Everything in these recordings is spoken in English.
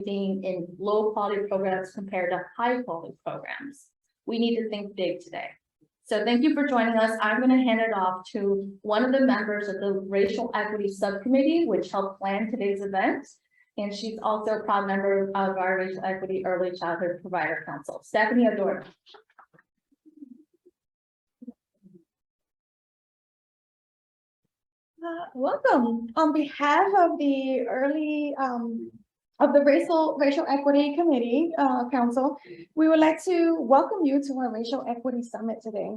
in low quality programs compared to high quality programs. We need to think big today. So thank you for joining us. I'm going to hand it off to one of the members of the Racial Equity Subcommittee, which helped plan today's event. And she's also a proud member of our Racial Equity Early Childhood Provider Council, Stephanie Adorno. Welcome. On behalf of the Racial Equity Committee Council, we would like to welcome you to our Racial Equity Summit today.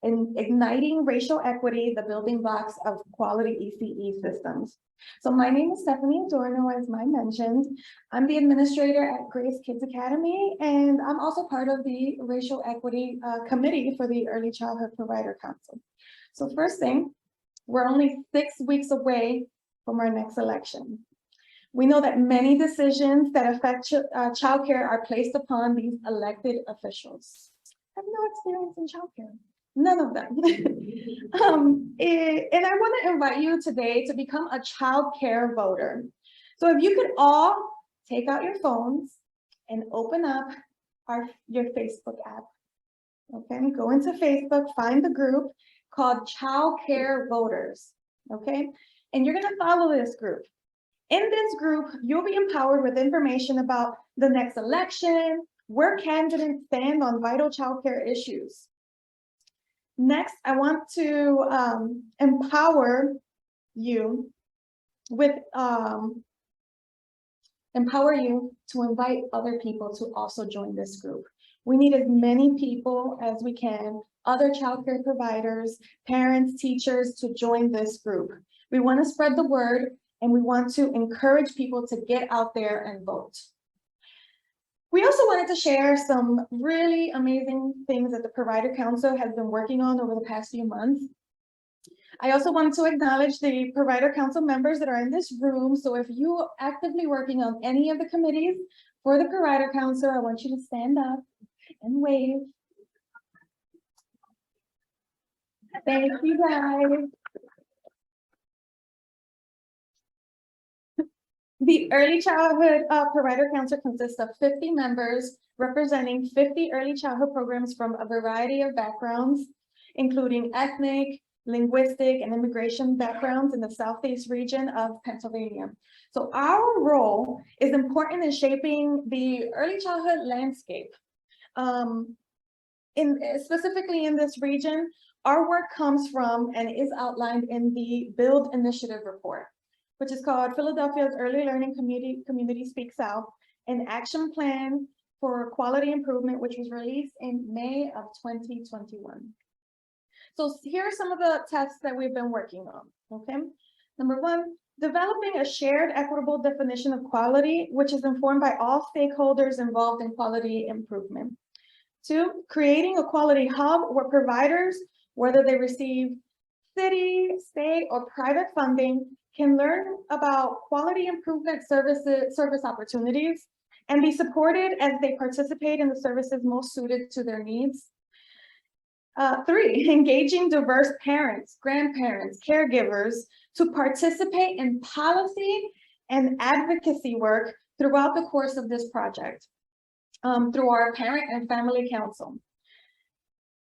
In igniting racial equity, the building blocks of quality ECE systems. So my name is Stephanie Adorno, as I mentioned. I'm the administrator at Grace Kids Academy, and I'm also part of the Racial Equity Committee for the Early Childhood Provider Council. So first thing, we're only 6 weeks away from our next election. We know that many decisions that affect childcare are placed upon these elected officials. I have no experience in childcare, none of them. And I want to invite you today to become a childcare voter. So if you could all take out your phones and open up your Facebook app. Okay, go into Facebook, find the group called Child Care Voters, okay? And you're gonna follow this group. In this group, you'll be empowered with information about the next election, where candidates stand on vital child care issues. Next, I want to empower you to invite other people to also join this group. We need as many people as we can, other childcare providers, parents, teachers, to join this group. We want to spread the word, and we want to encourage people to get out there and vote. We also wanted to share some really amazing things that the Provider Council has been working on over the past few months. I also wanted to acknowledge the Provider Council members that are in this room. So if you are actively working on any of the committees for the Provider Council, I want you to stand up and wave. Thank you, guys. The Early Childhood Provider Council consists of 50 members representing 50 early childhood programs from a variety of backgrounds, including ethnic, linguistic, and immigration backgrounds in the Southeast region of Pennsylvania. So our role is important in shaping the early childhood landscape. Specifically in this region, our work comes from and is outlined in the BUILD Initiative report, which is called Philadelphia's Early Learning Community Speaks Out, an action plan for quality improvement, which was released in May of 2021. So here are some of the tests that we've been working on, okay? Number one, developing a shared equitable definition of quality, which is informed by all stakeholders involved in quality improvement. Two, creating a quality hub where providers, whether they receive city, state, or private funding, can learn about quality improvement service opportunities and be supported as they participate in the services most suited to their needs. Three, engaging diverse parents, grandparents, caregivers to participate in policy and advocacy work throughout the course of this project through our Parent and Family Council.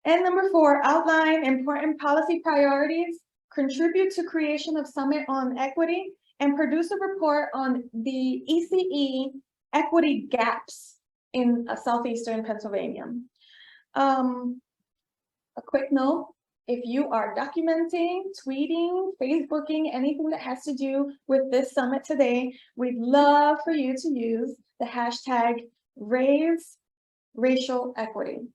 And number four, outline important policy priorities, contribute to creation of Summit on Equity, and produce a report on the ECE equity gaps in Southeastern Pennsylvania. A quick note, if you are documenting, tweeting, Facebooking, anything that has to do with this summit today, we'd love for you to use the hashtag #RaiseRacialEquity.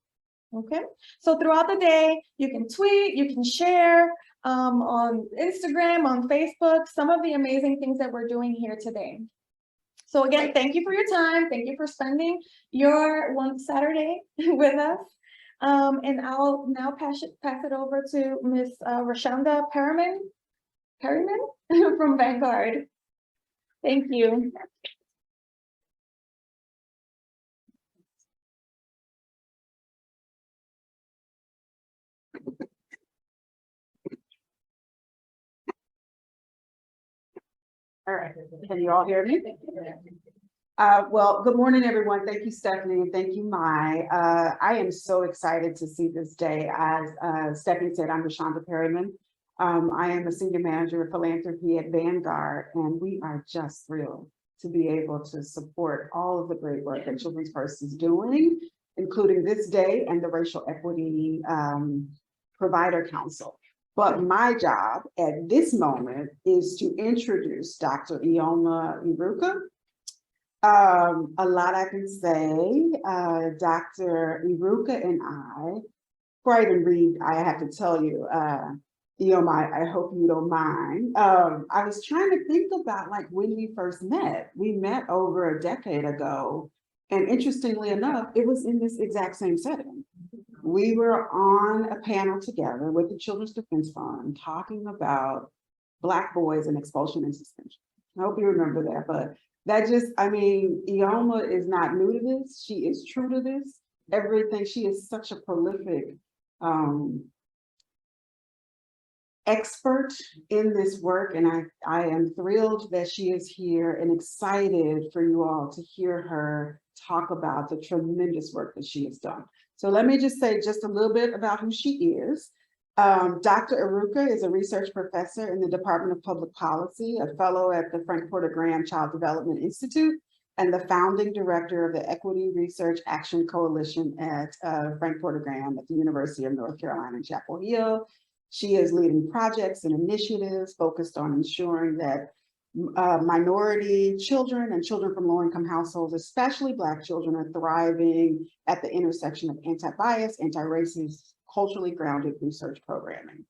Okay, so throughout the day, you can tweet, you can share on Instagram, on Facebook, some of the amazing things that we're doing here today. So again, thank you for your time. Thank you for spending your one Saturday with us. And I'll now pass it over to Ms. Rashonda Perryman from Vanguard. Thank you. All right, can you all hear me? Well, good morning, everyone. Thank you, Stephanie, and thank you, Mai. I am so excited to see this day. As Stephanie said, I'm Rashonda Perryman. I am a senior manager of philanthropy at Vanguard, and we are just thrilled to be able to support all of the great work that Children's First is doing, including this day and the Racial Equity Provider Council. But my job at this moment is to introduce Dr. Ioma Iruka. A lot I can say. Dr. Iruka and I, before I even read, I have to tell you, Ioma, I hope you don't mind. I was trying to think about like when we first met. We met over a decade ago. And interestingly enough, it was in this exact same setting. We were on a panel together with the Children's Defense Fund talking about Black boys and expulsion and suspension. I hope you remember that, but that just, I mean, Ioma is not new to this. She is true to this. Everything, she is such a prolific expert in this work. And I am thrilled that she is here and excited for you all to hear her talk about the tremendous work that she has done. So let me just say just a little bit about who she is. Dr. Iruka is a research professor in the Department of Public Policy, a fellow at the Frank Porter Graham Child Development Institute, and the founding director of the Equity Research Action Coalition at Frank Porter Graham at the University of North Carolina in Chapel Hill. She is leading projects and initiatives focused on ensuring that minority children and children from low-income households, especially Black children, are thriving at the intersection of anti-bias, anti-racist, culturally grounded research programming.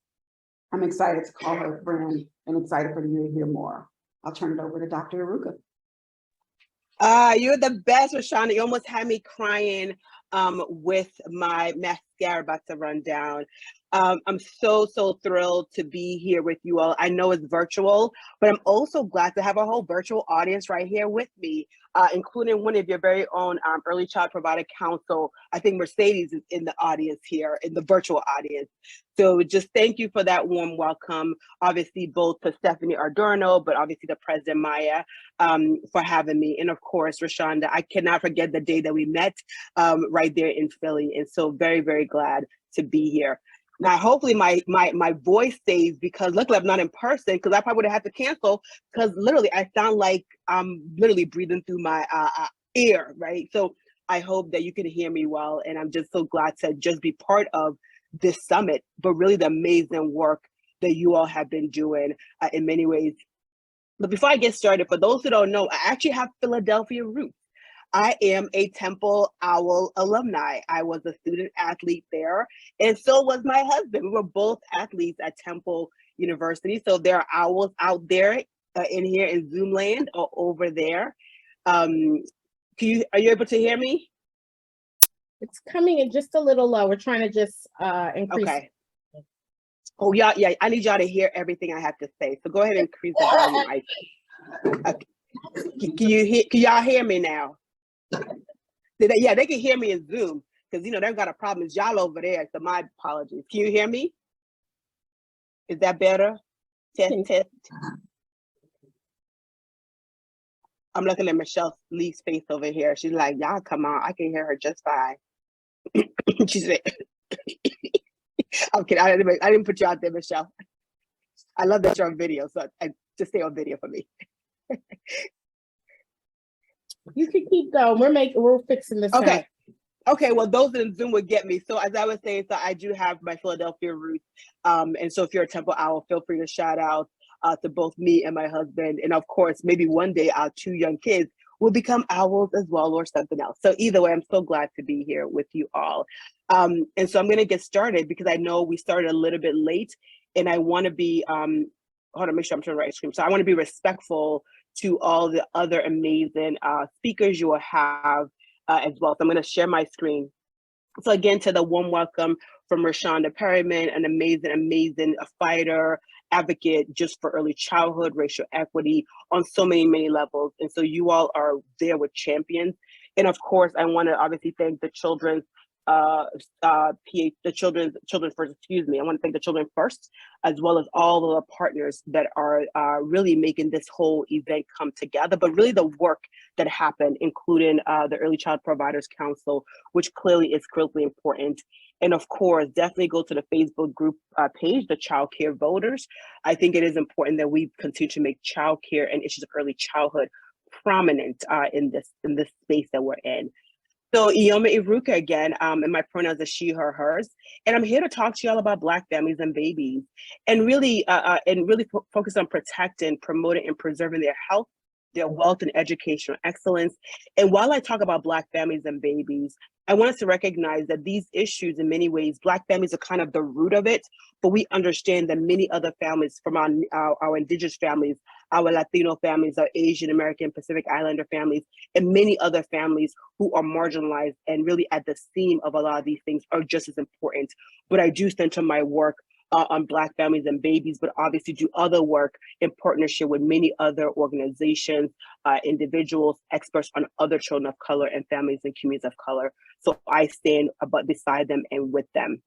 I'm excited to call her a friend and excited for you to hear more. I'll turn it over to Dr. Iruka. You're the best, Rashonda. You almost had me crying with my mascara about to run down. I'm so thrilled to be here with you all. I know it's virtual, but I'm also glad to have a whole virtual audience right here with me, including one of your very own Early Child Provider Council. I think Mercedes is in the audience here, in the virtual audience. So just thank you for that warm welcome. Obviously, both to Stephanie Adorno, but obviously to President Maya for having me. And of course, Rashonda, I cannot forget the day that we met right there in Philly. And so very glad to be here. Now, hopefully my voice stays, because luckily I'm not in person, because I probably would have had to cancel, because literally I sound like I'm literally breathing through my ear, right? So I hope that you can hear me well. And I'm just so glad to just be part of this summit, but really the amazing work that you all have been doing in many ways. But before I get started, for those who don't know, I actually have Philadelphia roots. I am a Temple Owl alumni. I was a student athlete there, and so was my husband. We were both athletes at Temple University. So there are owls out there in here in Zoom land or over there. Are you able to hear me? It's coming in just a little low. We're trying to just increase. Okay. Oh yeah, I need y'all to hear everything I have to say. So go ahead and increase the volume. Okay. Can y'all hear me now? Yeah, they can hear me in Zoom, because you know they've got a problem. It's y'all over there, so my apologies. Can you hear me? Is that better? Test. I'm looking at Michelle Lee's face over here. She's like, y'all come on, I can hear her just fine. She said, I'm kidding. I didn't put you out there, Michelle. I love that you're on video, so just stay on video for me. You can keep going. We're fixing this. Okay. Okay, well, those in Zoom would get me. So as I was saying, so I do have my Philadelphia roots. And so if you're a Temple Owl, feel free to shout out to both me and my husband. And of course, maybe one day our 2 young kids will become owls as well, or something else. So either way, I'm so glad to be here with you all. And so I'm gonna get started, because I know we started a little bit late, and I wanna be, hold on, make sure I'm turning the right screen. So I wanna be respectful to all the other amazing speakers you will have as well. So I'm going to share my screen. So again, to the warm welcome from Rashonda Perryman, an amazing fighter, advocate just for early childhood, racial equity on so many levels. And so you all are there with champions. And of course, I want to obviously thank the Children's the children first, excuse me. I want to thank the Children First, as well as all of the partners that are really making this whole event come together, but really the work that happened, including the Early Child Providers Council, which clearly is critically important. And of course, definitely go to the Facebook group page, the Child Care Voters. I think it is important that we continue to make child care and issues of early childhood prominent in this space that we're in. So Ioma Iruka again, and my pronouns are she, her, hers. And I'm here to talk to y'all about Black families and babies, and really focus on protecting, promoting, and preserving their health, their wealth, and educational excellence. And while I talk about Black families and babies, I want us to recognize that these issues, in many ways, Black families are kind of the root of it, but we understand that many other families, from our Indigenous families, our Latino families, our Asian American, Pacific Islander families, and many other families who are marginalized and really at the seam of a lot of these things are just as important. But I do center my work on Black families and babies, but obviously do other work in partnership with many other organizations, individuals, experts on other children of color and families and communities of color. So I stand beside them and with them.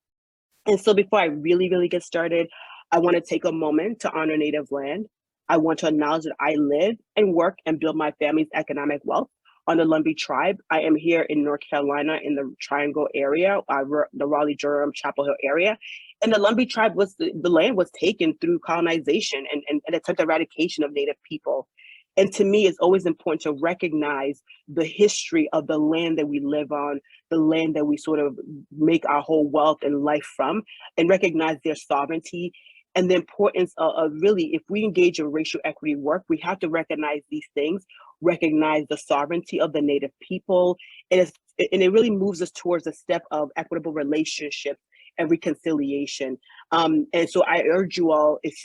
And so before I really get started, I want to take a moment to honor Native land. I want to acknowledge that I live and work and build my family's economic wealth on the Lumbee tribe. I am here in North Carolina in the Triangle area, the Raleigh-Durham, Chapel Hill area. And the Lumbee tribe the land was taken through colonization and attempt eradication of Native people. And to me, it's always important to recognize the history of the land that we live on, the land that we sort of make our whole wealth and life from, and recognize their sovereignty and the importance of really, if we engage in racial equity work, we have to recognize these things, recognize the sovereignty of the Native people, and it really moves us towards a step of equitable relationships and reconciliation. And so I urge you all, if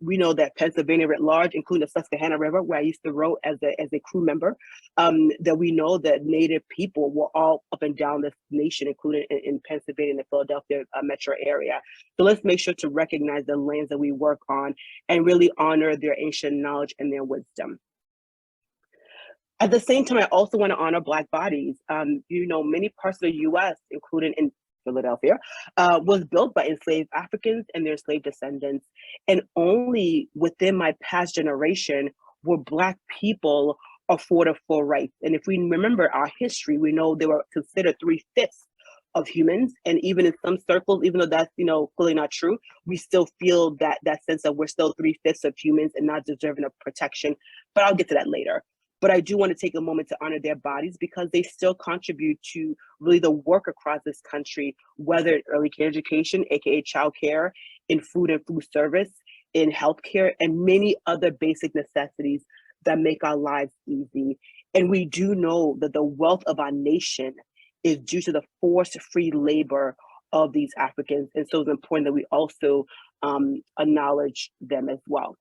we know that Pennsylvania writ large, including the Susquehanna River, where I used to row as a crew member, that we know that Native people were all up and down this nation, including in Pennsylvania and the Philadelphia metro area. So let's make sure to recognize the lands that we work on and really honor their ancient knowledge and their wisdom. At the same time, I also want to honor Black bodies. Many parts of the US, including in Philadelphia, was built by enslaved Africans and their enslaved descendants. And only within my past generation were Black people afforded full rights. And if we remember our history, we know they were considered 3/5 of humans. And even in some circles, even though that's clearly not true, we still feel that sense of we're still 3/5 of humans and not deserving of protection. But I'll get to that later. But I do want to take a moment to honor their bodies because they still contribute to really the work across this country, whether in early care education, AKA childcare, in food and food service, in healthcare, and many other basic necessities that make our lives easy. And we do know that the wealth of our nation is due to the forced free labor of these Africans. And so it's important that we also acknowledge them as well.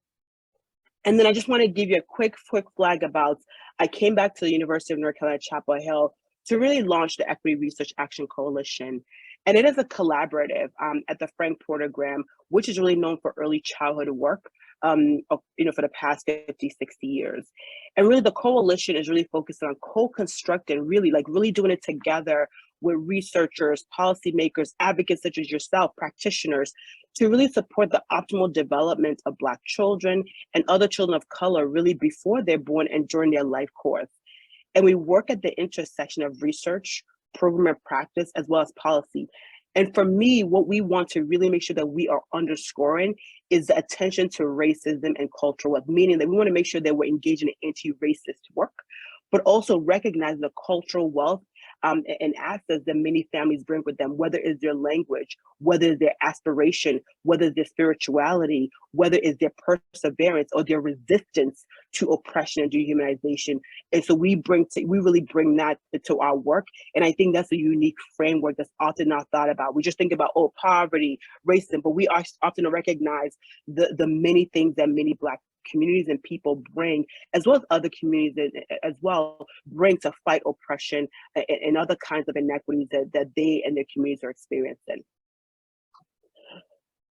And then I just want to give you a quick flag about, I came back to the University of North Carolina, Chapel Hill to really launch the Equity Research Action Coalition. And it is a collaborative at the Frank Porter Graham, which is really known for early childhood work, for the past 50, 60 years. And really the coalition is really focused on co-constructing, really doing it together with researchers, policymakers, advocates such as yourself, practitioners, to really support the optimal development of Black children and other children of color really before they're born and during their life course. And we work at the intersection of research, program and practice, as well as policy. And for me, what we want to really make sure that we are underscoring is the attention to racism and cultural wealth, meaning that we want to make sure that we're engaging in anti-racist work, but also recognize the cultural wealth and assets that many families bring with them, whether it's their language, whether it's their aspiration, whether it's their spirituality, whether it's their perseverance or their resistance to oppression and dehumanization. And so we really bring that to our work. And I think that's a unique framework that's often not thought about. We just think about, poverty, racism, but we are often recognize the many things that many Black communities and people bring, as well as other communities as well, bring to fight oppression and other kinds of inequities that they and their communities are experiencing.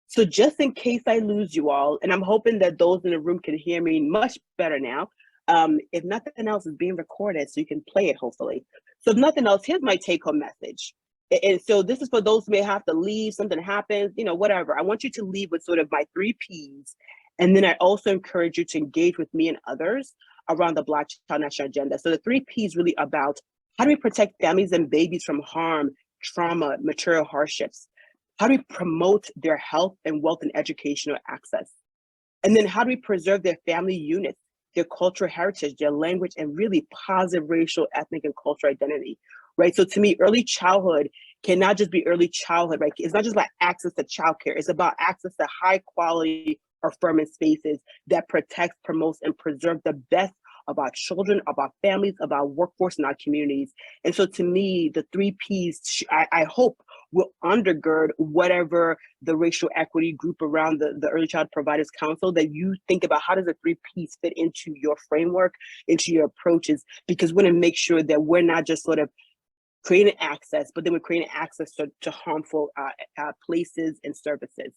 So just in case I lose you all, and I'm hoping that those in the room can hear me much better now, if nothing else is being recorded so you can play it hopefully. So if nothing else, here's my take-home message. And so this is for those who may have to leave, something happens, whatever. I want you to leave with sort of my 3 Ps. And then I also encourage you to engage with me and others around the Black Child National Agenda. So the 3 Ps really about how do we protect families and babies from harm, trauma, material hardships? How do we promote their health and wealth and educational access? And then how do we preserve their family units, their cultural heritage, their language, and really positive racial, ethnic, and cultural identity, right? So to me, early childhood cannot just be early childhood, right? It's not just about access to childcare. It's about access to high quality affirming spaces that protects, promotes, and preserve the best of our children, of our families, of our workforce, and our communities. And so to me, the 3 Ps, I hope will undergird whatever the racial equity group around the Early Child Providers Council, that you think about how does the 3 Ps fit into your framework, into your approaches, because we want to make sure that we're not just sort of creating access, but then we're creating access to harmful places and services.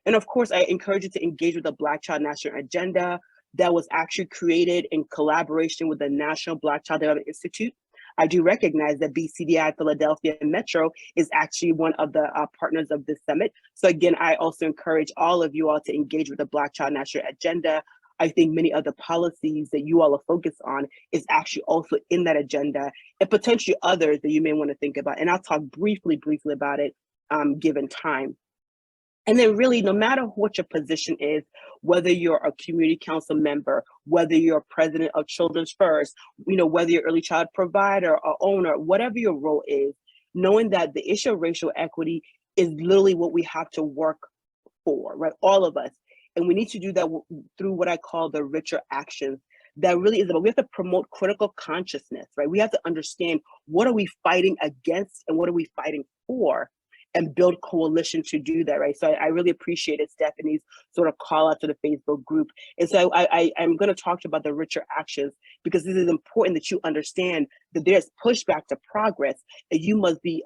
And of course, I encourage you to engage with the Black Child National Agenda that was actually created in collaboration with the National Black Child Development Institute. I do recognize that BCDI Philadelphia Metro is actually one of the partners of this summit. So again, I also encourage all of you all to engage with the Black Child National Agenda. I think many of the policies that you all are focused on is actually also in that agenda, and potentially others that you may want to think about. And I'll talk briefly about it given time. And then really, no matter what your position is, whether you're a community council member, whether you're president of Children's First, whether you're early child provider or owner, whatever your role is, knowing that the issue of racial equity is literally what we have to work for, right? All of us. And we need to do that through what I call the richer actions. That really is about, we have to promote critical consciousness, right? We have to understand what are we fighting against and what are we fighting for, and build coalition to do that, right? So I really appreciated Stephanie's sort of call out to the Facebook group. And so I'm going to talk to you about the richer actions, because this is important that you understand that there's pushback to progress, and you must be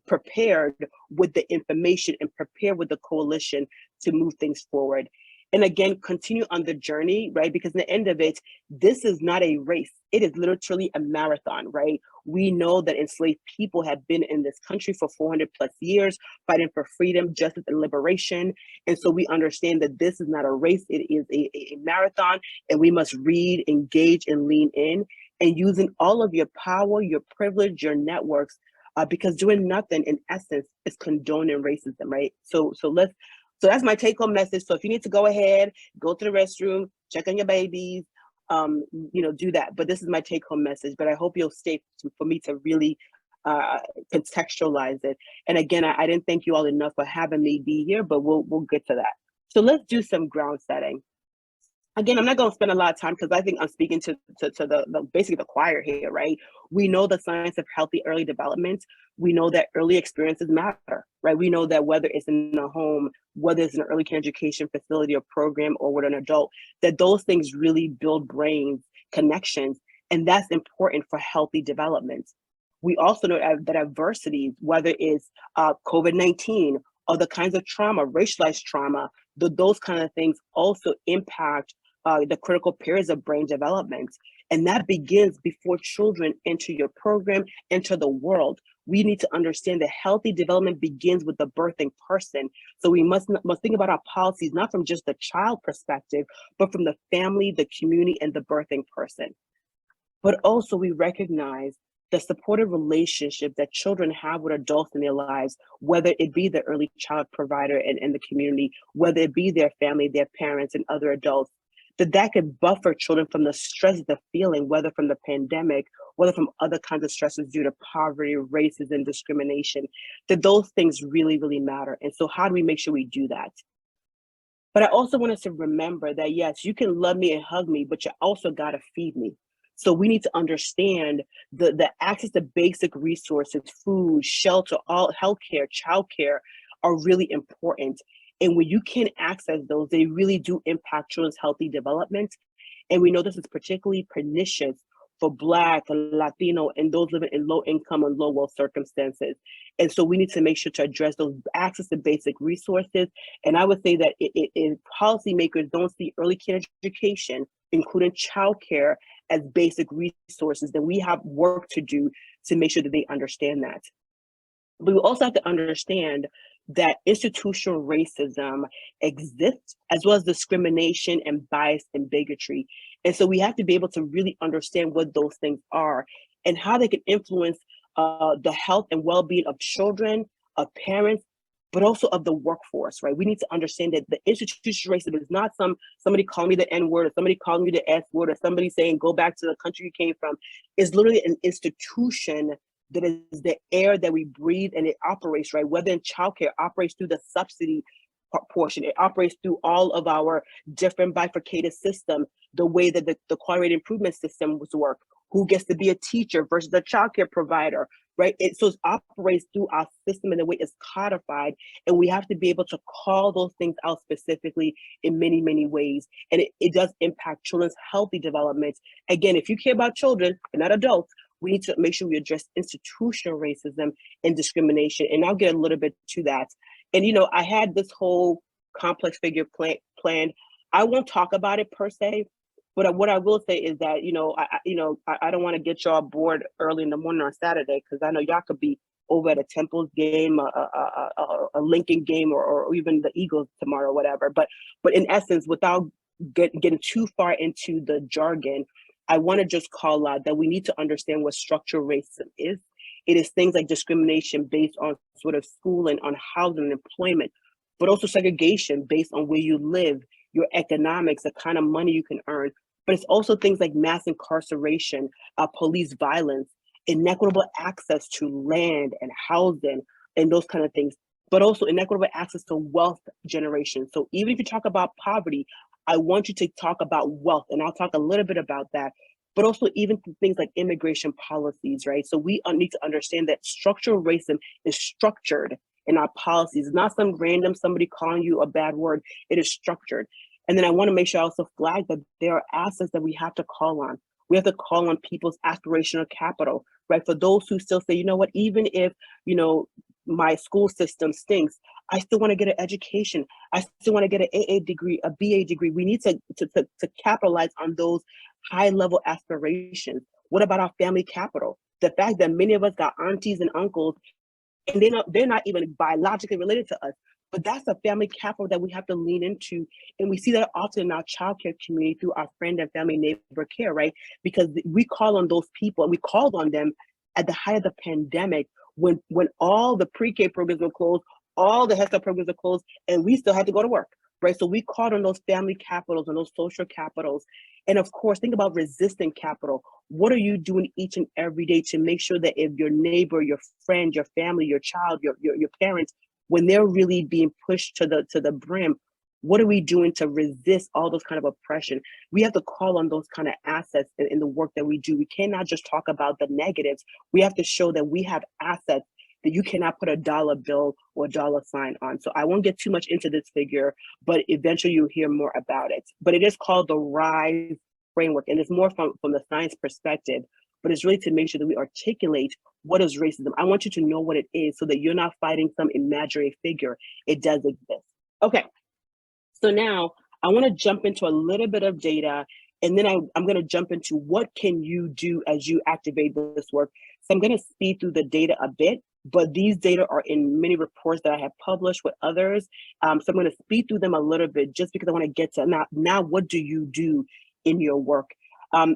prepared with the information and prepared with the coalition to move things forward. And again, continue on the journey, right? Because in the end of it, this is not a race. It is literally a marathon, right? We know that enslaved people have been in this country for 400 plus years, fighting for freedom, justice, and liberation. And so we understand that this is not a race, it is a marathon, and we must read, engage, and lean in, and using all of your power, your privilege, your networks, because doing nothing in essence is condoning racism, right? So that's my take home message. So if you need to go ahead, go to the restroom, check on your babies, do that. But this is my take home message, but I hope you'll stay for me to really contextualize it. And again, I didn't thank you all enough for having me be here, but we'll get to that. So let's do some ground setting. Again, I'm not going to spend a lot of time because I think I'm speaking to the basically the choir here, right? We know the science of healthy early development. We know that early experiences matter, right? We know that whether it's in a home, whether it's an early care education facility or program, or with an adult, that those things really build brains, connections, and that's important for healthy development. We also know that adversities, whether it's COVID-19 or the kinds of trauma, racialized trauma, those kind of things also impact the critical periods of brain development. And that begins before children enter your program, enter the world. We need to understand that healthy development begins with the birthing person. So we must think about our policies, not from just the child perspective, but from the family, the community, and the birthing person. But also we recognize the supportive relationship that children have with adults in their lives, whether it be the early child provider and the community, whether it be their family, their parents, and other adults, that could buffer children from the stress they're feeling, whether from the pandemic, whether from other kinds of stresses due to poverty, racism, discrimination, that those things really, really matter. And so how do we make sure we do that? But I also want us to remember that, yes, you can love me and hug me, but you also got to feed me. So we need to understand the access to basic resources, food, shelter, all healthcare, childcare are really important. And when you can access those, they really do impact children's healthy development. And we know this is particularly pernicious for Black, Latino, and those living in low income and low wealth circumstances. And so we need to make sure to address those access to basic resources. And I would say that if policymakers don't see early care education, including childcare, as basic resources, then we have work to do to make sure that they understand that. But we also have to understand that institutional racism exists, as well as discrimination and bias and bigotry. And so we have to be able to really understand what those things are and how they can influence the health and well-being of children, of parents, but also of the workforce, right? We need to understand that the institutional racism is not somebody calling me the N-word, or somebody calling me the S-word, or somebody saying go back to the country you came from. It's literally an institution that is the air that we breathe, and it operates, right? Whether in childcare, operates through the subsidy portion, it operates through all of our different bifurcated system, the way that the quality improvement system was work, who gets to be a teacher versus the childcare provider, right? So it operates through our system in the way it's codified, and we have to be able to call those things out specifically in many, many ways. And it does impact children's healthy development. Again, if you care about children and not adults, we need to make sure we address institutional racism and discrimination. And I'll get a little bit to that. And, I had this whole complex figure planned. I won't talk about it per se, but what I will say is that, I don't want to get y'all bored early in the morning on Saturday, because I know y'all could be over at a Temples game, a Lincoln game, or even the Eagles tomorrow, whatever. But in essence, without getting too far into the jargon, I want to just call out that we need to understand what structural racism is. It is things like discrimination based on sort of schooling, on housing and employment, but also segregation based on where you live, your economics, the kind of money you can earn. But it's also things like mass incarceration, police violence, inequitable access to land and housing, and those kind of things, but also inequitable access to wealth generation. So even if you talk about poverty, I want you to talk about wealth, and I'll talk a little bit about that, but also even things like immigration policies, right? So we need to understand that structural racism is structured in our policies. It's not some random somebody calling you a bad word. It is structured. And then I want to make sure I also flag that there are assets that we have to call on. We have to call on people's aspirational capital, right? For those who still say, you know what, even if, my school system stinks, I still want to get an education. I still want to get an AA degree, a BA degree. We need to capitalize on those high level aspirations. What about our family capital? The fact that many of us got aunties and uncles, and they're not even biologically related to us, but that's a family capital that we have to lean into. And we see that often in our childcare community through our friend and family neighbor care, right? Because we call on those people, and we called on them at the height of the pandemic, when all the pre-K programs were closed, all the Head Start programs were closed, and we still had to go to work, right? So we called on those family capitals and those social capitals. And of course, think about resistant capital. What are you doing each and every day to make sure that if your neighbor, your friend, your family, your child, your parents, when they're really being pushed to the brim, what are we doing to resist all those kind of oppression? We have to call on those kind of assets in the work that we do. We cannot just talk about the negatives. We have to show that we have assets that you cannot put a dollar bill or a dollar sign on. So I won't get too much into this figure, but eventually you'll hear more about it. But it is called the RISE framework, and it's more from the science perspective, but it's really to make sure that we articulate what is racism. I want you to know what it is so that you're not fighting some imaginary figure. It does exist. Okay. So now I want to jump into a little bit of data, and then I'm going to jump into what can you do as you activate this work. So I'm going to speed through the data a bit, but these data are in many reports that I have published with others. So I'm going to speed through them a little bit just because I want to get to now what do you do in your work?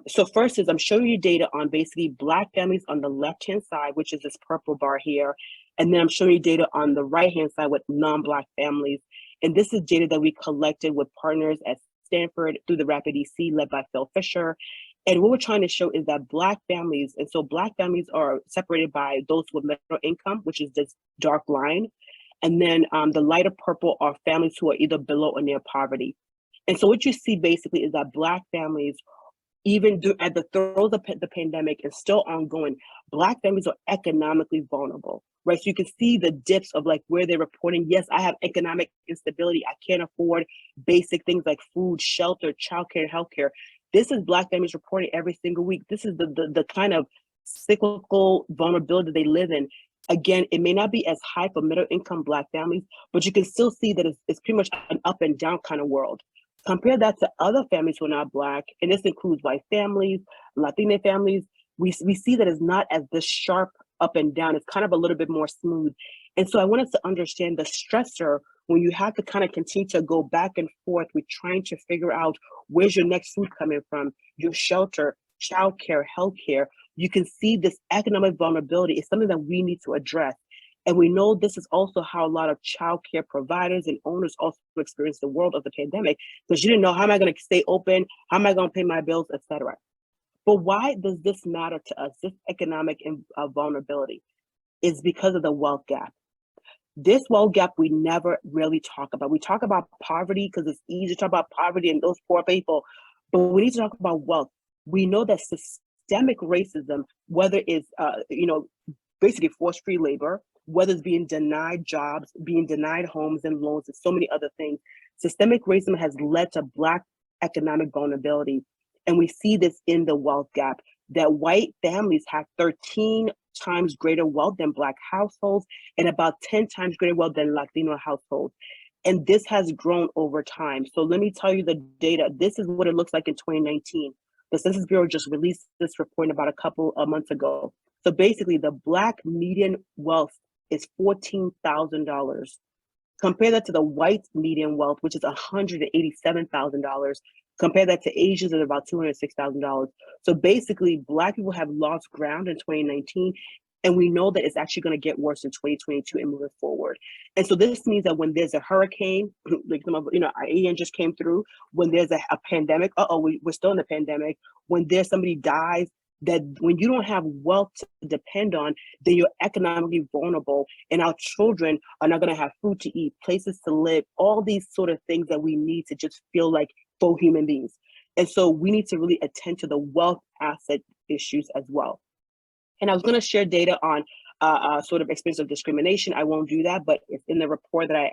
So first is I'm showing you data on basically Black families on the left-hand side, which is this purple bar here. And then I'm showing you data on the right-hand side with non-Black families. And this is data that we collected with partners at Stanford through the Rapid EC led by Phil Fisher. And what we're trying to show is that Black families, and so Black families are separated by those with middle income, which is this dark line. And then the lighter purple are families who are either below or near poverty. And so what you see basically is that Black families, even at the throes of the pandemic and still ongoing, Black families are economically vulnerable, right? So you can see the dips of like where they're reporting, yes, I have economic instability. I can't afford basic things like food, shelter, childcare, healthcare. This is Black families reporting every single week. This is the kind of cyclical vulnerability they live in. Again, it may not be as high for middle income Black families, but you can still see that it's pretty much an up and down kind of world. Compare that to other families who are not Black, and this includes white families, Latina families. We see that it's not as this sharp up and down. It's kind of a little bit more smooth. And so I wanted to understand the stressor when you have to kind of continue to go back and forth with trying to figure out where's your next food coming from, your shelter, childcare, healthcare. You can see this economic vulnerability is something that we need to address. And we know this is also how a lot of childcare providers and owners also experience the world of the pandemic, because you didn't know, how am I going to stay open? How am I going to pay my bills, etc. But why does this matter to us? This economic vulnerability is because of the wealth gap. This wealth gap we never really talk about. We talk about poverty because it's easy to talk about poverty and those poor people, but we need to talk about wealth. We know that systemic racism, whether it's basically forced free labor, whether it's being denied jobs, being denied homes and loans, and so many other things, systemic racism has led to Black economic vulnerability. And we see this in the wealth gap, that white families have 13 times greater wealth than Black households and about 10 times greater wealth than Latino households. And this has grown over time. So let me tell you the data. This is what it looks like in 2019. The Census Bureau just released this report about a couple of months ago. So basically, the Black median wealth is $14,000. Compare that to the white median wealth, which is $187,000. Compare that to Asians at about $206,000. So basically, Black people have lost ground in 2019, and we know that it's actually going to get worse in 2022 and moving forward. And so this means that when there's a hurricane, like Ian just came through, when there's a pandemic, we're still in the pandemic, when there's somebody dies, that when you don't have wealth to depend on, then you're economically vulnerable, and our children are not going to have food to eat, places to live, all these sort of things that we need to just feel like full human beings. And so we need to really attend to the wealth asset issues as well. And I was going to share data on sort of experience of discrimination. I won't do that, but it's in the report that I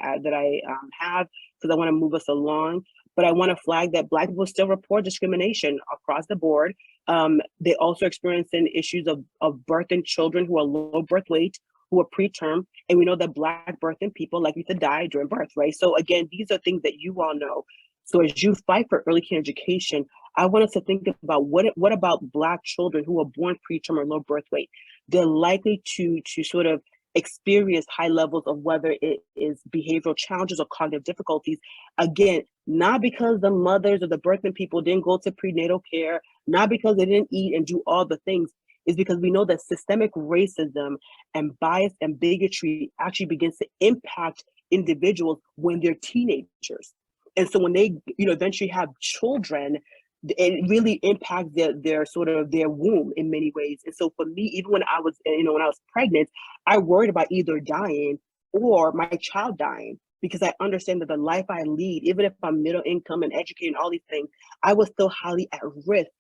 have, because I want to move us along. But I want to flag that Black people still report discrimination across the board. They also experiencing issues of birthing children who are low birth weight, who are preterm. And we know that Black birthing people likely to die during birth, right? So again, these are things that you all know. So as you fight for early care education, I want us to think about what about Black children who are born preterm or low birth weight? They're likely to sort of experience high levels of whether it is behavioral challenges or cognitive difficulties. Again, not because the mothers or the birthing people didn't go to prenatal care, not because they didn't eat and do all the things, is because we know that systemic racism and bias and bigotry actually begins to impact individuals when they're teenagers. And so when they, eventually have children, it really impacts their sort of their womb in many ways. And so for me, even when I was, when I was pregnant, I worried about either dying or my child dying, because I understand that the life I lead, even if I'm middle income and educated and all these things, I was still highly at risk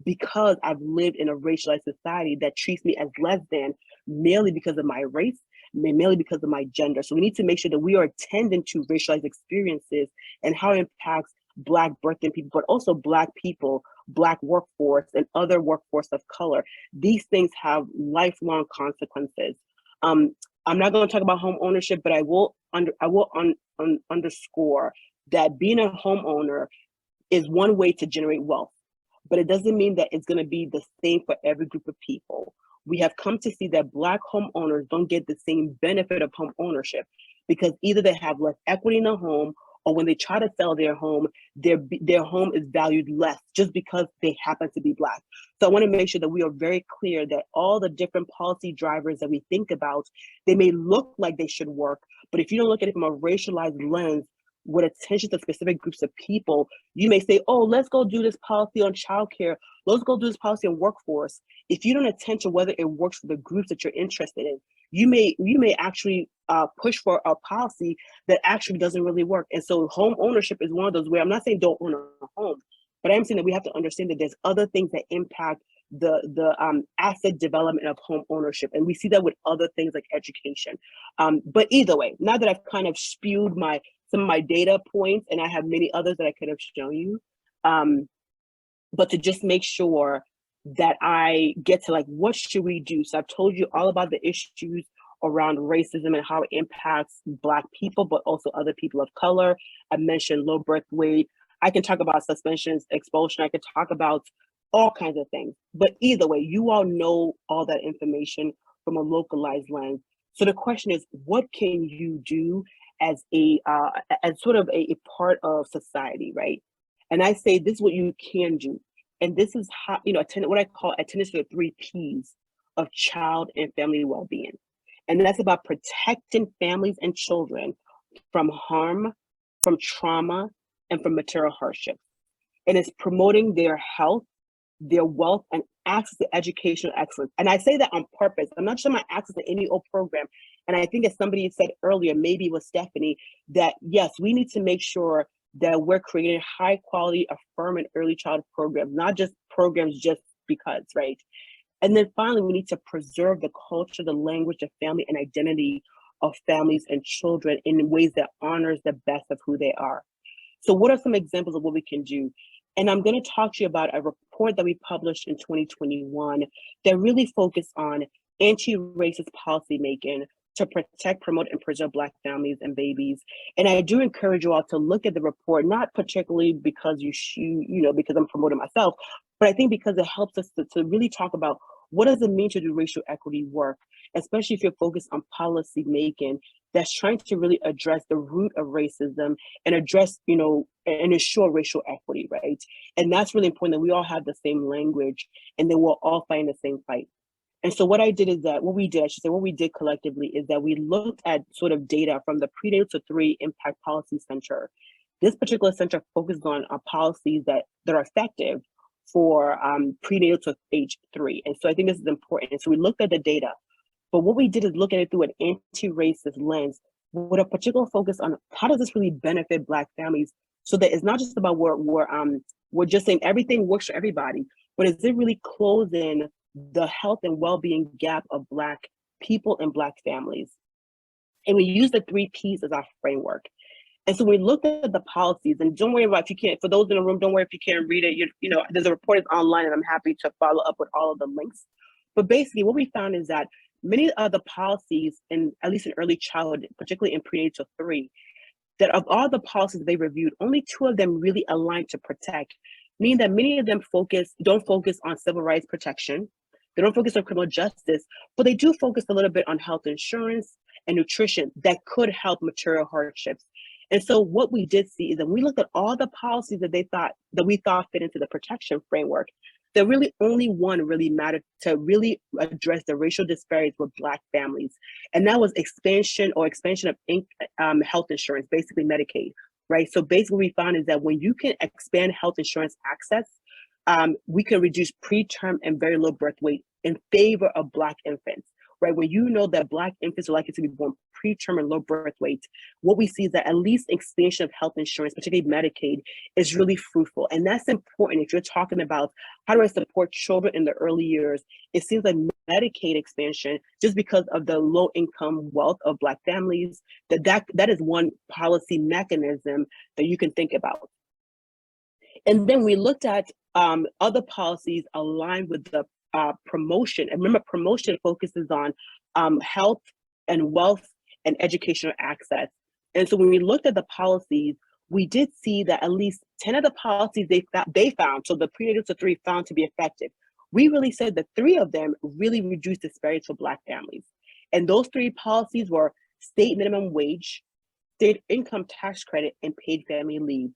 because I've lived in a racialized society that treats me as less than, merely because of my race, mainly because of my gender. So we need to make sure that we are attending to racialized experiences and how it impacts Black birthing people, but also Black people, Black workforce, and other workforce of color. These things have lifelong consequences. I'm not going to talk about home ownership, but I will underscore that being a homeowner is one way to generate wealth, but it doesn't mean that it's going to be the same for every group of people. We have come to see that Black homeowners don't get the same benefit of home ownership, because either they have less equity in the home, or when they try to sell their home, their home is valued less just because they happen to be Black. So I want to make sure that we are very clear that all the different policy drivers that we think about, they may look like they should work, but if you don't look at it from a racialized lens with attention to specific groups of people, you may say, oh, let's go do this policy on childcare. Let's go do this policy on workforce. If you don't attend to whether it works for the groups that you're interested in, you may actually push for a policy that actually doesn't really work. And so home ownership is one of those where I'm not saying don't own a home, but I'm saying that we have to understand that there's other things that impact the asset development of home ownership. And we see that with other things like education. But either way, now that I've kind of spewed some of my data points, and I have many others that I could have shown you, but to just make sure that I get to what should we do? So I've told you all about the issues around racism and how it impacts Black people, but also other people of color. I mentioned low birth weight. I can talk about suspensions, expulsion. I could talk about all kinds of things. But either way, you all know all that information from a localized lens. So the question is, what can you do as as sort of a part of society, right? And I say this is what you can do, and this is how, you know, what I call attendance to the 3 Ps of child and family well-being, and that's about protecting families and children from harm, from trauma, and from material hardship. And it's promoting their health, their wealth, and access to educational excellence. And I say that on purpose. I'm not sure my access to any old program. And I think as somebody said earlier, maybe it was Stephanie, that yes, we need to make sure that we're creating high quality, affirming early childhood programs, not just programs just because, right? And then finally, we need to preserve the culture, the language, the family, and identity of families and children in ways that honors the best of who they are. So what are some examples of what we can do? And I'm going to talk to you about a report that we published in 2021 that really focused on anti-racist policymaking to protect, promote, and preserve Black families and babies. And I do encourage you all to look at the report, not particularly because because I'm promoting myself, but I think because it helps us to really talk about what does it mean to do racial equity work, especially if you're focused on policy making that's trying to really address the root of racism and address, and ensure racial equity, right? And that's really important, that we all have the same language and that we're all fighting the same fight. And so what we did collectively is that we looked at sort of data from the Prenatal to 3 Impact Policy Center. This particular center focused on policies that are effective for prenatal to age 3. And so I think this is important. And so we looked at the data, but what we did is look at it through an anti-racist lens with a particular focus on how does this really benefit Black families, so that it's not just about we're just saying everything works for everybody, but is it really closing the health and well-being gap of Black people and Black families? And we use the 3 Ps as our framework. And so we looked at the policies, and don't worry about if you can't, for those in the room, don't worry if you can't read it. There's a report online, and I'm happy to follow up with all of the links. But basically what we found is that many of the policies, at least in early childhood, particularly in prenatal 3, that of all the policies they reviewed, only 2 of them really aligned to protect, meaning that many of them don't focus on civil rights protection. They don't focus on criminal justice, but they do focus a little bit on health insurance and nutrition that could help material hardships. And so what we did see is that we looked at all the policies that we thought fit into the protection framework, that really only one really mattered to really address the racial disparities with Black families. And that was expansion of health insurance, basically Medicaid, right? So basically what we found is that when you can expand health insurance access, we can reduce preterm and very low birth weight in favor of Black infants, right? When you know that Black infants are likely to be born preterm and low birth weight, what we see is that at least expansion of health insurance, particularly Medicaid, is really fruitful. And that's important if you're talking about how do I support children in the early years. It seems like Medicaid expansion, just because of the low income wealth of Black families, that is one policy mechanism that you can think about. And then we looked at other policies aligned with the promotion. And remember, promotion focuses on health and wealth and educational access. And so when we looked at the policies, we did see that at least 10 of the policies they found, so the prenatal to 3 found to be effective. We really said that 3 of them really reduced disparities for Black families. And those 3 policies were state minimum wage, state income tax credit, and paid family leave.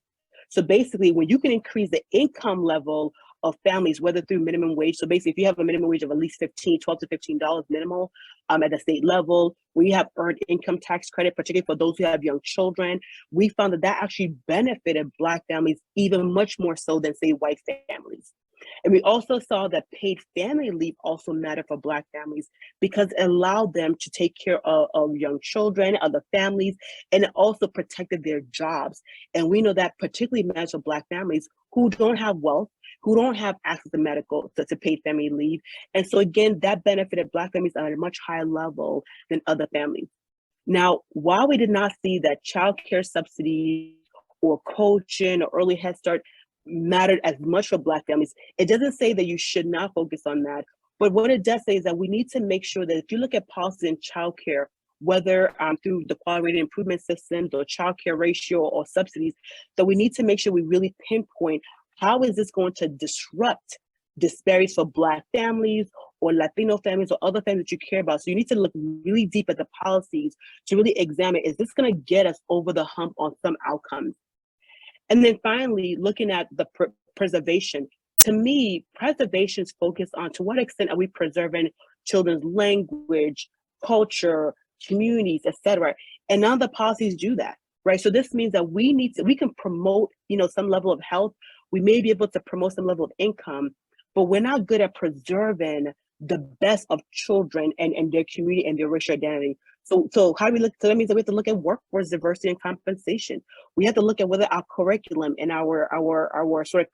So basically, when you can increase the income level of families, whether through minimum wage, so basically if you have a minimum wage of at least $12 to $15 minimal at the state level, we have earned income tax credit, particularly for those who have young children, we found that actually benefited Black families even much more so than, say, white families. And we also saw that paid family leave also mattered for Black families because it allowed them to take care of young children, other families, and it also protected their jobs. And we know that particularly matters for Black families who don't have wealth, who don't have access to paid family leave. And so again, that benefited Black families at a much higher level than other families. Now, while we did not see that child care subsidy or coaching or early Head Start mattered as much for Black families, it doesn't say that you should not focus on that. But what it does say is that we need to make sure that if you look at policies in child care, whether through the quality rating improvement systems or child care ratio or subsidies, that we need to make sure we really pinpoint how is this going to disrupt disparities for Black families or Latino families or other families that you care about. So you need to look really deep at the policies to really examine, is this going to get us over the hump on some outcomes? And then finally, looking at the preservation. To me, preservation is focused on to what extent are we preserving children's language, culture, communities, etc. And none of the policies do that, right? So this means that we can promote, some level of health. We may be able to promote some level of income, but we're not good at preserving the best of children and their community and their racial identity. So how do we look? So that means that we have to look at workforce diversity and compensation. We have to look at whether our curriculum and our sort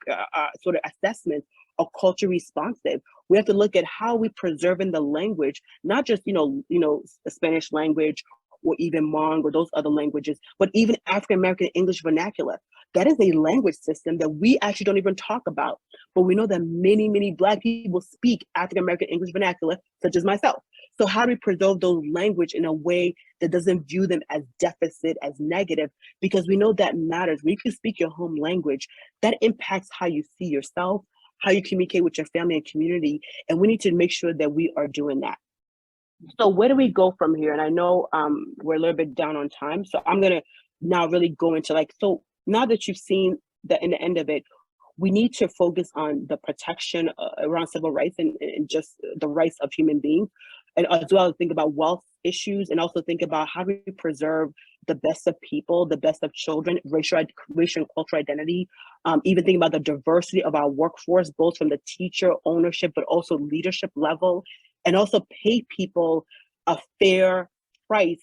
of assessments are culture responsive. We have to look at how we preserving the language, not just the Spanish language or even Hmong or those other languages, but even African American English vernacular. That is a language system that we actually don't even talk about. But we know that many Black people speak African American English vernacular, such as myself. So how do we preserve those language in a way that doesn't view them as deficit, as negative? Because we know that matters. When you can speak your home language, that impacts how you see yourself, how you communicate with your family and community. And we need to make sure that we are doing that. So where do we go from here? And I know we're a little bit down on time. So I'm going to now really go into so now that you've seen that in the end of it, we need to focus on the protection around civil rights and just the rights of human beings. And as well as think about wealth issues, and also think about how do we preserve the best of people, the best of children, racial and cultural identity, even think about the diversity of our workforce, both from the teacher, ownership, but also leadership level, and also pay people a fair price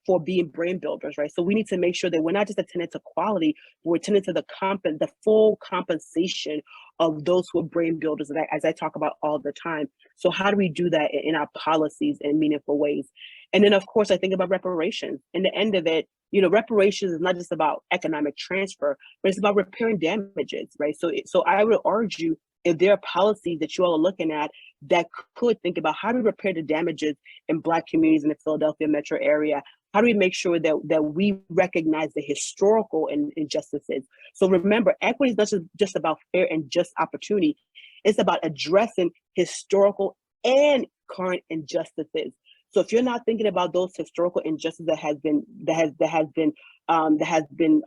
for being brain builders, right? So we need to make sure that we're not just attending to quality, but we're attending to the full compensation of those who are brain builders, as I talk about all the time. So how do we do that in our policies in meaningful ways? And then, of course, I think about reparations. In the end of it, reparations is not just about economic transfer, but it's about repairing damages, right? So I would urge you, if there are policies that you all are looking at that could think about how do we repair the damages in Black communities in the Philadelphia metro area, how do we make sure that we recognize the historical injustices? So remember, equity is not just about fair and just opportunity. It's about addressing historical and current injustices. So if you're not thinking about those historical injustices that has been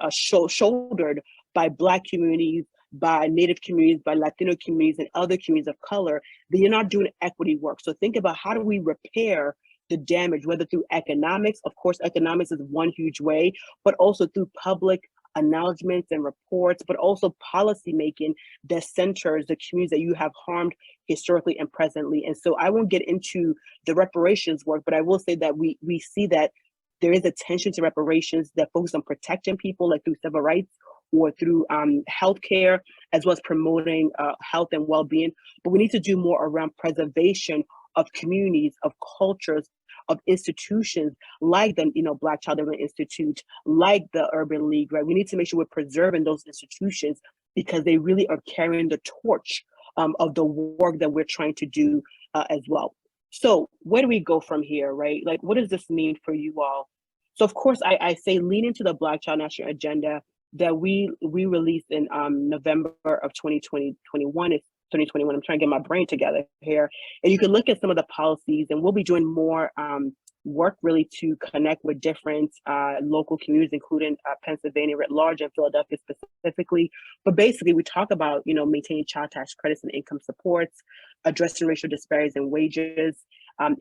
shouldered by Black communities, by Native communities, by Latino communities, and other communities of color, then you're not doing equity work. So think about how do we repair the damage, whether through economics. Of course, economics is one huge way, but also through public acknowledgements and reports, but also policy making that centers the communities that you have harmed historically and presently. And so I won't get into the reparations work, but I will say that we see that there is attention to reparations that focus on protecting people, like through civil rights or through healthcare, as well as promoting health and well-being. But we need to do more around preservation of communities, of cultures, of institutions like the Black Child Development Institute, like the Urban League, right? We need to make sure we're preserving those institutions because they really are carrying the torch of the work that we're trying to do as well. So where do we go from here, right? Like, what does this mean for you all? So of course, I say lean into the Black Child National Agenda that we released in November of 2021. It's 2021. I'm trying to get my brain together here. And you can look at some of the policies, and we'll be doing more work really to connect with different local communities, including Pennsylvania writ large and Philadelphia specifically. But basically, we talk about, maintaining child tax credits and income supports, addressing racial disparities in wages,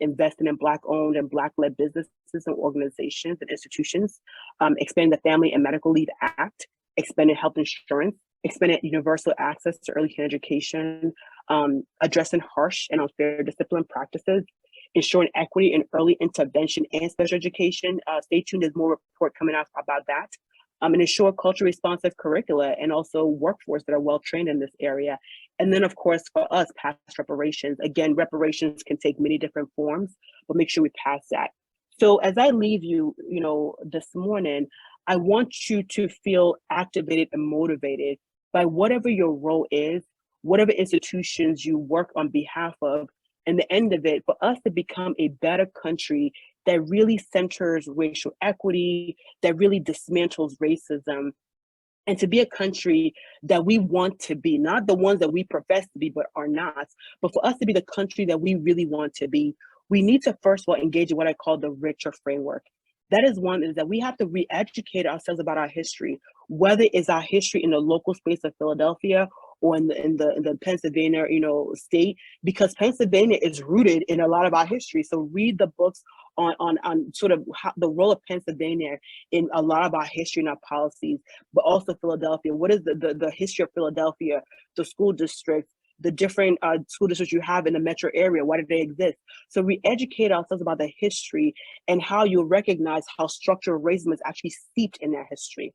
investing in Black-owned and Black-led businesses and organizations and institutions, expanding the Family and Medical Leave Act, expanding health insurance, expanding universal access to early care education, addressing harsh and unfair discipline practices, ensuring equity in early intervention and special education. Stay tuned, there's more report coming out about that. And ensure culturally responsive curricula and also workforce that are well trained in this area. And then, of course, for us, pass reparations. Again, reparations can take many different forms, but make sure we pass that. So as I leave you, this morning, I want you to feel activated and motivated by whatever your role is, whatever institutions you work on behalf of, and the end of it, for us to become a better country that really centers racial equity, that really dismantles racism, and to be a country that we want to be, not the ones that we profess to be but are not, but for us to be the country that we really want to be, we need to first of all engage in what I call the richer framework. That is one, is that we have to re-educate ourselves about our history, whether it's our history in the local space of Philadelphia or in the Pennsylvania, state, because Pennsylvania is rooted in a lot of our history. So read the books on sort of how, the role of Pennsylvania in a lot of our history and our policies, but also Philadelphia. What is the history of Philadelphia, the school districts, the different school districts you have in the metro area? Why do they exist? So we educate ourselves about the history and how you'll recognize how structural racism is actually steeped in that history.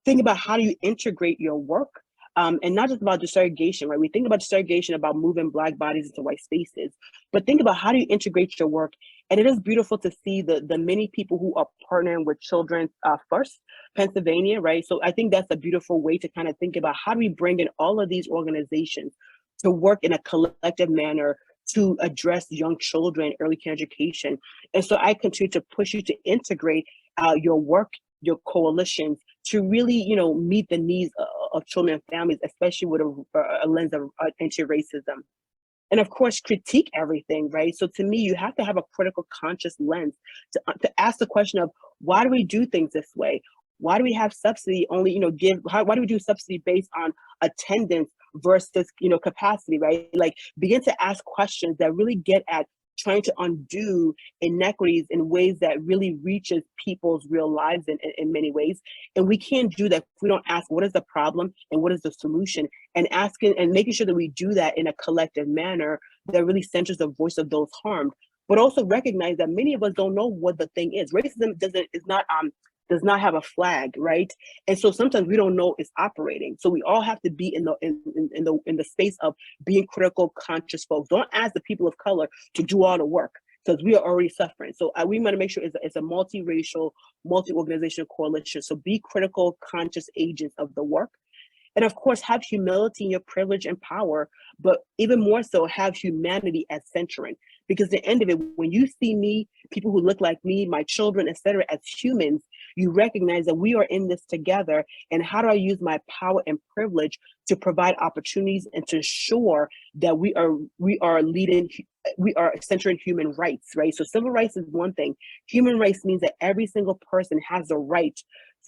Think about how do you integrate your work, and not just about desegregation, right? We think about desegregation about moving Black bodies into white spaces, but think about how do you integrate your work. And it is beautiful to see the many people who are partnering with Children First Pennsylvania, right? So I think that's a beautiful way to kind of think about how do we bring in all of these organizations to work in a collective manner to address young children, early care education. And so I continue to push you to integrate your work, your coalitions, to really, meet the needs of children and families, especially with a lens of anti-racism. And of course, critique everything, right? So to me, you have to have a critical conscious lens to ask the question of, why do we do things this way? Why do we have subsidy only, why do we do subsidy based on attendance versus, capacity, right? Like, begin to ask questions that really get at trying to undo inequities in ways that really reaches people's real lives in many ways. And we can't do that if we don't ask, what is the problem and what is the solution? And asking and making sure that we do that in a collective manner that really centers the voice of those harmed, but also recognize that many of us don't know what the thing is. Racism does not have a flag, right? And so sometimes we don't know it's operating. So we all have to be in the space of being critical, conscious folks. Don't ask the people of color to do all the work, because we are already suffering. So we want to make sure it's a multiracial, multi-organizational coalition. So be critical, conscious agents of the work. And of course, have humility in your privilege and power, but even more so, have humanity as centering. Because at the end of it, when you see me, people who look like me, my children, etc., as humans, you recognize that we are in this together. And how do I use my power and privilege to provide opportunities and to ensure that we are centering human rights, right? So civil rights is one thing. Human rights means that every single person has the right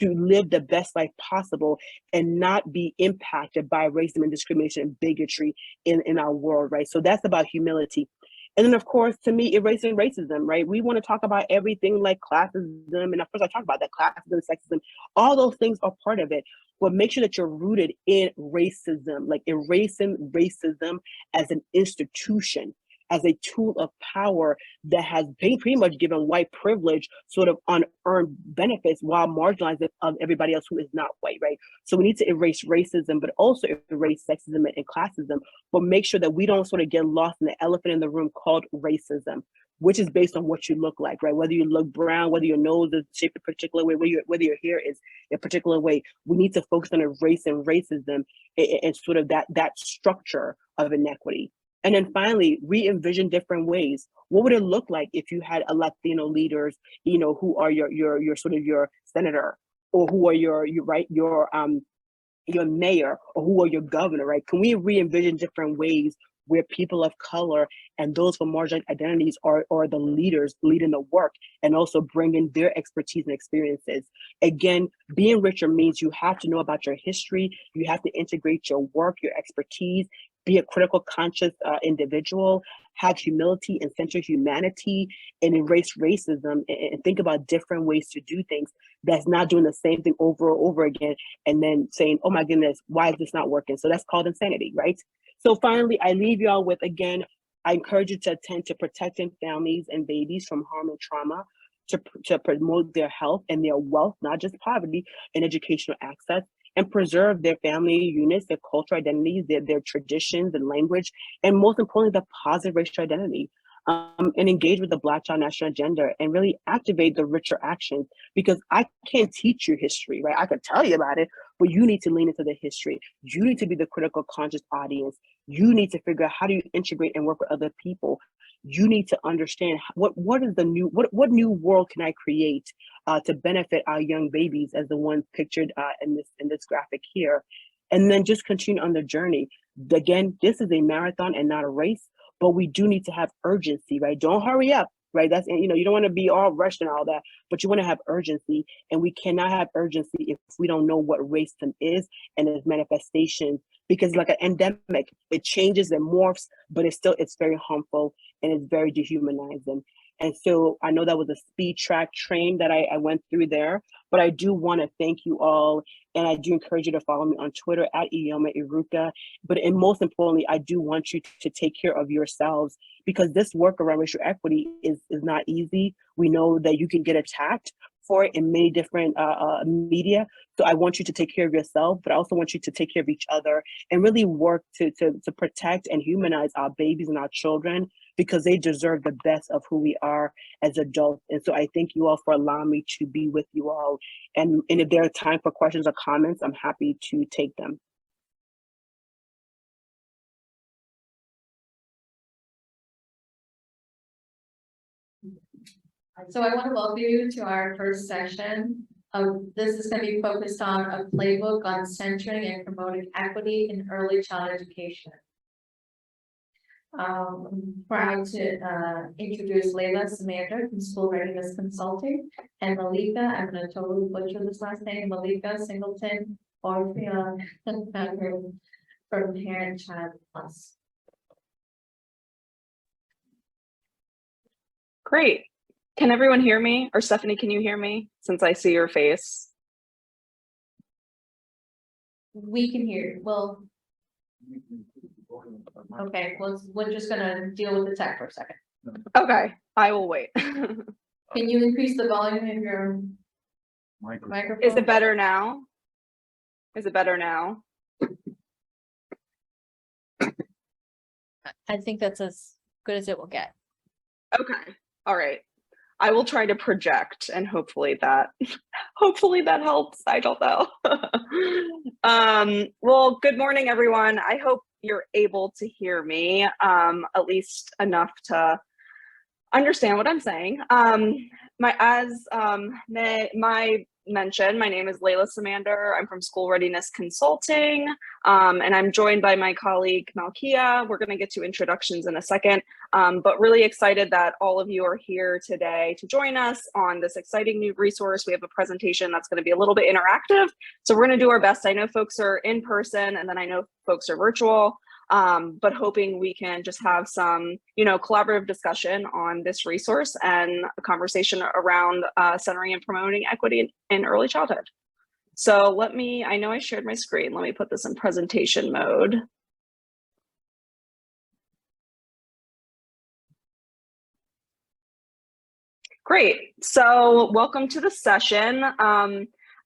to live the best life possible and not be impacted by racism and discrimination and bigotry in our world, right? So that's about humility. And then, of course, to me, erasing racism, right? We want to talk about everything like classism. And of course, I talk about that, classism, sexism, all those things are part of it. But make sure that you're rooted in racism, like erasing racism as an institution, as a tool of power that has been pretty much given white privilege sort of unearned benefits while marginalizing of everybody else who is not white, right? So we need to erase racism, but also erase sexism and classism, but make sure that we don't sort of get lost in the elephant in the room called racism, which is based on what you look like, right? Whether you look brown, whether your nose is shaped a particular way, whether your hair is a particular way, we need to focus on erasing racism and sort of that structure of inequity. And then finally, re-envision different ways. What would it look like if you had a Latino leaders, who are your sort of your senator, or who are your mayor, or who are your governor, right? Can we re-envision different ways where people of color and those from marginalized identities are the leaders leading the work, and also bringing their expertise and experiences? Again, being richer means you have to know about your history, you have to integrate your work, your expertise, be a critical, conscious individual, have humility and center humanity, and erase racism, and think about different ways to do things that's not doing the same thing over and over again, and then saying, oh my goodness, why is this not working? So that's called insanity, right? So finally, I leave y'all with, again, I encourage you to attend to Protecting Families and Babies from Harm and Trauma, to promote their health and their wealth, not just poverty, and educational access, and preserve their family units, their cultural identities, their traditions and language, and most importantly, the positive racial identity. And engage with the Black Child National Agenda and really activate the richer actions, because I can't teach you history, right? I could tell you about it, but you need to lean into the history. You need to be the critical conscious audience. You need to figure out how do you integrate and work with other people. you need to understand what is the new, what new world can I create to benefit our young babies, as the one pictured in this graphic here, and then just continue on the journey. Again, this is a marathon and not a race, but we do need to have urgency, right? Don't hurry up, right? That's, you know, you don't want to be all rushed and all that, but you want to have urgency, and we cannot have urgency if we don't know what racism is and its manifestations, because like an endemic, it changes and morphs, but it's very harmful and it's very dehumanizing. And so I know that was a speed track train that I went through there, but I do want to thank you all. And I do encourage you to follow me on Twitter at Ioma Iruka. And most importantly, I do want you to take care of yourselves, because this work around racial equity is not easy. We know that you can get attacked for it in many different media. So I want you to take care of yourself, but I also want you to take care of each other and really work to protect and humanize our babies and our children, because they deserve the best of who we are as adults. And so I thank you all for allowing me to be with you all. And if there are time for questions or comments, I'm happy to take them. So I want to welcome you to our first session. This is going to be focused on a playbook on centering and promoting equity in early child education. I'm proud to introduce Layla Samander from School Readiness Consulting, and Malika, I'm going to totally butcher this last name, Malika Singleton Orpheon from Parent Child Plus. Great. Can everyone hear me? Or Stephanie, can you hear me? Since I see your face. We can hear you. Well, okay, well, we're just gonna deal with the tech for a second. Okay, I will wait. Can you increase the volume of your microphone? Is it better now? Is it better now? I think that's as good as it will get. Okay, all right. I will try to project, and hopefully that helps. I don't know. Well, good morning, everyone. I hope you're able to hear me, at least enough to understand what I'm saying. My name is Layla Samander. I'm from School Readiness Consulting, and I'm joined by my colleague Malkia. We're going to get to introductions in a second, but really excited that all of you are here today to join us on this exciting new resource. We have a presentation that's going to be a little bit interactive, so we're going to do our best. I know folks are in person, and then I know folks are virtual. But hoping we can just have some, collaborative discussion on this resource and a conversation around centering and promoting equity in early childhood. So I know I shared my screen. Let me put this in presentation mode. Great. So welcome to the session.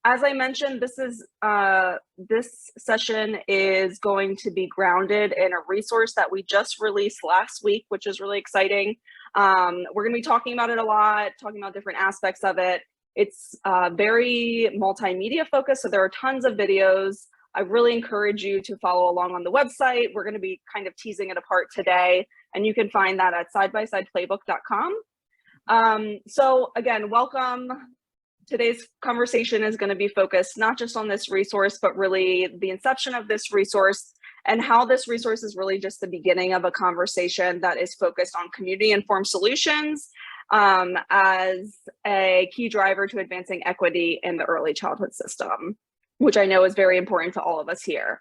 As I mentioned, this session is going to be grounded in a resource that we just released last week, which is really exciting. We're going to be talking about it a lot, talking about different aspects of it. It's very multimedia focused, so there are tons of videos. I really encourage you to follow along on the website. We're going to be kind of teasing it apart today, and you can find that at sidebysideplaybook.com. So again, welcome. Today's conversation is going to be focused not just on this resource, but really the inception of this resource and how this resource is really just the beginning of a conversation that is focused on community-informed solutions as a key driver to advancing equity in the early childhood system, which I know is very important to all of us here.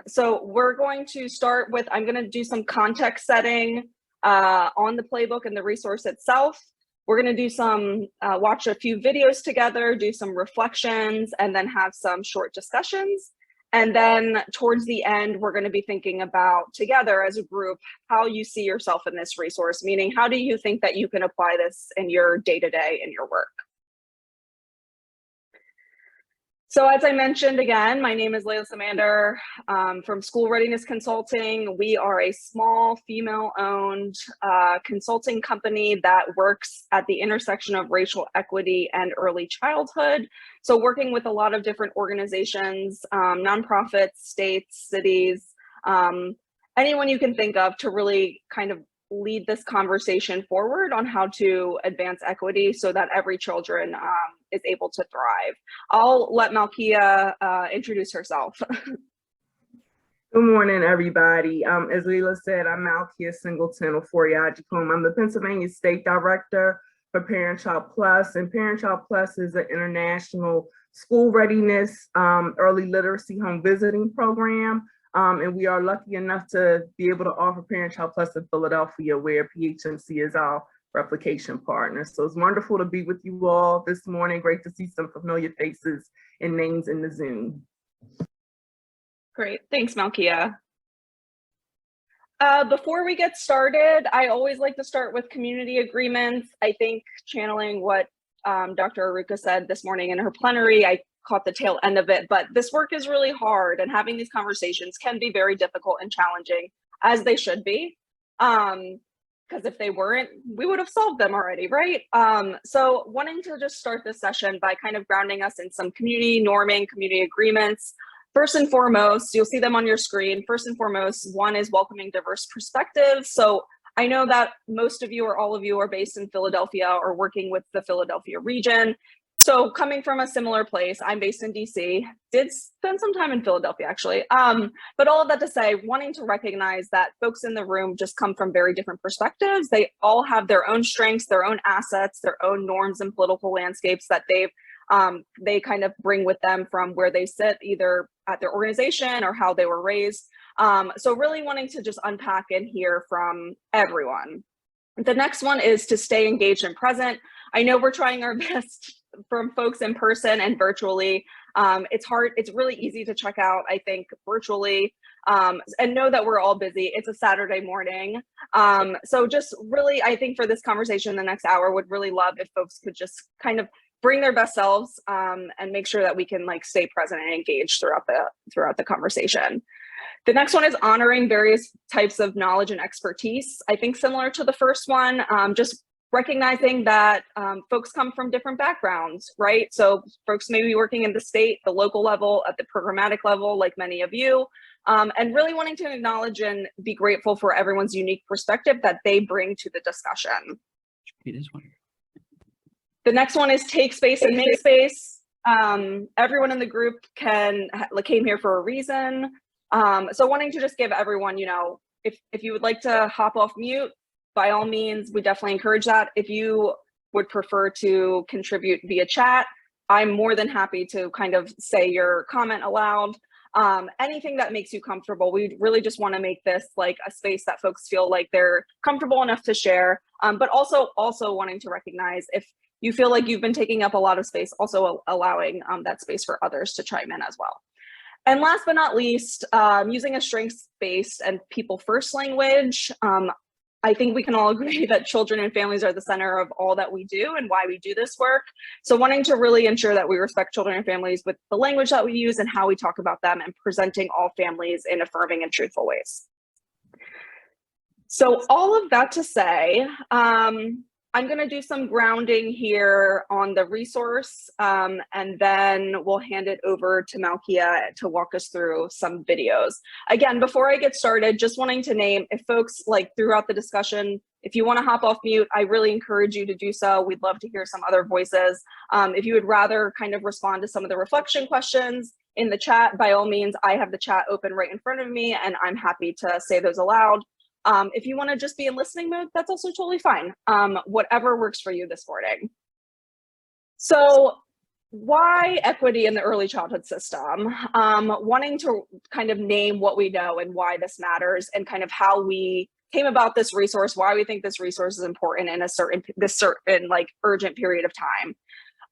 So we're going to start with, I'm going to do some context setting on the playbook and the resource itself. We're going to do watch a few videos together, do some reflections, and then have some short discussions. And then towards the end, we're going to be thinking about together as a group, how you see yourself in this resource, meaning how do you think that you can apply this in your day-to-day in your work? So as I mentioned, again, my name is Layla Samander from School Readiness Consulting. We are a small female-owned consulting company that works at the intersection of racial equity and early childhood. So working with a lot of different organizations, nonprofits, states, cities, anyone you can think of to really kind of lead this conversation forward on how to advance equity so that every children is able to thrive. I'll let Malkia introduce herself. Good morning, everybody. As Leila said, I'm Malkia Singleton of Foriagicum. I'm the Pennsylvania State Director for Parent Child Plus, and Parent Child Plus is an international school readiness, early literacy home visiting program. And we are lucky enough to be able to offer Parent Child Plus in Philadelphia, where PHMC is our replication partner. So it's wonderful to be with you all this morning. Great to see some familiar faces and names in the Zoom. Great, thanks, Malkia. Before we get started, I always like to start with community agreements. I think channeling what Dr. Aruka said this morning in her plenary, I caught the tail end of it, but this work is really hard, and having these conversations can be very difficult and challenging, as they should be. Because if they weren't, we would have solved them already, right? So wanting to just start this session by kind of grounding us in some community norming, community agreements. First and foremost, you'll see them on your screen. First and foremost, one is welcoming diverse perspectives. So I know that most of you or all of you are based in Philadelphia or working with the Philadelphia region. So coming from a similar place, I'm based in DC, did spend some time in Philadelphia actually. But all of that to say, wanting to recognize that folks in the room just come from very different perspectives. They all have their own strengths, their own assets, their own norms and political landscapes that they kind of bring with them from where they sit, either at their organization or how they were raised. So really wanting to just unpack and hear from everyone. The next one is to stay engaged and present. I know we're trying our best from folks in person and virtually. It's hard, it's really easy to check out, I think, virtually, and know that we're all busy. It's a Saturday morning. So just really, I think for this conversation, the next hour, would really love if folks could just kind of bring their best selves and make sure that we can like stay present and engaged throughout the conversation. The next one is honoring various types of knowledge and expertise. I think similar to the first one, just recognizing that folks come from different backgrounds, right? So folks may be working in the state, the local level, at the programmatic level, like many of you, and really wanting to acknowledge and be grateful for everyone's unique perspective that they bring to the discussion. It is one. The next one is take space and make space. Everyone in the group came here for a reason. So wanting to just give everyone, you know, if you would like to hop off mute, by all means, we definitely encourage that. If you would prefer to contribute via chat, I'm more than happy to kind of say your comment aloud. Anything that makes you comfortable. We really just want to make this like a space that folks feel like they're comfortable enough to share, but also wanting to recognize if you feel like you've been taking up a lot of space, also allowing that space for others to chime in as well. And last but not least, using a strengths-based and people-first language. I think we can all agree that children and families are the center of all that we do and why we do this work. So wanting to really ensure that we respect children and families with the language that we use and how we talk about them, and presenting all families in affirming and truthful ways. So all of that to say, I'm going to do some grounding here on the resource, and then we'll hand it over to Malkia to walk us through some videos. Again, before I get started, just wanting to name, if folks like throughout the discussion, if you want to hop off mute, I really encourage you to do so. We'd love to hear some other voices. If you would rather kind of respond to some of the reflection questions in the chat, by all means, I have the chat open right in front of me, and I'm happy to say those aloud. If you want to just be in listening mode, that's also totally fine. Whatever works for you this morning. So why equity in the early childhood system? Wanting to kind of name what we know and why this matters, and kind of how we came about this resource, why we think this resource is important in this certain like urgent period of time.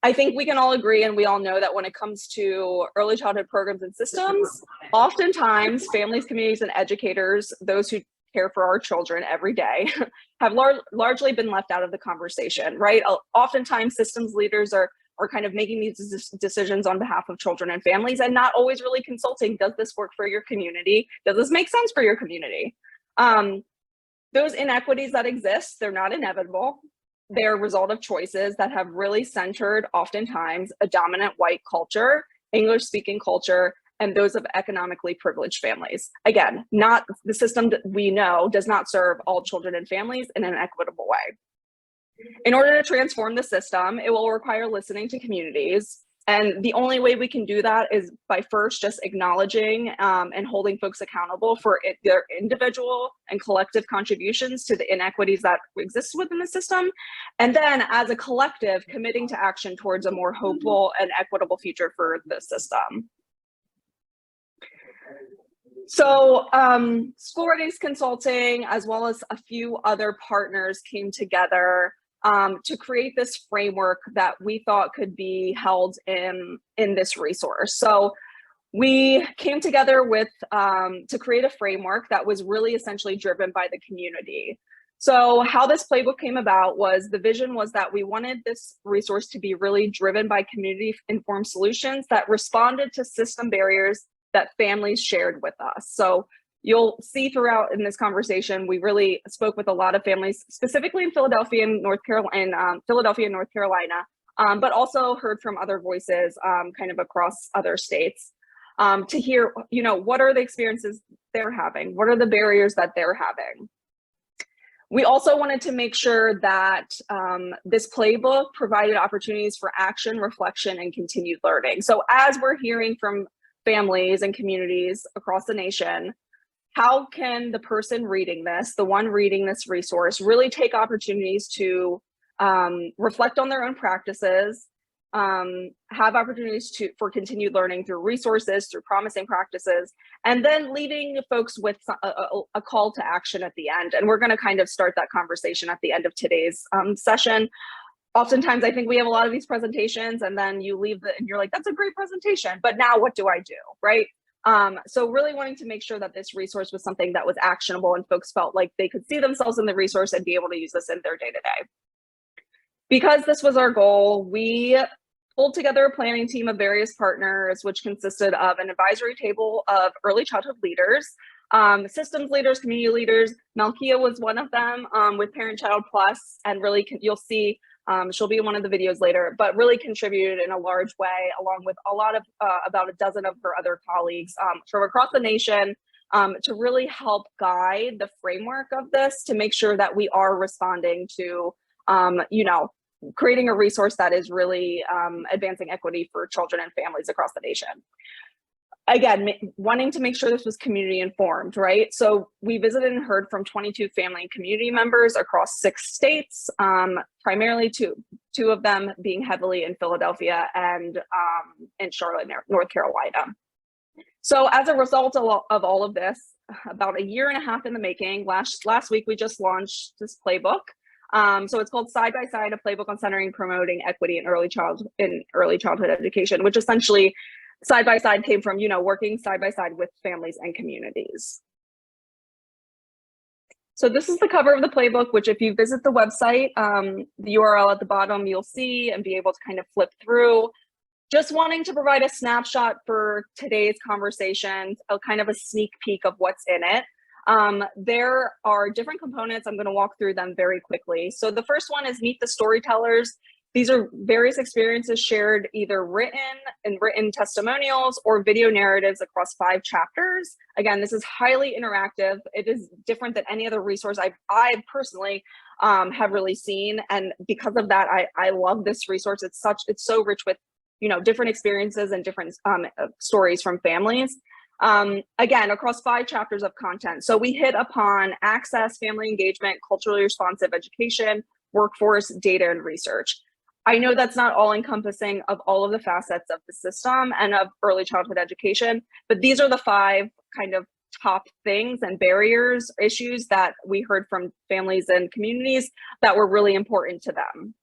I think we can all agree, and we all know, that when it comes to early childhood programs and systems, oftentimes families, communities, and educators, those who care for our children every day, have largely been left out of the conversation, right? Oftentimes systems leaders are kind of making these decisions on behalf of children and families, and not always really consulting, does this work for your community? Does this make sense for your community? Those inequities that exist, they're not inevitable. They're a result of choices that have really centered oftentimes a dominant white culture, English speaking culture, and those of economically privileged families. Again, not the system that we know does not serve all children and families in an equitable way. In order to transform the system, it will require listening to communities. And the only way we can do that is by first just acknowledging and holding folks accountable for their individual and collective contributions to the inequities that exist within the system. And then as a collective, committing to action towards a more hopeful and equitable future for the system. So School Readiness Consulting, as well as a few other partners, came together to create this framework that we thought could be held in this resource. So we came together with to create a framework that was really essentially driven by the community. So how this playbook came about was the vision was that we wanted this resource to be really driven by community-informed solutions that responded to system barriers that families shared with us. So you'll see throughout in this conversation, we really spoke with a lot of families, specifically in Philadelphia and North Carolina, but also heard from other voices kind of across other states to hear, you know, what are the experiences they're having? What are the barriers that they're having? We also wanted to make sure that this playbook provided opportunities for action, reflection, and continued learning. So as we're hearing from families and communities across the nation, how can the person reading this, the one reading this resource, really take opportunities to reflect on their own practices, have opportunities for continued learning through resources, through promising practices, and then leaving folks with a call to action at the end. And we're going to kind of start that conversation at the end of today's session. Oftentimes, I think we have a lot of these presentations and then you leave and you're like, that's a great presentation, but now what do I do, right? So really wanting to make sure that this resource was something that was actionable and folks felt like they could see themselves in the resource and be able to use this in their day-to-day. Because this was our goal, we pulled together a planning team of various partners, which consisted of an advisory table of early childhood leaders, systems leaders, community leaders. Malkia was one of them with Parent Child Plus, and really you'll see she'll be in one of the videos later, but really contributed in a large way, along with a lot of about a dozen of her other colleagues from across the nation to really help guide the framework of this to make sure that we are responding to, you know, creating a resource that is really advancing equity for children and families across the nation. Again, wanting to make sure this was community informed, right? So we visited and heard from 22 family and community members across 6 states, primarily two of them being heavily in Philadelphia and in Charlotte, North Carolina. So as a result of all of this, about a year and a half in the making, last week we just launched this playbook. So it's called Side by Side, a playbook on centering and promoting equity in early childhood education, which essentially side by side came from, you know, working side by side with families and communities. So this is the cover of the playbook, which if you visit the website, the URL at the bottom, you'll see and be able to kind of flip through. Just wanting to provide a snapshot for today's conversation, a kind of a sneak peek of what's in it. There are different components. I'm going to walk through them very quickly. So the first one is Meet the Storytellers. These are various experiences shared either written testimonials or video narratives across 5 chapters. Again, this is highly interactive. It is different than any other resource I personally have really seen. And because of that, I love this resource. It's so rich with, you know, different experiences and different stories from families. Again, across 5 chapters of content. So we hit upon access, family engagement, culturally responsive education, workforce, data, and research. I know that's not all encompassing of all of the facets of the system and of early childhood education, but these are the 5 kind of top things and barriers, issues that we heard from families and communities that were really important to them.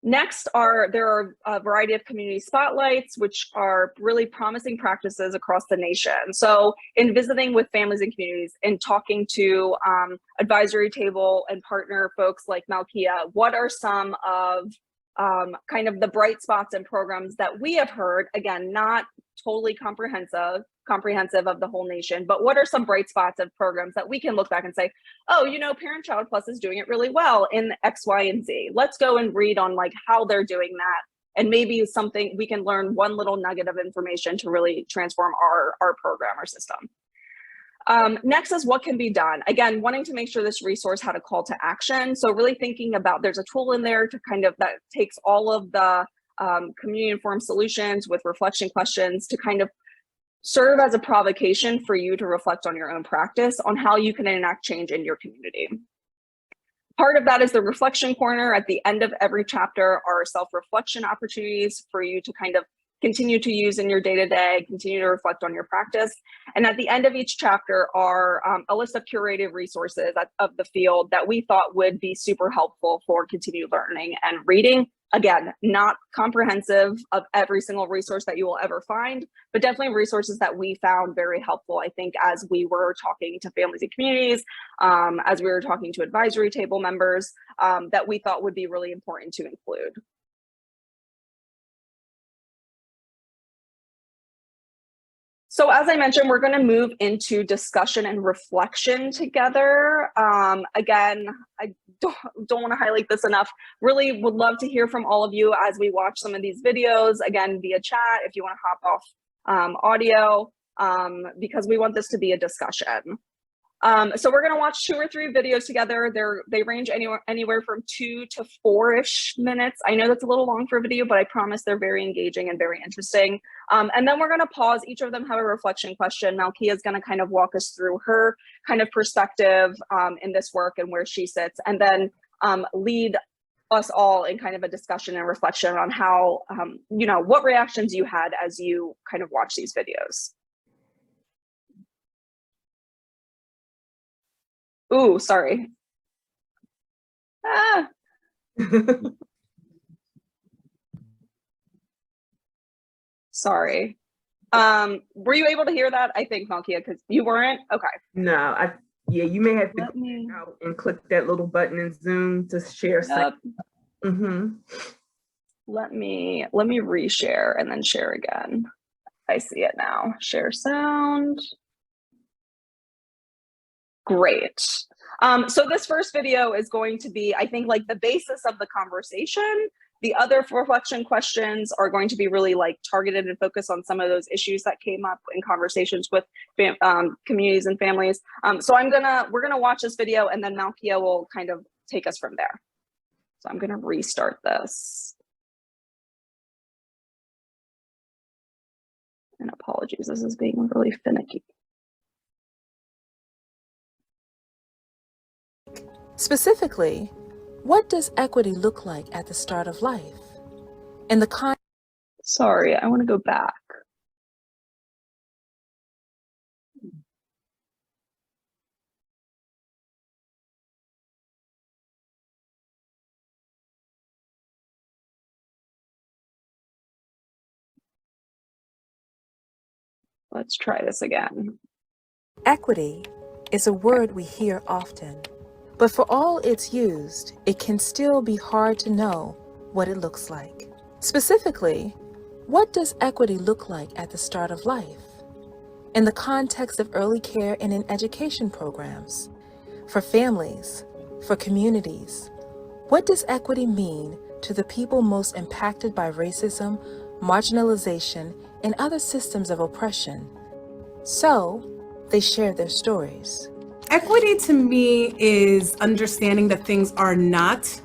Next there are a variety of community spotlights, which are really promising practices across the nation. So in visiting with families and communities and talking to advisory table and partner folks like Malkia, what are some of kind of the bright spots and programs that we have heard, again, not totally comprehensive of the whole nation, but what are some bright spots of programs that we can look back and say, oh, you know, Parent Child Plus is doing it really well in X, Y, and Z. Let's go and read on like how they're doing and maybe something we can learn one little nugget of information to really transform our program or system. Next is what can be done. Again, wanting to make sure this resource had a call to action. So really thinking about, there's a tool in there to kind of, that takes all of the community informed solutions with reflection questions to kind of serve as a provocation for you to reflect on your own practice on how you can enact change in your community. Part of that is the reflection corner. At the end of every chapter are self-reflection opportunities for you to kind of continue to use in your day-to-day, continue to reflect on your practice. And at the end of each chapter are a list of curated resources of the field that we thought would be super helpful for continued learning and reading. Again, not comprehensive of every single resource that you will ever find, but definitely resources that we found very helpful, I think, as we were talking to families and communities, as we were talking to advisory table members, that we thought would be really important to include. So as I mentioned, we're going to move into discussion and reflection together. Again, I don't want to highlight this enough. Really would love to hear from all of you as we watch some of these videos, again, via chat, if you want to hop off audio, because we want this to be a discussion. So we're going to watch 2 or 3 videos together. They range anywhere from 2 to 4-ish minutes. I know that's a little long for a video, but I promise they're very engaging and very interesting. And then we're going to pause. Each of them have a reflection question. Malkia is going to kind of walk us through her kind of perspective in this work and where she sits, and then lead us all in kind of a discussion and reflection on how, you know, what reactions you had as you kind of watch these videos. Ooh, sorry. Ah. Sorry. Were you able to hear that? I think, Malkia, because you weren't? Okay. No, yeah, you may have to Let me, go out and click that little button in Zoom to share something. let me reshare and then share again. I see it now. Share sound. Great. So this first video is going to be, I think, like the basis of the conversation. The other reflection questions are going to be really like targeted and focused on some of those issues that came up in conversations with communities and families. So we're gonna watch this video, and then Malkia will kind of take us from there. So I'm gonna restart this. And apologies, this is being really finicky. Specifically, what does equity look like at the start of life? In the Sorry, I want to go back. Let's try this again. Equity is a word we hear often, but for all it's used, it can still be hard to know what it looks like. Specifically, what does equity look like at the start of life? In the context of early care and in education programs, for families, for communities, what does equity mean to the people most impacted by racism, marginalization, and other systems of oppression? So, they share their stories. Equity to me is understanding that things are not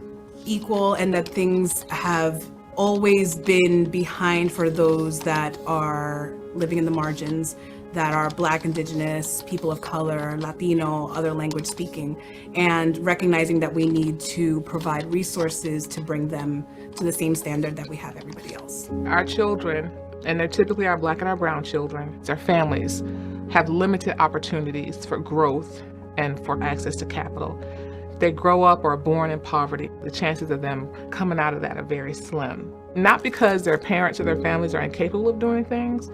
equal and that things have always been behind for those that are living in the margins, that are Black, Indigenous, people of color, Latino, other language speaking, and recognizing that we need to provide resources to bring them to the same standard that we have everybody else. Our children, and they're typically our Black and our brown children, it's our families, have limited opportunities for growth and for access to capital. If they grow up or are born in poverty, the chances of them coming out of that are very slim. Not because their parents or their families are incapable of doing things,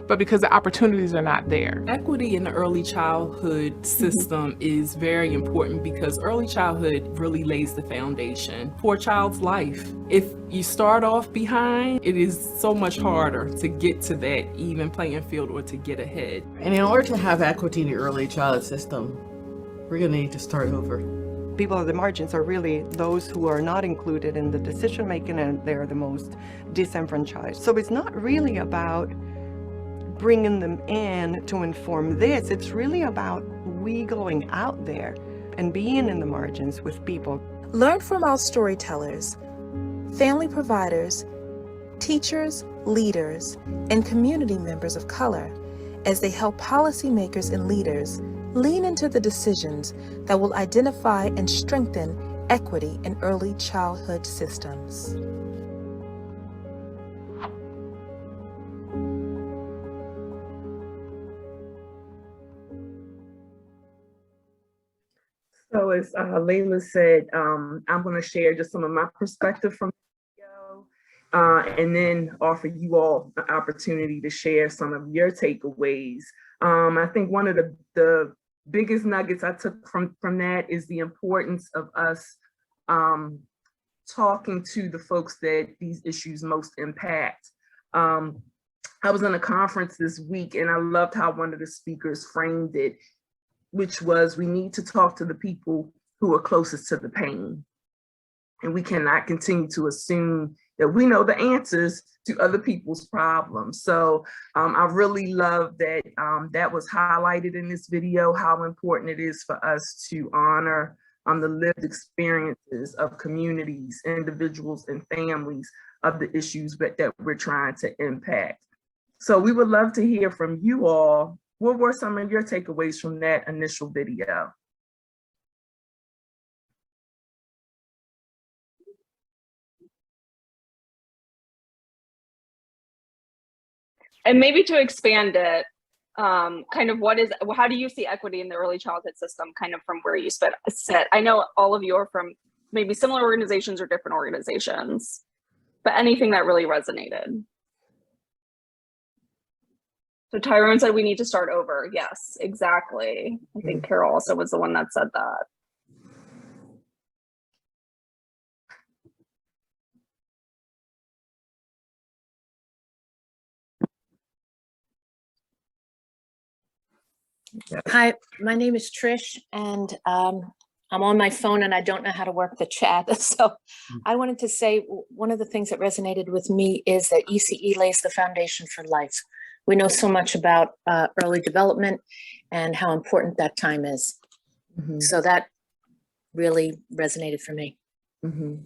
but because the opportunities are not there. Equity in the early childhood system is very important because early childhood really lays the foundation for a child's life. If you start off behind, it is so much harder to get to that even playing field or to get ahead. And in order to have equity in the early childhood system, we're gonna need to start over. people at the margins are really those who are not included in the decision making, and they're the most disenfranchised. So it's not really about bringing them in to inform this. It's really about we going out there and being in the margins with people. Learn from our storytellers, family providers, teachers, leaders, and community members of color as they help policymakers and leaders lean into the decisions that will identify and strengthen equity in early childhood systems. So as Layla said, I'm going to share just some of my perspective from the video, and then offer you all the opportunity to share some of your takeaways. I think one of the biggest nuggets I took from that is the importance of us talking to the folks that these issues most impact. I was in a conference this week and I loved how one of the speakers framed it, which was we need to talk to the people who are closest to the pain. And we cannot continue to assume that we know the answers to other people's problems. So I really love that that was highlighted in this video, how important it is for us to honor the lived experiences of communities, individuals, and families of the issues that we're trying to impact. So we would love to hear from you all. What were some of your takeaways from that initial video? And maybe to expand it, kind of how do you see equity in the early childhood system, kind of from where you sit? I know all of you are from maybe similar organizations or different organizations, but anything that really resonated. So Tyrone said we need to start over. Yes, exactly. I think Carol also was the one that said that. Hi, my name is Trish, and I'm on my phone and I don't know how to work the chat. So I wanted to say one of the things that resonated with me is that ECE lays the foundation for life. We know so much about early development and how important that time is. Mm-hmm. So that really resonated for me. Mm-hmm.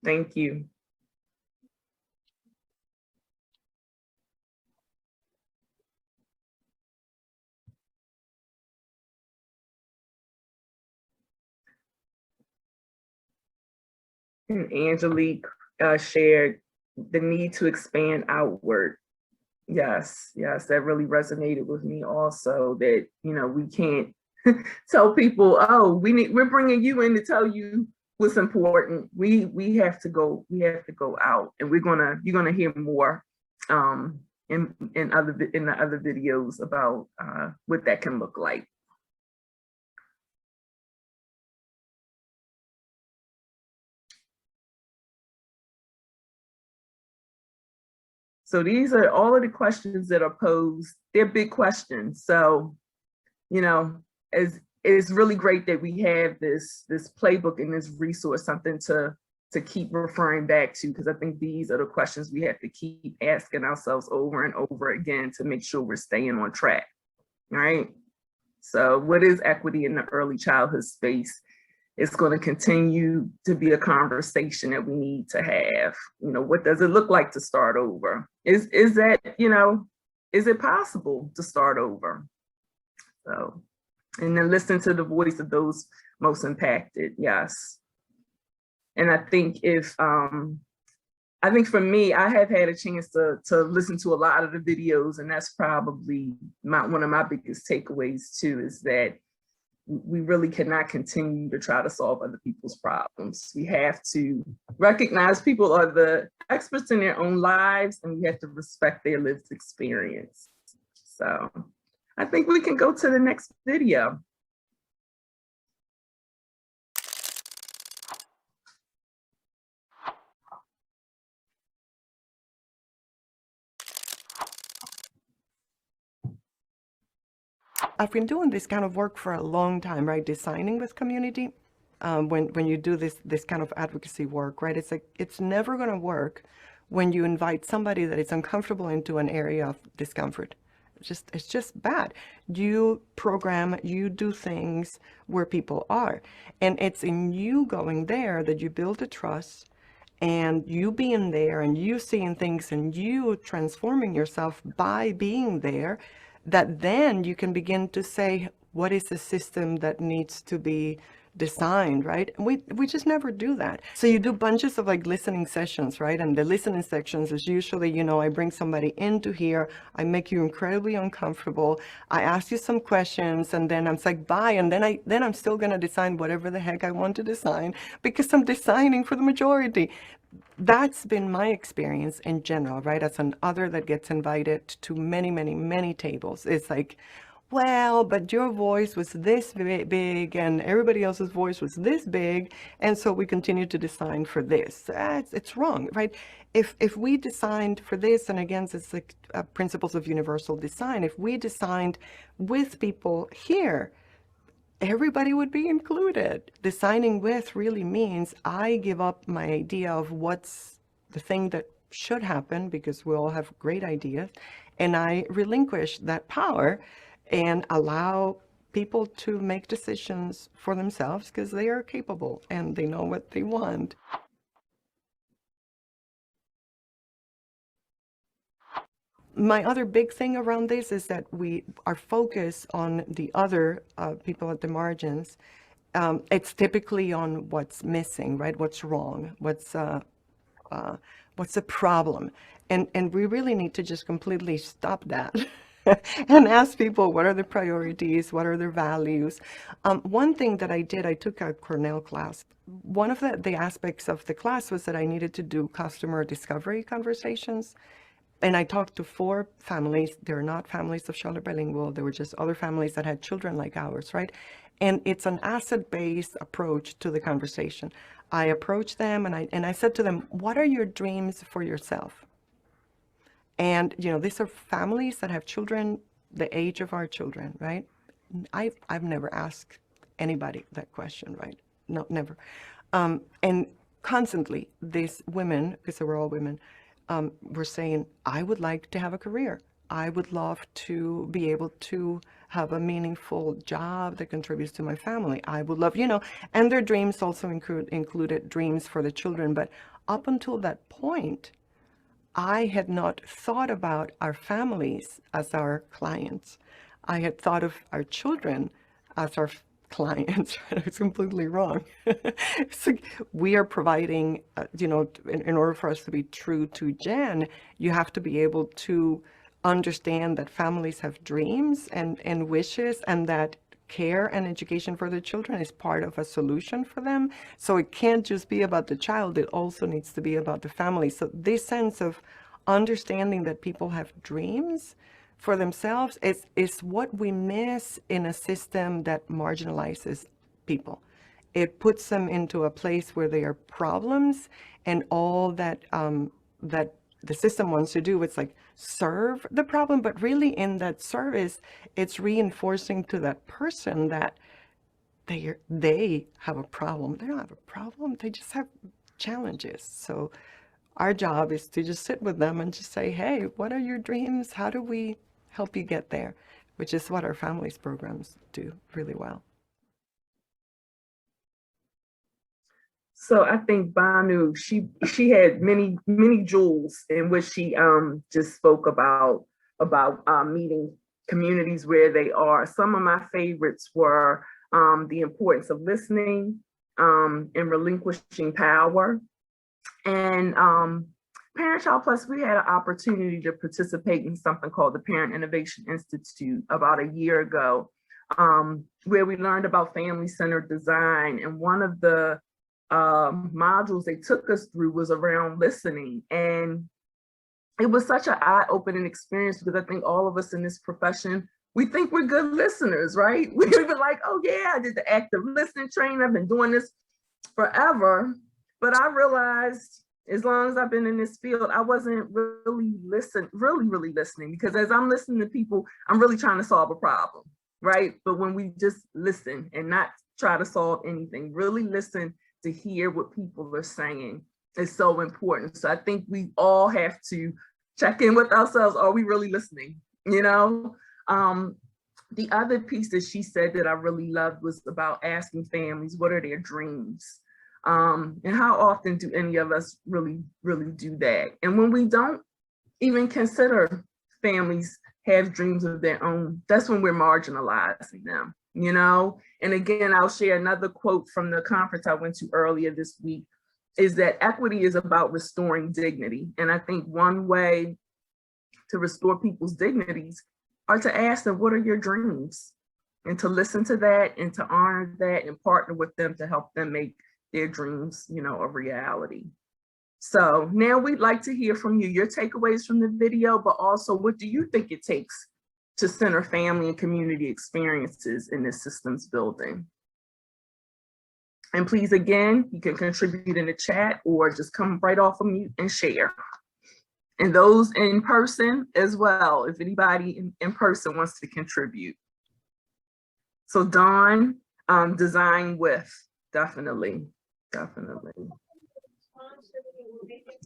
Thank you. And Angelique shared the need to expand outward. Yes, that really resonated with me also, that, you know, we can't tell people, oh, we're bringing you in to tell you what's important. We have to go out, and you're gonna hear more in the other videos about what that can look like. So these are all of the questions that are posed. They're big questions. So, you know, it's really great that we have this playbook and this resource, something to keep referring back to, because I think these are the questions we have to keep asking ourselves over and over again to make sure we're staying on track, right? So what is equity in the early childhood space? It's going to continue to be a conversation that we need to have. You know, what does it look like to start over? Is that, you know, is it possible to start over? So, and then listen to the voice of those most impacted. Yes. And I think I think for me, I have had a chance to listen to a lot of the videos, and that's probably one of my biggest takeaways too, is that we really cannot continue to try to solve other people's problems. We have to recognize people are the experts in their own lives, and we have to respect their lived experience. So I think we can go to the next video. I've been doing this kind of work for a long time, right? Designing with community. When you do this kind of advocacy work, right? It's like, it's never going to work when you invite somebody that is uncomfortable into an area of discomfort. It's just bad. You program, you do things where people are, and it's in you going there that you build a trust, and you being there and you seeing things and you transforming yourself by being there, that then you can begin to say, what is the system that needs to be designed, right? And we just never do that. So you do bunches of like listening sessions, right? And the listening sections is usually, you know, I bring somebody into here, I make you incredibly uncomfortable, I ask you some questions, and then I'm like, bye, and then I'm still gonna design whatever the heck I want to design, because I'm designing for the majority. That's been my experience in general, right? As an other that gets invited to many, many, many tables. It's like, well, but your voice was this big and everybody else's voice was this big, and so we continue to design for this. It's wrong, right? If we designed for this, and again, it's like principles of universal design, if we designed with people here, everybody would be included. Designing with really means I give up my idea of what's the thing that should happen, because we all have great ideas, and I relinquish that power and allow people to make decisions for themselves, because they are capable and they know what they want. My other big thing around this is that our focus on the other people at the margins, it's typically on what's missing, right? What's wrong? What's the problem? And we really need to just completely stop that. And ask people, what are their priorities? What are their values? One thing that I did, I took a Cornell class. One of the aspects of the class was that I needed to do customer discovery conversations. And I talked to 4 families. They're not families of Charlotte Bilingual. They were just other families that had children like ours, right? And it's an asset-based approach to the conversation. I approached them and I said to them, what are your dreams for yourself? And, you know, these are families that have children the age of our children, right? I've never asked anybody that question, right? No, never. And constantly, these women, because they were all women, were saying, I would like to have a career. I would love to be able to have a meaningful job that contributes to my family. I would love, you know, and their dreams also included dreams for the children. But up until that point, I had not thought about our families as our clients. I had thought of our children as our clients. It's completely wrong. It's like we are providing, you know, in order for us to be true to Jen, you have to be able to understand that families have dreams and wishes, and that care and education for the children is part of a solution for them. So it can't just be about the child, it also needs to be about the family. So this sense of understanding that people have dreams for themselves is what we miss in a system that marginalizes people. It puts them into a place where they are problems, and all that that the system wants to do is like serve the problem, but really in that service, it's reinforcing to that person that they have a problem. They don't have a problem, they just have challenges. So our job is to just sit with them and just say, hey, what are your dreams? How do we help you get there? Which is what our families programs do really well. So I think Banu, she had many jewels in which she just spoke about meeting communities where they are. Some of my favorites were the importance of listening and relinquishing power. And Parent Child Plus, we had an opportunity to participate in something called the Parent Innovation Institute about a year ago, where we learned about family-centered design. And one of the modules they took us through was around listening. And it was such an eye-opening experience, because I think all of us in this profession, we think we're good listeners, right? We were like, oh yeah, I did the active listening training. I've been doing this forever. But I realized as long as I've been in this field, I wasn't really listening, because as I'm listening to people, I'm really trying to solve a problem, right? But when we just listen and not try to solve anything, really listen to hear what people are saying is so important. So I think we all have to check in with ourselves. Are we really listening? You know, the other piece that she said that I really loved was about asking families, what are their dreams? And how often do any of us really do that? And when we don't even consider families have dreams of their own, that's when we're marginalizing them, you know? And again, I'll share another quote from the conference I went to earlier this week, is that equity is about restoring dignity. And I think one way to restore people's dignities are to ask them, what are your dreams? And to listen to that and to honor that and partner with them to help them make their dreams, you know, a reality. So now we'd like to hear from you, your takeaways from the video, but also what do you think it takes to center family and community experiences in this systems building? And please, again, you can contribute in the chat or just come right off of mute and share. And those in person as well, if anybody in person wants to contribute. So Dawn, design with, definitely.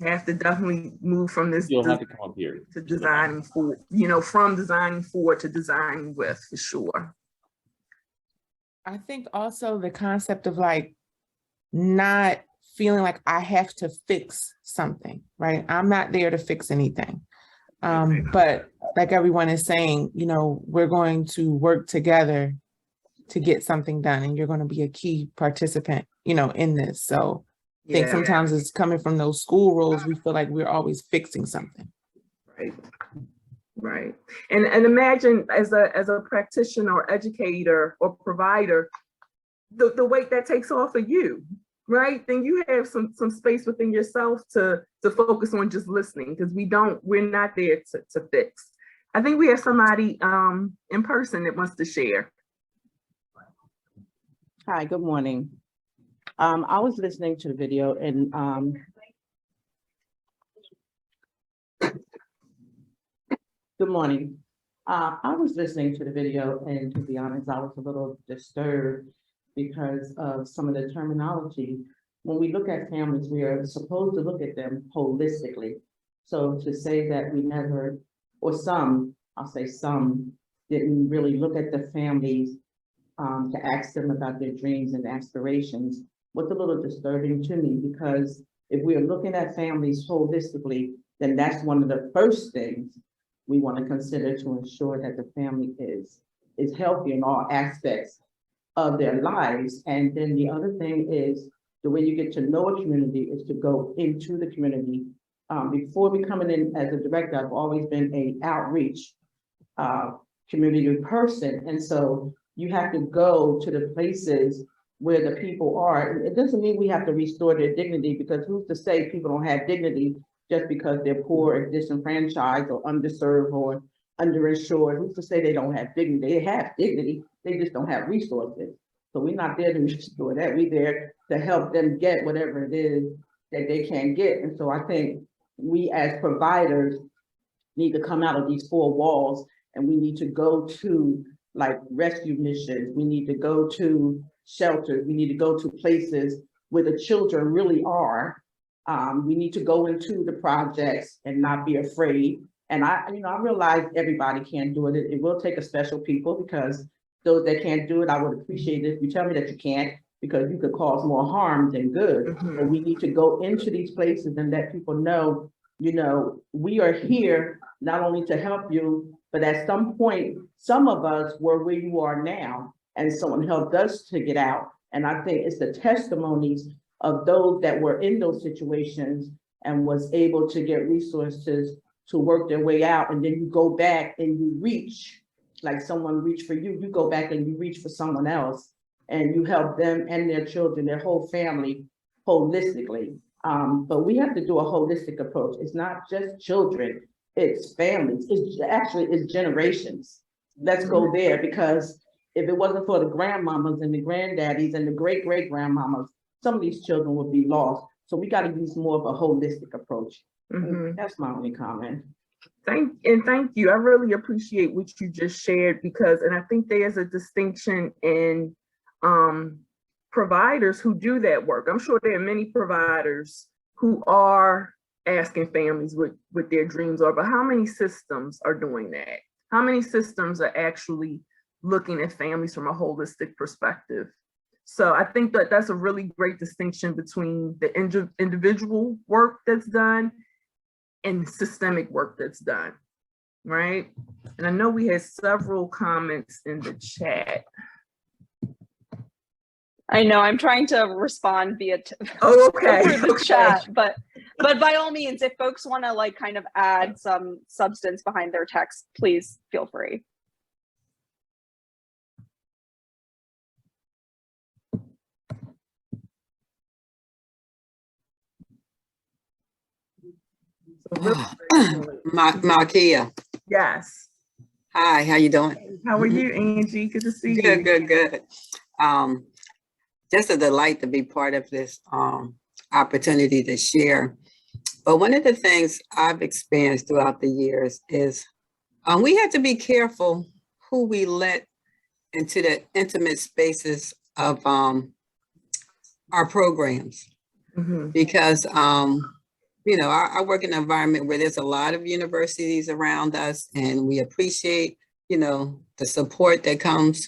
Have to definitely move from this. You'll have to come up here. To designing for, you know, from designing for to designing with, for sure. I think also the concept of like not feeling like I have to fix something, right? I'm not there to fix anything. But like everyone is saying, you know, we're going to work together to get something done, and you're going to be a key participant, you know, in this. So I think sometimes it's coming from those school roles, we feel like we're always fixing something. Right. And imagine as a practitioner or educator or provider, the weight that takes off of you, right? Then you have some space within yourself to focus on just listening, because we're not there to fix. I think we have somebody in person that wants to share. Hi, good morning. I was listening to the video and good morning. I was listening to the video and to be honest, I was a little disturbed because of some of the terminology. When we look at families, we are supposed to look at them holistically. So to say that we never, or some, I'll say some, didn't really look at the families to ask them about their dreams and aspirations was a little disturbing to me, because if we are looking at families holistically, then that's one of the first things we want to consider to ensure that the family is healthy in all aspects of their lives. And then the other thing is the way you get to know a community is to go into the community. Before becoming in as a director, I've always been an outreach community person. And so you have to go to the places where the people are. It doesn't mean we have to restore their dignity, because who's to say people don't have dignity just because they're poor or disenfranchised or underserved or underinsured? Who's to say they don't have dignity? They have dignity, they just don't have resources. So we're not there to restore that. We're there to help them get whatever it is that they can get. And so I think we as providers need to come out of these four walls, and we need to go to like rescue missions. We need to go to shelters. We need to go to places where the children really are. We need to go into the projects and not be afraid. And I realize everybody can't do it. It will take a special people, because those that can't do it, I would appreciate it if you tell me that you can't, because you could cause more harm than good. But we need to go into these places and let people know, you know, we are here not only to help you, but at some point, some of us were where you are now, and someone helped us to get out. And I think it's the testimonies of those that were in those situations and was able to get resources to work their way out. And then you go back and you reach, like someone reached for you, you go back and you reach for someone else, and you help them and their children, their whole family holistically. But we have to do a holistic approach. It's not just children, it's families. It's generations. Let's go there, because if it wasn't for the grandmamas and the granddaddies and the great-great-grandmamas, some of these children would be lost. So we got to use more of a holistic approach. That's my only comment. Thank you. I really appreciate what you just shared because, and I think there's a distinction in providers who do that work. I'm sure there are many providers who are asking families what their dreams are, but how many systems are doing that? How many systems are actually looking at families from a holistic perspective? So I think that that's a really great distinction between the individual work that's done and systemic work that's done, right? And I know we had several comments in the chat. I know I'm trying to respond via okay. over the chat, but by all means, if folks want to like kind of add some substance behind their text, please feel free. Malkia. Yes. Hi, how you doing? How are you, Angie? Good to see you. Good. Just a delight to be part of this opportunity to share. But one of the things I've experienced throughout the years is we have to be careful who we let into the intimate spaces of our programs. Because you know, I work in an environment where there's a lot of universities around us, and we appreciate, you know, the support that comes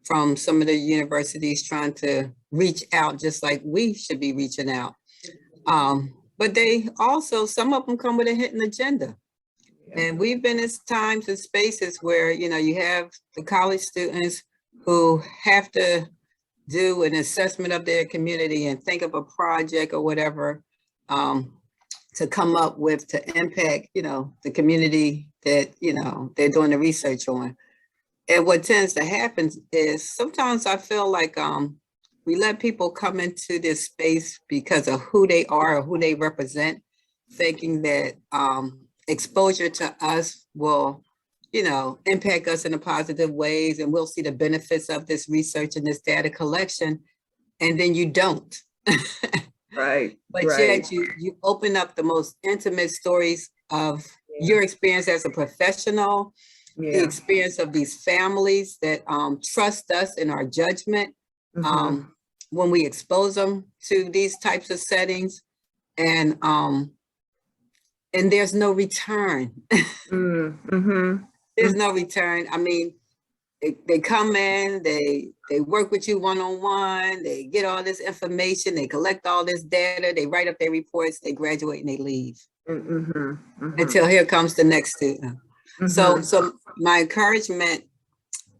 from some of the universities trying to reach out just like we should be reaching out. But they also, some of them come with a hidden agenda. And we've been in times and spaces where, you know, you have the college students who have to do an assessment of their community and think of a project or whatever to come up with to impact, you know, the community that, you know, they're doing the research on. And what tends to happen is sometimes I feel like we let people come into this space because of who they are or who they represent, thinking that exposure to us will, you know, impact us in a positive ways, and we'll see the benefits of this research and this data collection, and then you don't. Right. But yet you open up the most intimate stories of your experience as a professional, the experience of these families that trust us in our judgment when we expose them to these types of settings, and there's no return. There's no return. I mean, they come in, they work with you one-on-one, they get all this information, they collect all this data, they write up their reports, they graduate and they leave. Until here comes the next student. So my encouragement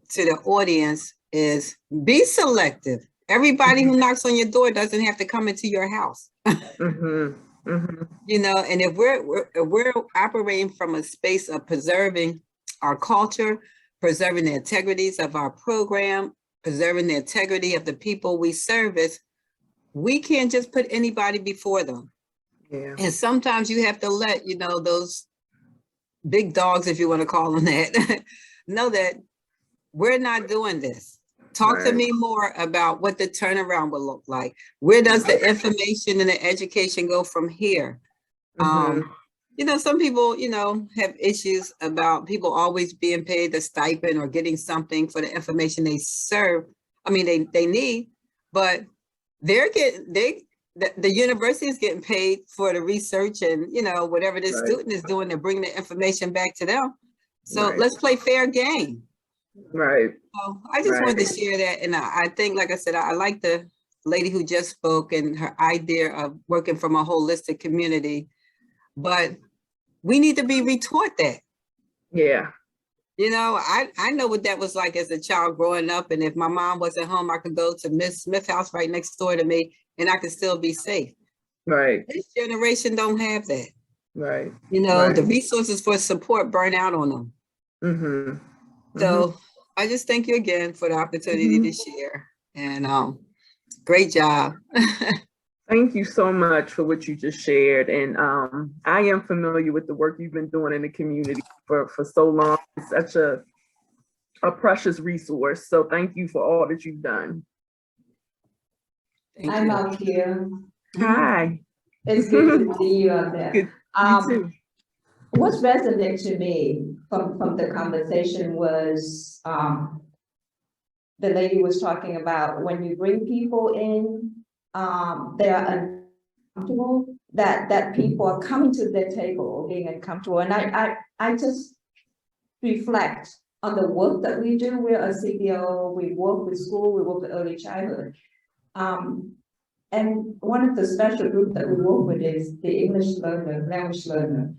to the audience is be selective. Everybody who knocks on your door doesn't have to come into your house. You know, and if we're operating from a space of preserving our culture, preserving the integrities of our program, preserving the integrity of the people we service, we can't just put anybody before them. And sometimes you have to let, you know, those big dogs, if you want to call them that, know that we're not doing this. Talk to me more about what the turnaround will look like. Where does the information and the education go from here? You know, some people, you know, have issues about people always being paid the stipend or getting something for the information they serve. I mean, they need, but the university is getting paid for the research and, you know, whatever the student is doing to bring the information back to them. So let's play fair game. So I just wanted to share that. And I think, like I said, I like the lady who just spoke and her idea of working from a holistic community, but we need to be retaught that. You know, I know what that was like as a child growing up. And if my mom wasn't home, I could go to Miss Smith's house right next door to me and I could still be safe. This generation don't have that. You know, the resources for support burn out on them. So I just thank you again for the opportunity to share, and great job. Thank you so much for what you just shared. And I am familiar with the work you've been doing in the community for so long. It's such a precious resource. So thank you for all that you've done. I'm out here. Hi. It's good to see you out there. Good. You too. what's resonant to me from the conversation was, the lady was talking about when you bring people in, they're uncomfortable, that people are coming to their table being uncomfortable. And I just reflect on the work that we do. We're a CBO, we work with school, we work with early childhood. And one of the special groups that we work with is the English learner, language learner.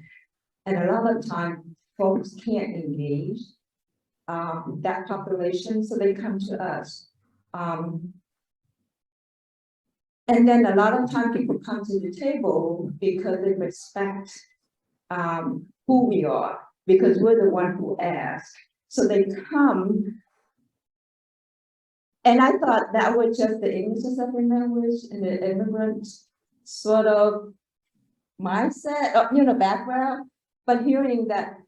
And a lot of time folks can't engage that population, so they come to us. And then a lot of time people come to the table because they respect who we are, because we're the one who ask. So they come. And I thought that was just the English as a second language and the immigrant sort of mindset, background. But hearing that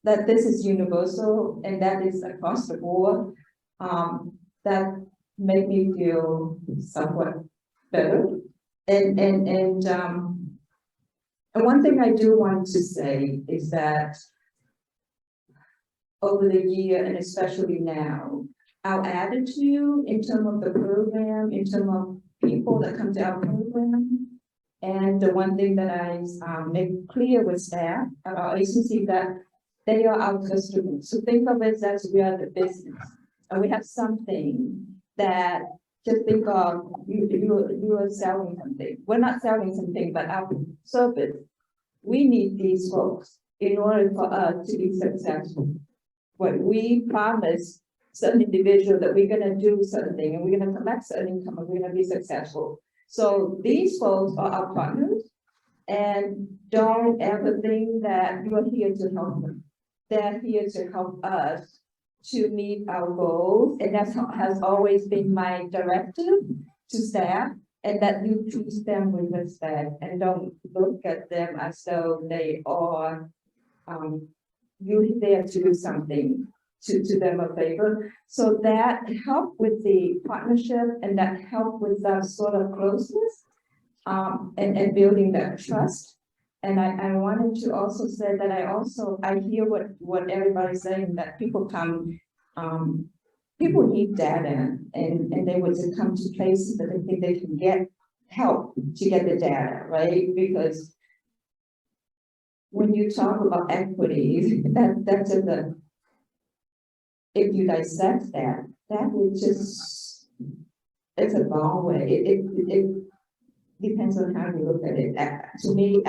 this is universal and that is across the board, that made me feel somewhat better. And one thing I do want to say is that over the year, and especially now, our attitude in terms of the program, in terms of people that come to our program, and the one thing that I make clear with staff at our agency, that they are our customers. So think of it as we are the business, and we have something that, just think of you are selling something. We're not selling something, but our service. We need these folks in order for us to be successful. When we promise certain individual that we're gonna do something and we're gonna collect certain income and we're gonna be successful. So these folks are our partners, and don't ever think that you're here to help them. They're here to help us to meet our goals, and that's has always been my directive to staff, and that you treat them with respect and don't look at them as though they are you're there to do something to them a favor. So that helped with the partnership, and that helped with that sort of closeness, and building that trust. And I wanted to also say that I hear what everybody's saying, that people come, people need data, and they would come to places that they think they can get help to get the data, right? Because when you talk about equity, that's in the, if you dissect that would just, it's a long way. It depends on how you look at it. To me,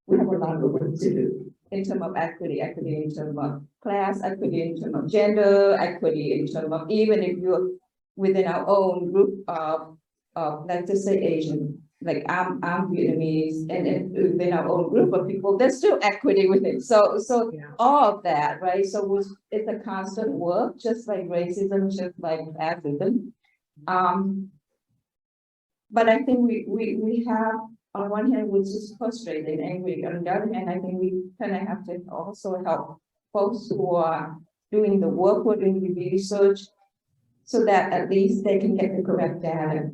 we have a lot of work to do in terms of equity in terms of class, equity in terms of gender, equity in terms of, even if you're within our own group of let's just say Asian, like I'm Vietnamese, and within our own group of people, there's still equity within. So yeah. All of that, right? So it's a constant work, just like racism, just like classism. But I think we have, on one hand, which is frustrated and angry. On the other hand, I think we kind of have to also help folks who are doing the work, who are doing the research, so that at least they can get the correct data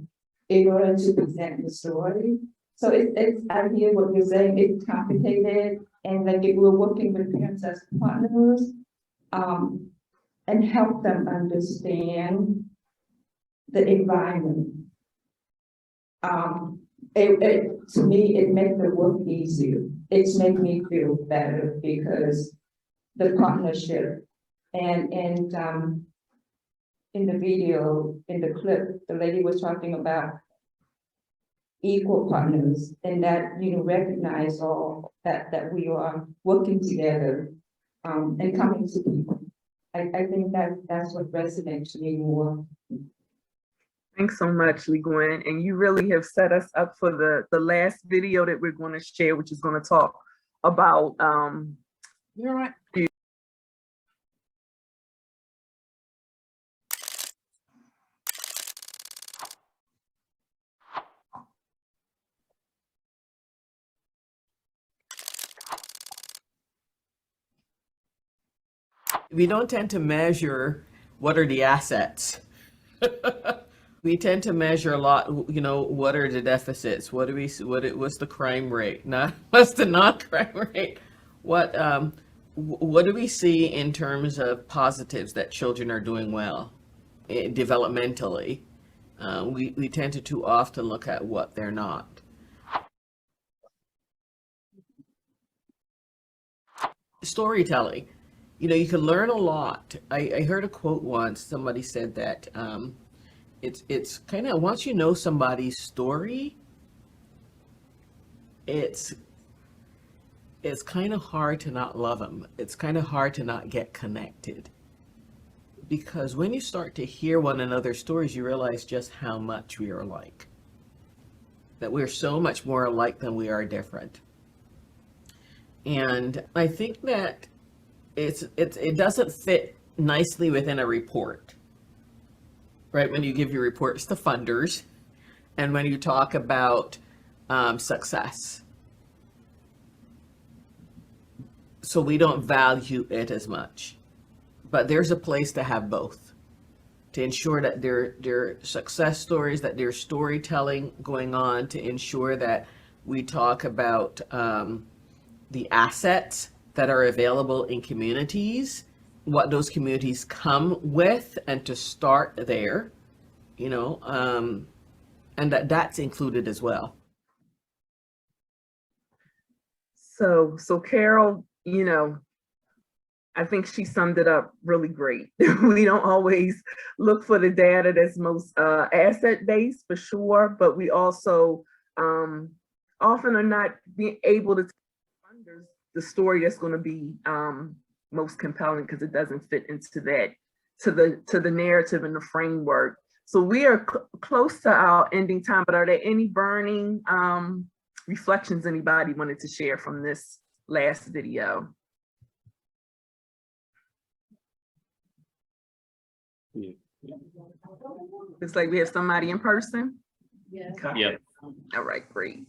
in order to present the story. So it's I hear what you're saying, it's complicated, and like if we're working with parents as partners, and help them understand the environment. To me, it makes the work easier. It's made me feel better because the partnership and in the video, in the clip, the lady was talking about equal partners, and that, recognize all that we are working together, and coming to people. I think that's what resonates to me more. Thanks so much, Lee Gwen. And you really have set us up for the last video that we're going to share, which is going to talk about You're right. We don't tend to measure what are the assets. we tend to measure a lot, you know, what are the deficits? What do we, what's the crime rate? Not, what's the non-crime rate? What do we see in terms of positives that children are doing well developmentally? We tend to too often look at what they're not. Storytelling, you know, you can learn a lot. I heard a quote once, somebody said that it's kind of, once you know somebody's story, it's kind of hard to not love them. It's kind of hard to not get connected. Because when you start to hear one another's stories, you realize just how much we are alike. That we're so much more alike than we are different. And I think that it doesn't fit nicely within a report, right? When you give your reports to funders and when you talk about success. So we don't value it as much, but there's a place to have both, to ensure that there are success stories, that there's storytelling going on, to ensure that we talk about the assets that are available in communities, what those communities come with, and to start there, you know, and that's included as well. So Carol, you know, I think she summed it up really great. We don't always look for the data that's most asset-based for sure, but we also often are not being able to the story that's going to be most compelling because it doesn't fit into that, to the narrative and the framework. So we are close to our ending time, but are there any burning reflections anybody wanted to share from this last video? Looks like we have somebody in person. Yeah. Okay. Yeah. All right, great.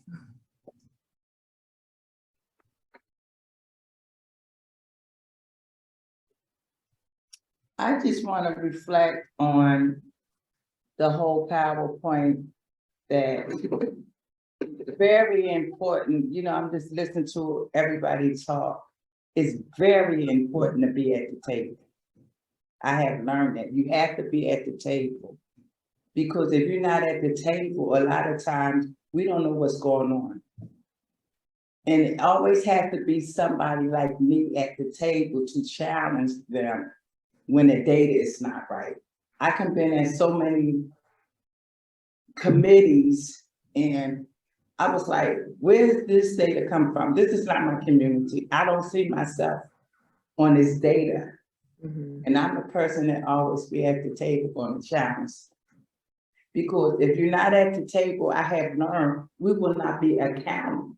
I just want to reflect on the whole PowerPoint that very important. You know, I'm just listening to everybody talk. It's very important to be at the table. I have learned that you have to be at the table, because if you're not at the table, a lot of times we don't know what's going on. And it always has to be somebody like me at the table to challenge them when the data is not right. I can been in so many committees and I was like, where's this data come from? This is not my community. I don't see myself on this data. And I'm the person that always be at the table on the challenge. Because if you're not at the table, I have learned we will not be accounted.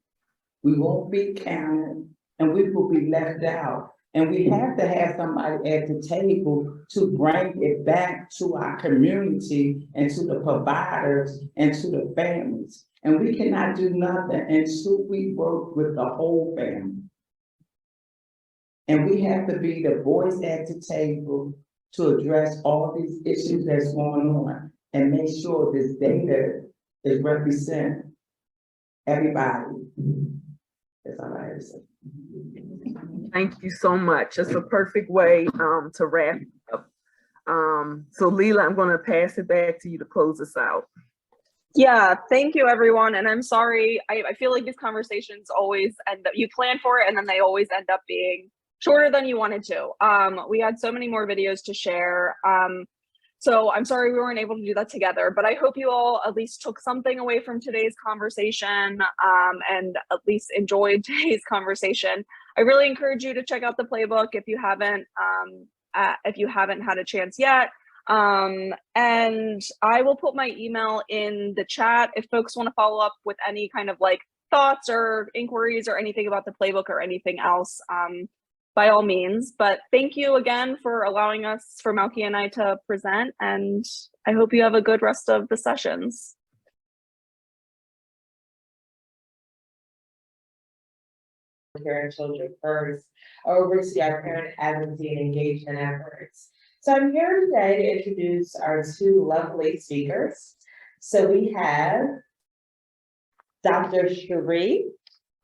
We won't be counted and we will be left out. And we have to have somebody at the table to bring it back to our community and to the providers and to the families. And we cannot do nothing until we work with the whole family. And we have to be the voice at the table to address all these issues that's going on and make sure this data is represent everybody. That's all I have to say. Thank you so much. That's a perfect way to wrap up. So Leela, I'm going to pass it back to you to close us out. Yeah, thank you everyone. And I'm sorry, I feel like these conversations always end up, you plan for it and then they always end up being shorter than you wanted to. We had so many more videos to share. So I'm sorry we weren't able to do that together, but I hope you all at least took something away from today's conversation and at least enjoyed today's conversation. I really encourage you to check out the playbook if you haven't had a chance yet. And I will put my email in the chat if folks want to follow up with any kind of like thoughts or inquiries or anything about the playbook or anything else. By all means, but thank you again for allowing us, for Malky and I to present, and I hope you have a good rest of the sessions. Parent children first, oversee our parent advocacy and engagement efforts. So I'm here today to introduce our two lovely speakers. So we have Dr. Cherie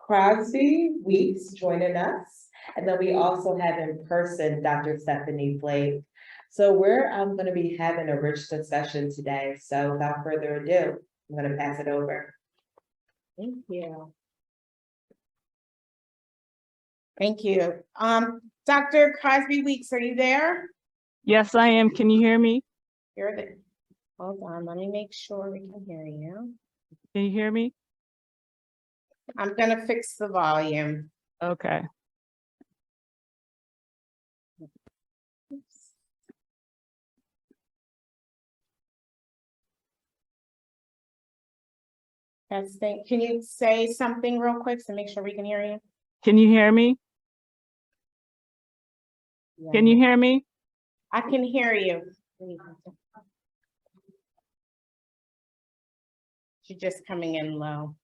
Crosby Weeks joining us. And then we also have in person Dr. Stephanie Blake. So we're going to be having a rich discussion today. So without further ado, I'm going to pass it over. Thank you. Thank you. Dr. Crosby Weeks, are you there? Yes, I am. Can you hear me? You're there. Hold on, let me make sure we can hear you. Can you hear me? I'm gonna fix the volume. Okay. Testing. Can you say something real quick to make sure we can hear you? Can you hear me? Can you hear me? I can hear you. You're just coming in low.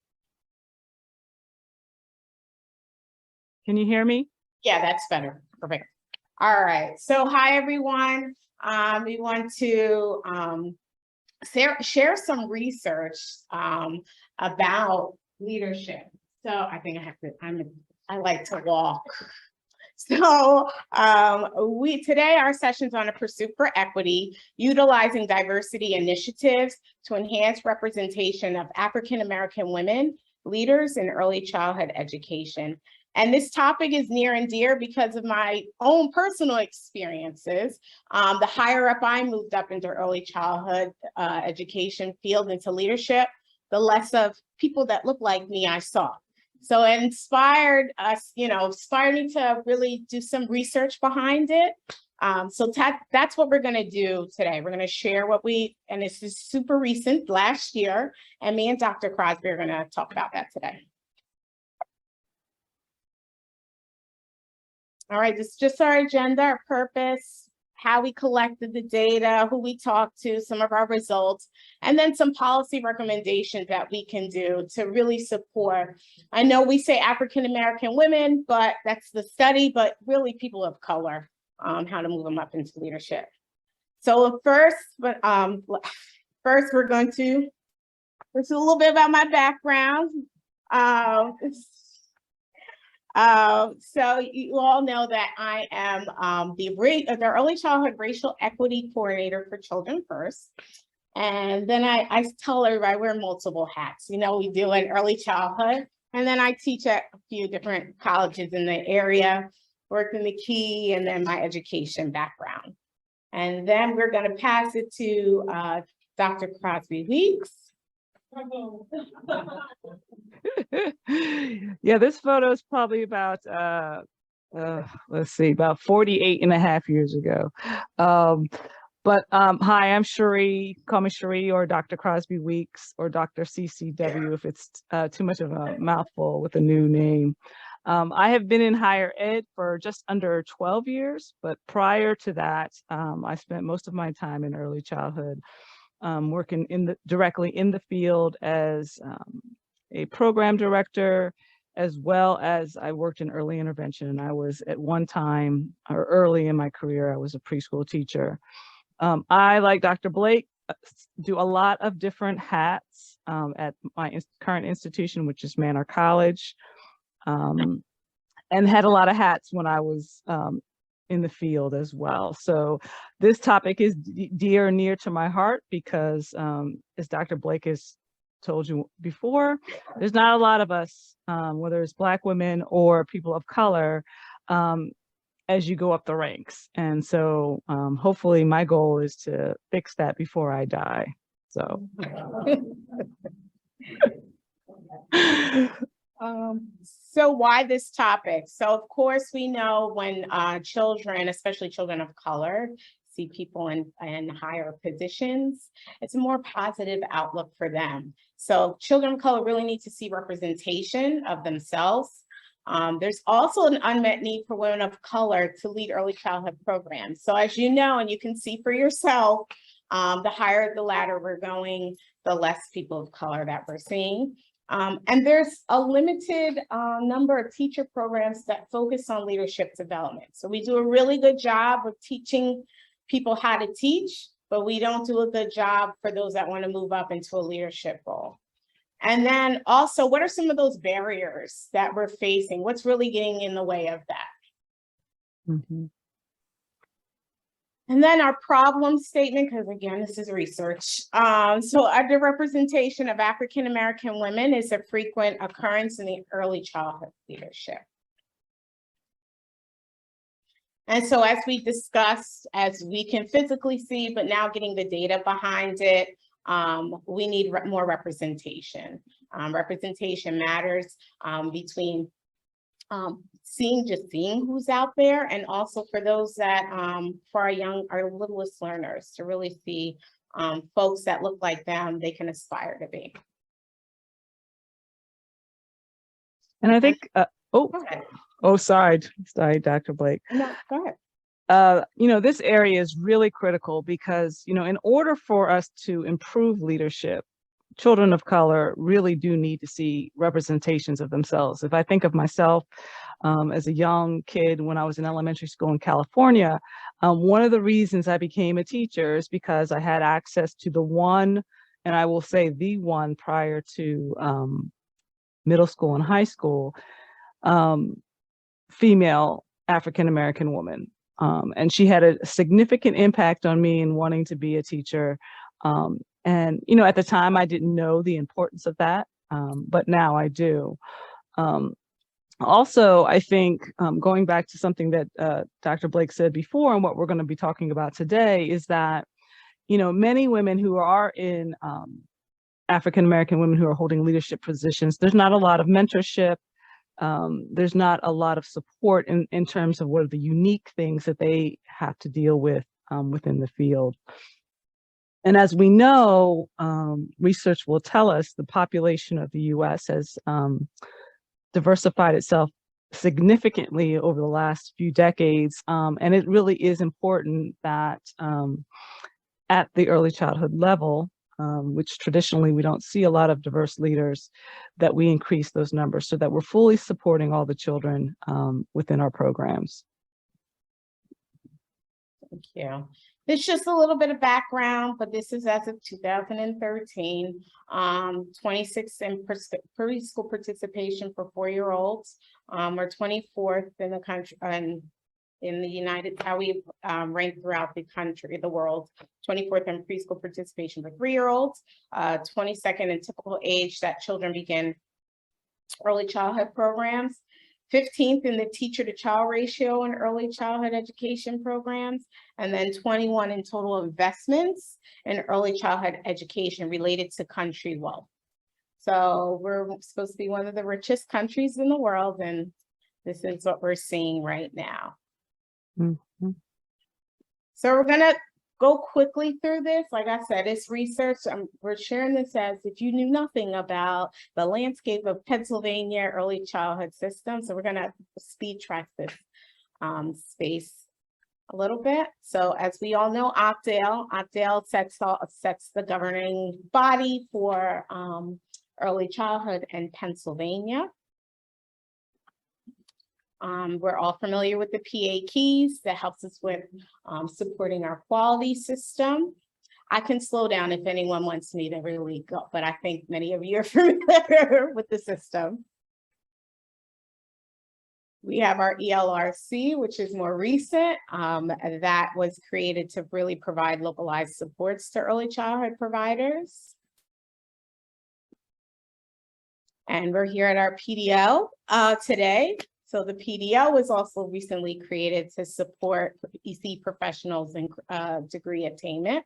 Can you hear me? Yeah, that's better. Perfect. All right. So hi, everyone. We want to share some research about leadership. So I think I have to, I like to walk. So today our session's on a pursuit for equity, utilizing diversity initiatives to enhance representation of African-American women, leaders in early childhood education. And this topic is near and dear because of my own personal experiences. The higher up I moved up into early childhood education field into leadership, the less of people that look like me I saw. So it inspired us, inspired me to really do some research behind it. So that's what we're gonna do today. We're gonna share and this is super recent, last year, and me and Dr. Crosby are gonna talk about that today. All right, this is just our agenda, our purpose, how we collected the data, who we talked to, some of our results, and then some policy recommendations that we can do to really support. I know we say African-American women, but that's the study, but really people of color, how to move them up into leadership. So first we're going to, this is a little bit about my background. So you all know that I am the Early Childhood Racial Equity Coordinator for Children First. And then I tell everybody I wear multiple hats. We do in early childhood. And then I teach at a few different colleges in the area, worked in the Key, and then my education background. And then we're going to pass it to Dr. Crosby Weeks. Yeah, this photo is probably about, let's see, about 48 and a half years ago. Hi, I'm Cherie, call me Cherie or Dr. Crosby Weeks or Dr. CCW if it's too much of a mouthful with a new name. I have been in higher ed for just under 12 years, but prior to that, I spent most of my time in early childhood, working directly in the field as a program director, as well as I worked in early intervention. I was at one time, or early in my career, I was a preschool teacher. I, like Dr. Blake, do a lot of different hats at my current institution, which is Manor College, and had a lot of hats when I was in the field as well. So this topic is dear and near to my heart because, as Dr. Blake has told you before, there's not a lot of us, whether it's Black women or people of color, as you go up the ranks. And so hopefully my goal is to fix that before I die. So. So why this topic? So of course we know when children, especially children of color, see people in higher positions, it's a more positive outlook for them. So children of color really need to see representation of themselves. There's also an unmet need for women of color to lead early childhood programs. So as you know, and you can see for yourself, the higher the ladder we're going, the less people of color that we're seeing. And there's a limited number of teacher programs that focus on leadership development. So we do a really good job of teaching people how to teach, but we don't do a good job for those that want to move up into a leadership role. And then also, what are some of those barriers that we're facing? What's really getting in the way of that? Mhm. And then our problem statement, because again, this is research. So underrepresentation of African-American women is a frequent occurrence in the early childhood leadership. And so as we discussed, as we can physically see, but now getting the data behind it, we need more representation. Representation matters between seeing who's out there, and also for those that for our littlest learners to really see folks that look like them they can aspire to be. And I think, Go ahead. sorry, Dr. Blake. No, go ahead. This area is really critical because, in order for us to improve leadership, children of color really do need to see representations of themselves. If I think of myself as a young kid when I was in elementary school in California, one of the reasons I became a teacher is because I had access to the one, and I will say the one prior to middle school and high school, female African-American woman. And she had a significant impact on me in wanting to be a teacher. And, at the time I didn't know the importance of that, but now I do. Also, I think going back to something that Dr. Blake said before and what we're going to be talking about today is that, many women who are in African-American women who are holding leadership positions, there's not a lot of mentorship. There's not a lot of support in terms of what are the unique things that they have to deal with within the field. And as we know, research will tell us the population of the US has diversified itself significantly over the last few decades. And it really is important that at the early childhood level, which traditionally we don't see a lot of diverse leaders, that we increase those numbers so that we're fully supporting all the children within our programs. Thank you. It's just a little bit of background, but this is as of 2013, 26 in preschool participation for 4-year-olds. We're 24th in the country and in the United, how we rank throughout the country, the world. 24th in preschool participation for 3-year-olds, 22nd in typical age that children begin early childhood programs, 15th in the teacher to child ratio in early childhood education programs, and then 21 in total investments in early childhood education related to country wealth. So we're supposed to be one of the richest countries in the world, and this is what we're seeing right now. Mm-hmm. So we're gonna go quickly through this. Like I said, it's research. We're sharing this as if you knew nothing about the landscape of Pennsylvania early childhood system. So we're gonna speed track this space a little bit. So as we all know, Ocdale sets the governing body for early childhood in Pennsylvania. We're all familiar with the PA keys that helps us with supporting our quality system. I can slow down if anyone wants me to really go, but I think many of you are familiar with the system. We have our ELRC, which is more recent. That was created to really provide localized supports to early childhood providers. And we're here at our PDL today. So the PDL was also recently created to support EC professionals in degree attainment.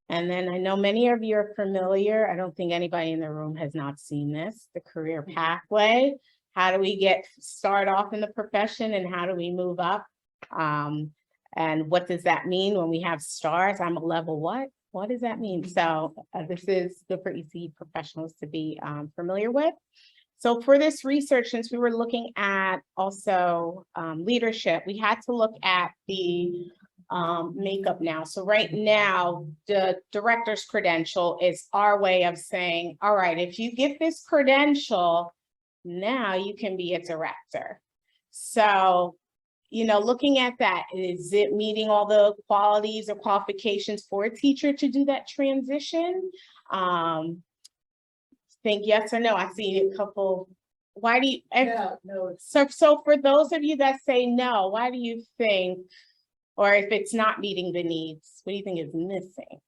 And then I know many of you are familiar. I don't think anybody in the room has not seen this, the career pathway. How do we start off in the profession and how do we move up? And what does that mean when we have stars? I'm a level what? What does that mean? So this is good for EC professionals to be familiar with. So for this research, since we were looking at also leadership, we had to look at the makeup now. So right now, the director's credential is our way of saying, all right, if you get this credential, now you can be a director. So, you know, looking at that, is it meeting all the qualities or qualifications for a teacher to do that transition? Think yes or no? I see a couple. Why do you? No. So for those of you that say no, why do you think, or if it's not meeting the needs, what do you think is missing?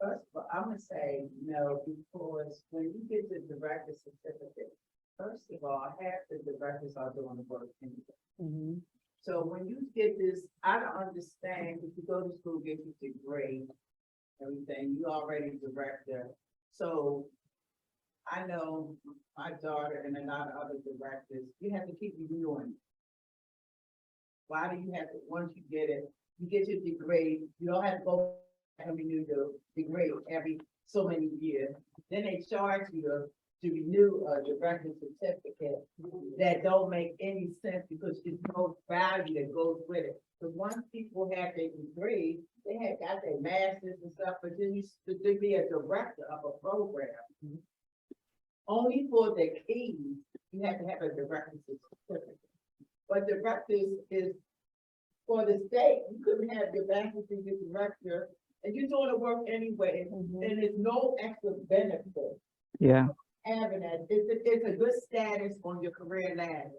First of all, I'm gonna say no, because when you get the director certificate, first of all, half the directors are doing the work anyway. So when you get this, I don't understand, if you go to school, get your degree, everything, you already director. So I know my daughter and a lot of other directors, you have to keep renewing. Why do you have to, once you get it, you get your degree, you don't have to go and renew your degree every so many years. Then they charge you to renew a director certificate that don't make any sense because there's no value that goes with it. Because once people have their degree, they have got their masters and stuff, but then you to be a director of a program. Only for the keys, you have to have a director certificate. But directors is for the state, you couldn't have your master's degree director, and you're doing the work anyway, and there's no extra benefit. Yeah. Having that, it's a good status on your career ladder.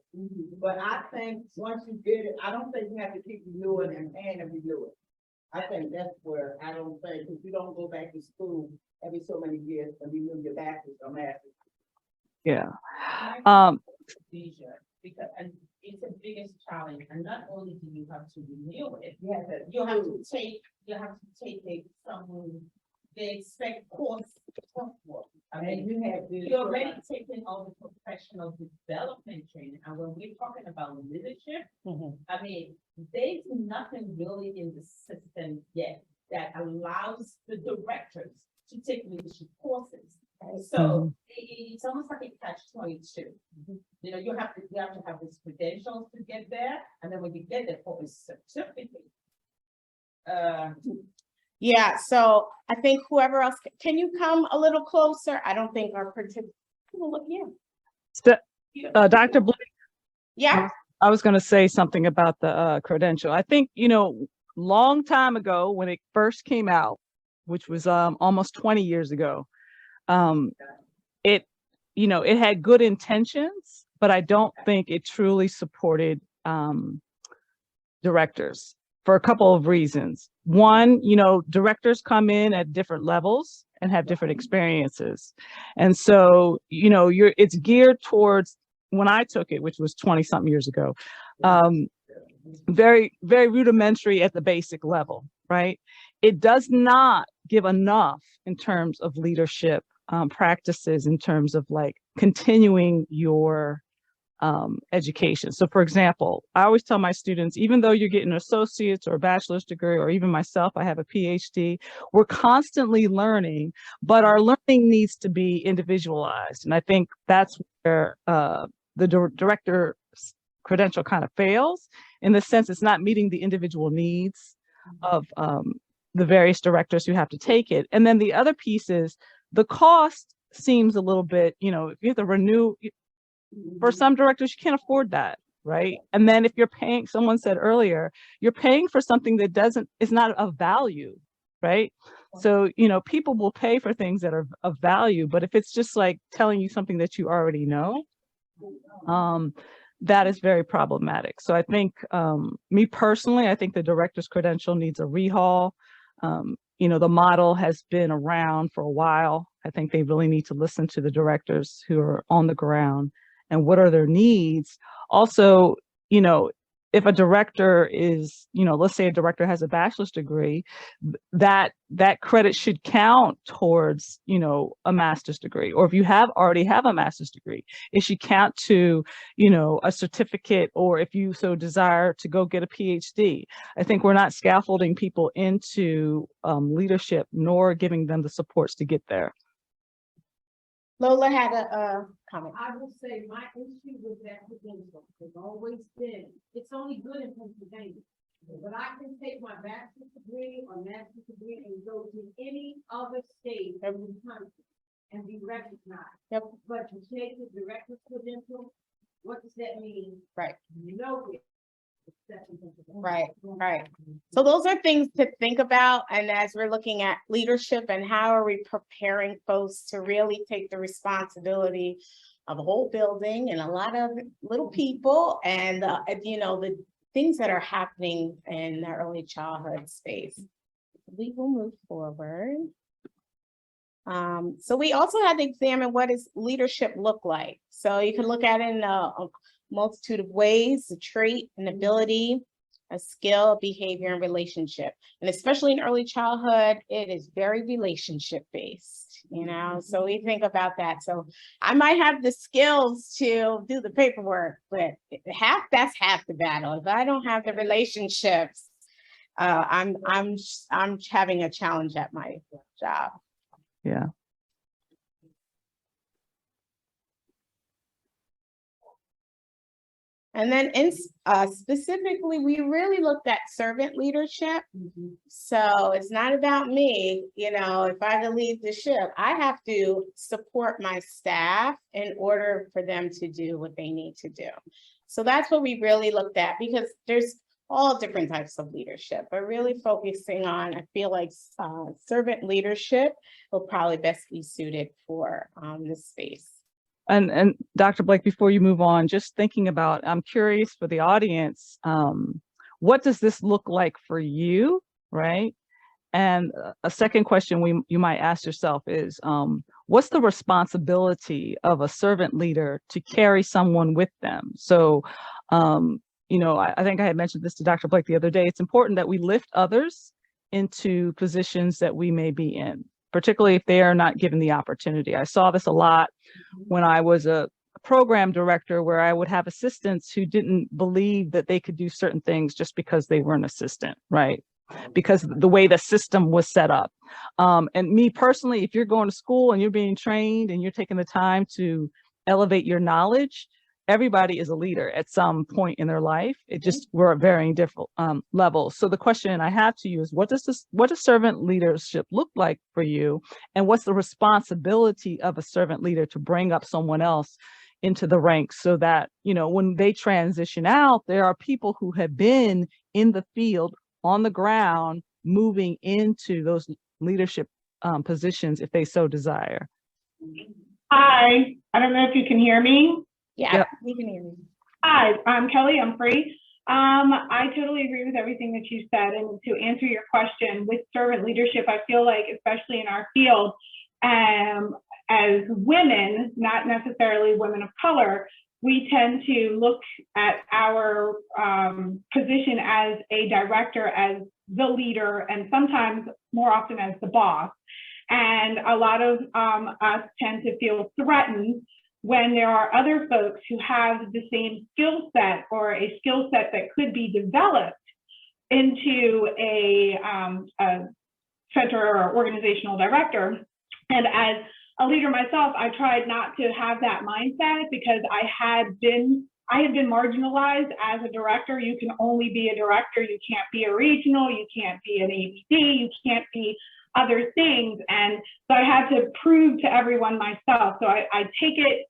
But I think once you get it, I don't think you have to keep renewing and paying and renew it. I think that's where I don't think, because you don't go back to school every so many years and renew your bachelor's or master's. Yeah. Because it's the biggest challenge, and not only do you have to renew it, you have to take they expect course for. I mean, you're already taking all the professional development training, and when we're talking about leadership, I mean, there's nothing really in the system yet that allows the directors to take leadership courses. So it's almost like a catch-22. You know, you have to have these credentials to get there, and then when you get there for a certificate. Yeah, so I think whoever else, can you come a little closer? I don't think our participants, look here. Dr. Blake. Yeah. I was going to say something about the credential. I think, you know, long time ago when it first came out, which was almost 20 years ago, it had good intentions, but I don't think it truly supported directors for a couple of reasons. One, you know, directors come in at different levels and have different experiences. And so, you know, it's geared towards, when I took it, which was 20 something years ago, very, very rudimentary at the basic level, right? It does not give enough in terms of leadership practices, in terms of like continuing your education. So for example, I always tell my students, even though you're getting an associate's or a bachelor's degree, or even myself, I have a PhD, we're constantly learning, but our learning needs to be individualized. And I think that's where the director credential kind of fails, in the sense it's not meeting the individual needs of the various directors who have to take it. And then the other piece is the cost seems a little bit, you know, if you have to renew, for some directors, you can't afford that, right? And then if you're paying, someone said earlier, you're paying for something that is not of value, right? So, you know, people will pay for things that are of value, but if it's just like telling you something that you already know, that is very problematic. So I think, me personally, I think the director's credential needs a rehaul. You know, the model has been around for a while. I think they really need to listen to the directors who are on the ground and what are their needs. Also, you know, if a director is, you know, let's say a director has a bachelor's degree, that credit should count towards, you know, a master's degree. Or if you already have a master's degree, it should count to, you know, a certificate, or if you so desire to go get a PhD. I think we're not scaffolding people into leadership, nor giving them the supports to get there. Lola had a comment. I will say my issue with that credential has always been, it's only good in Pennsylvania. But I can take my bachelor's degree or master's degree and go to any other state of the country and be recognized. Yep. But to take the director's credential, what does that mean? Right. Nowhere. Right, right. So those are things to think about. And as we're looking at leadership and how are we preparing folks to really take the responsibility of a whole building and a lot of little people and, you know, the things that are happening in the early childhood space. We will move forward. So we also had to examine what does leadership look like. So you can look at it in a multitude of ways: a trait, an ability, a skill, a behavior, and relationship. And especially in early childhood, it is very relationship based, you know, so we think about that. So I might have the skills to do the paperwork, but that's half the battle. If I don't have the relationships, I'm having a challenge at my job. Yeah. And then specifically, we really looked at servant leadership. So it's not about me, you know, if I can lead the ship, I have to support my staff in order for them to do what they need to do. So that's what we really looked at, because there's all different types of leadership, but really focusing on, I feel like servant leadership will probably best be suited for this space. And Dr. Blake, before you move on, just thinking about, I'm curious for the audience, what does this look like for you, right? And a second question you might ask yourself is, what's the responsibility of a servant leader to carry someone with them? So, you know, I think I had mentioned this to Dr. Blake the other day. It's important that we lift others into positions that we may be in, particularly if they are not given the opportunity. I saw this a lot when I was a program director, where I would have assistants who didn't believe that they could do certain things just because they were an assistant, right? Because the way the system was set up. And me personally, if you're going to school and you're being trained and you're taking the time to elevate your knowledge, everybody is a leader at some point in their life. It just, we're at varying different levels. So the question I have to you is, what does servant leadership look like for you? And what's the responsibility of a servant leader to bring up someone else into the ranks, so that, you know, when they transition out, there are people who have been in the field, on the ground, moving into those leadership positions if they so desire. Hi, I don't know if you can hear me. Yeah, we can hear you. Hi, I'm Kelly Humphrey. I totally agree with everything that you said. And to answer your question, with servant leadership, I feel like, especially in our field, as women, not necessarily women of color, we tend to look at our position as a director, as the leader, and sometimes more often as the boss. And a lot of us tend to feel threatened when there are other folks who have the same skill set, or a skill set that could be developed into a center or organizational director. And as a leader myself, I tried not to have that mindset, because I had been marginalized as a director. You can only be a director. You can't be a regional. You can't be an ABD. You can't be other things. And so I had to prove to everyone myself. So I take it,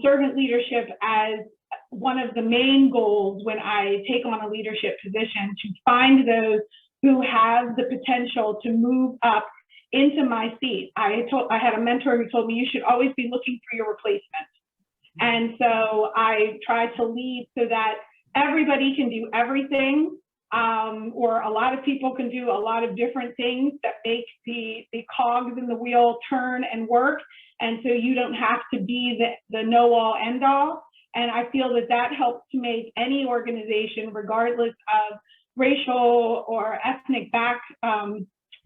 servant leadership, as one of the main goals when I take on a leadership position, to find those who have the potential to move up into my seat. I had a mentor who told me, you should always be looking for your replacement. And so I try to lead so that everybody can do everything, or a lot of people can do a lot of different things that make the cogs in the wheel turn and work. And so you don't have to be the know-all, end-all. And I feel that that helps to make any organization, regardless of racial or ethnic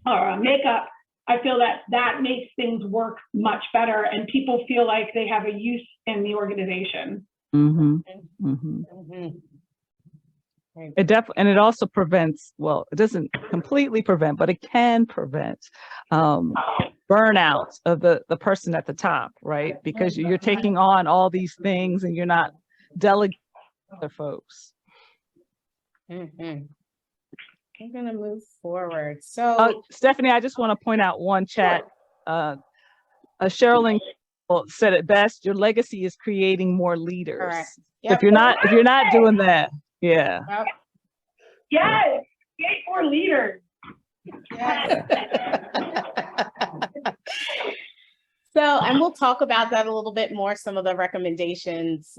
or makeup, I feel that that makes things work much better, and people feel like they have a use in the organization. And it also prevents, well, it doesn't completely prevent, but it can prevent burnout of the person at the top, right? Because you're taking on all these things and you're not delegating to other folks. I'm gonna move forward. So Stephanie, I just want to point out one chat Sherilyn said it best, your legacy is creating more leaders. Correct. So Yep. if you're not doing that, yeah. Yep. Yes, create more leaders. So, and we'll talk about that a little bit more, some of the recommendations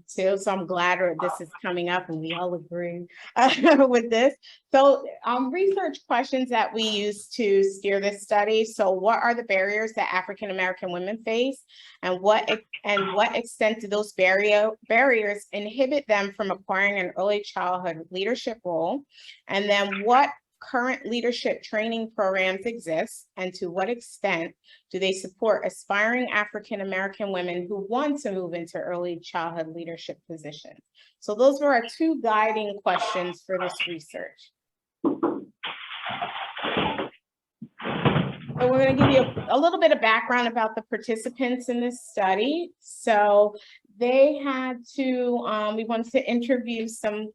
too. So I'm glad this is coming up and we all agree with this. So research questions that we use to steer this study. So what are the barriers that African-American women face, and what extent do those barriers inhibit them from acquiring an early childhood leadership role? And then what current leadership training programs exist, and to what extent do they support aspiring African-American women who want to move into early childhood leadership positions? So those were our two guiding questions for this research. So we're going to give you a little bit of background about the participants in this study. So they had to, we wanted to interview some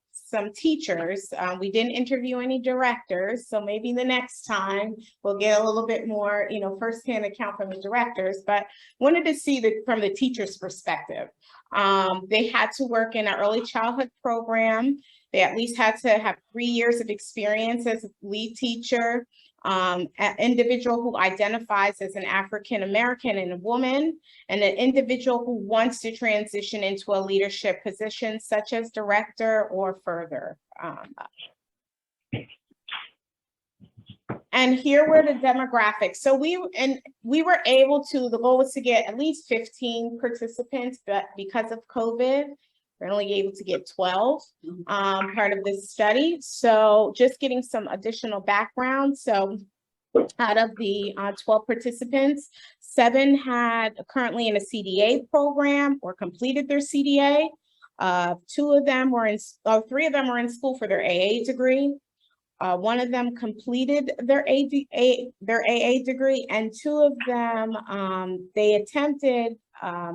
teachers. We didn't interview any directors, so maybe the next time we'll get a little bit more, firsthand account from the directors, but wanted to see from the teacher's perspective. They had to work in an early childhood program. They at least had to have 3 years of experience as a lead teacher. An individual who identifies as an African-American and a woman, and an individual who wants to transition into a leadership position such as director or further. And here were the demographics. So we were able to, the goal was to get at least 15 participants, but because of COVID, we're only able to get 12 part of this study. So just getting some additional background. So out of the 12 participants, 7 had currently in a CDA program or completed their CDA. 3 of them were in school for their AA degree. 1 of them completed their AA degree, and 2 of them, they attempted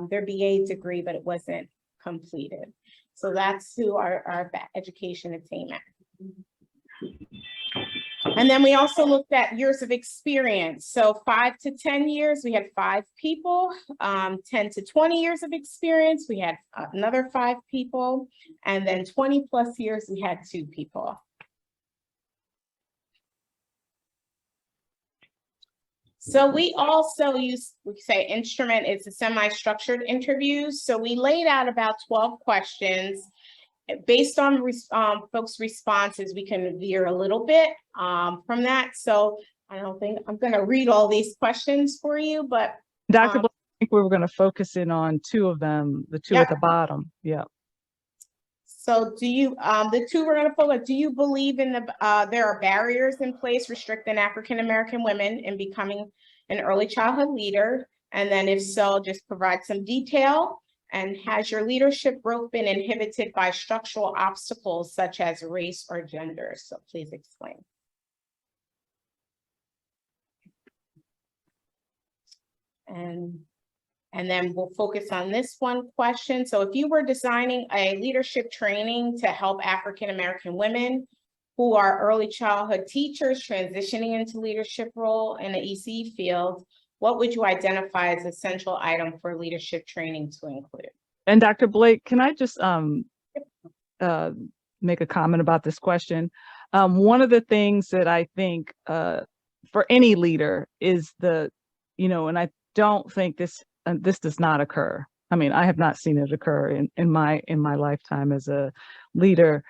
their BA degree, but it wasn't completed. So that's who our education attainment. And then we also looked at years of experience. So 5 to 10 years, we had 5 people. 10 to 20 years of experience, we had another 5 people. And then 20 plus years, we had 2 people. So we also use, we say instrument, it's a semi-structured interview. So we laid out about 12 questions. Based on folks' responses, we can veer a little bit from that. So I don't think I'm going to read all these questions for you, but Dr. Blake, I think we were going to focus in on 2 of them, the 2 at the bottom. Yeah. So do you, the 2 we're going to focus, do you believe in there are barriers in place restricting African-American women in becoming an early childhood leader? And then if so, just provide some detail. And has your leadership growth been inhibited by structural obstacles such as race or gender? So please explain. And then we'll focus on this one question. So if you were designing a leadership training to help African-American women who are early childhood teachers transitioning into leadership role in the ECE field, what would you identify as a central item for leadership training to include? And Dr. Blake, can I just make a comment about this question? One of the things that I think for any leader is and I don't think this does not occur. I mean, I have not seen it occur in my lifetime as a leader,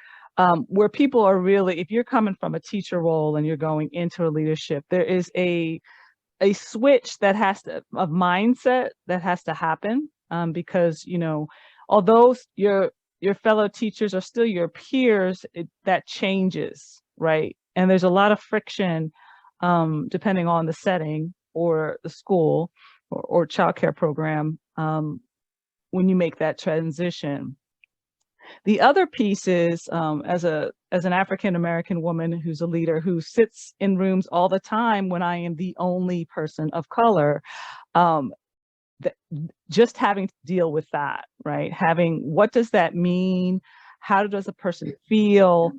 where people are really, if you're coming from a teacher role and you're going into a leadership, there is a switch of mindset that has to happen, because, although your fellow teachers are still your peers, that changes, right? And there's a lot of friction, depending on the setting or the school or childcare program, when you make that transition. The other piece is, as an African-American woman who's a leader who sits in rooms all the time when I am the only person of color, just having to deal with that, right? What does that mean? How does a person feel?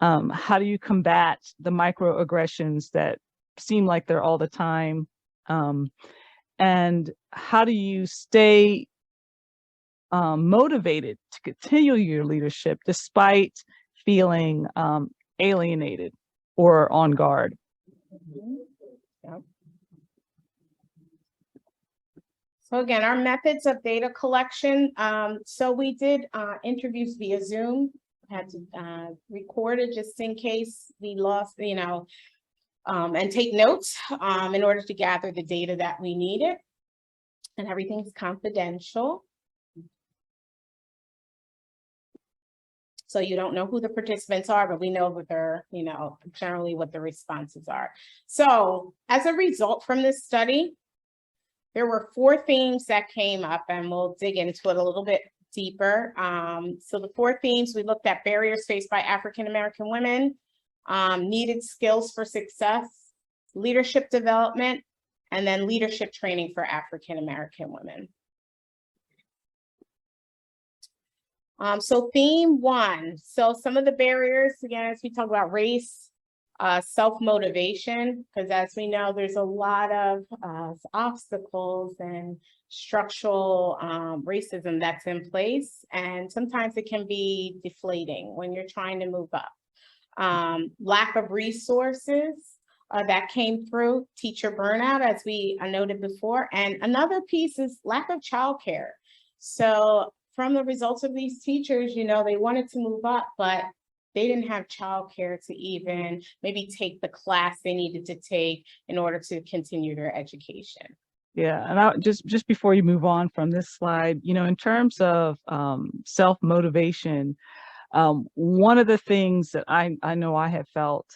How do you combat the microaggressions that seem like they're all the time? And how do you stay motivated to continue your leadership despite feeling alienated or on guard? Yep. So again, our methods of data collection. So we did interviews via Zoom, had to record it just in case we lost, and take notes in order to gather the data that we needed. And everything's confidential. So you don't know who the participants are, but we know what they're, generally what the responses are. So as a result from this study, there were 4 themes that came up, and we'll dig into it a little bit deeper. So the 4 themes, we looked at barriers faced by African-American women, needed skills for success, leadership development, and then leadership training for African-American women. So theme 1, so some of the barriers, again, as we talk about race, self-motivation, because as we know, there's a lot of obstacles and structural racism that's in place. And sometimes it can be deflating when you're trying to move up. Lack of resources that came through, teacher burnout, as we noted before. And another piece is lack of childcare. So from the results of these teachers, they wanted to move up, but they didn't have childcare to even maybe take the class they needed to take in order to continue their education. Yeah, and I just before you move on from this slide, in terms of self-motivation, one of the things that I know I have felt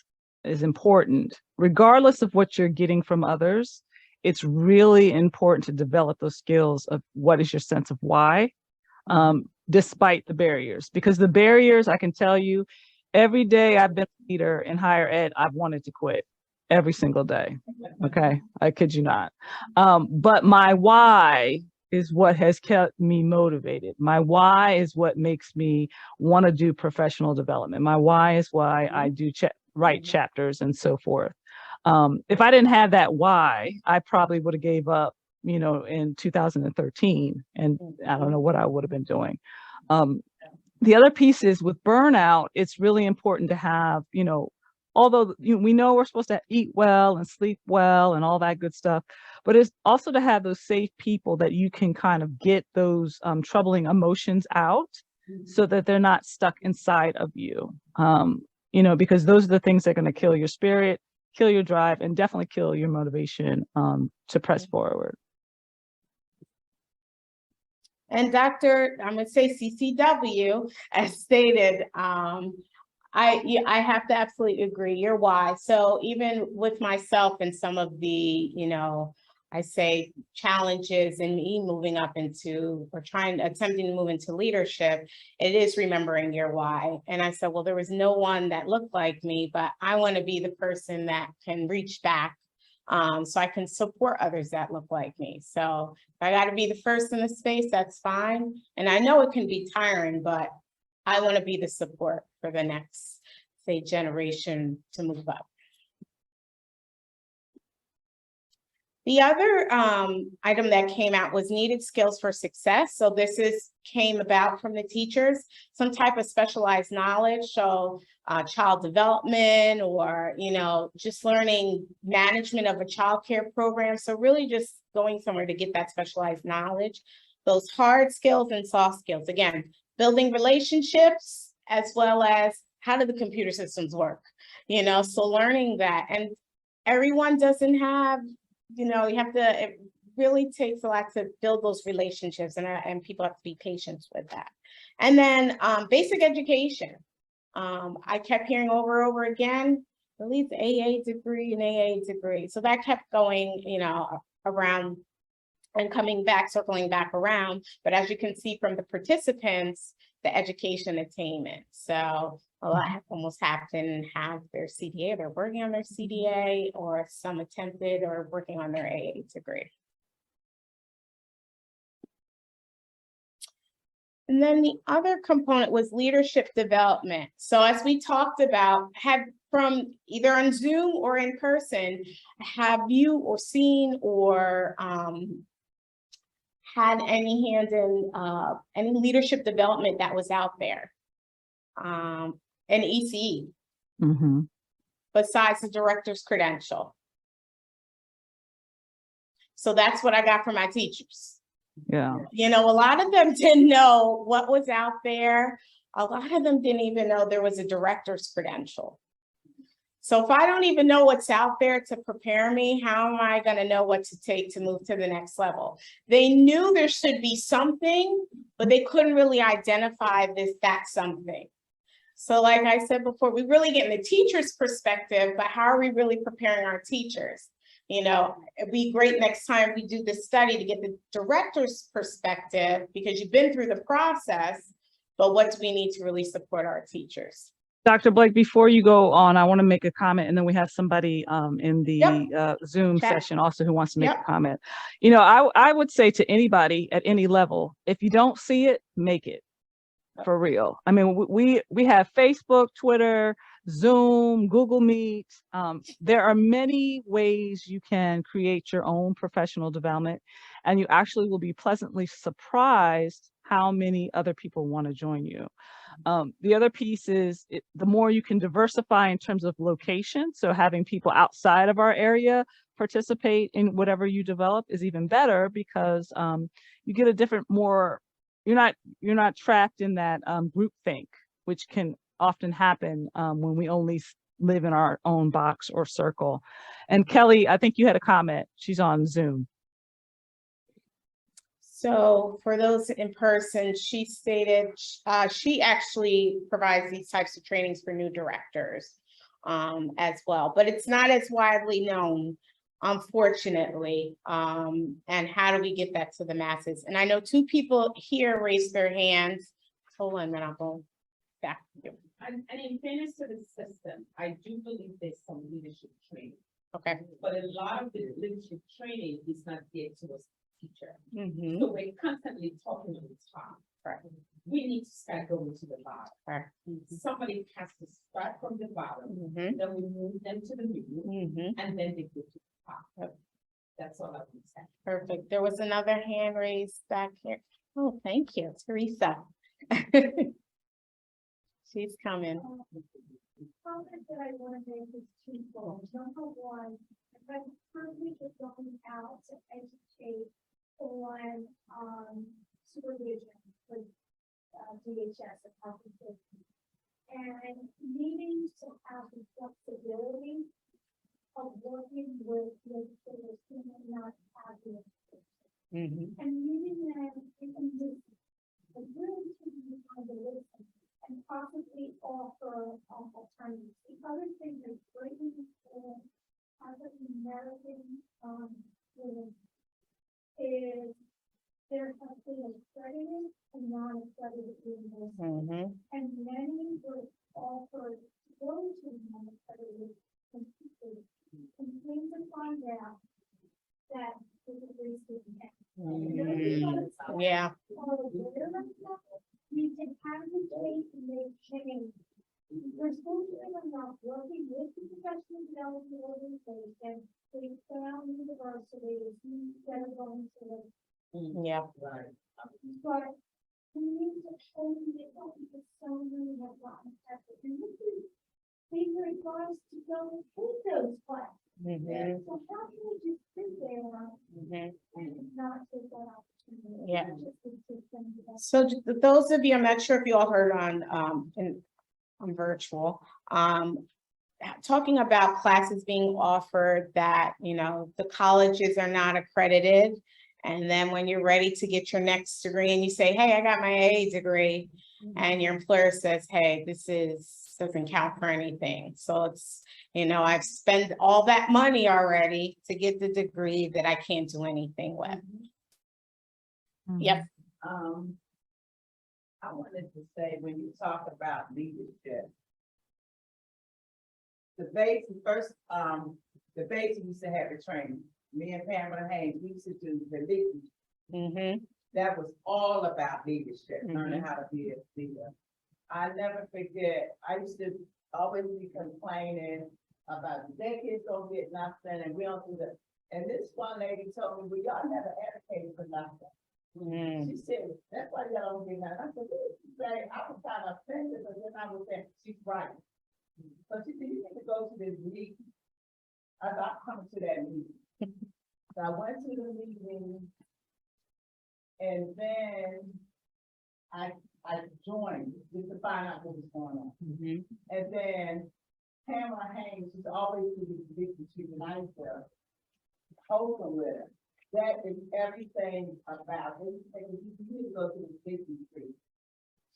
is important, regardless of what you're getting from others, it's really important to develop those skills of what is your sense of why, despite the barriers. Because the barriers, I can tell you, every day I've been a leader in higher ed, I've wanted to quit every single day. Okay, I kid you not. But my why is what has kept me motivated. My why is what makes me want to do professional development. My why is why I do write chapters and so forth. If I didn't have that why, I probably would have gave up, in 2013, and I don't know what I would have been doing. The other piece is with burnout, it's really important to have, although we know we're supposed to eat well and sleep well and all that good stuff, but it's also to have those safe people that you can kind of get those troubling emotions out so that they're not stuck inside of you, because those are the things that are going to kill your spirit, kill your drive, and definitely kill your motivation to press forward. And Dr., I'm going to say CCW, as stated, I have to absolutely agree. Your why. So even with myself and some of the, I say challenges in me moving up into or attempting to move into leadership, it is remembering your why. And I said, well, there was no one that looked like me, but I want to be the person that can reach back so I can support others that look like me. So if I got to be the first in the space, that's fine. And I know it can be tiring, but I want to be the support for the next, say, generation to move up. The other item that came out was needed skills for success. So this came about from the teachers, some type of specialized knowledge. So child development or, just learning management of a child care program. So really just going somewhere to get that specialized knowledge, those hard skills and soft skills. Again, building relationships as well as how do the computer systems work, so learning that. And everyone doesn't have, it really takes a lot to build those relationships and people have to be patient with that. And then basic education. I kept hearing over again, at least AA degree and AA degree. So that kept going, around and coming back, circling back around. But as you can see from the participants, the education attainment. So a lot almost didn't have their CDA, they're working on their CDA, or some attempted or working on their AA degree. And then the other component was leadership development. So as we talked about, from either on Zoom or in person, have you or seen or had any hand in any leadership development that was out there? In ECE, besides the director's credential. So that's what I got from my teachers. Yeah. You know, a lot of them didn't know what was out there. A lot of them didn't even know there was a director's credential. So if I don't even know what's out there to prepare me, how am I going to know what to take to move to the next level? They knew there should be something, but they couldn't really identify that something. So like I said before, we really get in the teacher's perspective, but how are we really preparing our teachers? You know, it'd be great next time we do this study to get the director's perspective, because you've been through the process, but what do we need to really support our teachers? Dr. Blake, before you go on, I want to make a comment, and then we have somebody in the Zoom session also who wants to make a comment. You know, I would say to anybody at any level, if you don't see it, make it. For real. I mean, we have Facebook, Twitter, Zoom, Google Meet. There are many ways you can create your own professional development, and you actually will be pleasantly surprised how many other people want to join you. The other piece is the more you can diversify in terms of location. So having people outside of our area participate in whatever you develop is even better, because you get a different, more, you're not trapped in that group think, which can often happen when we only live in our own box or circle. And Kelly, I think you had a comment. She's on Zoom. So for those in person, she stated she actually provides these types of trainings for new directors as well, but it's not as widely known, unfortunately. And how do we get that to the masses? And I know 2 people here raised their hands. Hold on a minute, I'll go back to you. And in fairness to the system, I do believe there's some leadership training. Okay. But a lot of the leadership training is not geared to a teacher. Mhm. So we're constantly talking to the top. Right. We need to start going to the bottom. Right. Somebody has to start from the bottom, Mhm. then we move them to the middle, and then they go to the top. That's all I can say. Perfect. There was another hand raised back here. Oh, thank you, Teresa. She's coming. Comment that I want to make is twofold. Number one, I'm privileged of going out to educate on supervision with DHS and health and safety, and needing to have the flexibility of working with legislators who may not have the information, and meeting them in this really taking time to listen and possibly offer alternatives. The other thing that's greatly important as an American women is there has been accredited and non-accredited universities. And many would offer to go to non-accredited institutions and came to find out that it was Yeah. You can advocate and make change. There's fortunate enough working with the professional development organization, they found universities that are going to Yeah. but we need to only get up because so many have gotten affected. And this is bigger advice to go take those classes. So how can we just sit there and not take that opportunity? Yeah. Just to take them to that. So those of you, I'm not sure if you all heard on virtual, talking about classes being offered that, you know, the colleges are not accredited. And then when you're ready to get your next degree and you say, hey, I got my AA degree, and your employer says, hey, doesn't count for anything. So it's, you know, I've spent all that money already to get the degree that I can't do anything with. Yep. I wanted to say, when you talk about leadership, the base used to have the training. Me and Pamela Haynes, we used to do the leadership. that was all about leadership, learning how to be a leader. I never forget, I used to always be complaining about the kids don't get nothing and we don't do that. And this one lady told me, well, y'all never advocated for nothing. She said, that's why y'all don't get nothing. I said, what did she say? I was kind of offended, but then I was saying, she's right. So she said, you need to go to this meeting. I thought, I'm coming to that meeting. So I went to the meeting and then I joined just to find out what was going on. And then Pamela Haynes, she's always been the big chief, and I used to open with her. That is everything about it. You need to go to the Victory Street.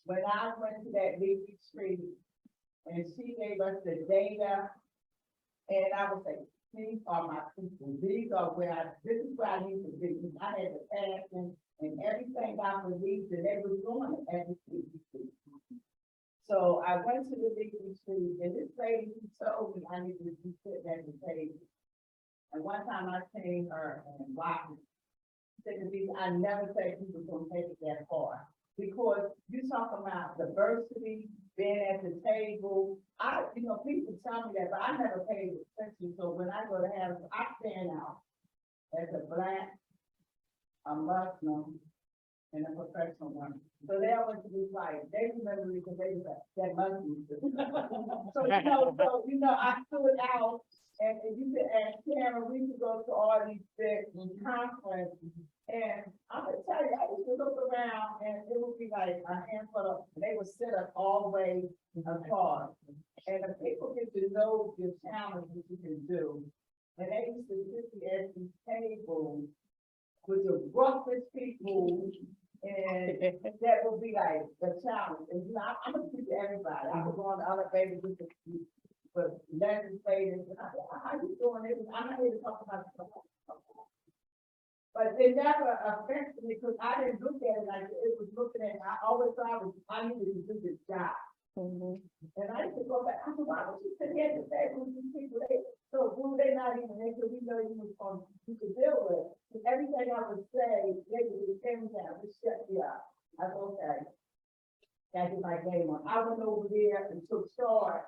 When I went to that Victory Street and she gave us the data, and I would say, these are my people. These are this is where I need to be. I had the passion and everything I believed that they were doing it at the Victory Street. So I went to the Victory Street and this lady told me I needed to be sitting at the table. And one time I seen her and watched, said to me, I never said people gonna take it that far. Because you talk about diversity, being at the table. People tell me that, but I never paid attention. So when I go to have, I stand out as a Black, a Muslim, and a professional one. So they always be like, they remember me because they was that Muslim. So I stood out. And you could ask Karen, we could go to all these big conferences. And I'm gonna tell you, I used to look around and it would be like a handful of, they would sit up all the way apart. And the people get to know the challenges you can do. And they used to sit at these tables with the roughest people. And that would be like the challenge. And I'm gonna speak to everybody. I was on the other baby with the but legislators, and I said, how you doing it? I'm not here to talk about it. But it never affected me because I didn't look at it like it was looking at, I always thought I needed to do this job. And I used to go back, I said, why would you sit here to say with these people? So who they not even, they could we know you could deal with. And everything I would say, they would just came down, just shut me up. I said, okay. That's my game on. I went over there and took charge.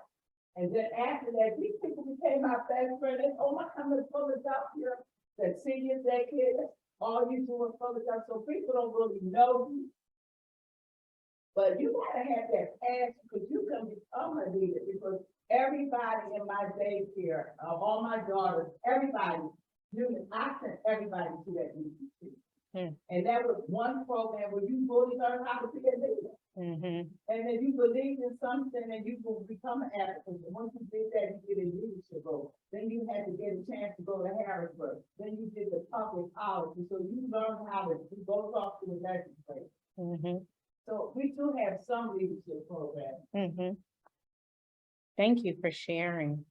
And then after that, these people became my best friend. They told me, I'm coming to Philadelphia, that senior daycare, all you do in Philadelphia. So people don't really know you. But you gotta have that passion because you can become a leader because everybody in my daycare, all my daughters, everybody, I sent everybody to that UCC. And that was one program where you really learn how to be a leader. And then you believe in something and you will become an advocate. And once you did that, you get a leadership role. Then you had to get a chance to go to Harrisburg. Then you did the public policy. So you learn how to go talk to the legislature. So we do have some leadership programs. Thank you for sharing.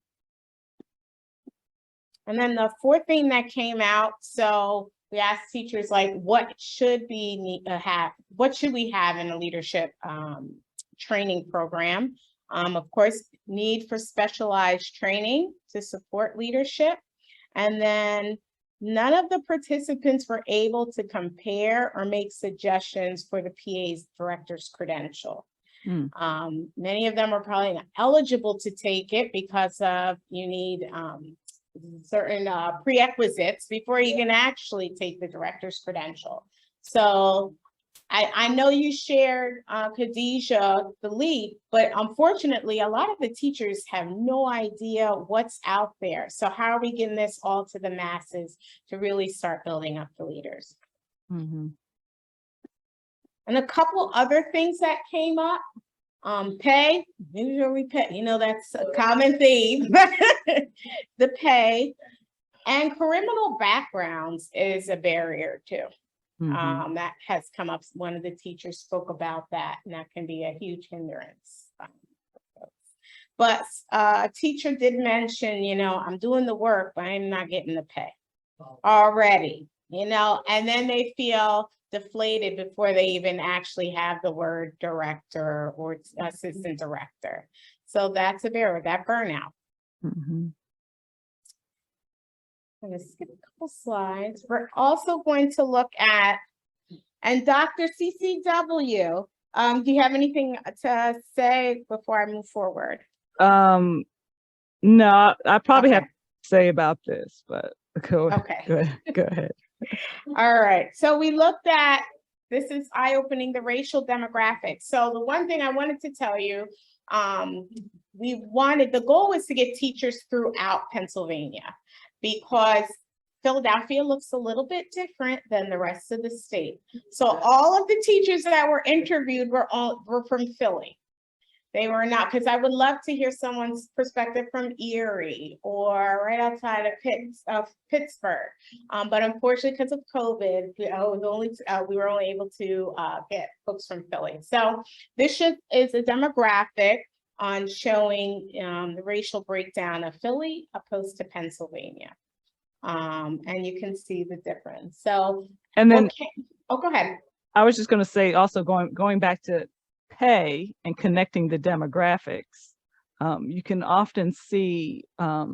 And then the fourth thing that came out, so we asked teachers like, what should we have in a leadership training program? Of course, need for specialized training to support leadership. And then none of the participants were able to compare or make suggestions for the PA's director's credential. Many of them are probably not eligible to take it because of you need certain prerequisites before you can actually take the director's credential. So I know you shared Khadijah, the lead, but unfortunately, a lot of the teachers have no idea what's out there. So how are we getting this all to the masses to really start building up the leaders? And a couple other things that came up. Pay, usually pay, that's a common theme. The pay and criminal backgrounds is a barrier too. That has come up. One of the teachers spoke about that, and that can be a huge hindrance. But a teacher did mention, I'm doing the work, but I'm not getting the pay already, and then they feel deflated before they even actually have the word director or assistant director. So that's a barrier, that burnout. I'm going to skip a couple slides. We're also going to look at And Dr. CCW, do you have anything to say before I move forward? No, I probably have to say about this, but go ahead. All right, so we looked at, this is eye-opening, the racial demographics. So the one thing I wanted to tell you, the goal was to get teachers throughout Pennsylvania, because Philadelphia looks a little bit different than the rest of the state. So all of the teachers that were interviewed were from Philly. They were not, because I would love to hear someone's perspective from Erie or right outside of Pittsburgh. But unfortunately, because of COVID, we were only able to get folks from Philly. So this is a demographic on showing the racial breakdown of Philly opposed to Pennsylvania. And you can see the difference. So, and then, go ahead. I was just going to say, also going back to pay and connecting the demographics, you can often see, I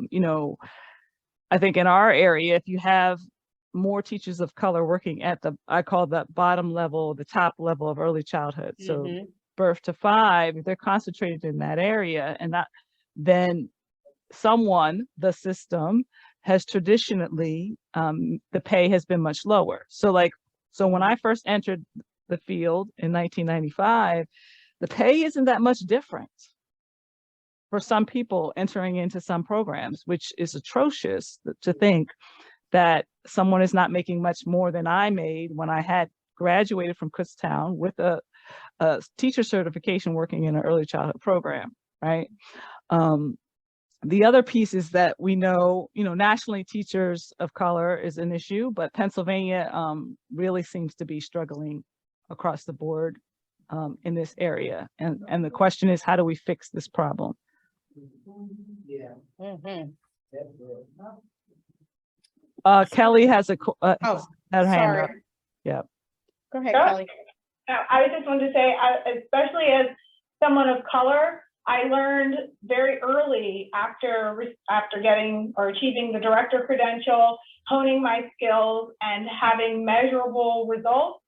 think in our area, if you have more teachers of color working at I call that bottom level, the top level of early childhood. So birth to 5, if they're concentrated in that area, and then the system has traditionally, the pay has been much lower. So when I first entered the field in 1995, the pay isn't that much different for some people entering into some programs, which is atrocious to think that someone is not making much more than I made when I had graduated from Kutztown with a teacher certification working in an early childhood program, right? The other piece is that we know, nationally teachers of color is an issue, but Pennsylvania really seems to be struggling across the board in this area. And the question is, how do we fix this problem? Kelly has had her hand up. Yeah. Go ahead, Kelly. I just wanted to say, especially as someone of color, I learned very early after getting or achieving the director credential, honing my skills and having measurable results,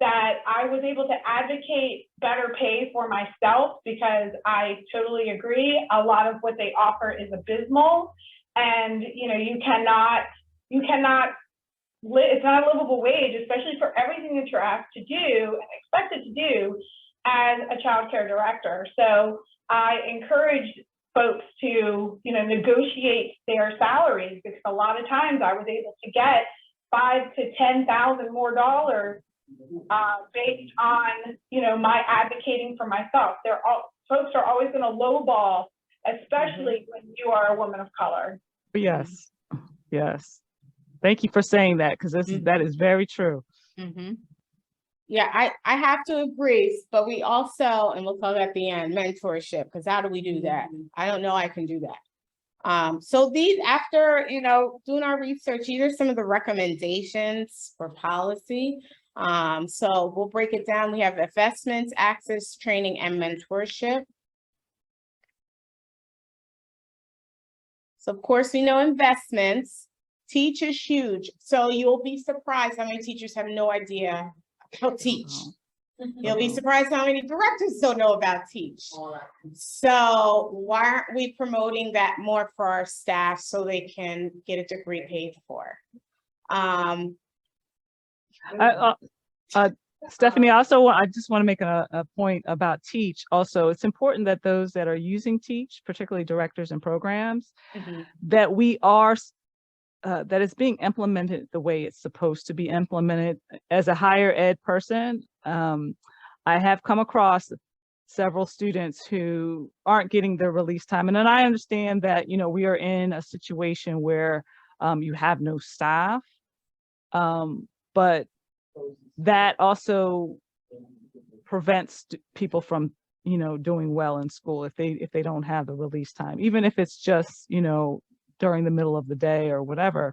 that I was able to advocate better pay for myself, because I totally agree. A lot of what they offer is abysmal, and you cannot it's not a livable wage, especially for everything that you're asked to do and expected to do as a child care director. So I encourage folks to, negotiate their salaries, because a lot of times I was able to get $5,000 to $10,000 more dollars based on, my advocating for myself. Folks are always going to lowball, especially when you are a woman of color. Yes. Thank you for saying that, because that is very true. Yeah, I have to agree, but we also, and we'll talk at the end, mentorship, because how do we do that? I don't know I can do that. So these, after, doing our research, these are some of the recommendations for policy. So we'll break it down. We have investments, access, training, and mentorship. So of course, we know investments. Teach is huge. So you'll be surprised how many teachers have no idea about teach. You'll be surprised how many directors don't know about teach. So why aren't we promoting that more for our staff so they can get a degree paid for? Stephanie, I just want to make a point about teach. Also, it's important that those that are using teach, particularly directors and programs, that that it's being implemented the way it's supposed to be implemented. As a higher ed person, I have come across several students who aren't getting their release time. And then I understand that, we are in a situation where you have no staff, but that also prevents people from, doing well in school if they don't have the release time, even if it's just, during the middle of the day or whatever.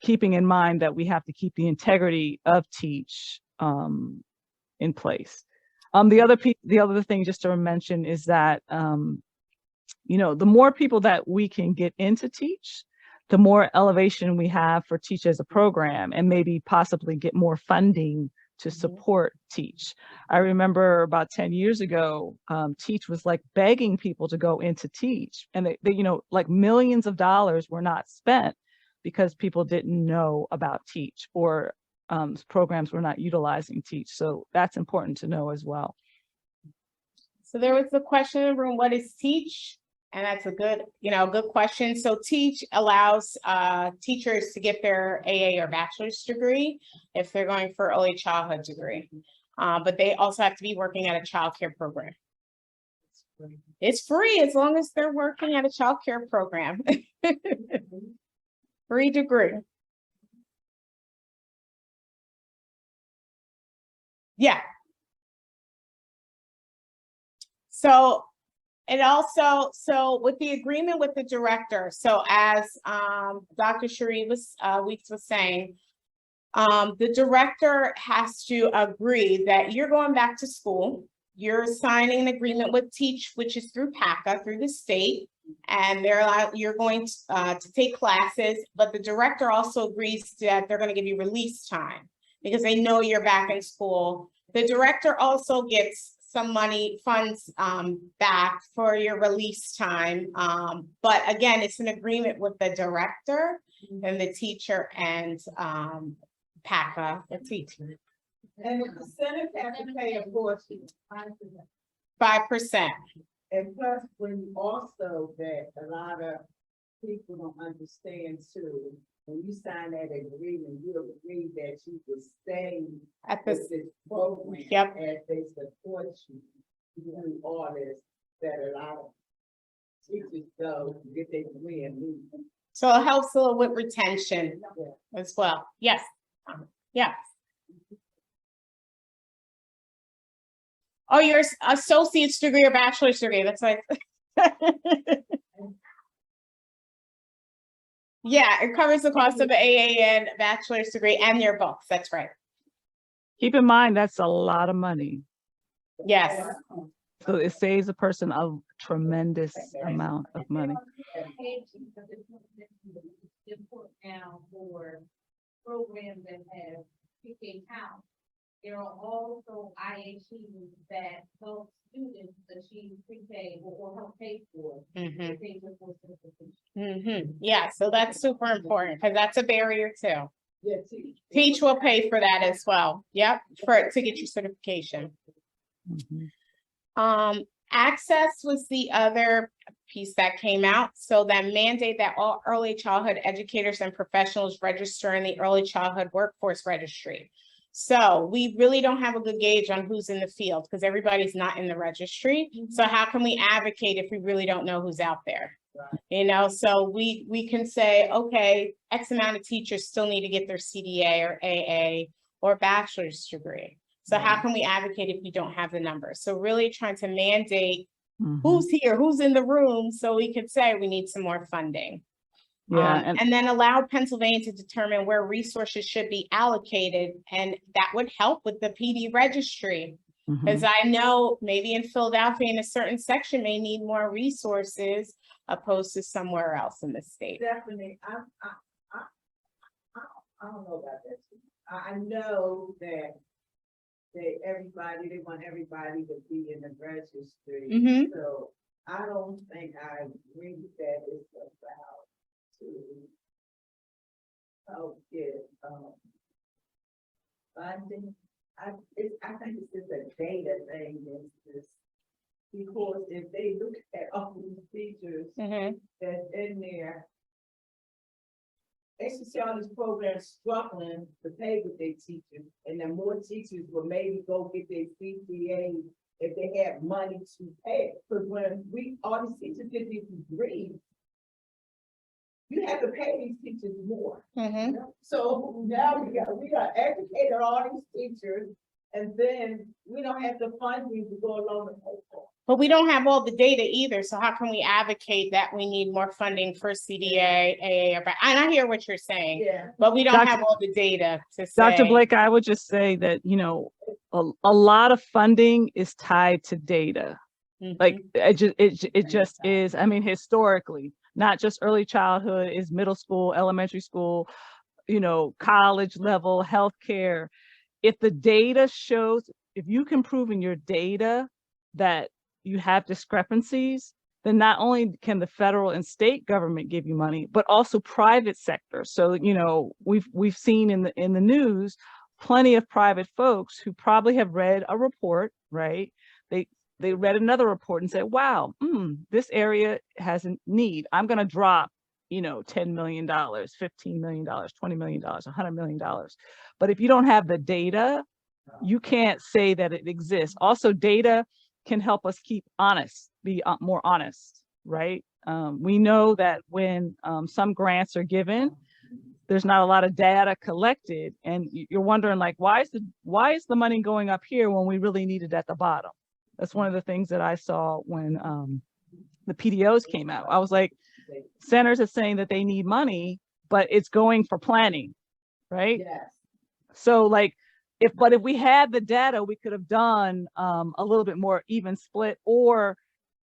Keeping in mind that we have to keep the integrity of teach in place. The other thing just to mention is that the more people that we can get into teach, the more elevation we have for Teach as a program, and maybe possibly get more funding to support Teach. I remember about 10 years ago, Teach was like begging people to go into Teach, and they you know, like millions of dollars were not spent because people didn't know about Teach, or programs were not utilizing Teach. So that's important to know as well. So there was the question in the room, what is Teach? And that's a good, good question. So Teach allows teachers to get their AA or bachelor's degree if they're going for early childhood degree. But they also have to be working at a childcare program. It's free as long as they're working at a childcare program. Free degree. Yeah. So it also, with the agreement with the director, so as Dr. Cherie Weeks was saying, the director has to agree that you're going back to school, you're signing an agreement with Teach, which is through PACA, through the state, and you're going to take classes, but the director also agrees that they're going to give you release time because they know you're back in school. The director also gets some funds back for your release time. But again, it's an agreement with the director and the teacher and PACA, the teacher. And the Senate has to pay a portion, 5%. and plus, when you also that a lot of people don't understand too, when you sign that agreement, you agree that you will stay At with this program. Yep. As they support you to do all this, that a lot of teachers go to get their degree and leave. So it helps a little with retention as well. Yes. Yeah. Oh, your associate's degree or bachelor's degree. That's like. Yeah, it covers the cost of the AA and bachelor's degree and your books. That's right. Keep in mind, that's a lot of money. Yes. So it saves a person a tremendous amount of money. Now for programs that have PK House, there are also IHEs that help students achieve pre-K or help pay for. Yeah, so that's super important because that's a barrier too. Yeah, Teach will pay for that as well. Yep, to get your certification. Access was the other piece that came out. So that mandate that all early childhood educators and professionals register in the early childhood workforce registry. So we really don't have a good gauge on who's in the field because everybody's not in the registry. So how can we advocate if we really don't know who's out there? So we can say, okay, X amount of teachers still need to get their CDA or AA or bachelor's degree. So how can we advocate if we don't have the numbers? So really trying to mandate who's here, who's in the room, so we could say we need some more funding. Yeah, and then allow Pennsylvania to determine where resources should be allocated. And that would help with the PD registry. Because I know maybe in Philadelphia in a certain section may need more resources opposed to somewhere else in the state. Definitely, I don't know about that. I know that they want everybody to be in the registry. So I don't think I agree with that. It's about to help get funding. I think it's just a data thing. Because if they look at all these teachers that's in there, they should see all these programs struggling to pay with their teachers, and then more teachers will maybe go get their CPA if they have money to pay. Because when all these teachers get these degrees, you have to pay these teachers more. So now we got educated all these teachers, and then we don't have the funding to go along with it. But we don't have all the data either. So how can we advocate that we need more funding for CDA, AA, and I hear what you're saying, but we don't have all the data to say. Dr. Blake, I would just say that, a lot of funding is tied to data. Like it just is. I mean, historically, not just early childhood, is middle school, elementary school, college level, healthcare. If the data shows, if you can prove in your data that you have discrepancies, then not only can the federal and state government give you money, but also private sector. So, we've seen in the news plenty of private folks who probably have read a report, right? They read another report and said, wow, this area has a need. I'm going to drop, $10 million, $15 million, $20 million, $100 million. But if you don't have the data, you can't say that it exists. Also, data can help us keep honest, be more honest, right? We know that when some grants are given, there's not a lot of data collected, and you're wondering, like, why is the money going up here when we really need it at the bottom? That's one of the things that I saw when the PDOs came out. I was like, centers are saying that they need money, but it's going for planning, right? Yes. So like, if we had the data, we could have done a little bit more even split, or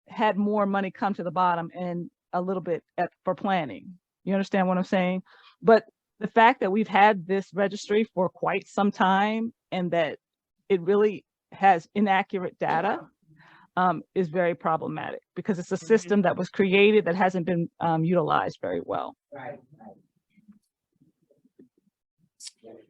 had more money come to the bottom and a little bit for planning. You understand what I'm saying? But the fact that we've had this registry for quite some time and that it really has inaccurate data is very problematic, because it's a system that was created that hasn't been utilized very well. Right.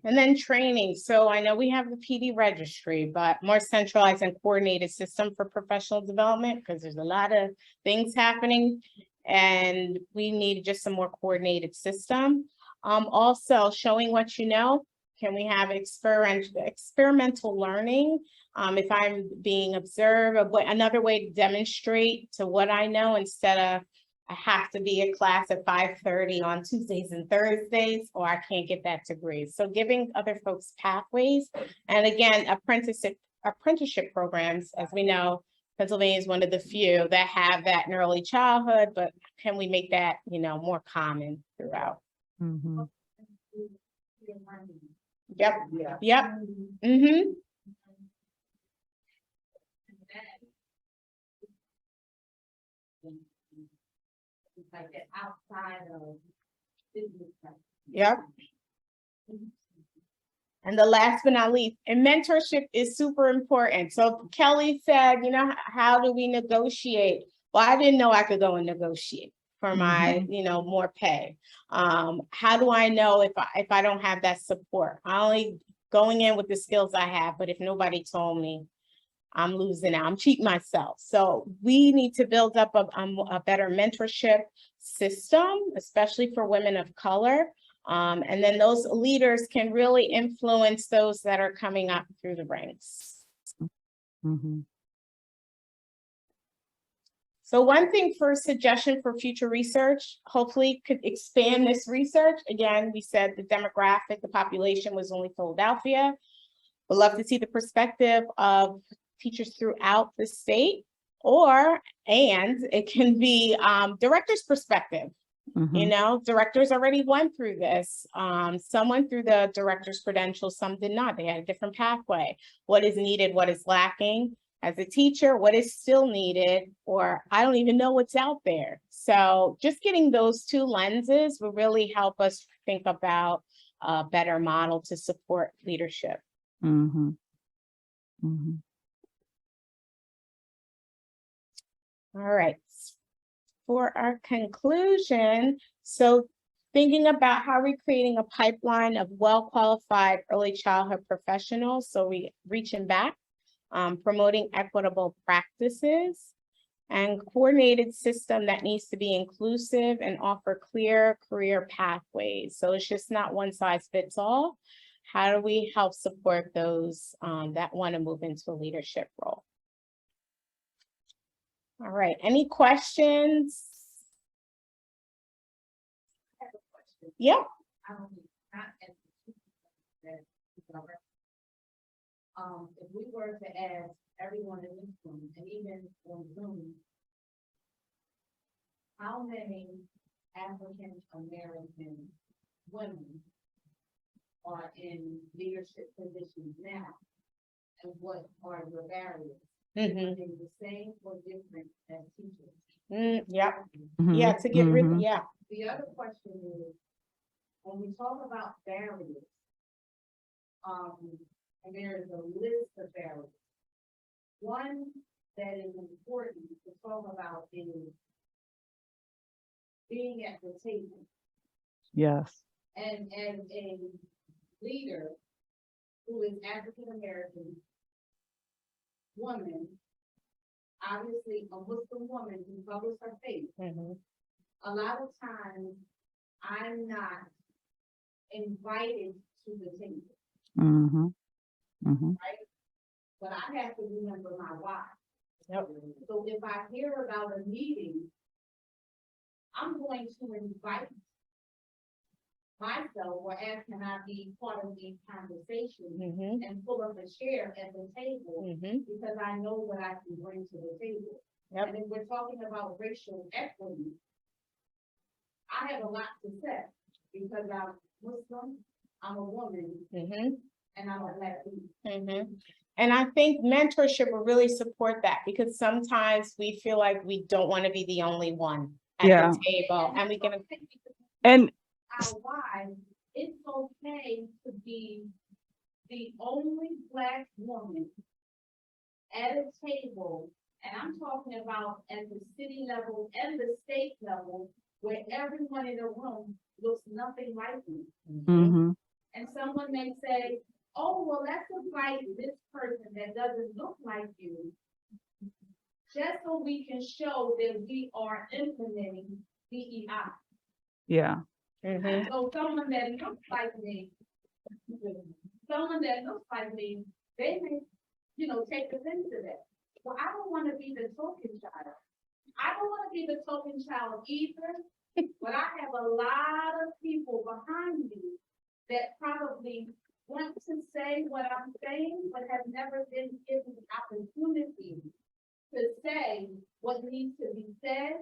And then training. So I know we have the PD registry, but more centralized and coordinated system for professional development, because there's a lot of things happening and we need just a more coordinated system. Also showing what you know. Can we have experimental learning? If I'm being observed, another way to demonstrate to what I know, instead of I have to be at class at 5:30 on Tuesdays and Thursdays, or I can't get that degree. So giving other folks pathways. And again, apprenticeship programs, as we know, Pennsylvania is one of the few that have that in early childhood, but can we make that, more common throughout? Mm-hmm. Yep. Yeah. Yep. Mm-hmm. Like that outside of business. Yep. And the last but not least, and mentorship is super important. So Kelly said, how do we negotiate? Well, I didn't know I could go and negotiate for my, more pay. How do I know if I don't have that support? I only going in with the skills I have, but if nobody told me, I'm losing out, I'm cheating myself. So we need to build up a better mentorship system, especially for women of color. And then those leaders can really influence those that are coming up through the ranks. Mm-hmm. So one thing for suggestion for future research, hopefully could expand this research. Again, we said the demographic, the population was only Philadelphia. We'd love to see the perspective of teachers throughout the state, and it can be director's perspective. Mm-hmm. Directors already went through this. Some went through the director's credentials, some did not. They had a different pathway. What is needed, what is lacking? As a teacher, what is still needed, or I don't even know what's out there. So just getting those two lenses will really help us think about a better model to support leadership. Mm-hmm. Mm-hmm. All right. For our conclusion, so thinking about how we're creating a pipeline of well-qualified early childhood professionals, so we reaching back, promoting equitable practices, and coordinated system that needs to be inclusive and offer clear career pathways. So it's just not one size fits all. How do we help support those that want to move into a leadership role? All right, any questions? Yep. If we were to ask everyone in this room, and even on Zoom, how many African American women are in leadership positions now? And what are your barriers? Are they the same or different as teachers? Yep. Mhm, Yeah, to get rid, mhm. yeah. The other question is, when we talk about barriers, and there is a list of barriers. One that is important to talk about is being at the table. Yes. And as a leader who is African American woman, obviously a Muslim woman who covers her face, a lot of times I'm not invited to the table, Mm-hmm. Mm-hmm. right? But I have to remember my why. So if I hear about a meeting, I'm going to invite myself or ask, can I be part of these conversations and pull up a chair at the table because I know what I can bring to the table. And if we're talking about racial equity, I have a lot to say because I'm Muslim, I'm a woman, and I'm a Latina. And I think mentorship will really support that because sometimes we feel like we don't want to be the only one at Yeah. the table, and we can. And Our why, it's okay to be the only Black woman at a table, and I'm talking about at the city level and the state level, where everyone in the room looks nothing like me. Mm-hmm. And someone may say, oh, well, let's invite this person that doesn't look like you, just so we can show that we are implementing DEI. Yeah. So someone that looks like me, they may, take offense to that. Well, I don't want to be the token child. I don't want to be the token child either, but I have a lot of people behind me that probably want to say what I'm saying, but have never been given the opportunity to say what needs to be said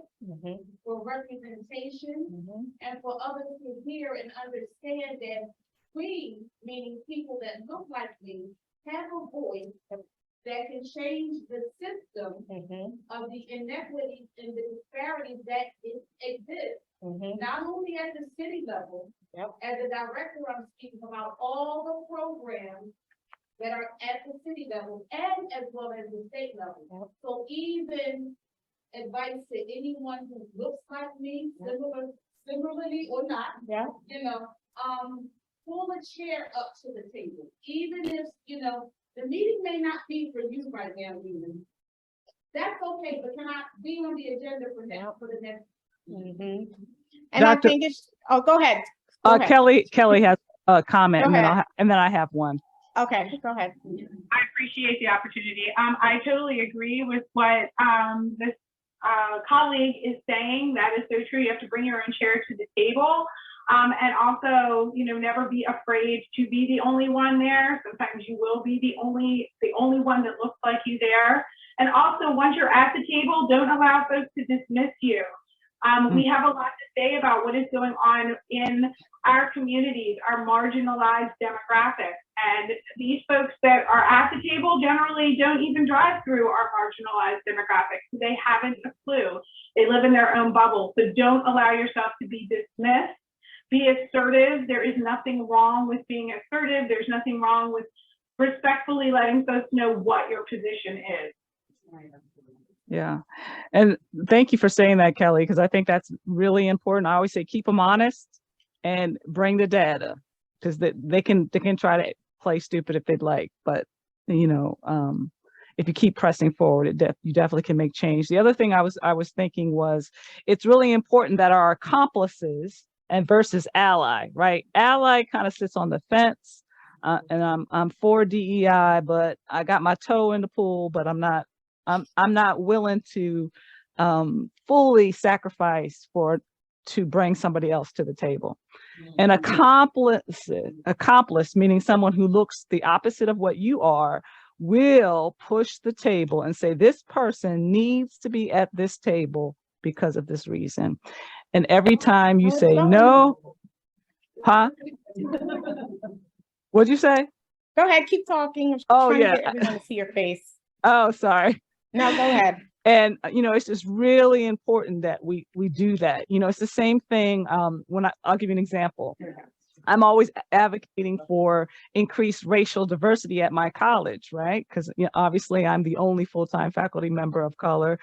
for representation and for others to hear and understand that we, meaning people that look like me, have a voice that can change the system of the inequities and the disparities that exist, not only at the city level. As a director, I'm speaking about all the programs that are at the city level and as well as the state level. So even advice to anyone who looks like me, similarly or not, pull a chair up to the table. Even if, the meeting may not be for you right now, even. That's okay, but can I be on the agenda for the next? And Dr. I think it's, oh, go ahead. Go ahead. Kelly has a comment, Go and then ahead. and then I have one. Okay, go ahead. I appreciate the opportunity. I totally agree with what this colleague is saying. That is so true. You have to bring your own chair to the table. And also, never be afraid to be the only one there. Sometimes you will be the only one that looks like you there. And also, once you're at the table, don't allow folks to dismiss you. We have a lot to say about what is going on in our communities, our marginalized demographics. And these folks that are at the table generally don't even drive through our marginalized demographics. They haven't a clue. They live in their own bubble. So don't allow yourself to be dismissed. Be assertive. There is nothing wrong with being assertive. There's nothing wrong with respectfully letting folks know what your position is. Yeah. And thank you for saying that, Kelly, because I think that's really important. I always say keep them honest and bring the data, because they can try to play stupid if they'd like, but if you keep pressing forward, you definitely can make change. The other thing I was thinking was it's really important that our accomplices and versus ally, right? Ally kind of sits on the fence, and I'm for DEI, but I got my toe in the pool, but I'm not willing to fully sacrifice to bring somebody else to the table. An accomplice, meaning someone who looks the opposite of what you are, will push the table and say, this person needs to be at this table because of this reason. And every time you say no, huh? What'd you say? Go ahead, keep talking. I'm Oh, trying to yeah. get everyone to see your face. Oh, sorry. No, go ahead. And, it's just really important that we do that. It's the same thing. I'll give you an example. I'm always advocating for increased racial diversity at my college, right? Because obviously I'm the only full-time faculty member of color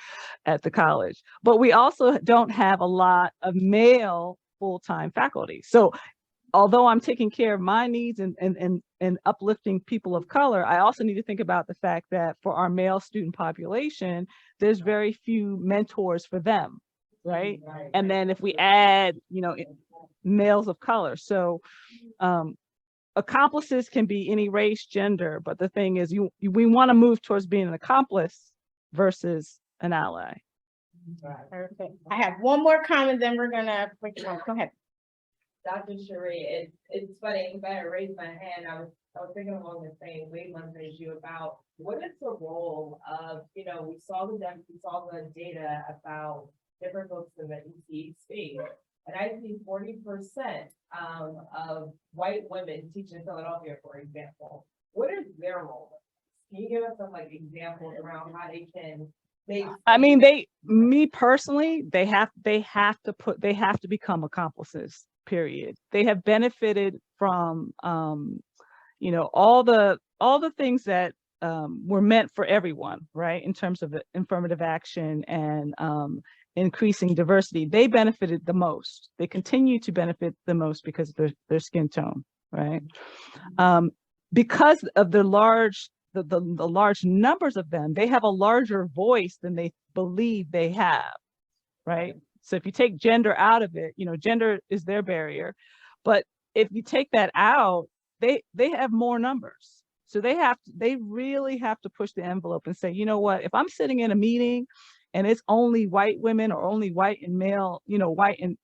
at the college. But we also don't have a lot of male full-time faculty. So although I'm taking care of my needs and uplifting people of color, I also need to think about the fact that for our male student population, there's very few mentors for them, right? And then if we add, males of color. So accomplices can be any race, gender, but the thing is we want to move towards being an accomplice versus an ally. Perfect. I have one more comment, then we're gonna, go ahead. Dr. Cherie, it's funny, because I raised my hand, I was thinking along the same wavelength as you about what is the role of, we saw the data about different folks in the ECE space. And I see 40% of white women teaching in Philadelphia, for example. What is their role? Can you give us some examples around how they can me personally, they have to become accomplices, period. They have benefited from all the things that were meant for everyone, right? In terms of affirmative action and increasing diversity. They benefited the most. They continue to benefit the most because of their skin tone, right? Because of the large numbers of them, they have a larger voice than they believe they have, right? So if you take gender out of it, gender is their barrier, but if you take that out, they have more numbers. So they really have to push the envelope and say, you know what, if I'm sitting in a meeting and it's only white women or only white and male, white and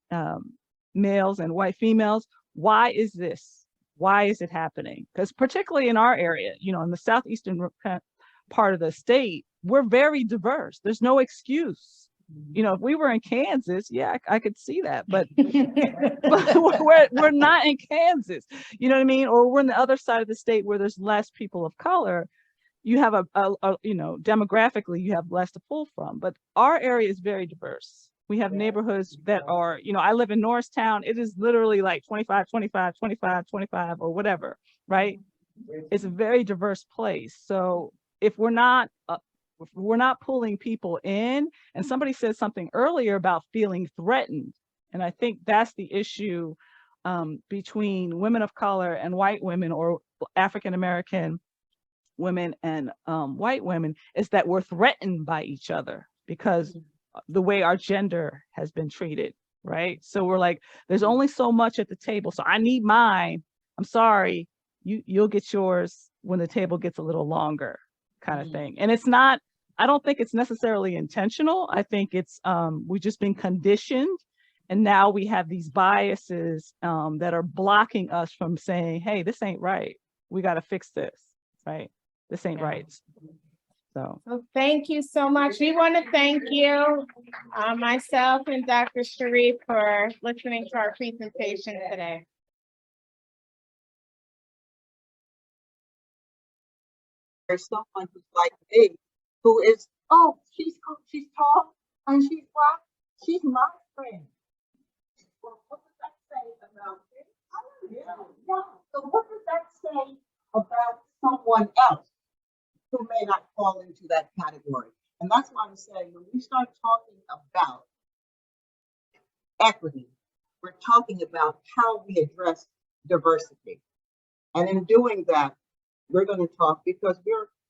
males and white females, why is this? Why is it happening? Because particularly in our area, in the southeastern part of the state, we're very diverse. There's no excuse. If we were in Kansas, yeah, I could see that, but, we're not in Kansas, you know what I mean? Or we're on the other side of the state where there's less people of color. You have demographically, you have less to pull from, but our area is very diverse. We have neighborhoods that are, I live in Norristown. It is literally like 25, 25, 25, 25 or whatever, right? It's a very diverse place. So if we're not pulling people in, and somebody said something earlier about feeling threatened. And I think that's the issue between women of color and white women, or African-American women and white women, is that we're threatened by each other because the way our gender has been treated, right? So we're like, there's only so much at the table, so I need mine. I'm sorry, you'll get yours when the table gets a little longer, kind of thing. And it's not, I don't think it's necessarily intentional. I think it's we've just been conditioned, and now we have these biases that are blocking us from saying, hey, this ain't right. We got to fix this, right? This ain't right. So. Well, thank you so much. We want to thank you, myself and Dr. Cherie, for listening to our presentation today. There's someone who's like me, who is, oh, she's tall and she's black. She's my friend. Well, what does that say about me? Yeah. So what does that say about someone else who may not fall into that category? And that's why I'm saying, when we start talking about equity, we're talking about how we address diversity. And in doing that, we're going to talk, because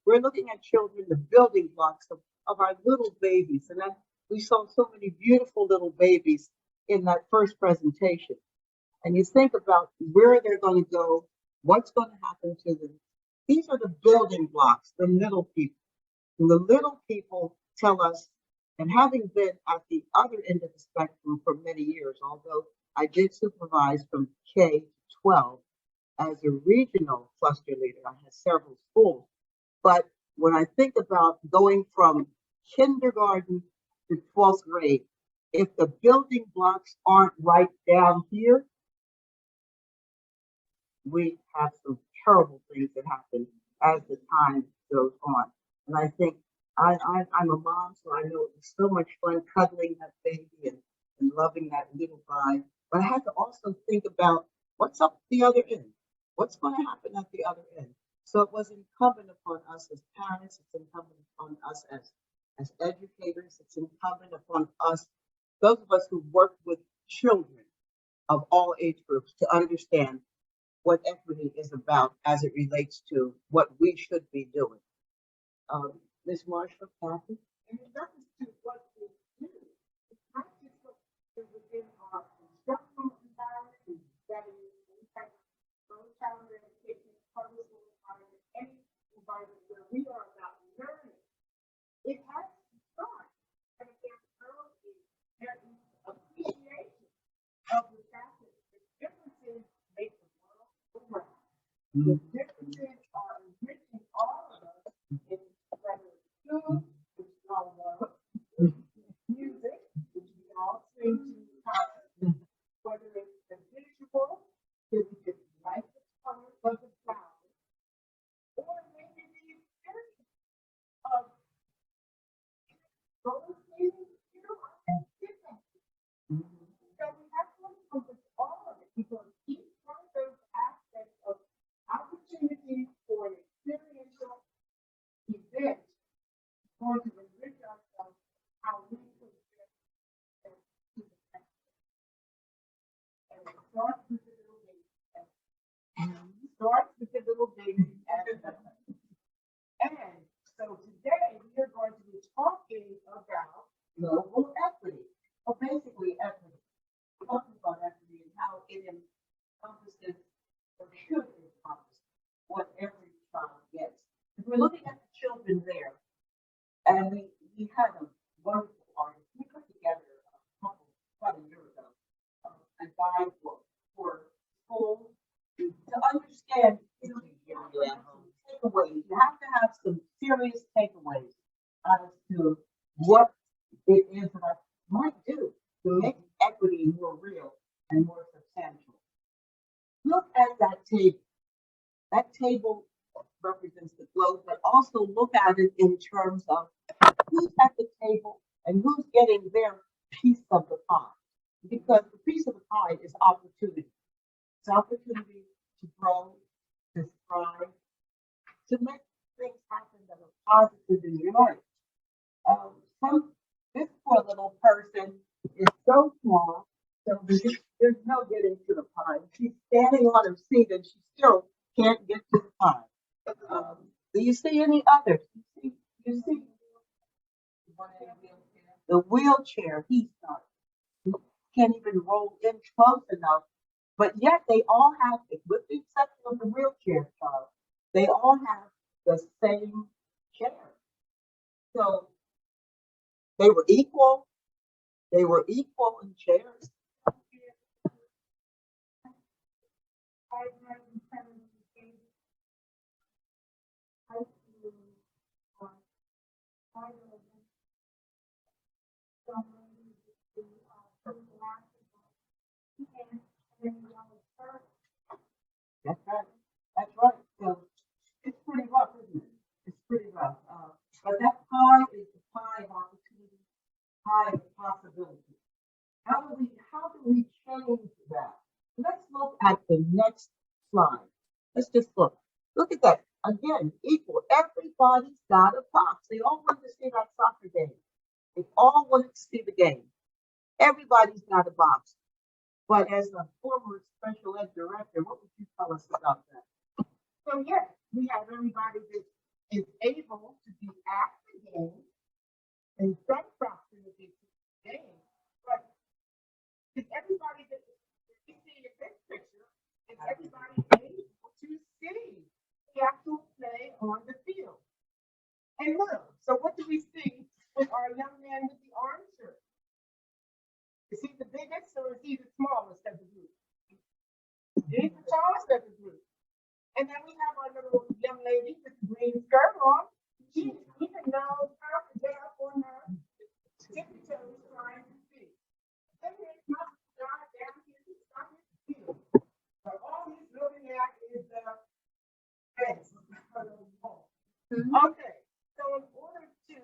we're looking at children, the building blocks of our little babies. And then we saw so many beautiful little babies in that first presentation. And you think about where they're going to go, what's going to happen to them. These are the building blocks, the little people. And the little people tell us, and having been at the other end of the spectrum for many years, although I did supervise from K-12 as a regional cluster leader, I had several schools. But when I think about going from kindergarten to 12th grade, if the building blocks aren't right down here, we have some terrible things that happen as the time goes on. And I think I'm a mom, so I know it's so much fun cuddling that baby and loving that little guy. But I have to also think about what's up the other end. What's going to happen at the other end? So it was incumbent upon us as parents, it's incumbent upon us as educators, it's incumbent upon us, those of us who work with children of all age groups, to understand what equity is about as it relates to what we should be doing. Ms. Marshall, Kathy? In reference to what we do, it's not just what is within our instructional environment, that is, in fact, early childhood education, public school environment, any environment where we are about learning. It has to start at a very early age. There is appreciation of the fact that the differences make the world go round. The differences are enriching all of us in whether it's food, which we all love, music, which we all sing to constantly, whether it's the visual, if it's like the color of the flower, or maybe the experience of those things, you know, different. So we have to encompass all of it, because each one of those aspects of opportunities for an experiential event is going to enrich ourselves how we present and to the next. And it starts with the little baby. Starts with the little baby and so today we are going to be talking about global equity, or basically equity. We're talking about equity and how it encompasses or should encompass what every child gets. If we're looking at the children there, and we had a wonderful artist, we put together about a year ago, a guide book for schools to understand, you know, takeaways. You have to have some serious takeaways as to what it is that I might do to make equity more real and more substantial. Look at that table. That table represents the globe, but also look at it in terms of who's at the table and who's getting their piece of the pie. Because the piece of the pie is opportunity. It's opportunity to grow, to thrive, to make things happen that are positive in your life. This poor little person is so small, so there's no getting to the pie. She's standing on her seat and she still can't get to the pie. Do you see any others? You see the wheelchair, he's not. He can't even roll in close enough. But yet they all have, with the exception of the wheelchair child, they all have the same chair. So they were equal. They were equal in chairs. That's right. That's right. So it's pretty rough, isn't it? It's pretty rough. But that pie is the pie of opportunity, pie of possibility. How do we change that? Let's look at the next slide. Let's just look. Look at that. Again, equal. Everybody's got a box. They all want to see that soccer game. They all want to see the game. Everybody's got a box. But as a former special ed director, what would you tell us about that? So yes, we have everybody that is able to be at the game in some proximity to the game. But is everybody that you see in this picture, is everybody able to see the actual play on the field? And look, so what do we see with our young man with the orange shirt? Is he the biggest or is he the smallest of the group? He's the tallest of the group. And then we have our little young lady with the green skirt on. She even knows how to get up on her tippy toes trying to see. Then there's not down here, he's not in the field. But all he's looking at is the fence. Okay, so in order to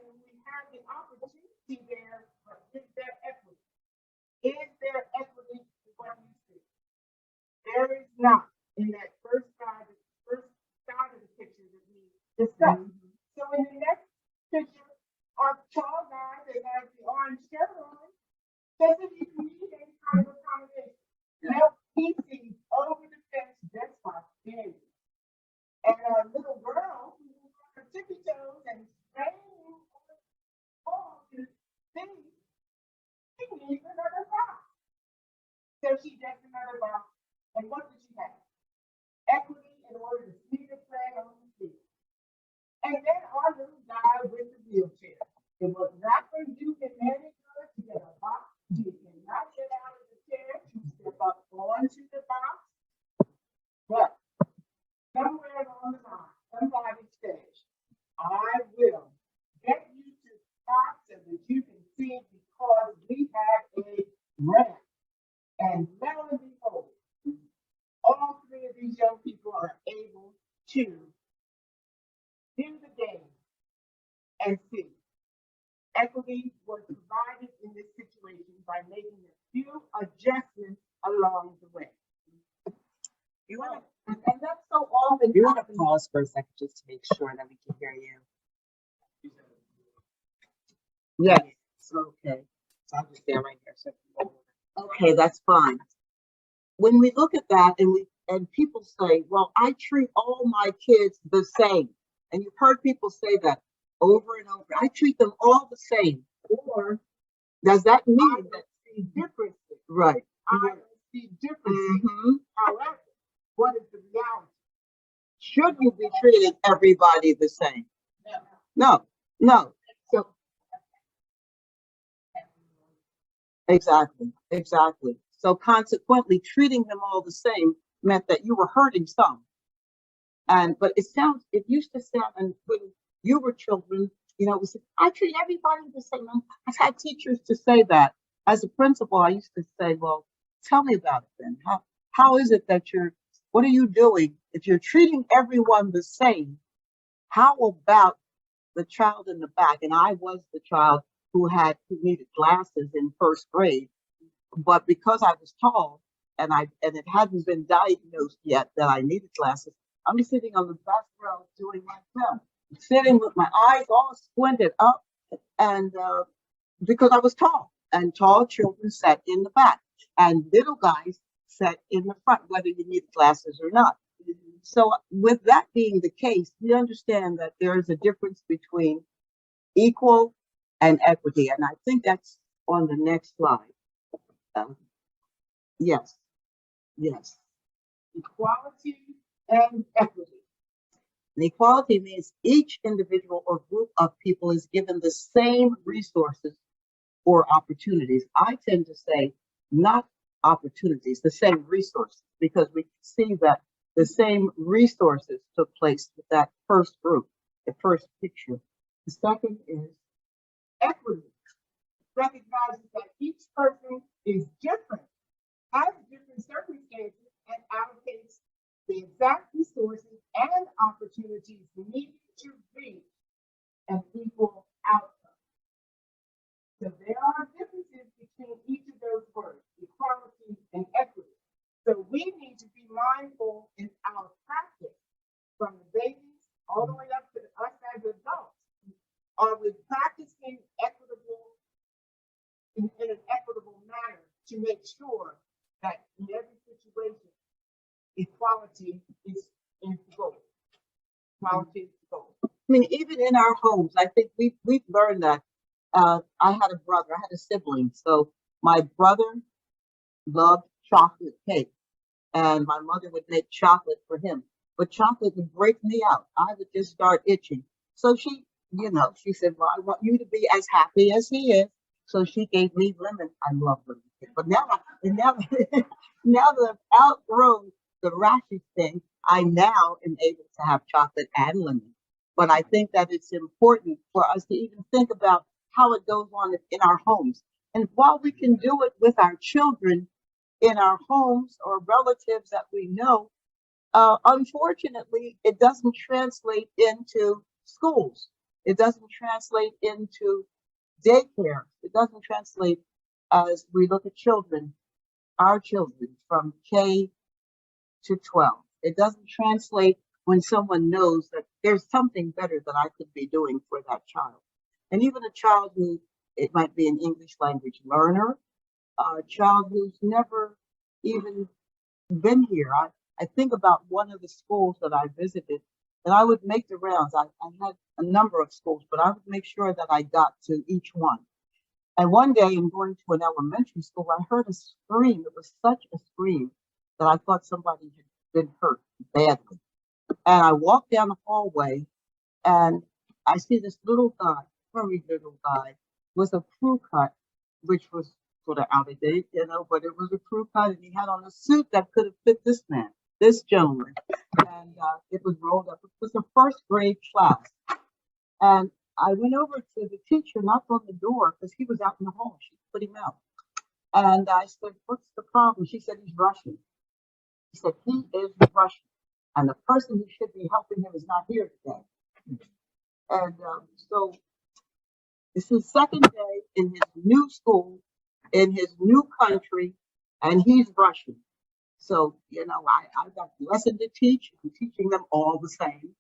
on steroids doesn't even need any kind of accommodation. Now he sees over the fence just like Danny. And our little girl who was on her tippy toes and spraying all to see, she needs another box. So she gets another box. And what did she have? Equity in order to see the play on the field. And then our little guy with the wheelchair. It was not for you and any good to get a box. You cannot get out of the chair to step up onto the box. But somewhere along the line, somebody says, I will get you to the box so that you can see because we have a ramp. And lo and behold, all three of these young people are able to do the game and see. Equity was provided in this situation by making a few adjustments along the way. You want to, and that's so often. You want to pause for a second just to make sure that we can hear you. Yes, okay. So I'll just stand right here. So Okay, that's fine. When we look at that and people say, well, I treat all my kids the same. And you've heard people say that over and over. I treat them all the same. Or does that mean that see differences? Right. I see differences. However, what is the reality? Should you be treating everybody the same? No, no. So exactly. So consequently, treating them all the same meant that you were hurting some. But it used to sound, and when you were children, you know, it was, I treat everybody the same. I've had teachers to say that. As a principal, I used to say, well, tell me about it then. How is it that what are you doing? If you're treating everyone the same, how about the child in the back? And I was the child who needed glasses in first grade, but because I was tall and it hadn't been diagnosed yet that I needed glasses, I'm sitting on the back row doing like that, sitting with my eyes all squinted up, and because I was tall, and tall children sat in the back, and little guys sat in the front, whether you needed glasses or not. So with that being the case, we understand that there is a difference between equal and equity, and I think that's on the next slide. Yes. Equality and equity. And equality means each individual or group of people is given the same resources or opportunities. I tend to say not opportunities, the same resources, because we see that the same resources took place with that first group, the first picture. The second is equity. Recognizes that each person is different, has different circumstances, and allocates the exact resources and opportunities needed to reach an equal outcome. So there are differences between each of those words, equality and equity. So we need to be mindful in our practice, from the babies all the way up to us as adults. Are we practicing in an equitable manner to make sure that in every situation, equality is the goal. Equality is the goal. I mean, even in our homes, I think we've learned that. I had a brother, I had a sibling. So my brother loved chocolate cake, and my mother would make chocolate for him. But chocolate would break me out. I would just start itching. So she said, well, I want you to be as happy as he is. So she gave me lemon. I love lemon cake. But now that I've outgrown the rashes thing, I now am able to have chocolate and lemon. But I think that it's important for us to even think about how it goes on in our homes. And while we can do it with our children in our homes or relatives that we know, unfortunately, it doesn't translate into schools. It doesn't translate into daycare. It doesn't translate as we look at children, our children from K to 12. It doesn't translate when someone knows that there's something better that I could be doing for that child. And even a child who It might be an English language learner, a child who's never even been here. I think about one of the schools that I visited, and I would make the rounds. I had a number of schools, but I would make sure that I got to each one. And one day in going to an elementary school, I heard a scream. It was such a scream that I thought somebody had been hurt badly. And I walked down the hallway and I see this little guy, very little guy, with a crew cut, which was sort of out of date, you know, but it was a crew cut and he had on a suit that could have fit this man, this gentleman. And it was rolled up. It was a first grade class. And I went over to the teacher, knocked on the door because he was out in the hall. She put him out. And I said, what's the problem? She said, he's Russian. She said, he is Russian. And the person who should be helping him is not here today. And so it's his second day in his new school, in his new country, and he's Russian. So, you know, I got a lesson to teach. I'm teaching them all the same.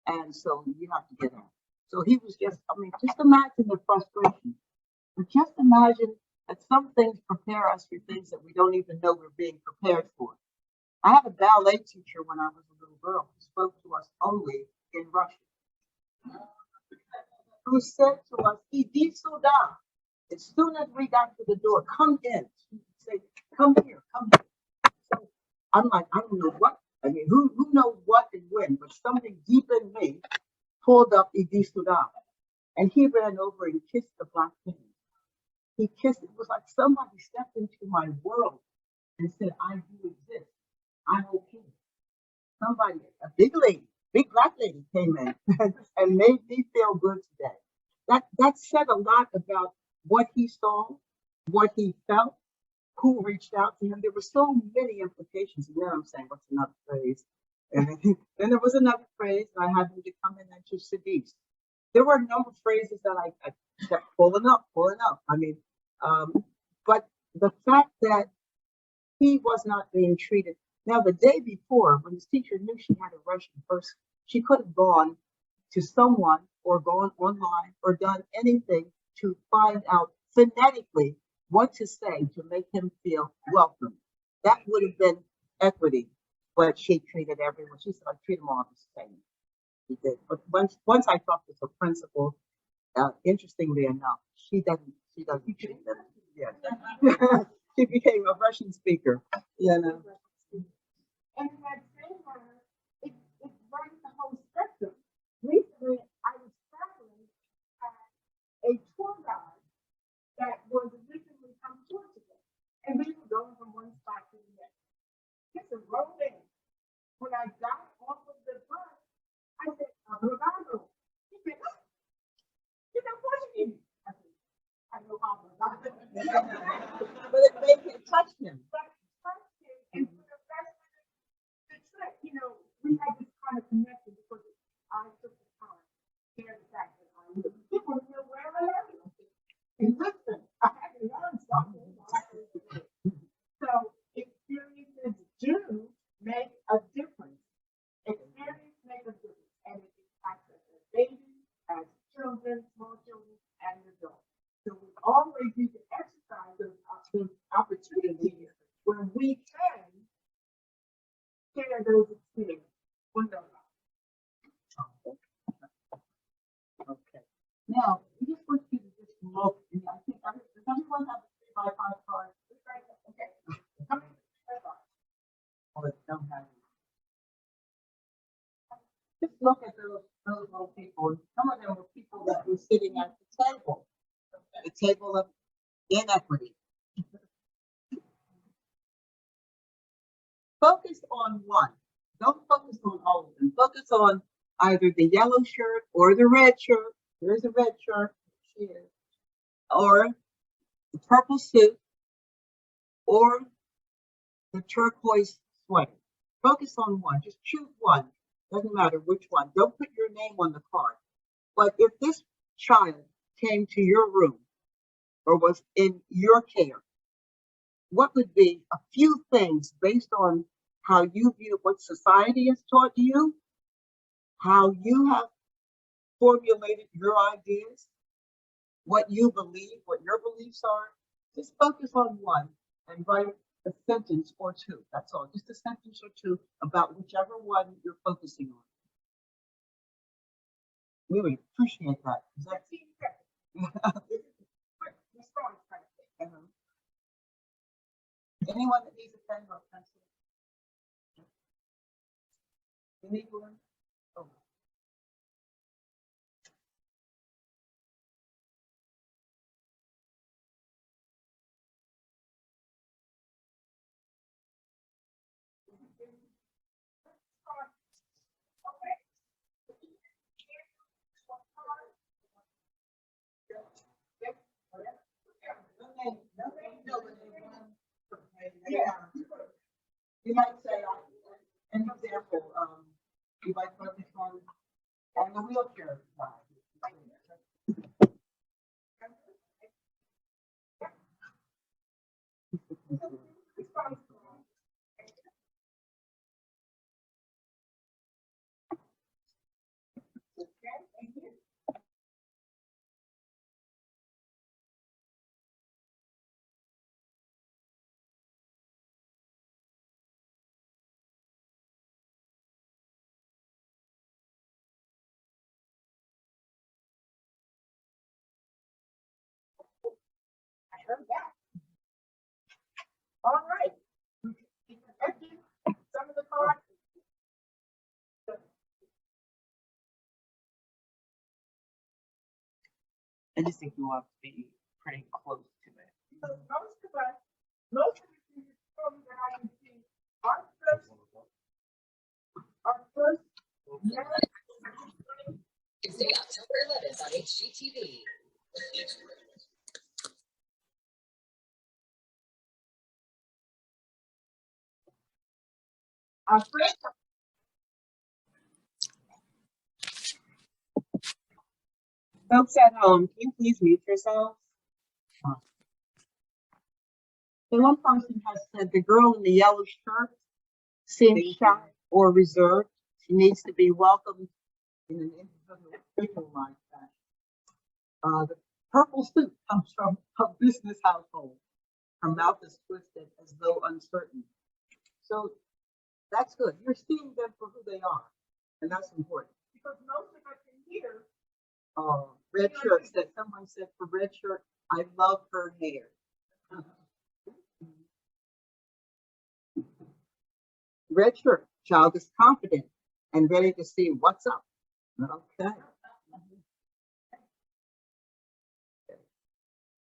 And so you have to get out. So he was just, I mean, just imagine the frustration. But just imagine that some things prepare us for things that we don't even know we're being prepared for. I had a ballet teacher when I was a little girl who spoke to us only in Russian, who said to us, "Idi sюда." As soon as we got to the door, come in. She would say, come here, come here. So I'm like, I don't know what, I mean, who knows what and when, but something deep in me pulled up Idi sюда. And he ran over and kissed the black man. He kissed, it was like somebody stepped into my world and said, I do exist. I'm okay. Somebody, a big lady, big black lady came in and made me feel good today. That said a lot about what he saw, what he felt, who reached out to him. There were so many implications. And then I'm saying, what's another phrase? And then there was another phrase, and I had him to come in and to seduce. There were a number of phrases that I kept pulling up. I mean, but the fact that he was not being treated. Now, the day before, when his teacher knew she had a Russian person, she could have gone to someone or gone online or done anything to find out phonetically what to say to make him feel welcome. That would have been equity, but she treated everyone. She said, I treat them all the same. She did. But once I talked to the principal, interestingly enough, she doesn't treat them. Yeah. She became a Russian speaker, you know. And in that same manner, it runs the whole spectrum. Recently, I was traveling as a tour guide that was originally from Portugal, and we were going from one spot to the next. Just a rolling. When I got off of the bus, I said, "Obrigado." He said, "Oh, you know Portuguese?" I said, "I know how to." But it made him touch him. And for the rest of the trip, you know, we had this kind of connection because I took the time to share the fact that I knew people knew where I am. And listen, I had to learn something. So experiences do make a difference. Experience make a difference. And it impacts us as babies, as children, small children, and adults. So we always need to exercise those opportunities where we can share those experiences with others. Okay. Now, we just want you to just look. And I think does everyone have a 3x5 card? Okay. Come in. Oh, it's don't have it. Just look at those little people. Some of them were people that were sitting at the table of inequity. Focus on one. Don't focus on all of them. Focus on either the yellow shirt or the red shirt. There's a red shirt. She is. Or the purple suit or the turquoise sweater. Focus on one. Just choose one. Doesn't matter which one. Don't put your name on the card. But if this child came to your room or was in your care, what would be a few things based on how you view what society has taught you, how you have formulated your ideas? what you believe, what your beliefs are. Just focus on one and write a sentence or two. That's all. Just a sentence or two about whichever one you're focusing on. We would appreciate that. Is that anyone that needs a pen or pencil? You need one? Oh. Yeah. You might say, an example, you might focus on the wheelchair side. I heard that. All right. Some of the cards. I just think you want to be pretty close to it. So most of the children that I can see are first. Tuesday, October 11th on HGTV. Our first. Folks at home, can you please mute yourselves? So one person has said the girl in the yellow shirt seems shy or reserved. She needs to be welcomed in an individualized fashion. The purple suit comes from a business household. Her mouth is twisted as though uncertain. So that's good. You're seeing them for who they are, and that's important. Because most of us in here, red shirt said, someone said for red shirt, I love her hair. Red shirt, child is confident and ready to see what's up. Okay.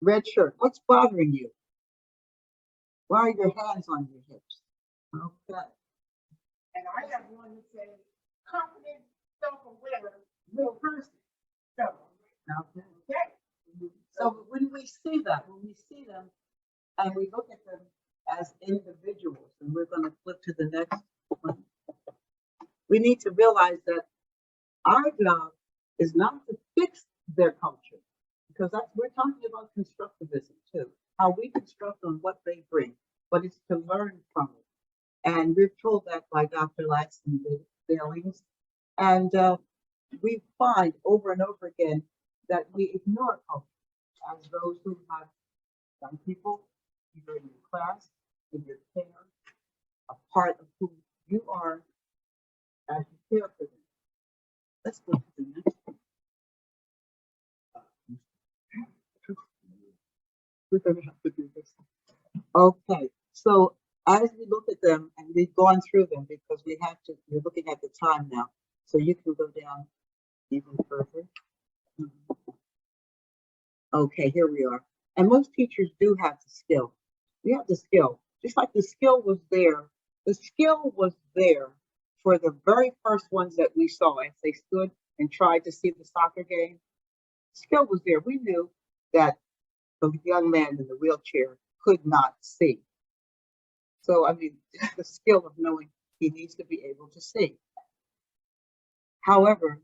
Red shirt, what's bothering you? Why are your hands on your hips? Okay. And I have one that says, confident, self-aware, real person. So, okay. So when we see them and we look at them as individuals, and we're going to flip to the next one, we need to realize that our job is not to fix their culture, because we're talking about constructivism too, how we construct on what they bring, but it's to learn from it. And we're told that by Dr. Laxton Billings. And we find over and over again that we ignore culture as those who have some people, either in your class, in your care, a part of who you are as you care for them. Let's go to the next one. We're going to have to do this. Okay, so as we look at them, and we've gone through them because we're looking at the time now, so you can go down even further. Okay, here we are. And most teachers do have the skill. We have the skill, just like the skill was there. The skill was there for the very first ones that we saw as they stood and tried to see the soccer game. Skill was there. We knew that the young man in the wheelchair could not see. So, I mean, it's the skill of knowing he needs to be able to see. However,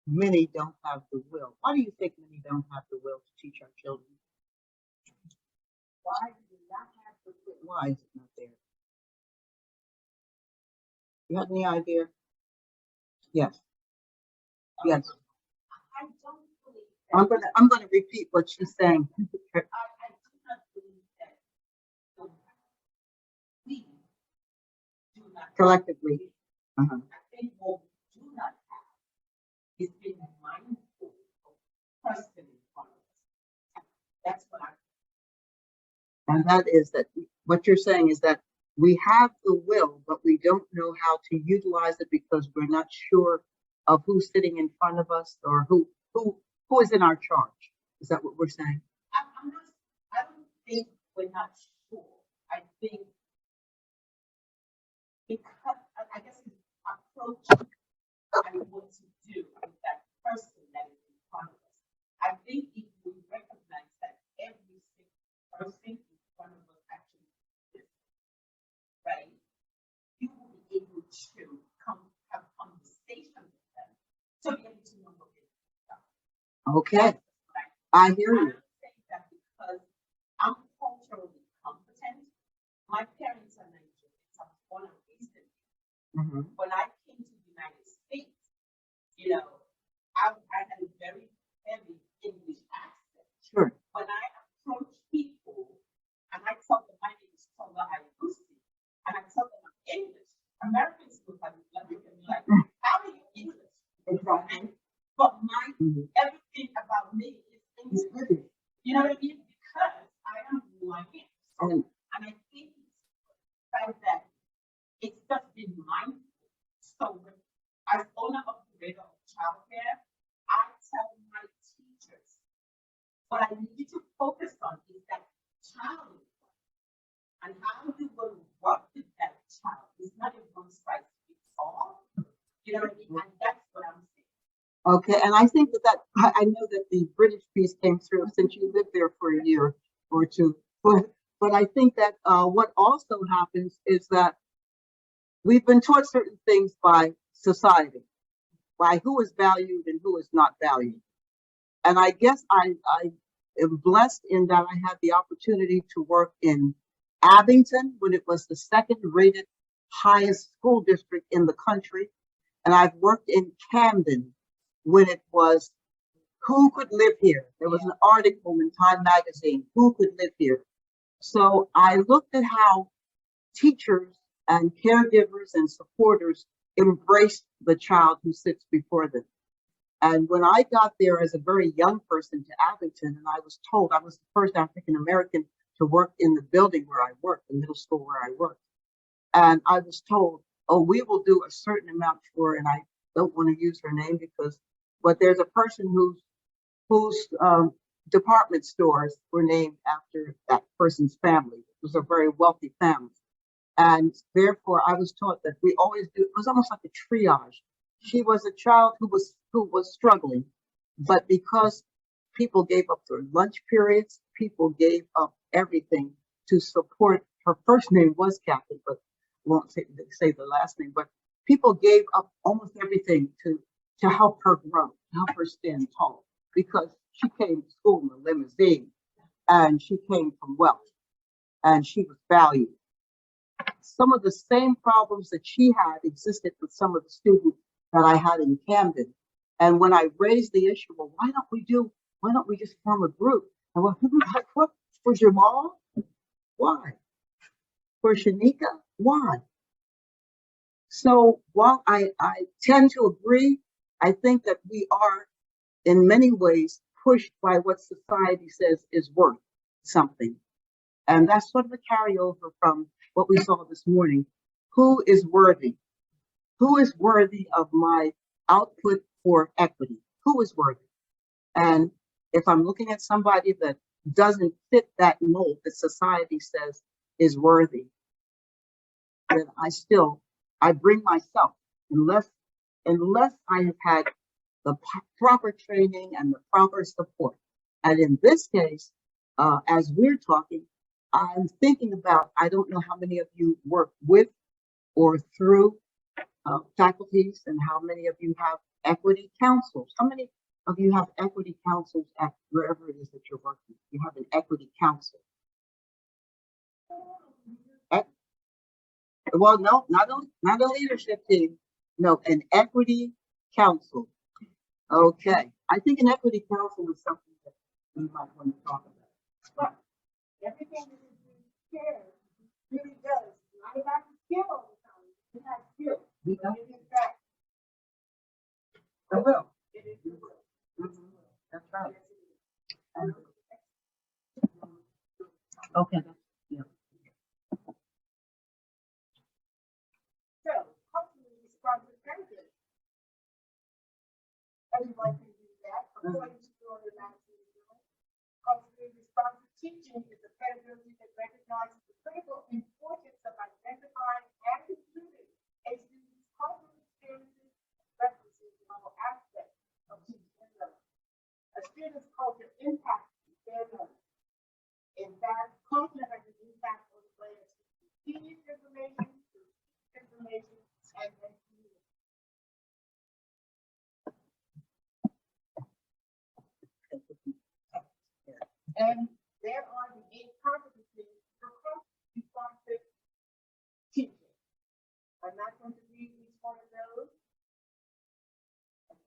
many don't have the will. Why do you think many don't have the will to teach our children? Why do we not have the will? Why is it not there? You have any idea? Yes. Yes. I don't believe I'm gonna repeat what she's saying. I do not believe that we do not. Collectively. I think what we do not have is being mindful of person in front of us. That's what I. And that is that what you're saying is that we have the will, but we don't know how to utilize it because we're not sure of who's sitting in front of us or who is in our charge. Is that what we're saying? I'm not, I don't think we're not sure. I think because, I guess the approach I want to do with that person that is in front of us. I think if we recognize that every single person in front of us actually is, right? You will be able to have conversations with them to be able to know what they're about. Okay. I hear you. I say that because I'm culturally competent. My parents are Nigerians. I was born in Eastern. When I came to the United States, you know, I had a very heavy English accent. Sure. When I approach people and I tell them my name is Tola Ayusi, and I tell them I'm English, Americans look at me like, how are you English? Exactly. But everything about me is English. You know what I mean? Because I am who I am. And I think it's the fact that it's just been mindful. So as owner operator of childcare, I tell my teachers what I need you to focus on is that child and how you will work with that child. It's not a one size fits all. You know what I mean? And that's what I'm saying. Okay, and I think that I know that the British piece came through since you lived there for a year or two, but I think that what also happens is that we've been taught certain things by society, by who is valued and who is not valued. And I guess I am blessed in that I had the opportunity to work in Abington when it was the second rated highest school district in the country. And I've worked in Camden when it was who could live here. There was an article in Time magazine, who could live here. So I looked at how teachers and caregivers and supporters embraced the child who sits before them. And when I got there as a very young person to Abington, and I was told I was the first African-American to work in the building where I worked, the middle school where I worked. And I was told, oh, we will do a certain amount for, and I don't want to use her name but there's a person whose department stores were named after that person's family. It was a very wealthy family. And therefore I was taught that we always do, it was almost like a triage. She was a child who was struggling, but because people gave up their lunch periods, people gave up everything to support, her first name was Kathy, but won't say the last name, but people gave up almost everything to help her grow, to help her stand tall, because she came to school in a limousine and she came from wealth and she was valued. Some of the same problems that she had existed with some of the students that I had in Camden. And when I raised the issue, well, why don't we just form a group? And well, like, what, for Jamal? Why? For Shanika? Why? So while I tend to agree, I think that we are in many ways pushed by what society says is worth something. And that's sort of a carryover from what we saw this morning. Who is worthy? Who is worthy of my output for equity? Who is worthy? And if I'm looking at somebody that doesn't fit that mold that society says is worthy, then I bring myself, unless I have had the proper training and the proper support. And in this case, as we're talking, I'm thinking about, I don't know how many of you work with or through faculties and how many of you have equity councils. How many of you have equity councils at wherever it is that you're working? You have an equity council. Well, no, not a leadership team. No, an equity council. Okay, I think an equity council is something that we might want to talk about. But everything that is shared really does, not about the skill all the time, it has skill. We know. It is that, I will. it is the will. That's right. Okay. Yeah. So, hopefully, responsive parenting. Everyone can do that, according to your organization. Culturally responsive teaching is a pedagogy that recognizes the critical importance of identifying and including a student's cultural experiences, preferences, and all aspects of teaching and learning. A student's culture impacts their learning. In fact, culture has an impact on the way that students receive information, and then communicate. And there are the 8 competencies for responsive teaching. I'm not going to read each one of those.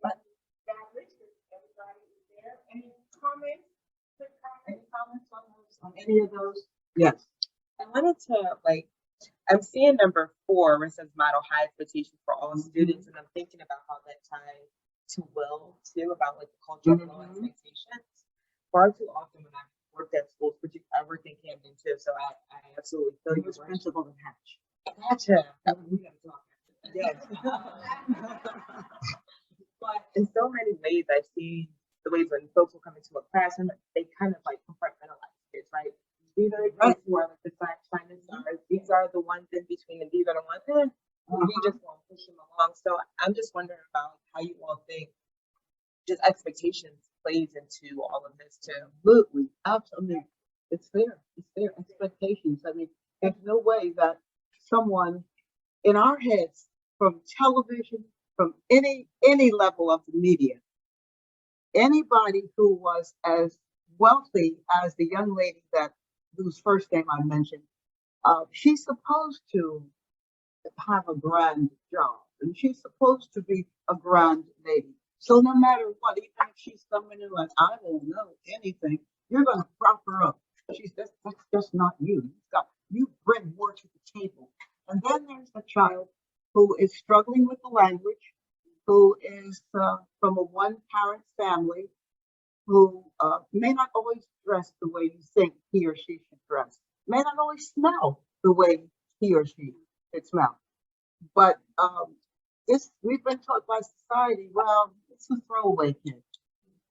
But established that everybody is there. Any comments? Quick comments? Any comments on those? On any of those? Yes. I wanted to I'm seeing number 4 where it says model high expectations for all students, and I'm thinking about how that ties to Will too, about like the culture of low expectations. Far too often when I've worked at schools, particularly I worked in Camden too, so I absolutely feel you. Principal in Hatch. Gotcha. We gotta talk. Yes. But in so many ways, I've seen the ways when folks will come into a classroom, they kind of like compartmentalize kids, right? These are the kids who are like the finest stars. These are the ones in between, and these are the ones we just want to push them along. So I'm just wondering about how you all think just expectations plays into all of this too. Absolutely, absolutely. It's there. It's there. Expectations. I mean, there's no way that someone in our heads, from television, from any level of the media, anybody who was as wealthy as the young lady whose first name I mentioned, she's supposed to have a grand job, and she's supposed to be a grand lady. So no matter what, even if she's coming in like, I don't know anything, you're gonna prop her up. That's just not you. You bring more to the table. And then there's the child who is struggling with the language, who is from a one-parent family, who may not always dress the way you think he or she should dress, may not always smell the way he or she should smell. But we've been taught by society, well, it's a throwaway kid.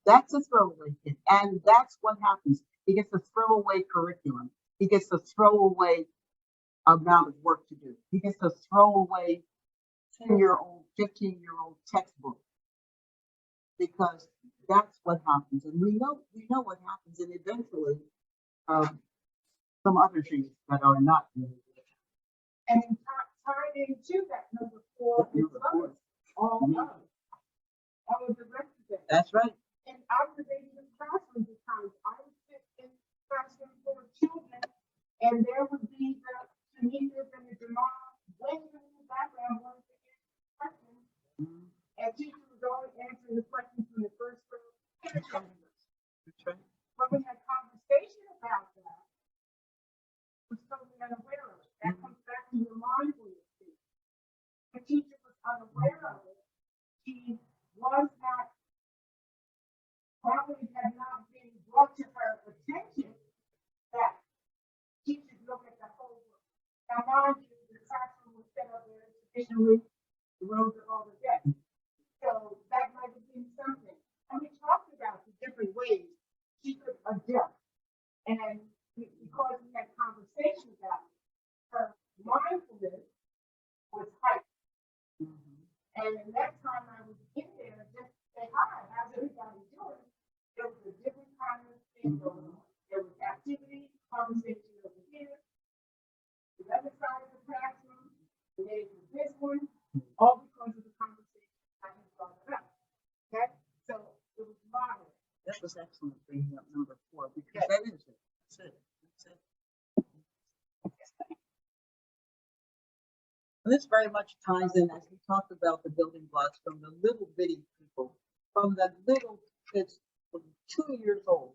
That's a throwaway kid. And that's what happens. He gets a throwaway curriculum. He gets a throwaway amount of work to do. He gets a throwaway 10-year-old, 15-year-old textbook. Because that's what happens. And we know what happens. And eventually, some other things that are not really good. And tied into that number 4 is all of the rest of it. That's right. And observation of classrooms at times, I would sit in classroom full of children, and there would be the Tanisha's and the Jamal waiting in the background wanting to answer questions. And teachers was always answering the questions from the first grade. But we had conversation about that, was totally unaware of it. That comes back to your mindfulness. The teacher was unaware of it. She was not, probably had not been brought to her attention that teachers look at the whole book. Now, mind you, the classroom was set up very traditionally, the rows of all the desks. So that might have been something. And we talked about the different ways she could adjust. And because we had conversations about it, her mindfulness was heightened. And the next time I was in there, just say, hi, how's everybody doing? There was a different kind of thing going on. There was activity, conversation over here, the other side of the classroom, and then it was this one, all because of the conversation I had brought up. Okay? So it was modern. That was excellent bringing up number 4, because that is it. That's it. That's it. And this very much ties in, as we talked about the building blocks, from the little bitty people, from the little kids from 2 years old,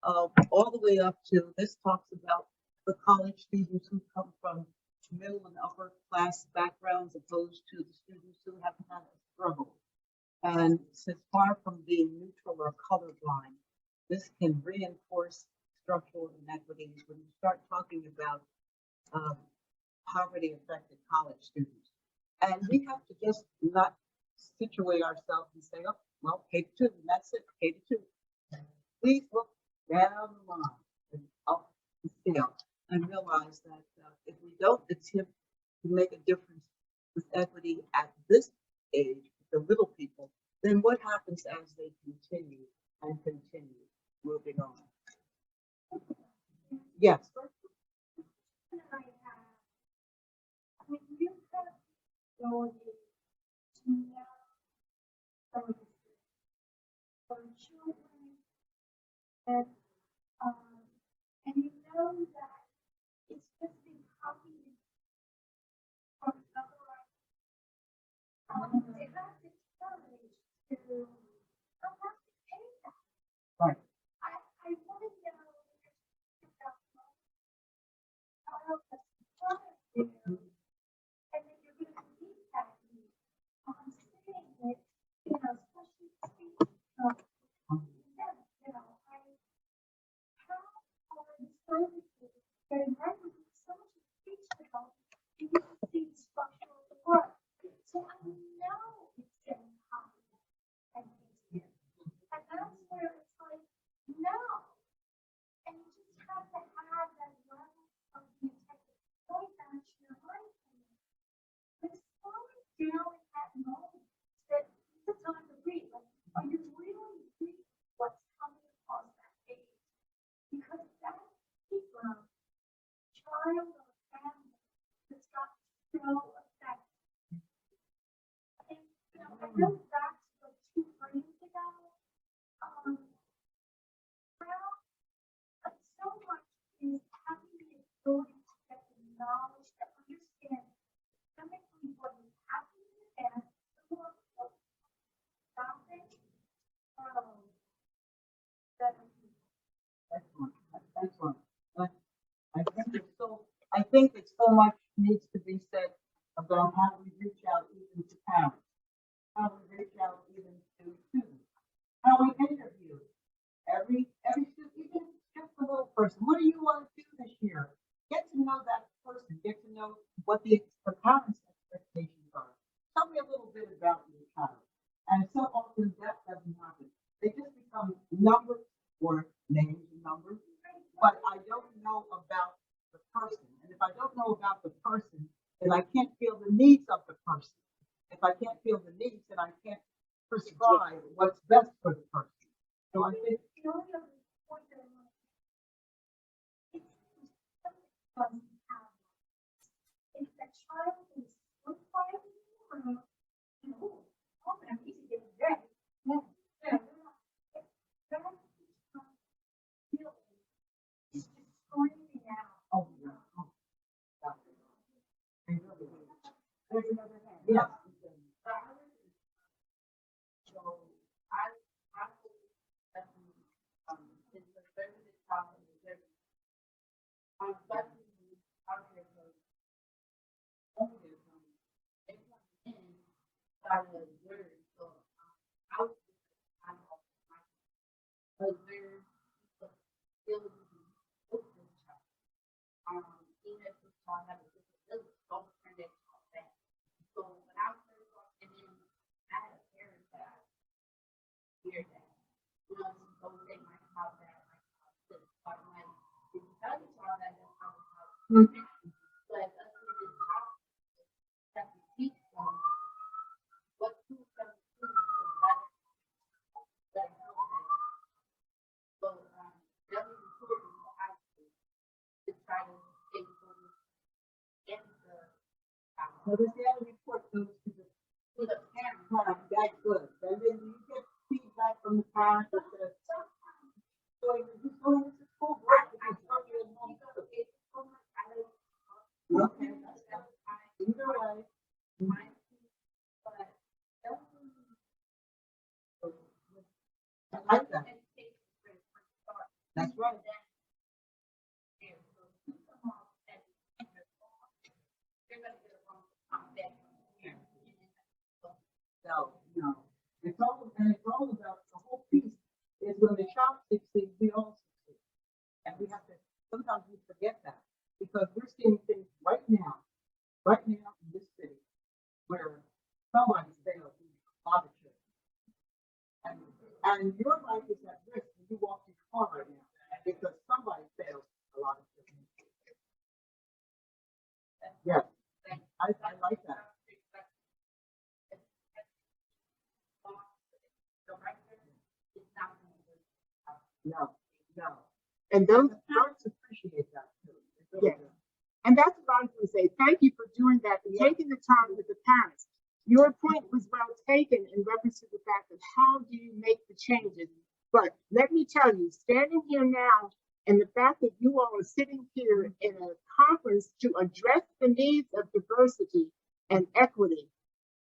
all the way up to, this talks about the college students who come from middle and upper class backgrounds opposed to the students who have had a struggle. And since far from being neutral or colorblind, this can reinforce structural inequities when you start talking about poverty affected college students. And we have to just not situate ourselves and say, oh, well, K-2, that's it, K-2. Please look down the line and up the scale and realize that if we don't attempt to make a difference with equity at this age, the little people, then what happens as they continue and continue moving on? Yes. I mean, you have the ability to know some of the for children and you know that it's just been copied from other it has its courage to come back to pay that. Right. I want to know how the child is, and then you're going to meet that need. I'm saying that, you know, especially speech, you know, how are the services getting right with so much speech now? You see structural work. So I know it's getting complicated and easier. And that's where it's like, no. And you just have to have that level of the integrity. Going back to your life. But slowing down at that moment that it's a time to read. Like, are you really reading what's coming across that page? Because that particular child or family has got so affected. And, you know, I go back to like 2 frames ago. Well, like so much is having the ability to get the knowledge to understand chemically what is happening and something Excellent. I think that so much needs to be said about how we reach out even to parents, how we reach out even to students, how we interview every student, even just a little person. What do you want to do this year? Get to know that person. Get to know what the parents' expectations are. Tell me a little bit about your child. And so often that doesn't happen. They just become numbers or names and numbers, but I don't know about the person. And if I don't know about the person, then I can't feel the needs of the person. If I can't feel the needs, then I can't prescribe what's best for the person. So I think the only other point that I want to make is doesn't have if that child is so quiet in the room, you know, often I'm easy to get ready. It's just screaming out. oh, yeah. There's another hand. Yes. So I it's a very good topic. I'm definitely out here for older and started a word. So I was observe the ability with this child. Even if this child has a disability, don't turn that child back. So when I was first walking in, I had a parent that hear that. You know, she told me my child that, my child this. So I'm like, if you tell your child that, that's how the child is. But us in this house, that we teach them what to tell the students is that help them. So that was important for high school to try to stay focused in the So this annual report goes to the parent. That's good. And then you get feedback from the parents that says, so you're doing this at school, right? Because you're doing it at home. Okay, that's fine. Either way. I No. It's all about, the whole piece is when the child succeeds, we all succeed. And we have to, sometimes we forget that, because we're seeing things right now in this city, where somebody failed a lot of children. And your life is at risk when you walk your car right now, because somebody failed a lot of children. Yeah, I like that. No. And those parents appreciate that too. Yeah. And that's what I was going to say. Thank you for doing that and taking the time with the parents. Your point was well taken in reference to the fact of how do you make the changes. But let me tell you, standing here now, and the fact that you all are sitting here in a conference to address the needs of diversity and equity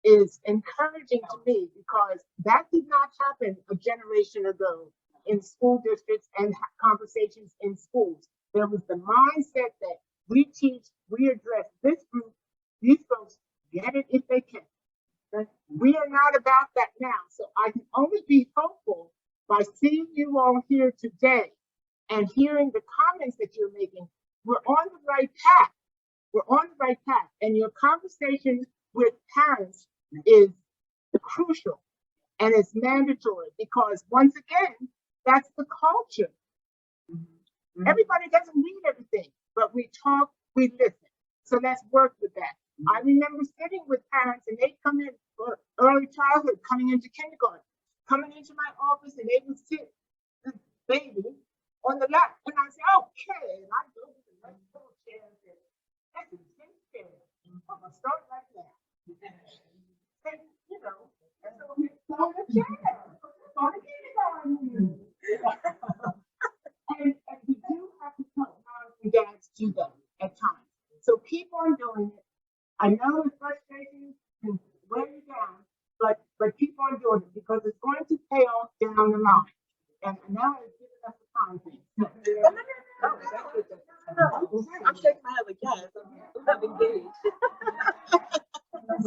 is encouraging to me, because that did not happen a generation ago in school districts and conversations in schools. There was the mindset that we teach, we address this group, these folks get it if they can. But we are not about that now. So I can only be hopeful by seeing you all here today and hearing the comments that you're making. We're on the right path. We're on the right path. And your conversation with parents is crucial and it's mandatory, because once again, that's the culture. Everybody doesn't read everything, but we talk, we listen. So let's work with that. I remember sitting with parents and they come in for early childhood, coming into kindergarten, coming into my office, and they would sit the baby on the lap. And I say, okay, and I go to the right little chair and say, that's a safe chair. I'm gonna start like that. And, you know, and so we on the chair. On the kindergarten. And we do have to help moms and dads do that at times. So keep on doing it. I know the frustration can weigh you down, but keep on doing it, because it's going to pay off down the line. And now it's giving us the time thing. I'm shaking my head like, yes, I'm engaged.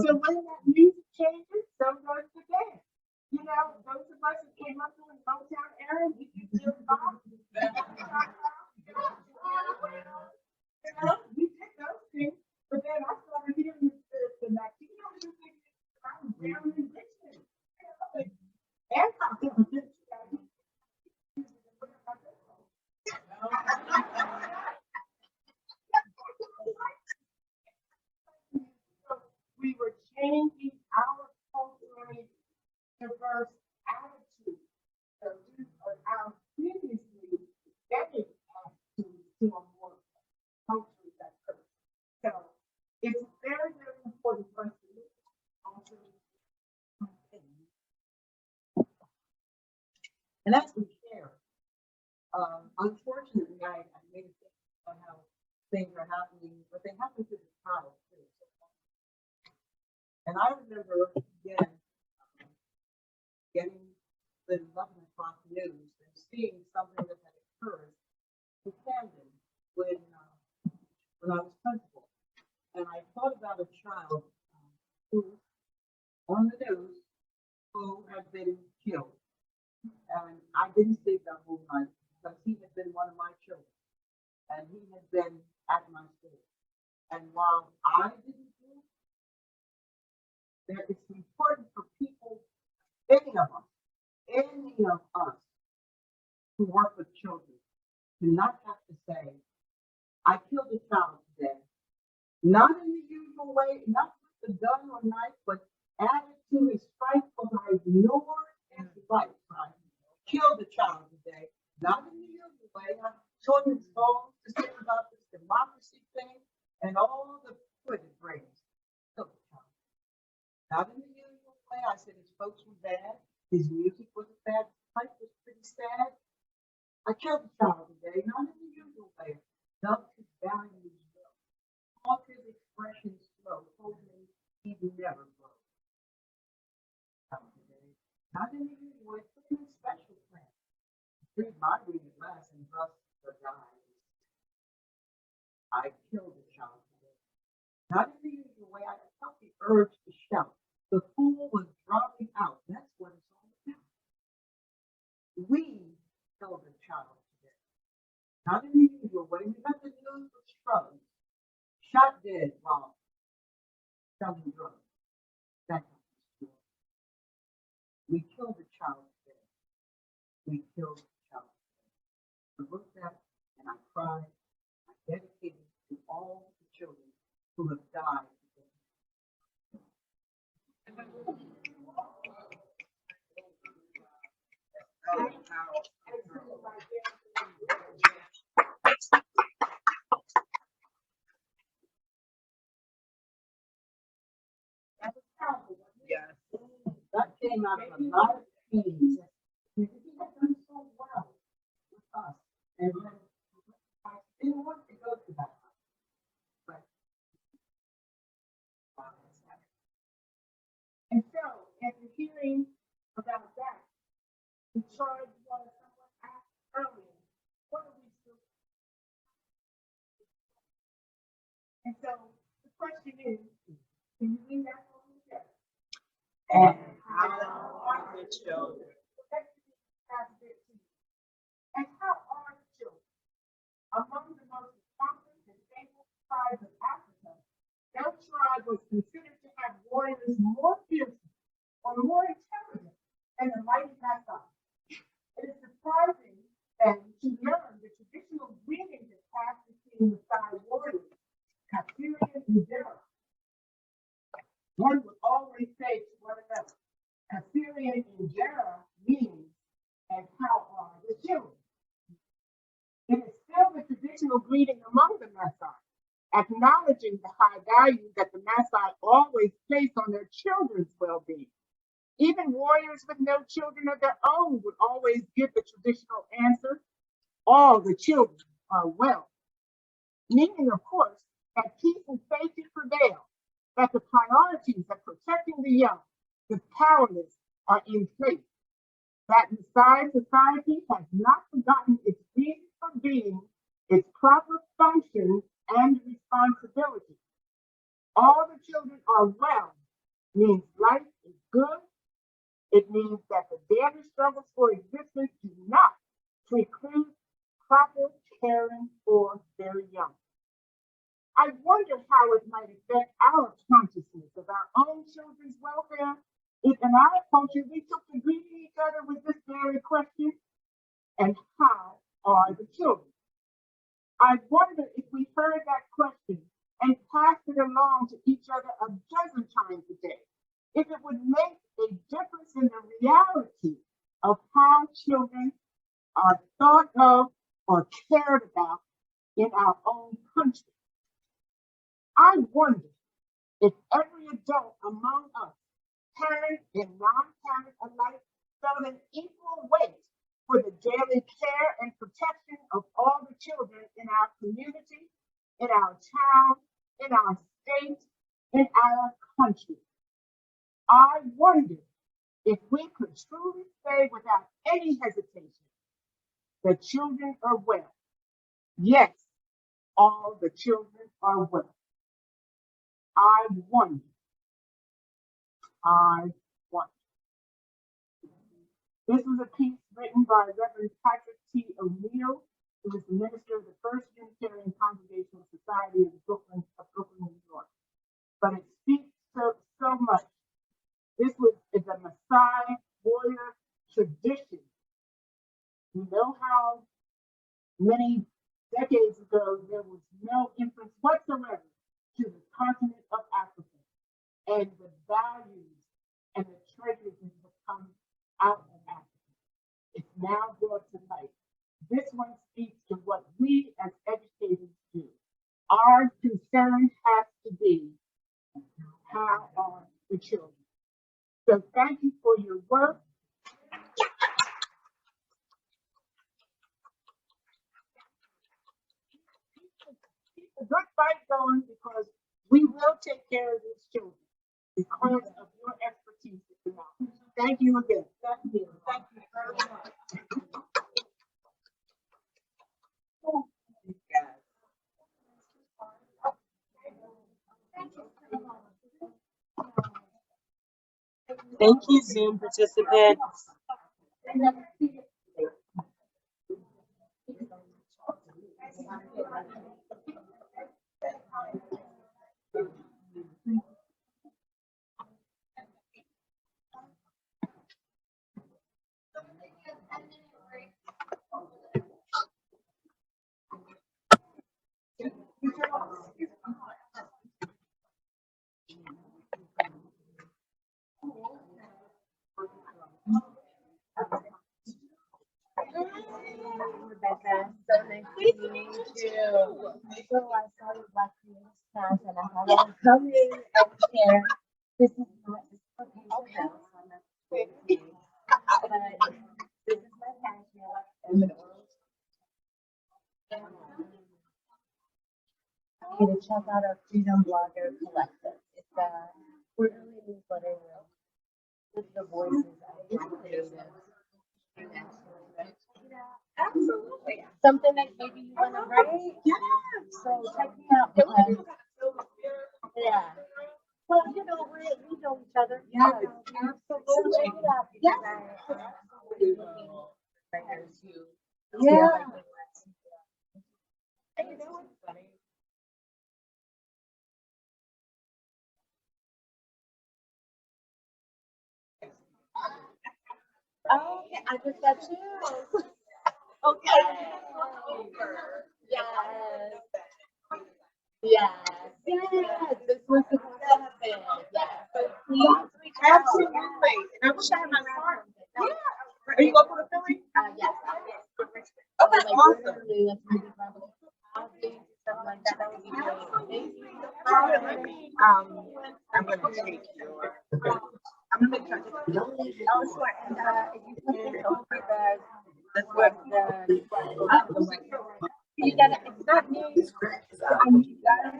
So when that music changes, so goes the dance. You know, those of us who came up in the Motown era, we could feel the vibe. You know, we did those things, but then I started hearing the Latino music down in Richmond. And we were changing our culturally diverse attitude. So our previously embedded attitude to a more culturally diverse. So it's very, very important for us to look also. And that's we share. Unfortunately, I made a think on how things are happening, but they happen to the child too. And I remember again getting the 11 o'clock news and seeing something that had occurred in Camden when I was principal. And I thought about a child who, on the news, who had been killed. And I didn't sleep that whole night because he had been one of my children. And he had been at my school. And while I didn't do it, it's important for people, any of us who work with children, to not have to say, I killed a child today. Not in the usual way, not with the gun or knife, but added to his frightful, I ignored his life. I killed a child today. Not in the usual way. I taught his songs to sing about this democracy thing and all the good it brings. Killed a child. Not in the usual way. I said his folks were bad. His music was bad. His life was pretty sad. I killed a child today. Not in the usual way. Dumped his values low. Taught his expressions slow. Told him he'd never grow. Not in the usual way. Put him in special class. Treat my reading class and thus the die. I killed a child today. Not in the usual way. I felt the urge to shout. The fool was dropped out. That's what it's all about. We held a child today. Not in the usual way. We got the news was struggling. Shot dead while selling drugs. That happens to us. We killed a child today. We killed a child today. I looked at and I cried. I dedicated to all the children who have died today. Yes. That came out of a lot of teams. He had done so well with us. And I didn't want to go to that. But and so, after hearing about that, the charge was someone asked earlier, what are we still? And so the question is, can you bring that home together? And how are the children? And how are the children? Among the most accomplished and famous tribes of Africa, that tribe was considered to have warriors more fearsome or more intelligent than the mighty Maasai. It is surprising then to learn the traditional greeting that passed between the Maasai warriors, Kasiri and Zera. One would always say to one another, Kasiri and Zera means, and how are the children? It is still the traditional greeting among the Maasai, acknowledging the high value that the Maasai always place on their children's well-being. Even warriors with no children of their own would always give the traditional answer, all the children are well. Meaning, of course, that peace and safety prevail, that the priorities of protecting the young, the powerless, are in place, that Maasai society has not forgotten its reason for being, its proper functions and responsibility. All the children are well means life is good. It means that the daily struggles for existence do not preclude proper caring for their young. I wonder how it might affect our consciousness of our own children's welfare if in our culture we took to greeting each other with this very question, and how are the children? I wonder if we heard that question and passed it along to each other a dozen times a day, if it would make a difference in the reality of how children are thought of or cared about in our own country. I wonder if every adult among us, parents and non-parents alike, felt an equal weight for the daily care and protection of all the children in our community, in our town, in our state, in our country. I wonder if we could truly say without any hesitation, the children are well. Yes, all the children are well. I wonder. This is a piece written by Reverend Patrick T. O'Neill, who is the minister of the First Unitarian Congregational Society of Brooklyn, New York. But it speaks so much. This is a Maasai warrior tradition. You know how many decades ago there was no influence whatsoever to the continent of Africa, and the values and the treasures that have come out of Africa. It's now brought to light. This one speaks to what we as educators do. Our concern has to be, how are the children? So thank you for your work. Keep a good fight going, because we will take care of these children because of your expertise and knowledge. Thank you again. Thank you. Thank you very much. Thank you. Thank you, Zoom participants. Rebecca, so nice to meet you. So I started watching this class and I thought I would come in and share. This is not okay, so I'm not crazy. But this is my passion. You to check out our Freedom Blogger Collective. It's a quarterly newsletter with the voices of creatives. Absolutely. Something that maybe you want to write? Yeah. So check me out because, yeah. Well, you know, we know each other. Yeah, absolutely. So check it out because I'm absolutely looking for writers who feel like they want to. And you know what's funny? Oh, okay. I just got chills. Okay. Yes. Yes. Yes. This was supposed to happen. Yes. So please reach out. Absolutely. And I wish I had my card. Yeah. Are you local to Philly? Yes. Okay, awesome. Like maybe probably stuff like that. That would be great. Thank you so much. I'm gonna take your. I'm gonna make sure. Oh, sure. And if you put this over the you gotta, it's not me. You gotta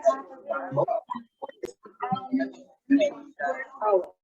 oh.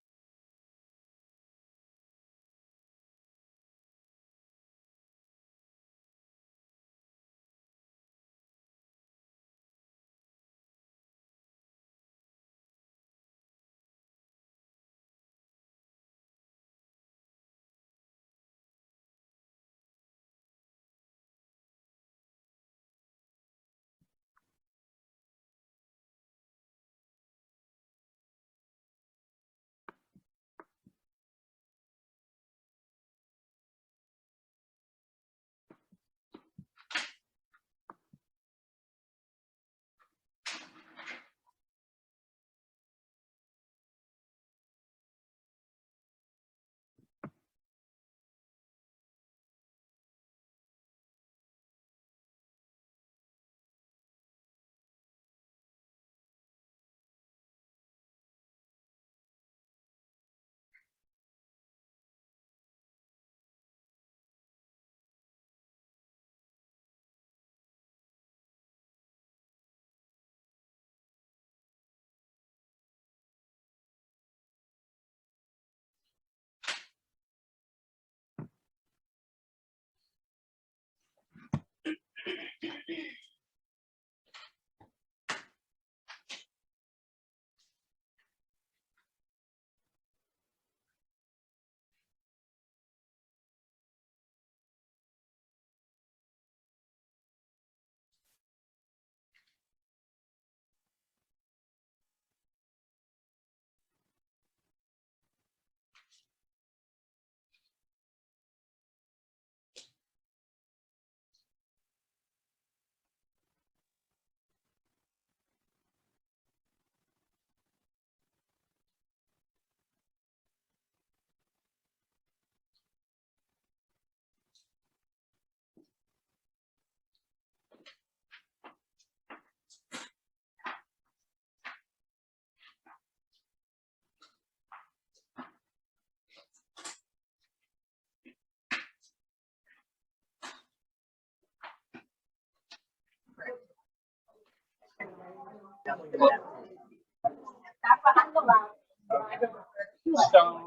So,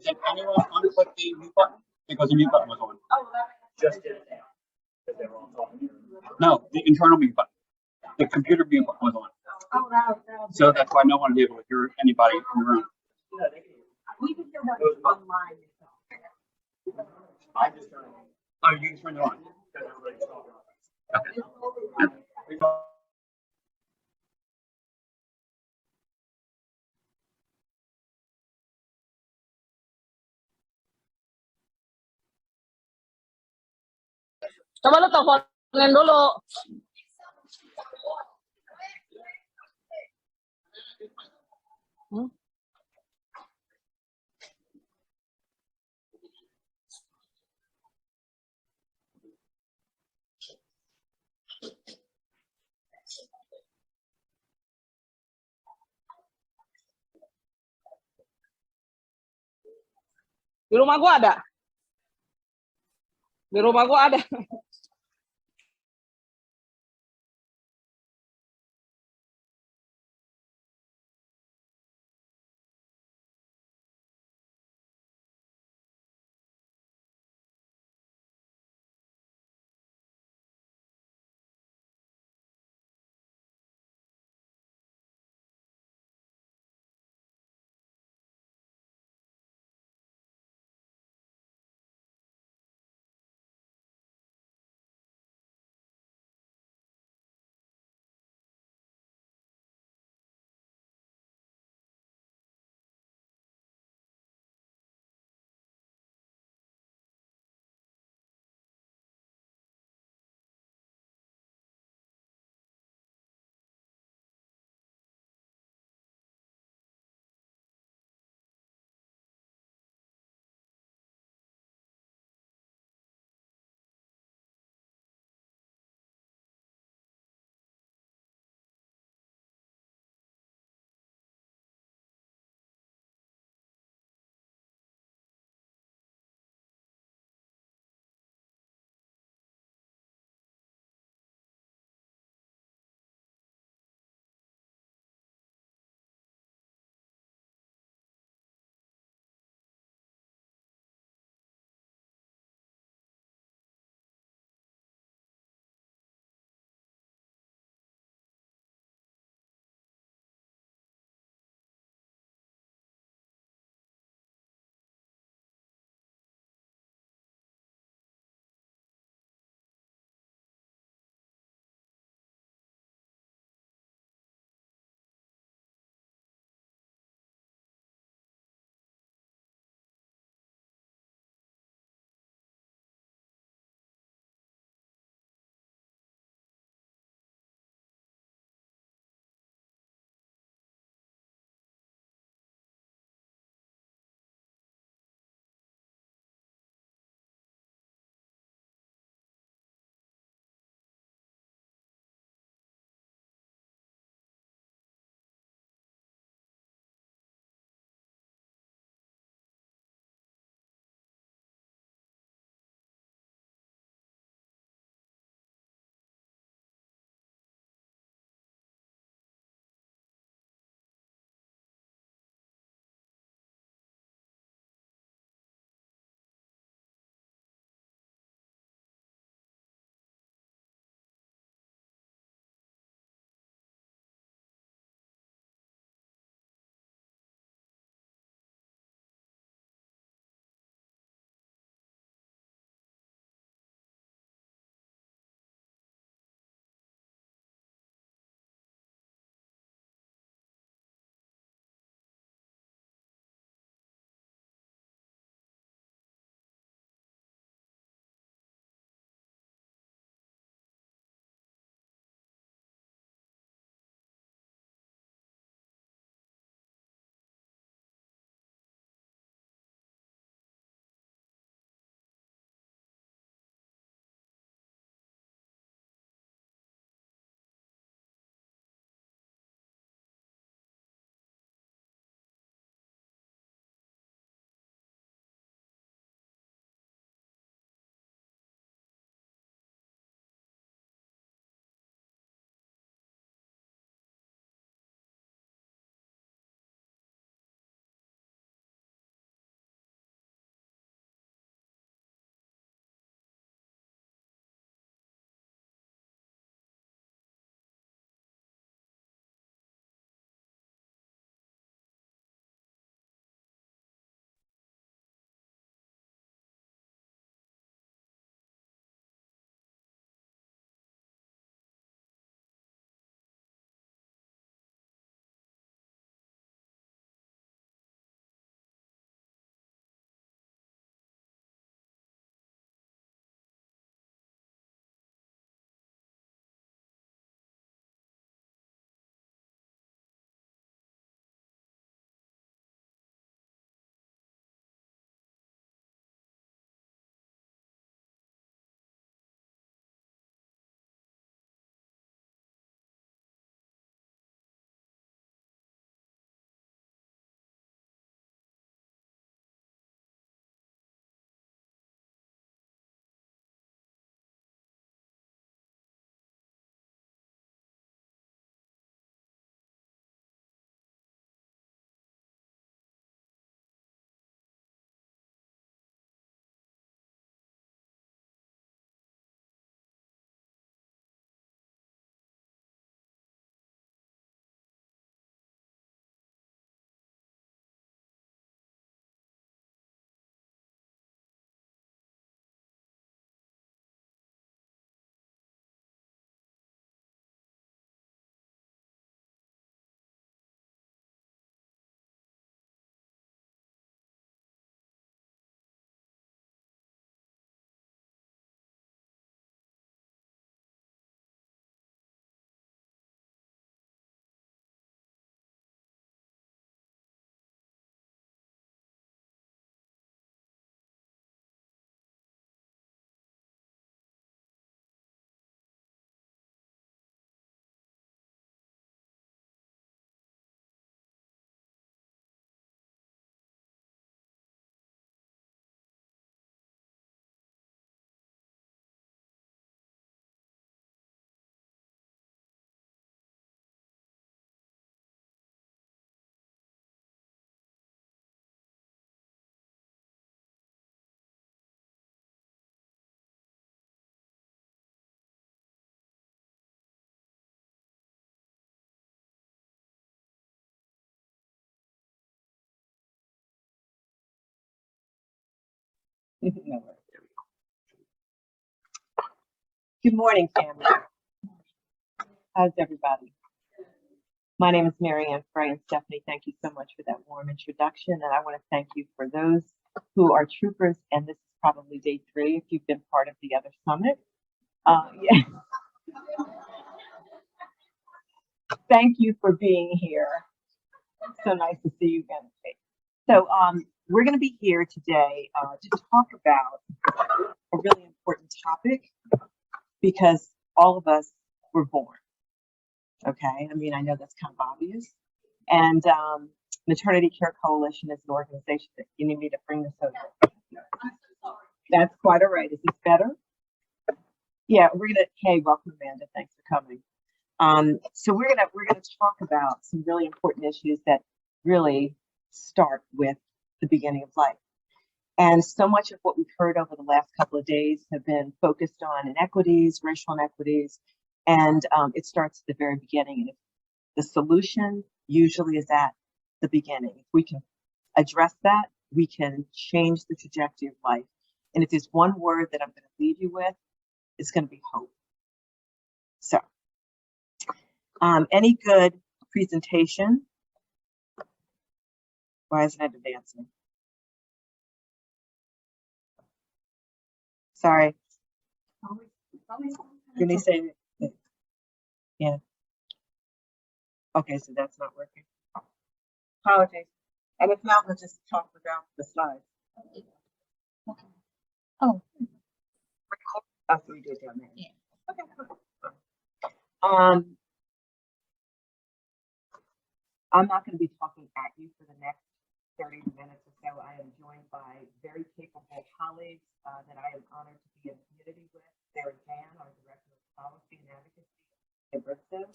did anyone unclick the mute button? Because the mute button was on. Just did it now. Because they were all talking. No, the internal mute button. The computer mute button was on. Oh, wow. So that's why no one would be able to hear anybody in the room. We can do that online. I just turned it on. Oh, you can turn it on. Okay. Coba lu teleponin dulu. Di rumah gua ada. Di rumah gua ada. Good morning, family. How's everybody? My name is Mary Ann Frey, and Stephanie, thank you so much for that warm introduction. And I want to thank you for those who are troopers, and this is probably day 3 if you've been part of the other summit. Yeah. Thank you for being here. So nice to see you again. So we're going to be here today to talk about a really important topic because all of us were born. Okay, I mean, I know that's kind of obvious. And Maternity Care Coalition is an organization that you need me to bring this over. That's quite all right. Is this better? Yeah, hey, welcome Amanda, thanks for coming. So we're gonna talk about some really important issues that really start with the beginning of life. And so much of what we've heard over the last couple of days have been focused on inequities, racial inequities, and it starts at the very beginning. And the solution usually is at the beginning. If we can address that, we can change the trajectory of life. And if there's one word that I'm going to leave you with, it's going to be hope. So, any good presentation? Why isn't it advancing? Sorry. Can they say it? Yeah. Okay, so that's not working. Apologies. And if not, we'll just talk about the slides. Okay. Oh. That's what we did down there. Yeah. Okay. I'm not going to be talking at you for the next 30 minutes or so. I am joined by very capable colleagues that I am honored to be in community with. Sarah Jan, our Director of Policy and Advocacy at Bristol,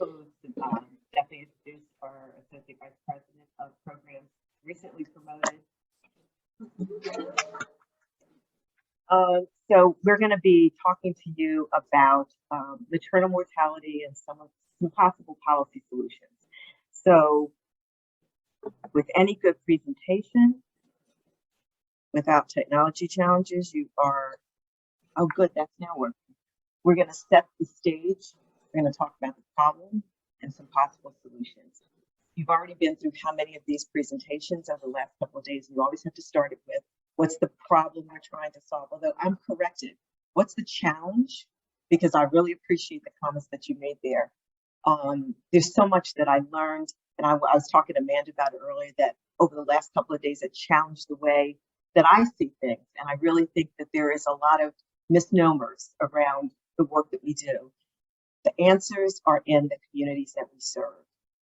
who's Stephanie introduced, our Associate Vice President of Programs, recently promoted. So we're going to be talking to you about maternal mortality and some possible policy solutions. So with any good presentation, without technology challenges, you are, oh good, that's now working. We're going to set the stage. We're going to talk about the problem and some possible solutions. You've already been through how many of these presentations over the last couple of days. You always have to start it with, what's the problem we're trying to solve? Although I'm corrected. What's the challenge? Because I really appreciate the comments that you made there. There's so much that I learned, and I was talking to Amanda about it earlier, that over the last couple of days, it challenged the way that I see things. And I really think that there is a lot of misnomers around the work that we do. The answers are in the communities that we serve,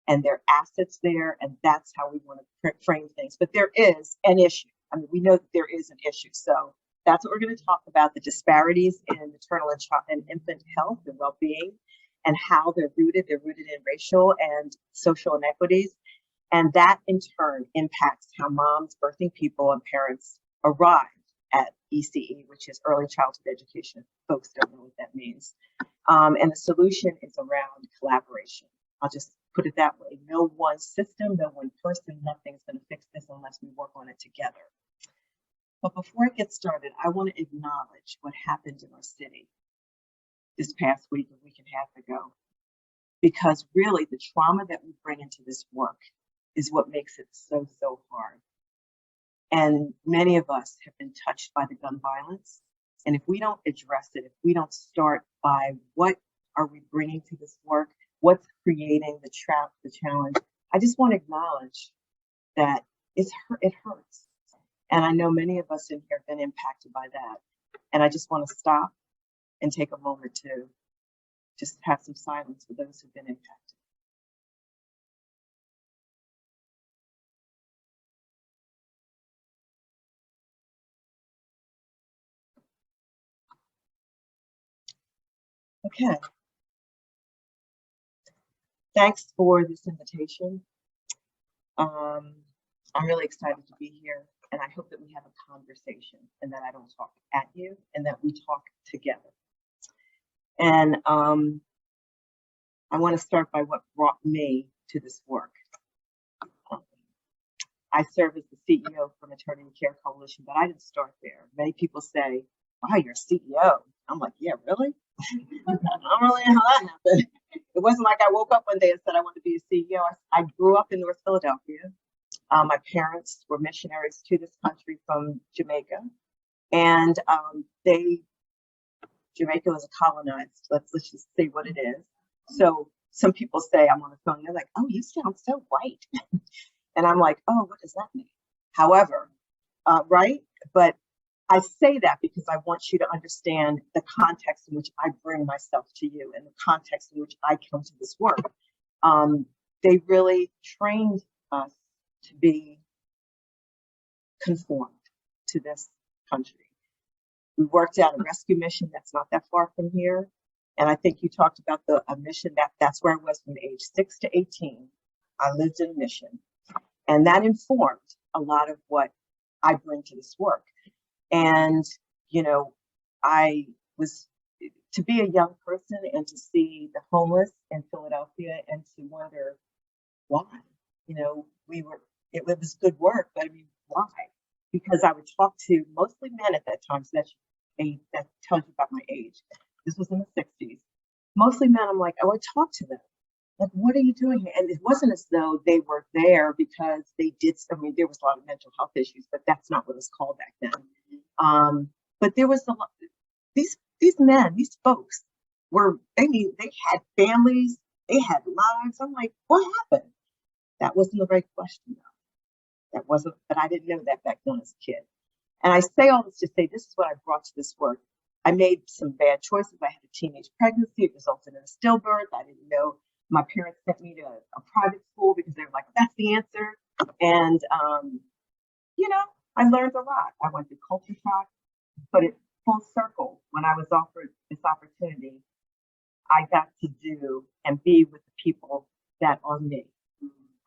and there are assets there, and that's how we want to frame things. But there is an issue. I mean, we know that there is an issue. So that's what we're going to talk about, the disparities in maternal and infant health and well-being, and how they're rooted. They're rooted in racial and social inequities. And that in turn impacts how moms, birthing people, and parents arrive at ECE, which is early childhood education. Folks don't know what that means. And the solution is around collaboration. I'll just put it that way. No one system, no one person, nothing's going to fix this unless we work on it together. But before I get started, I want to acknowledge what happened in our city this past week, a week and a half ago, because really the trauma that we bring into this work is what makes it so, so hard. And many of us have been touched by the gun violence. And if we don't address it, if we don't start by what are we bringing to this work, what's creating the challenge, I just want to acknowledge that it hurts. And I know many of us in here have been impacted by that. And I just want to stop and take a moment to just have some silence for those who've been impacted. Okay. Thanks for this invitation. I'm really excited to be here, and I hope that we have a conversation and that I don't talk at you and that we talk together. And I want to start by what brought me to this work. I serve as the CEO for Maternity Care Coalition, but I didn't start there. Many people say, wow, you're a CEO. I'm like, yeah, really? I don't really know how that happened. It wasn't like I woke up one day and said I wanted to be a CEO. I grew up in North Philadelphia. My parents were missionaries to this country from Jamaica. And Jamaica was colonized. Let's just say what it is. So some people say I'm on the phone, they're like, oh, you sound so white. And I'm like, oh, what does that mean? However, right? But I say that because I want you to understand the context in which I bring myself to you and the context in which I come to this work. They really trained us to be conformed to this country. We worked out a rescue mission that's not that far from here. And I think you talked about a mission that's where I was from age 6 to 18. I lived in a mission. And that informed a lot of what I bring to this work. And, you know, I was to be a young person and to see the homeless in Philadelphia and to wonder why, you know, it was good work, but I mean, why? Because I would talk to mostly men at that time, so that tells you about my age. This was in the 60s. Mostly men, I'm like, I would talk to them. Like, what are you doing here? And it wasn't as though they were there because they did, I mean, there was a lot of mental health issues, but that's not what it was called back then. But there was a lot, these men, these folks they had families, they had lives. I'm like, what happened? That wasn't the right question though. That wasn't, but I didn't know that back then as a kid. And I say all this to say, this is what I brought to this work. I made some bad choices. I had a teenage pregnancy. It resulted in a stillbirth. I didn't know. My parents sent me to a private school because they were like, that's the answer. And, you know, I learned a lot. I went through culture shock, but it full circle. When I was offered this opportunity, I got to do and be with the people that are me.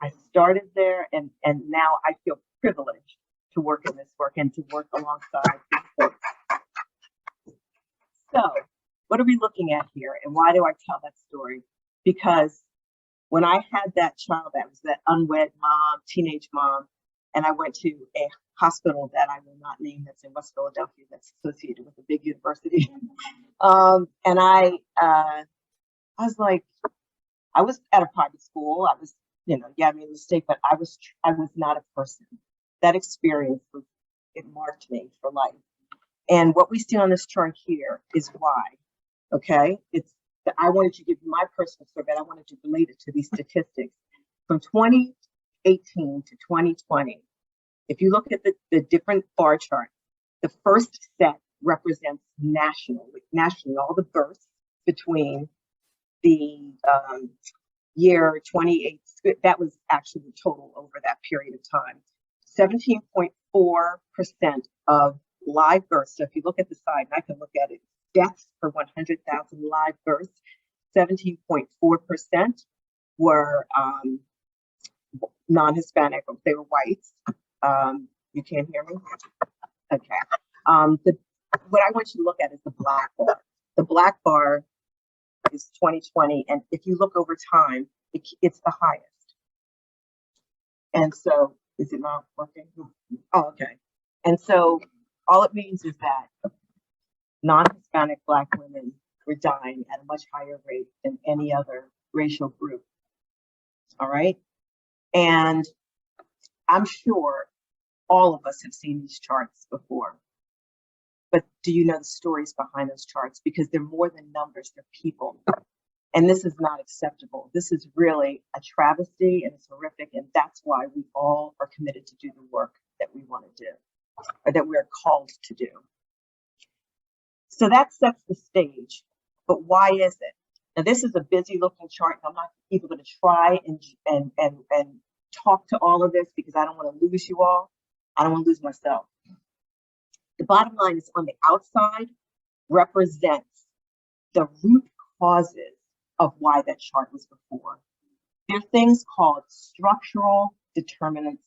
I started there and now I feel privileged to work in this work and to work alongside these folks. So what are we looking at here and why do I tell that story? Because when I had that child, that was that unwed mom, teenage mom, and I went to a hospital that I will not name that's in West Philadelphia that's associated with a big university. And I was like, I was at a private school. I was, you know, yeah, I made a mistake, but I was not a person. That experience, it marked me for life. And what we see on this chart here is why, okay? I wanted to give you my personal story, but I wanted to relate it to these statistics. From 2018 to 2020, if you look at the different bar charts, the first set represents nationally all the births between the year 28, that was actually the total over that period of time. 17.4% of live births. So if you look at the side, and I can look at it, deaths per 100,000 live births, 17.4% were non-Hispanic, or they were whites. You can't hear me? Okay. What I want you to look at is the black bar. The black bar is 2020, and if you look over time, it's the highest. And so, is it not working? Oh, okay. And so, all it means is that non-Hispanic Black women were dying at a much higher rate than any other racial group. All right. And I'm sure all of us have seen these charts before. But do you know the stories behind those charts? Because they're more than numbers, they're people. And this is not acceptable. This is really a travesty and it's horrific. And that's why we all are committed to do the work that we want to do, or that we're called to do. So that sets the stage. But why is it? Now, this is a busy looking chart. I'm not even going to try and talk to all of this because I don't want to lose you all. I don't want to lose myself. The bottom line is on the outside represents the root causes of why that chart was before. There are things called structural determinants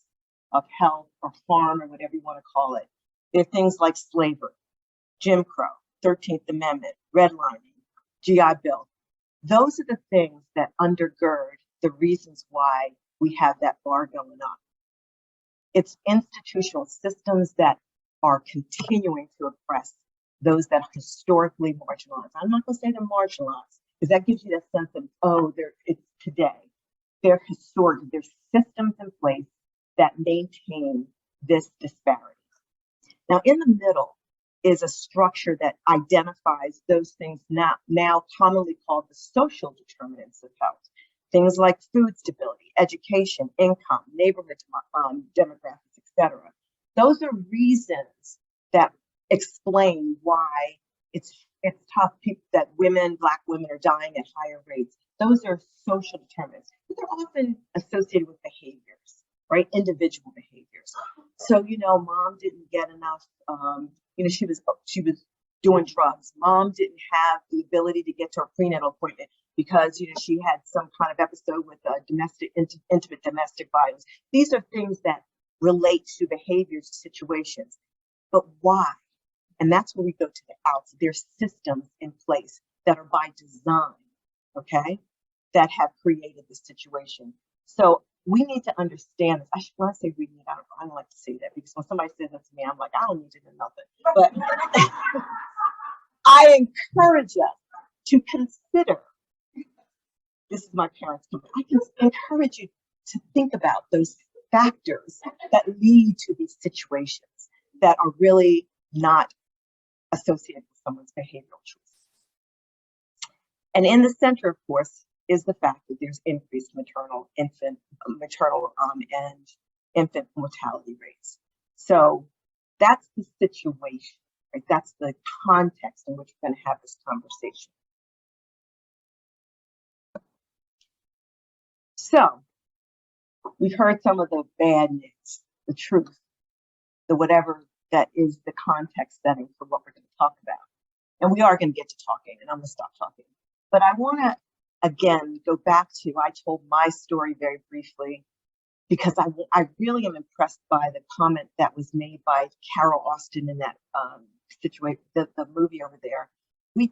of health or harm or whatever you want to call it. There are things like slavery, Jim Crow, 13th Amendment, redlining, GI Bill. Those are the things that undergird the reasons why we have that bar going up. It's institutional systems that are continuing to oppress those that are historically marginalized. I'm not going to say they're marginalized because that gives you that sense of, oh, it's today. They're historic. There's systems in place that maintain this disparity. Now, in the middle is a structure that identifies those things now commonly called the social determinants of health. Things like food stability, education, income, neighborhood demographics, etc. Those are reasons that explain why it's tough that Black women are dying at higher rates. Those are social determinants, but they're often associated with behaviors, right? Individual behaviors. So, mom didn't get enough, she was doing drugs. Mom didn't have the ability to get to a prenatal appointment because, she had some kind of episode with intimate domestic violence. These are things that relate to behaviors, situations, but why? And that's where we go to the outs. There's systems in place that are by design, okay, that have created this situation. So we need to understand this. When I say we need, I don't like to say that because when somebody says that to me, I'm like, I don't need to know nothing. But I encourage us to consider, this is my parents' comment, I can encourage you to think about those factors that lead to these situations that are really not associated with someone's behavioral choices. And in the center, of course, is the fact that there's increased maternal and infant mortality rates. So that's the situation, right? That's the context in which we're going to have this conversation. So we've heard some of the bad news, the truth, the whatever that is the context setting for what we're going to talk about. And we are going to get to talking, and I'm going to stop talking. But I want to, again, go back to, I told my story very briefly because I really am impressed by the comment that was made by Carol Austin in that situation, the movie over there. We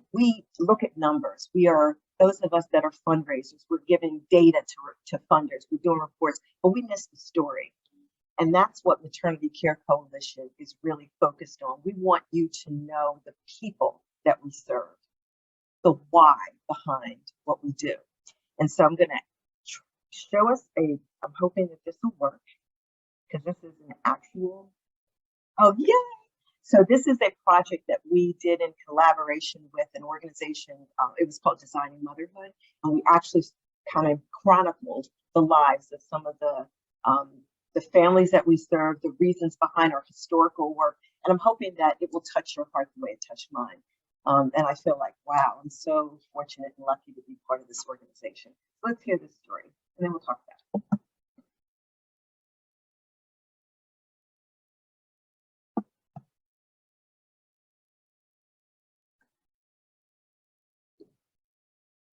look at numbers. We are, those of us that are fundraisers, we're giving data to funders, we're doing reports, but we miss the story. And that's what Maternity Care Coalition is really focused on. We want you to know the people that we serve, the why behind what we do. And so I'm going to show us I'm hoping that this will work because this is an actual, oh, yay! So this is a project that we did in collaboration with an organization. It was called Designing Motherhood. And we actually kind of chronicled the lives of some of the families that we serve, the reasons behind our historical work. And I'm hoping that it will touch your heart the way it touched mine. And I feel like, wow, I'm so fortunate and lucky to be part of this organization. Let's hear this story, and then we'll talk about it.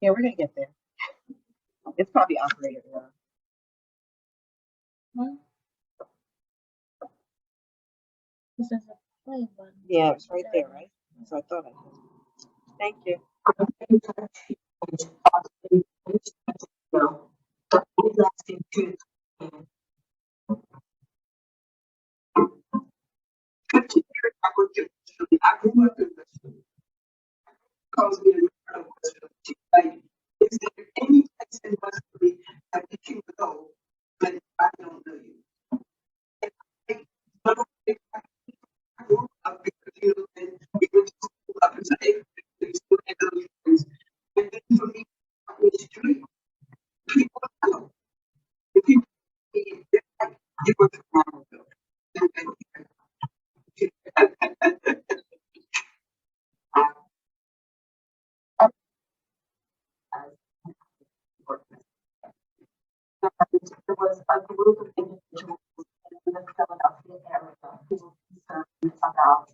Yeah, we're gonna get there. It's probably operated wrong. This is a play button. Yeah, it's right there, right? So I thought I did. Thank you. Is there any place in Westbury that we can go but I don't know you? I grew up because we went to school up until 8th grade, and then for me, on the street, people know. The people you were the problem. There was a group of individuals in the Philadelphia area who were concerned about,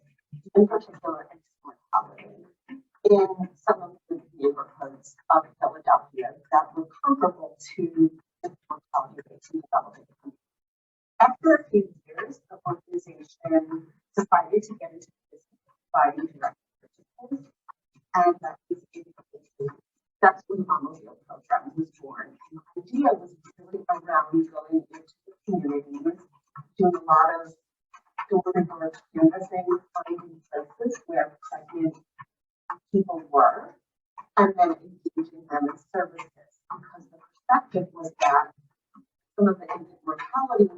in particular, export housing in some of the neighborhoods of Philadelphia that were comparable to the mortality rates in developing countries. After a few years, the organization decided to get into business by direct purchases, and that was that's when the Mobile program was born. And the idea was really around going into the communities, doing a happened was that some of the infant mortality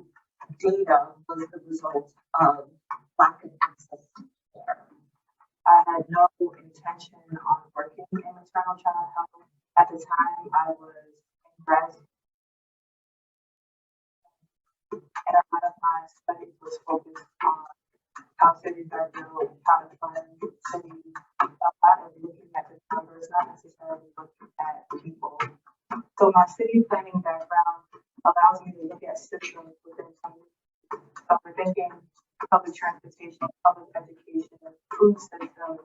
data was the result of lack of access to care. I had no intention on working in maternal child health. At the time, I was in grad school, and a lot of my studies was focused on how cities are built, how to fund cities, a lot of looking at the numbers, not necessarily looking at people. So my city planning background allows me to look at systems within some. So we're thinking public transportation, public education, food systems,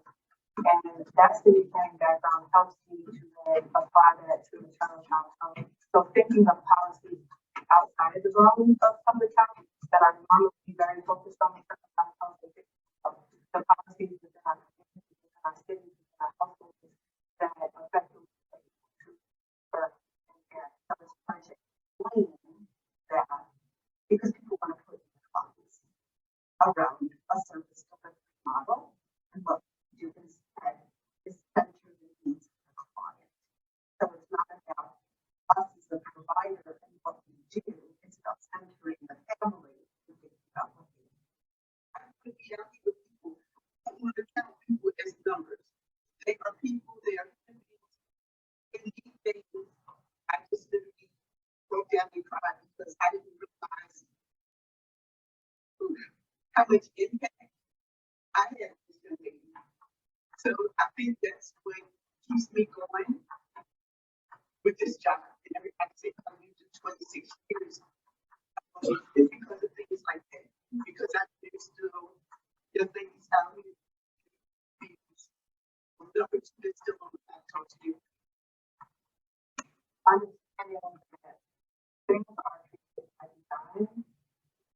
and that city planning background helps me to then apply that to maternal child health. So thinking of policies outside of the realm of public health that are normally very focused on maternal child health, the policies within our communities, within our cities, within our households that effectively birth and care. So it's trying to explain that because people want to put funds around a service delivery model, and what we do instead is center the needs of the client. So it's not about us as the provider and what we do, it's about centering the family and thinking about what we do. I think the reality with people, I want to count people as numbers. They are people, they are human beings, they need things. I just literally broke down and cried because I didn't realize how much impact I had with the baby. So I think that's what keeps me going with this job. And everybody says, "Oh, you do 26 years." It's because of things like that. Because I understood the things how we numbers that still on the back talk to you. Understanding that things are treated by design.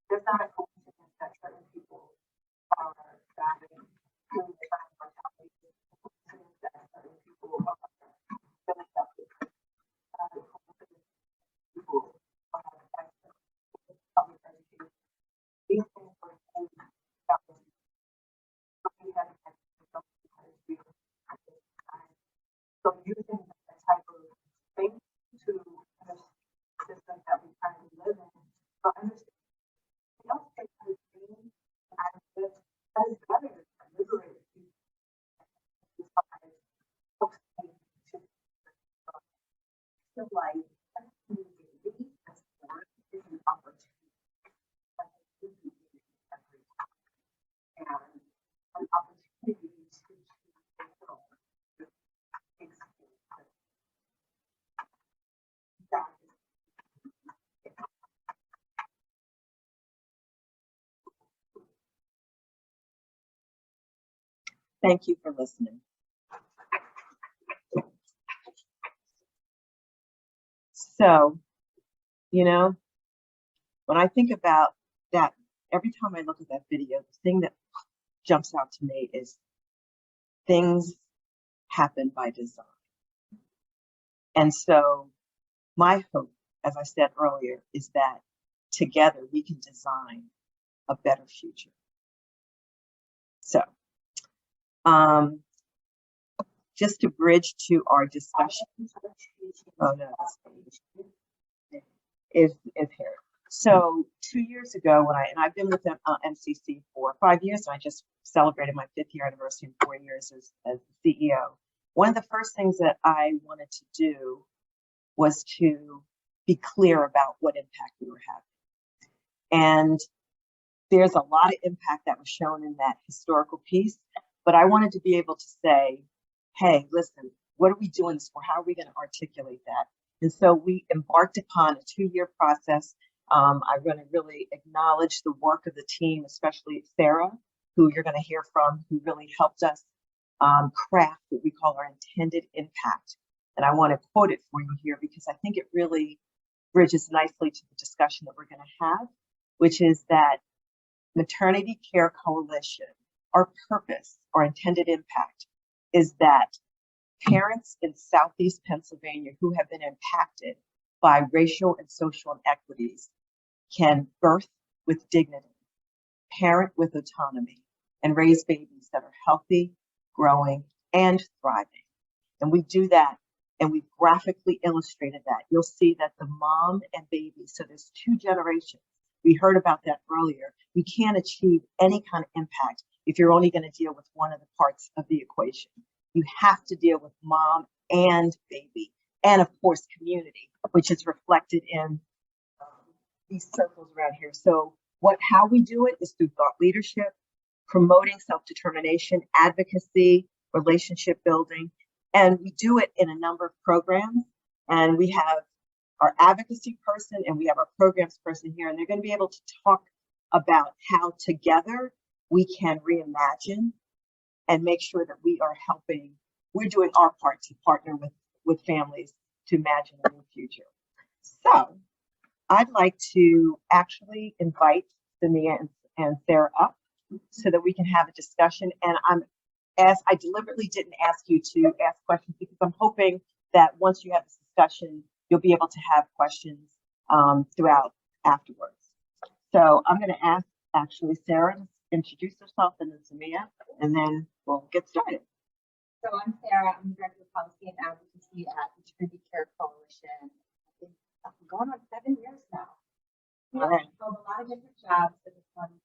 There's not a coincidence that certain people are dying through the time of mortality. That certain people are filling up with people access to public education. These things were things that we have so using that type of thing to understand the system that we currently live in, but understand we don't take the dream and that is better than liberated people. So like community as born is an opportunity. And an opportunity to Thank you for listening. So, you know, when I think about that, every time I look at that video, the thing that jumps out to me is things happen by design. And so my hope, as I said earlier, is that together we can design a better future. So, just to bridge to our discussion. Oh no, is here. So 2 years ago, when I've been with MCC for 5 years, and I just celebrated my 5th year anniversary in 4 years as the CEO. One of the first things that I wanted to do was to be clear about what impact we were having. And there's a lot of impact that was shown in that historical piece, but I wanted to be able to say, hey, listen, what are we doing this for? How are we going to articulate that? And so we embarked upon a 2-year process. I'm going to really acknowledge the work of the team, especially Sarah, who you're going to hear from, who really helped us craft what we call our intended impact. And I want to quote it for you here because I think it really bridges nicely to the discussion that we're going to have, which is that Maternity Care Coalition, our purpose, our intended impact is that parents in Southeast Pennsylvania who have been impacted by racial and social inequities can birth with dignity, parent with autonomy, and raise babies that are healthy, growing, and thriving. And we do that And we've graphically illustrated that. You'll see that the mom and baby, so there's two generations. We heard about that earlier. You can't achieve any kind of impact if you're only going to deal with one of the parts of the equation. You have to deal with mom and baby, and of course, community, which is reflected in these circles around here. So how we do it is through thought leadership, promoting self-determination, advocacy, relationship building, and we do it in a number of programs. And we have our advocacy person and we have our programs person here, and they're going to be able to talk about how together we can reimagine and make sure that we are helping, we're doing our part to partner with families to imagine a new future. So I'd like to actually invite Samia and Sarah up so that we can have a discussion. And I deliberately didn't ask you to ask questions because I'm hoping that once you have this discussion, you'll be able to have questions throughout afterwards. So I'm going to ask actually Sarah to introduce herself and then Samia, and then we'll get started. So I'm Sarah. I'm Director of Policy and Advocacy at the Trinity Care Coalition. I think I'm going on 7 years now. All right. Held a lot of different jobs, but this one's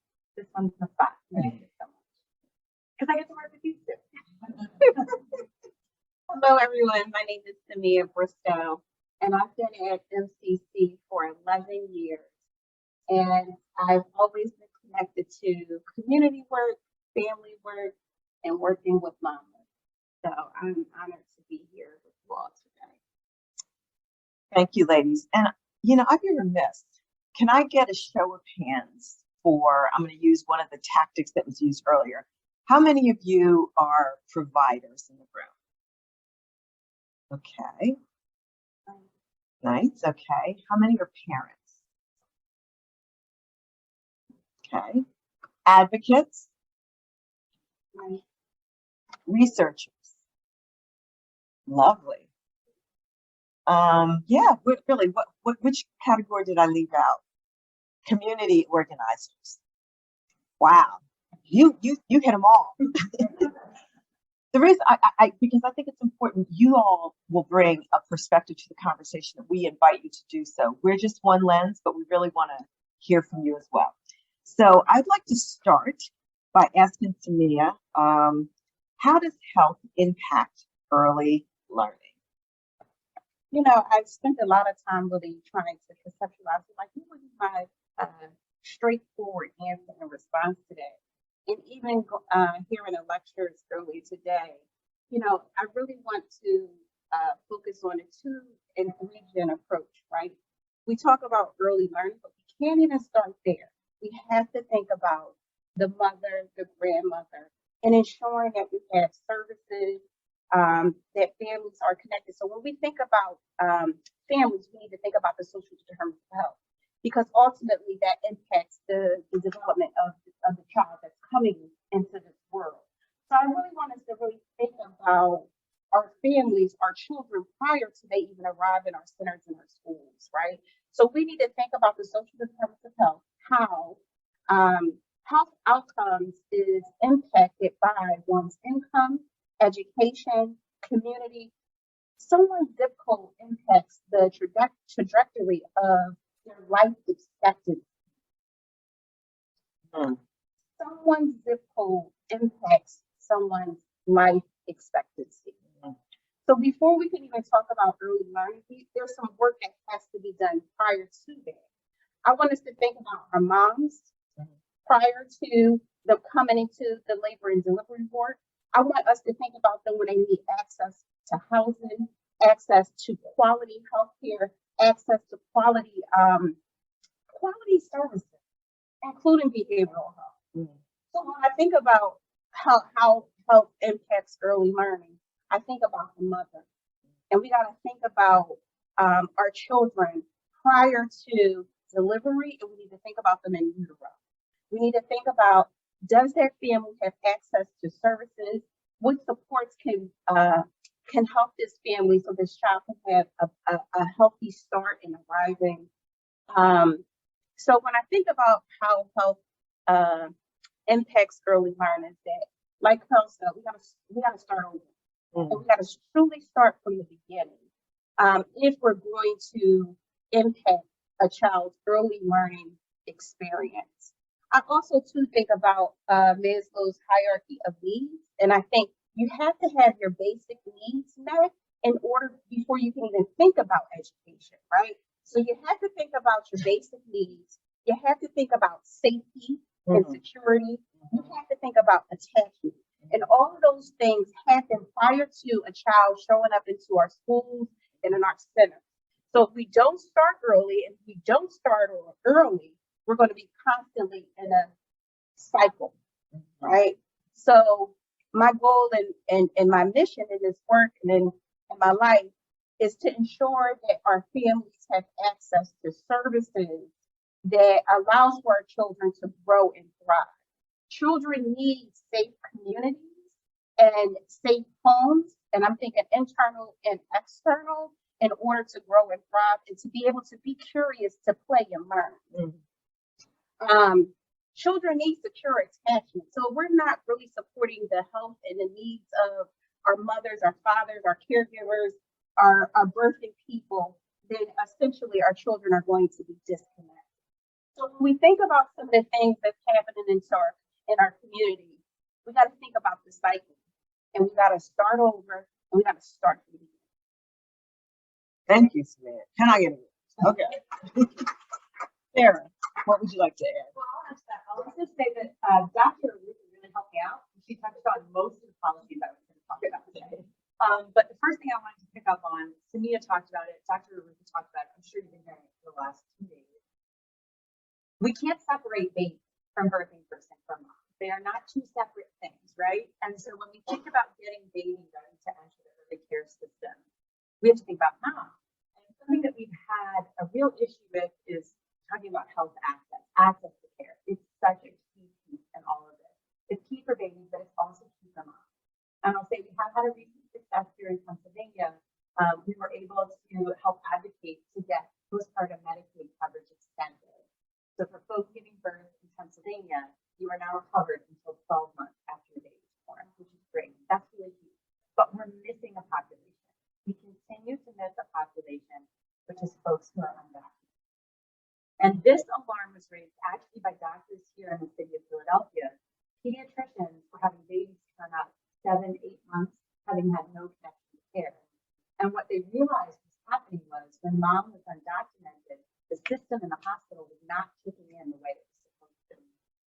the fun. Thank you so much. Because I get to work with you too. Hello, everyone. My name is Samia Bristow, and I've been at MCC for 11 years. And I've always been connected to community work, family work, and working with mamas. So I'm honored to be here with you all today. Thank you, ladies. And, I'd be remiss. Can I get a show of hands for, I'm going to use one of the tactics that was used earlier. How many of you are providers in the room? Okay. Nice. Okay. How many are parents? Okay. Advocates? Researchers? Lovely. Yeah, really, which category did I leave out? Community organizers. Wow, you hit them all. The reason because I think it's important, you all will bring a perspective to the conversation that we invite you to do so. We're just one lens, but we really want to hear from you as well. So I'd like to start by asking Samia, how does health impact early learning? I've spent a lot of time really trying to conceptualize it. Like, what would be my straightforward answer and response today? And even hearing the lectures earlier today, I really want to focus on a 2 and 3 gen approach, right? We talk about early learning, but we can't even start there. We have to think about the mother, the grandmother, and ensuring that we have services, that families are connected. So when we think about families, we need to think about the social determinants of health, because ultimately that impacts the development of the child that's coming into this world. So I really want us to really think about our families, our children, prior to they even arrive in our centers and our schools, right? So we need to think about the social determinants of health, how health outcomes is impacted by one's income, education, community. Someone's zip code impacts the trajectory of their life expectancy. Someone's zip code impacts someone's life expectancy. So before we can even talk about early learning, there's some work that has to be done prior to that. I want us to think about our moms prior to them coming into the labor and delivery ward. I want us to think about them when they need access to housing, access to quality healthcare, access to quality services, including behavioral health. So when I think about how health impacts early learning, I think about the mother. And we got to think about our children prior to delivery, and we need to think about them in utero. We need to think about, does that family have access to services? What supports can help this family so this child can have a healthy start in arriving? So when I think about how health impacts early learning, that like Pearl said, we gotta start over. And we gotta truly start from the beginning. If we're going to impact a child's early learning experience. I also too think about Maslow's hierarchy of needs, and I think you have to have your basic needs met in order before you can even think about education, right? So you have to think about your basic needs. You have to think about safety and security. You have to think about attachment. And all of those things happen prior to a child showing up into our schools and in our centers. So if we don't start early and we don't start early, we're going to be constantly in a cycle, right? So my goal and my mission in this work and in my life is to ensure that our families have access to services that allows for our children to grow and thrive. Children need safe communities and safe homes, and I'm thinking internal and external, in order to grow and thrive and to be able to be curious, to play and learn. Children need secure attachment. So we're not really supporting the health and the needs of our mothers, our fathers, our caregivers, our birthing people, then essentially our children are going to be disconnected. So when we think about some of the things that's happening in our community, we got to think about the cycle, and we got to start over, and we got to start from the beginning. Thank you, Smith. Can I get it? Okay. Sarah, what would you like to add? Well, I'll just say that Dr. Ruth really helped me out. She touched on most of the policies I was going to talk about today. But the first thing I wanted to pick up on, Samia talked about it, Dr. Ruth talked about it, I'm sure you've been hearing it for the last 2 days. We can't separate baby from birthing person from mom. They are not two separate things, right? And so when we think about getting baby ready to enter the early care system, we have to think about mom. And something that we've had a real issue with is talking about health access to care. It's such a key piece in all of this. It's key for babies, but it's also key for moms. And I'll say we have had a recent success here in Pennsylvania. We were able to help advocate to get postpartum Medicaid coverage extended. So for folks giving birth in Pennsylvania, you are now covered until 12 months after your baby is born, which is great. That's really huge. But we're missing a population. We continue to miss a population, which is folks who are unvaccinated. And this alarm was raised actually by doctors here in the city of Philadelphia. Pediatricians were having babies turn up 7, 8 months, having had no connection to care. And what they realized was happening was when mom was undocumented, the system in the hospital was not kicking in the way it was supposed to.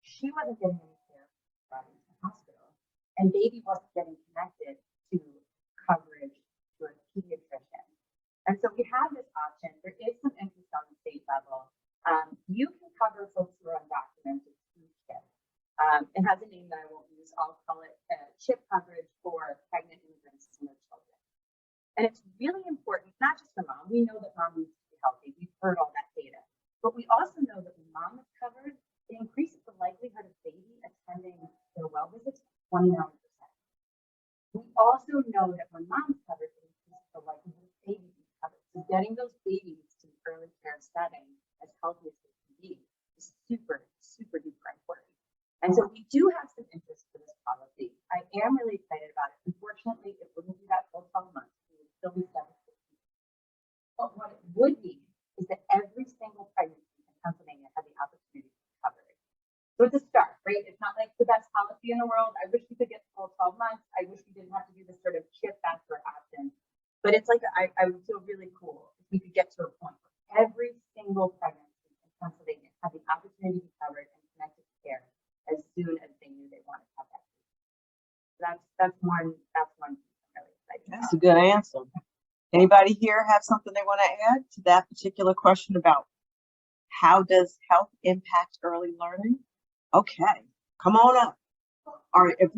She wasn't getting any care from the hospital, and baby wasn't getting connected to coverage to a pediatrician. And so we have this option. There is some interest on the state level. You can cover folks who are undocumented through CHIP. It has a name that I won't use. I'll call it CHIP coverage for pregnant immigrants and their children. And it's really important, not just for mom. We know that mom needs to be healthy. We've heard all that data. But we also know that when mom is covered, it increases the likelihood of baby attending their well visits 29%. We also know that when mom's covered, it increases the likelihood of baby being covered. So getting those babies to the early care setting as healthy as they can be is super, super duper important. And so we do have some interest for this policy. I am really excited about it. Unfortunately, it wouldn't be that full 12 months. It would still be 7 to 15. But what it would mean is that every single pregnancy in Pennsylvania had the opportunity to cover it. So it's a start, right? It's not like the best policy in the world. I wish we could get the full 12 months. I wish we didn't have to do this sort of chip backward option. But it's like, I would feel really cool if we could get to a point where every single pregnancy in Pennsylvania had the opportunity to be covered and connected to care as soon as they knew they wanted to have that. That's one I'm really excited about. That's a good answer. Anybody here have something they want to add to that particular question about how does health impact early learning? Okay, come on up. All right, if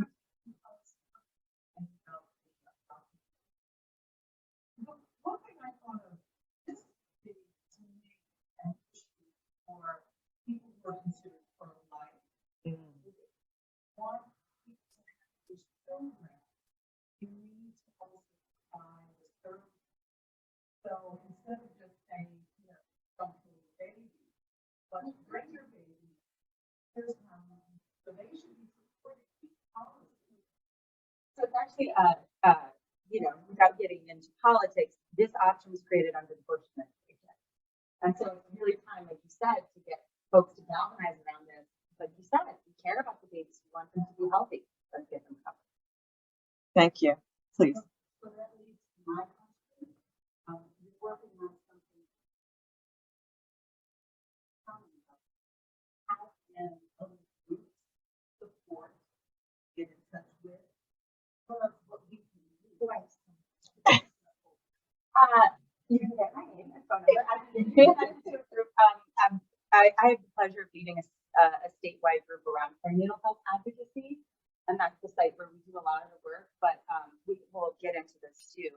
One thing I thought of, this is to me an issue for people who are considered pro-life. One, this program, you need to also find the service. So instead of just saying, don't kill your baby, but bring your baby, here's how much. So they should be supported. So it's actually without getting into politics, this option was created under the Bush administration. And so it's really time, like you said, to get folks to galvanize around this. Like you said, we care about the babies, we want them to be healthy, let's get them covered. Thank you. Please. So that leads to my question. You're working on something. How can other groups support, get in touch with, what we can do? You can get my name and phone number. I have the pleasure of leading a statewide group around perinatal health advocacy, and that's the site where we do a lot of the work, but we will get into this too.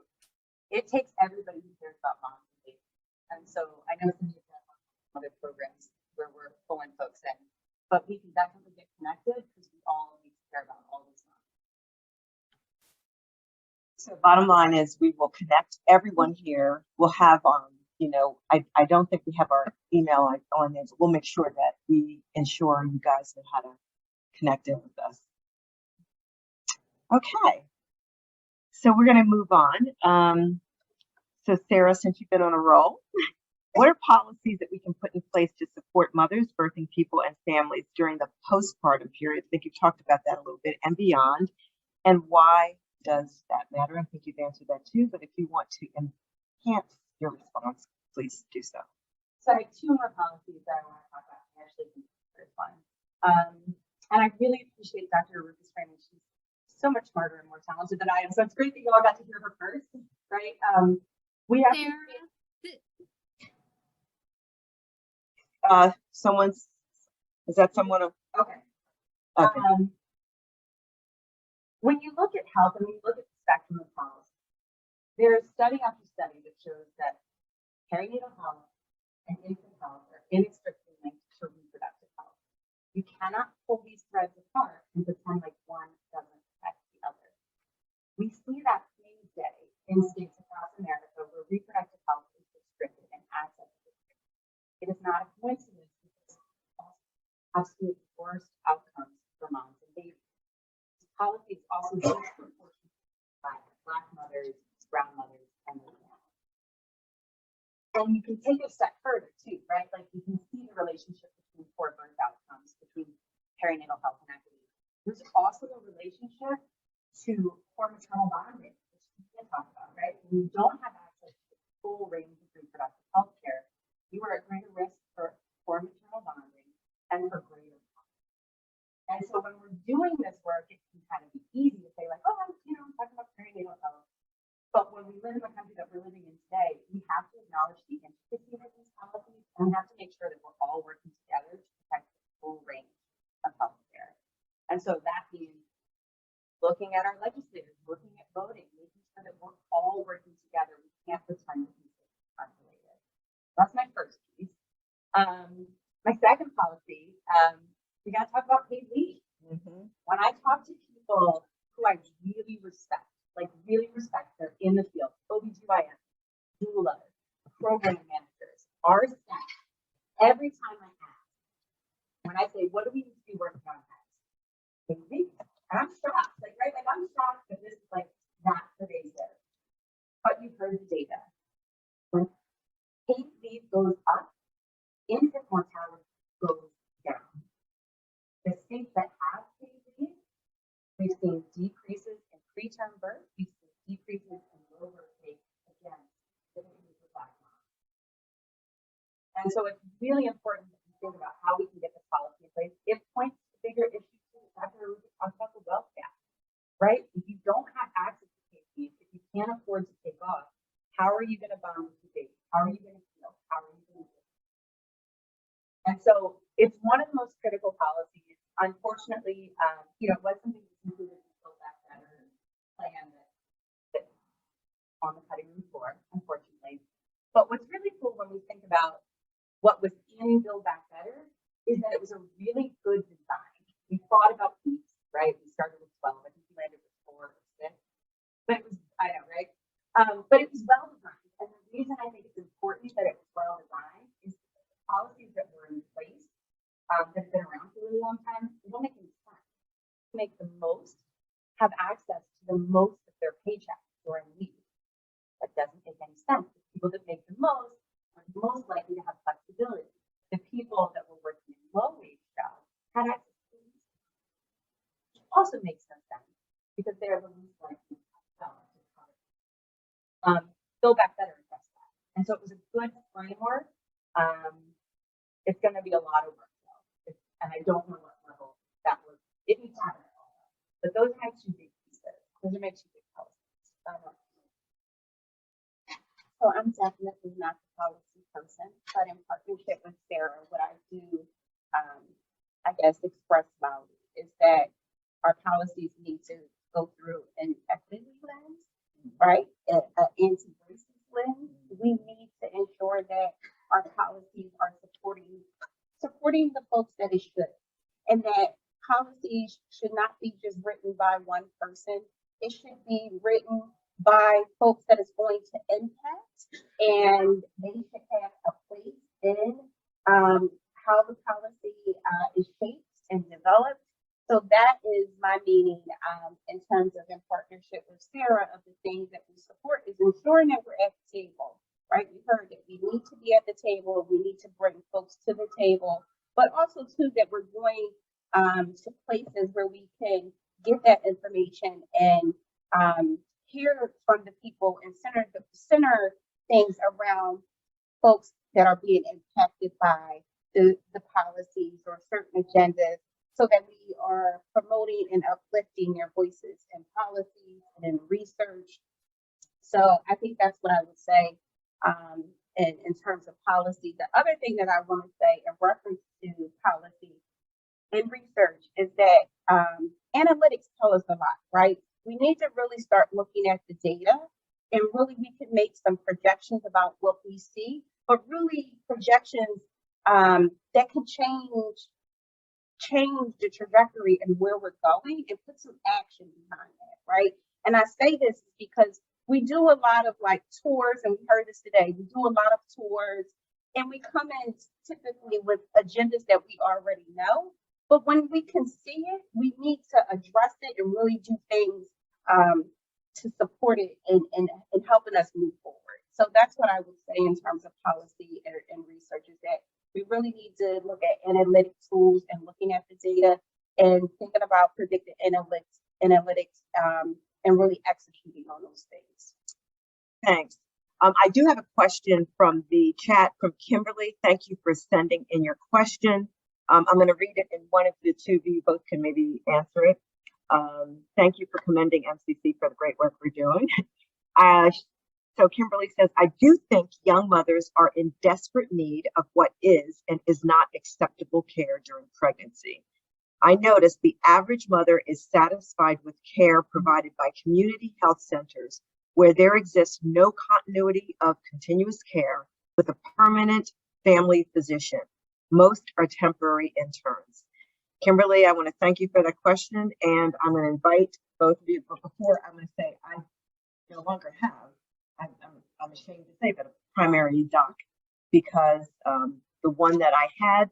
It takes everybody who cares about moms and babies. And so I know some of you have other programs where we're pulling folks in, but we can definitely get connected because we all need to care about all these moms. So bottom line is we will connect everyone here. We'll have, you know, I don't think we have our email on there, but we'll make sure that we ensure you guys know how to connect in with us. Okay. So we're going to move on. So Sarah, since you've been on a roll, what are policies that we can put in place to support mothers, birthing people, and families during the postpartum period? I think you've talked about that a little bit and beyond. And why does that matter? I think you've answered that too, but if you want to enhance your response, please do so. So I have two more policies that I want to talk about. I actually think it's fun. And I really appreciate Dr. Rufus framing. She's so much smarter and more talented than I am. So it's great that you all got to hear her first, right? We have someone's, is that someone? Okay. Okay. When you look at health and when you look at the spectrum of health, there's study after study that shows that perinatal health and infant health are inextricably linked to reproductive health. You cannot pull these threads apart and pretend like one doesn't affect the other. We see that same day in states across America where reproductive health is restricted and access is restricted. It is not a coincidence because absolute worst outcomes for moms and babies. Policies also disproportionately Black mothers, brown mothers, and their families. And you can take it a step further too, right? Like you can see the relationship between poor birth outcomes, between perinatal health and equity. There's also a relationship to poor maternal bonding, which we can talk about, right? When you don't have access to the full range of reproductive health care, you are at greater risk for poor maternal bonding and for greater. And so when we're doing this work, it can kind of be easy to say like, oh, I'm talking about perinatal health. But when we live in the country that we're living in today, we have to acknowledge the intricacies of these policies, and we have to make sure that we're all working together to protect the full range of health care. And so that means looking at our legislators, looking at voting, making sure that we're all working together. We can't pretend that these things aren't related. That's my first piece. My second policy, we got to talk about paid leave. When I talk to people who I really respect, they're in the field, OBGYN, doulas, program managers, our staff, every time I ask, when I say, what do we need to be working on next? Paid leave. And I'm shocked, right? Like I'm shocked that this is like not pervasive. But you've heard the data. When paid leave goes up, infant mortality goes down. The states that have paid leave, we've seen decreases in preterm birth, we've seen decreases in low birth weight, again, specifically for Black moms. And so it's really important that we think about how we can get this policy in place. It points to bigger issues too. Dr. Ruby talked about the wealth gap, right? If you don't have access to paid leave, if you can't afford to take off, how are you going to bond with your baby? How are you going to heal? How are you going to do? And so it's one of the most critical policies. Unfortunately, it was something that's included in the Build Back Better plan that's on the cutting room floor, unfortunately. But what's really cool when we think about what was in Build Back Better is that it was a really good design. We thought about weeks, right? We started with 12. I think we landed with 4 or 6. But it was, I know, right? But it was well designed. And the reason I think it's important that it was well designed is the policies that were in place that have been around for a really long time, they don't make any sense. To make the most, have access to the most of their paycheck during leave. to have flexibility. The people that were working in low wage jobs had access to these. Also makes no sense because they're the least likely Build Back Better addressed that. And so it was a good framework. It's going to be a lot of work though. And I don't know what level that was. It needs to happen. But those are my two big pieces. Those are my two big policies. So I'm definitely not the policy person, but in partnership with Sarah, what I do, I guess, express value is that our policies need to go through an equity lens, right? An anti-racist lens. We need to ensure that our policies are supporting the folks that it should, and that policies should not be just written by one person. It should be written by folks that is going to impact, and they should have a place in how the policy is shaped and developed. So that is my meaning in terms of in partnership with Sarah of the things that we support is ensuring that we're at the table, right? We heard that we need to be at the table, we need to bring folks to the table, but also too that we're going to places where we can get that information and hear from the people and center things around folks that are being impacted by the policies or certain agendas, so that we are promoting and uplifting their voices in policies and in research. So I think that's what I would say in terms of policy. The other thing that I want to say in reference to policy and research is that analytics tell us a lot, right? We need to really start looking at the data, and really we can make some projections about what we see, but really projections that can change the trajectory and where we're going and put some action behind that, right? And I say this because we do a lot of like tours, and we heard this today, we do a lot of tours and we come in typically with agendas that we already know. But when we can see it, we need to address it and really do things to support it and helping us move forward. So that's what I would say in terms of policy and research is that we really need to look at analytic tools and looking at the data and thinking about predictive analytics and really executing on those things. Thanks. I do have a question from the chat from Kimberly. Thank you for sending in your question. I'm going to read it, and one of the two of you both can maybe answer it. Thank you for commending MCC for the great work we're doing. So Kimberly says, I do think young mothers are in desperate need of what is and is not acceptable care during pregnancy. I noticed the average mother is satisfied with care provided by community health centers where there exists no continuity of continuous care with a permanent family physician. Most are temporary interns. Kimberly, I want to thank you for that question, and I'm going to invite both of you, but before I'm going to say I no longer have, I'm ashamed to say, but a primary doc, because the one that I had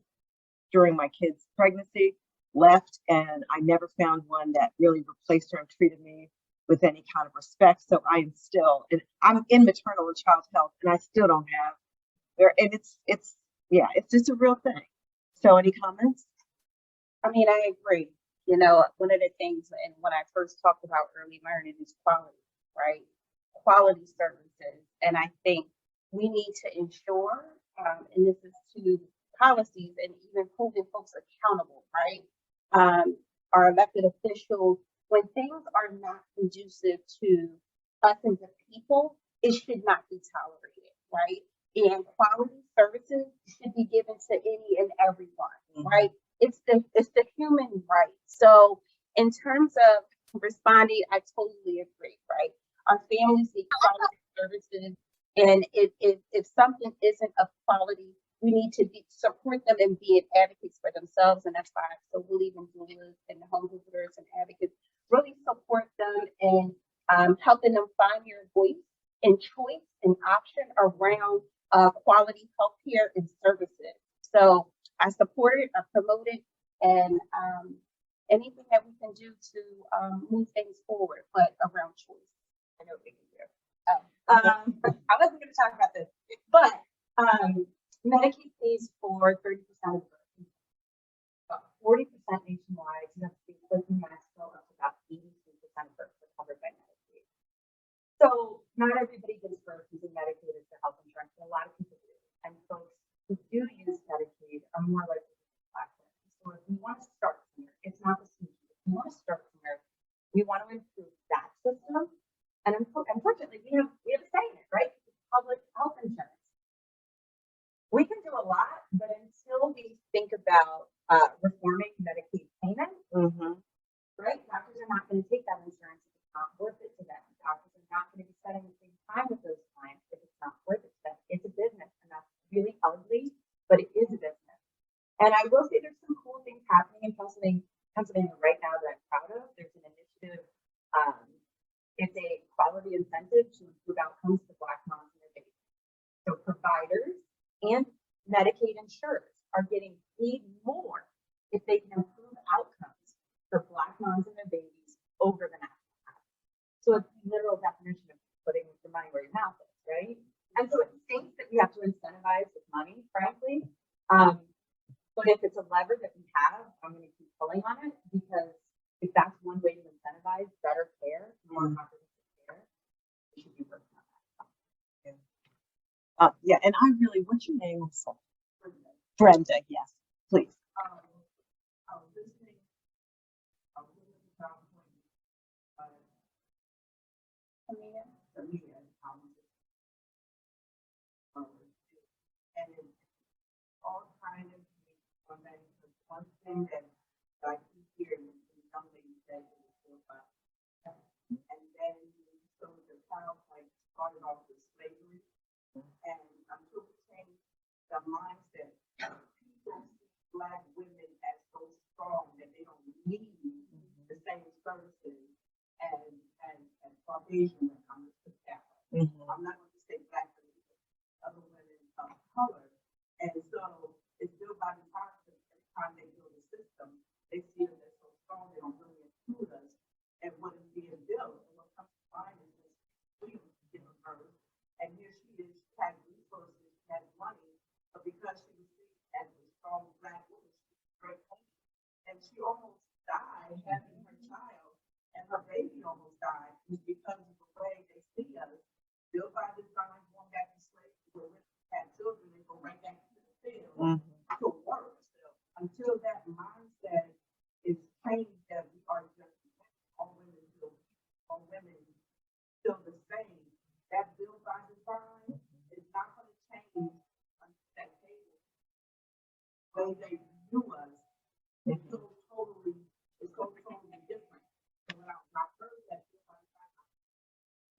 during my kid's pregnancy left, and I never found one that really replaced her and treated me with any kind of respect. So I'm in maternal and child health, and I still don't have there. And it's just a real thing. So any comments? I mean, I agree. You know, one of the things, and when I first talked about early learning is quality, right? Quality services. And I think we need to ensure, and this is to policies and even holding folks accountable, right? Our elected officials, when things are not conducive to us as a people, it should not be tolerated, right? And quality services should be given to any and everyone, right? It's the human right. So in terms of responding, I totally agree, right? Our families need quality services, and if something isn't of quality, we need to support them and be advocates for themselves, and that's why I so believe in doulas and home visitors and advocates. Really support them and helping them find their voice and choice and option around quality healthcare and services. So I support it, I promote it, and anything that we can do to move things forward, but around choice. I know we can do. I wasn't going to talk about this, but Medicaid pays for 30% of births, about 40% nationwide. You have to be close in Mexico, up to about 82% of births are covered by Medicaid. So not everybody gives birth using Medicaid as their health insurance, but a lot of people do. And folks who do use Medicaid are more likely to use platforms. So if we want to start somewhere, it's not the solution. If we want to start somewhere, we want to improve that system. And unfortunately, we have a say in it, right? It's public health insurance. We can do a lot, but until we think about reforming Medicaid payments, right? Doctors are not going to take that insurance if it's not worth it to them. Doctors are not going to be spending the same time with those clients if it's not worth it to them. It's a business, and that's really ugly, but it is a business. And I will say there's some cool things happening in Pennsylvania right now that I'm proud of. There's an initiative. It's a quality incentive to improve outcomes for Black moms and their babies. So providers and Medicaid insurers are getting paid more if they can improve outcomes for Black moms and their babies over the national average. So it's the literal definition of putting your money where your mouth is, right? And so it stinks that we have to incentivize with money, frankly. But if it's a lever that we have, I'm going to keep pulling on it, because if that's one way to incentivize better care, more comprehensive care, we should be working on that. Yeah, and I really, what's your name? Brenda, yes, please. And it's all kind of one thing that I keep hearing from some ladies that is about, and then so the child like started off with slavery, and until we change the mindset, people see Black women as so strong that they don't need the same services as Caucasian women. I'm just put it that way. I'm not going to say Black women, other women of color, and so it's built by the time they build the system, they see that they're so strong, they don't really include us, and what is being built, and what comes to mind is this freedom to give birth, and here she is, she has resources, she has money, but because she was seen as a strong Black woman, she's very patient, and she almost died having her child, and her baby almost died, just because of the way they see us, built by design, going back to slavery, where women had children, they go right back to the field to work. Until that mindset is changed, that we are just all women still the same, that built by design is not going to change until that table. When they view us, it's so totally different. So when I heard that,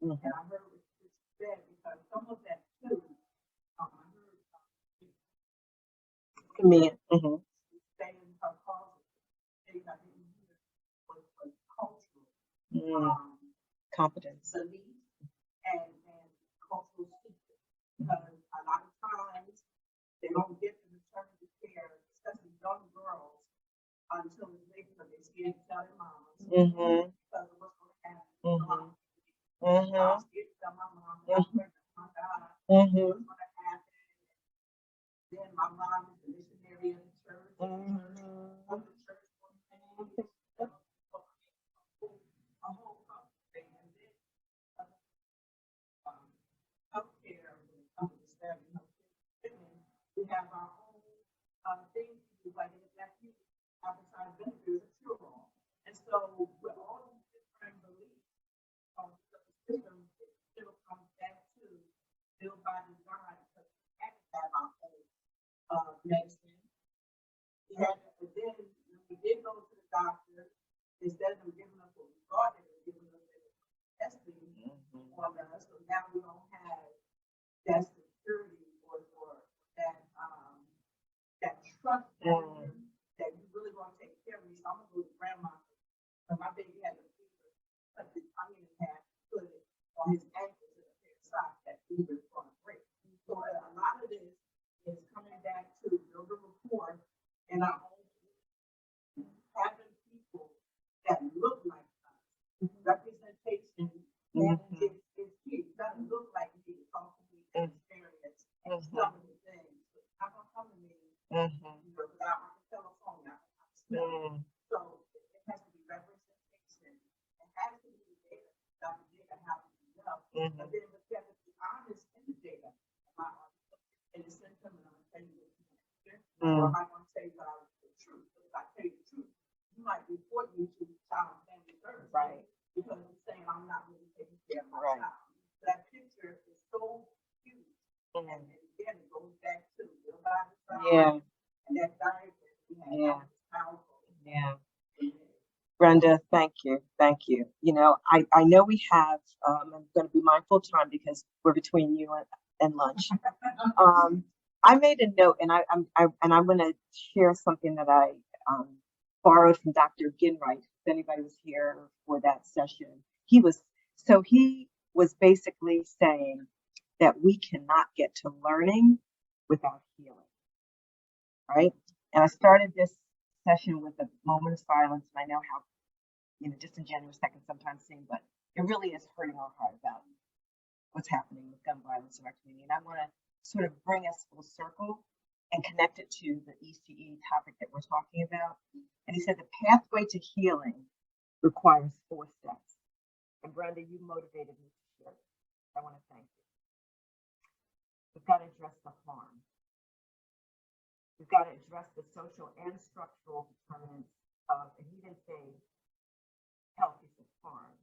and I heard what you said, because some of that too, I heard Me. saying her cause, things I didn't hear was cultural. Competence. Belief and cultural speakers. Because a lot of times they don't get the maternity care, especially young girls, until it's late, because they're scared to tell their moms. Because of what's going to happen. I'm scared to tell my mom, I'm pregnant, my God, what's going to happen. Then my mom is a missionary in the church. The church a whole thing, and then healthcare, when it comes to staffing healthcare, we have our own things to do, like in the Black people, outside vendors, and cure-all. And so with all these different beliefs, the system still comes back to built by design, because we have to have our own medicine. And then when we did go to the doctor, instead of them giving us what we thought they were giving us, they were testing on us. So now we don't have that security or that trust that you really want to take care of me. So I'm gonna go to grandma. So my baby had a fever, cut this onion in half, put it on his ankle to the pair of socks. That fever is going to break. So a lot of this is coming back to build a rapport in our own community, having people that look like us. Representation is key. It doesn't look like me to talk to me and experience some of the things. Mhm. without my telephone now. Mm. So it has to be representation. It has to be data. Dr. Data has to be enough. Mhm. And then we have to be honest in the data. Am I honest? In the sense of, I'm gonna tell you what you want to hear, or am I gonna tell you the truth? If I tell you the truth, you might report me to Child and Family Services. Right. Because you're saying I'm not really taking care of my Right. child. That picture is so huge. Mhm. And again, it goes back to the body size. Yeah. And that diet that we have. Yeah. Is powerful. Yeah. Brenda, thank you. Thank you. You know, I know we have, I'm going to be mindful of time because we're between you and lunch. I made a note and I'm going to share something that I borrowed from Dr. Ginwright. If anybody was here for that session, he was basically saying that we cannot get to learning without healing, right? And I started this session with a moment of silence, and I know how, disingenuous that can sometimes seem, but it really is hurting our heart about what's happening with gun violence in our community. And I want to sort of bring us full circle and connect it to the ECE topic that we're talking about. And he said the pathway to healing requires 4 steps. And Brenda, you motivated me to share this. I want to thank you. We've got to address the harm. We've got to address the social and structural determinants of, and he didn't say health, he said harm.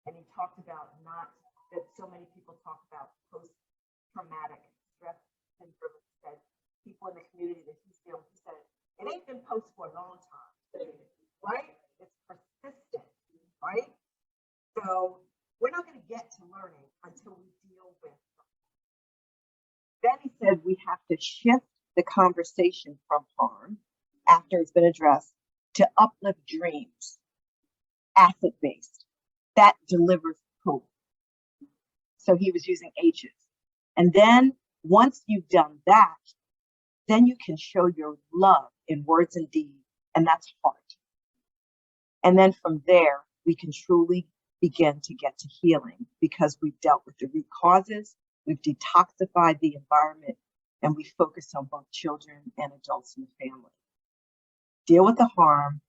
And he talked about that so many people talk about post-traumatic stress syndrome. He said people in the community that he's dealing with, he said, it ain't been post for a long time, right? It's persistent, right? So we're not going to get to learning until we deal with it. Then he said we have to shift the conversation from harm after it's been addressed to uplift dreams, asset-based. That delivers hope. So he was using H's. And then once you've done that, then you can show your love in words and deeds, and that's heart. And then from there, we can truly begin to get to healing because we've dealt with the root causes, we've detoxified the environment, and we focus on both children and adults in the family. Deal with the harm,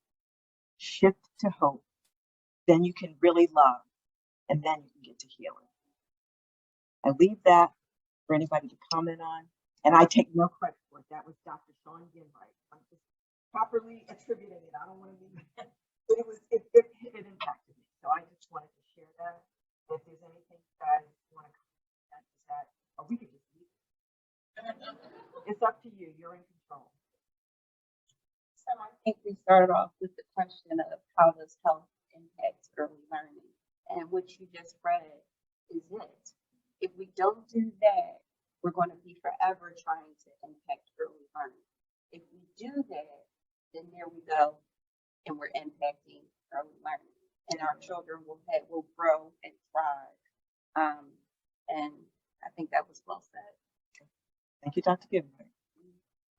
shift to hope, then you can really love, and then you can get to healing. I leave that for anybody to comment on, and I take no credit for it. That was Dr. Sean Ginwright. I'm just properly attributing it. I don't want to be, but it impacted me. So I just wanted to share that. If there's anything you guys want to comment on that, or we could just leave it. It's up to you. You're in control. So I think we started off with the question of how does health impact early learning? And what you just read is it. If we don't do that, we're going to be forever trying to impact early learning. If we do that, then there we go, and we're impacting early learning. And our children will grow and thrive. And I think that was well said. Thank you, Dr. Ginwright.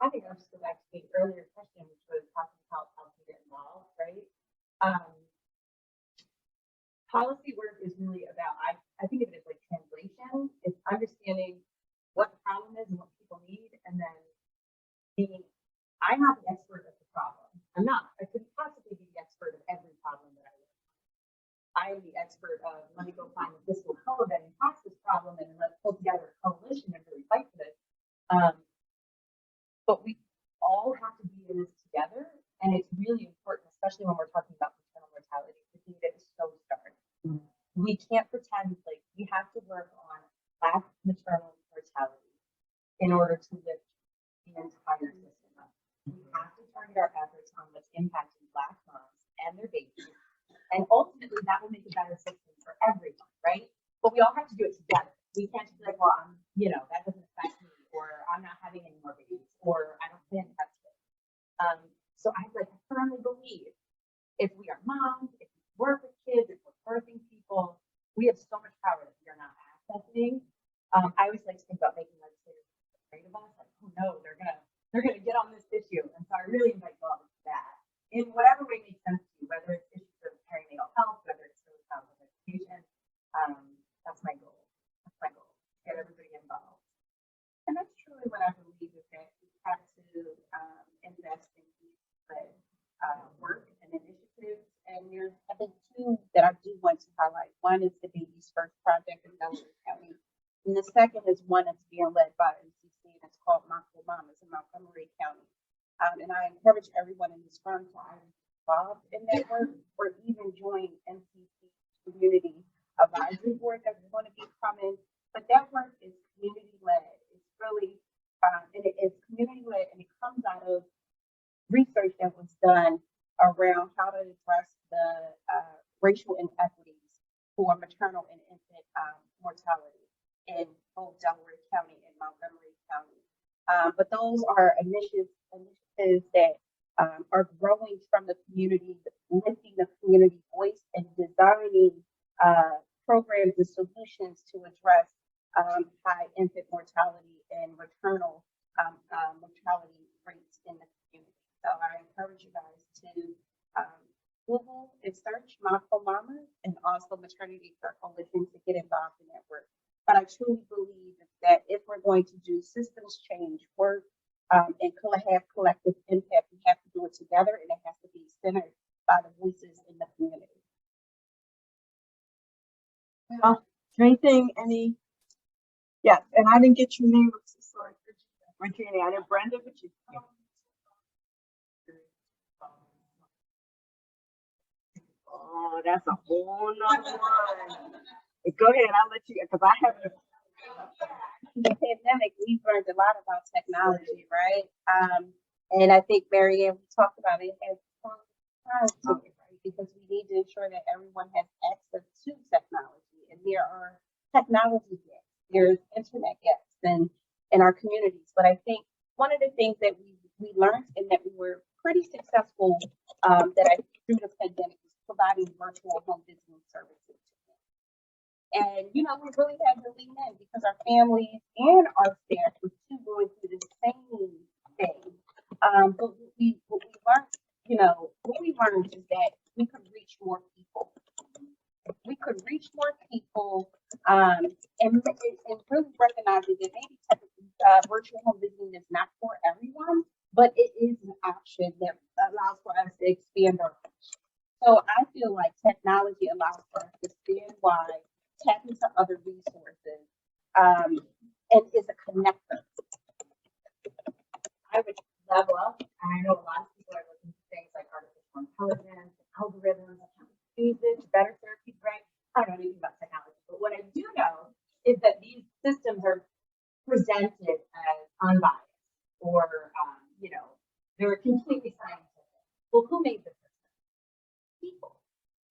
I think I'll just go back to the earlier question, which was talking about how to get involved, right? Policy work is really about, I think of it as like translation. It's understanding what the problem is and what people need, and then I'm not the expert of the problem. I'm not. I couldn't possibly be the expert of every problem that I work on. I am the expert of, let me go find the fiscal code that impacts this problem, and let's pull together a coalition and really fight for this. But we all have to be in this together, and it's really important, especially when we're talking about maternal mortality. The data is so stark. We can't pretend like we have to work on Black maternal mortality in order to lift the entire system up. We have to target our efforts on what's impacting Black moms and their babies, and ultimately that will make a better system for everyone, right? But we all have to do it together. We can't just be like, well, that doesn't affect me, or I'm not having any more babies, or I don't plan to have kids. So I firmly believe if we are moms, if we work with kids, if we're birthing people, we have so much power that we are not accessing. I always like to think about making legislators afraid of us, like, oh no, they're gonna get on this issue. And so I really invite you all to do that in whatever way makes sense to you, whether it's issues of perinatal health, whether it's early childhood education. That's my goal. That's my goal. Get everybody involved. And that's truly what I believe is that these practices to highlight. One is the Babies First Project in Delaware County. And the second is one that's being led by MCC, and it's called Mindful Mamas in Montgomery County. And I encourage everyone in this room to either be involved in that work or even join MCC community advisory board that's going to be coming. But that work is community led. It's really, and it is community led, and it comes out of research that was done around how to address the racial inequities for maternal and infant mortality in both Delaware County and Montgomery County. But those are initiatives that are growing from the community, lifting the community voice and designing programs and solutions to address high infant mortality and maternal mortality rates in the community. So I encourage you guys to Google and search Mindful Mamas and also Maternity Care Coalition to get involved in that work. But I truly believe that if we're going to do systems change work and have collective impact, we have to do it together, and it has to be centered by the voices in the community. Well, any? Yes, and I didn't get your name. I'm so sorry, Regina. I know Brenda, but you. Oh, that's a whole nother one. Go ahead, I'll let you, because I haven't. The pandemic, we've learned a lot about technology, right? And I think, Mary Ann, we talked about it as sides to it, right? Because we need to ensure that everyone has access to technology, and there are technology gaps, there's internet gaps in our communities. But I think one of the things that we learned and that we were pretty successful through the pandemic was providing virtual home visiting services. And, you know, we really had to lean in because our families and our staff were too going through the same thing. But what we learned, is that we could reach more people. We could reach more people and really recognizing that maybe virtual home visiting is not for everyone, but it is an option that allows for us to expand our reach. So I feel like technology allows for us to stand wide, tap into other resources, and is a connector. I would level up, and I know a lot of people are looking for things like artificial intelligence, algorithms, how to use it to better serve people, right? I don't know anything about technology, but what I do know is that these systems are presented as unbiased or, they're completely scientific. Well, who made the system? People.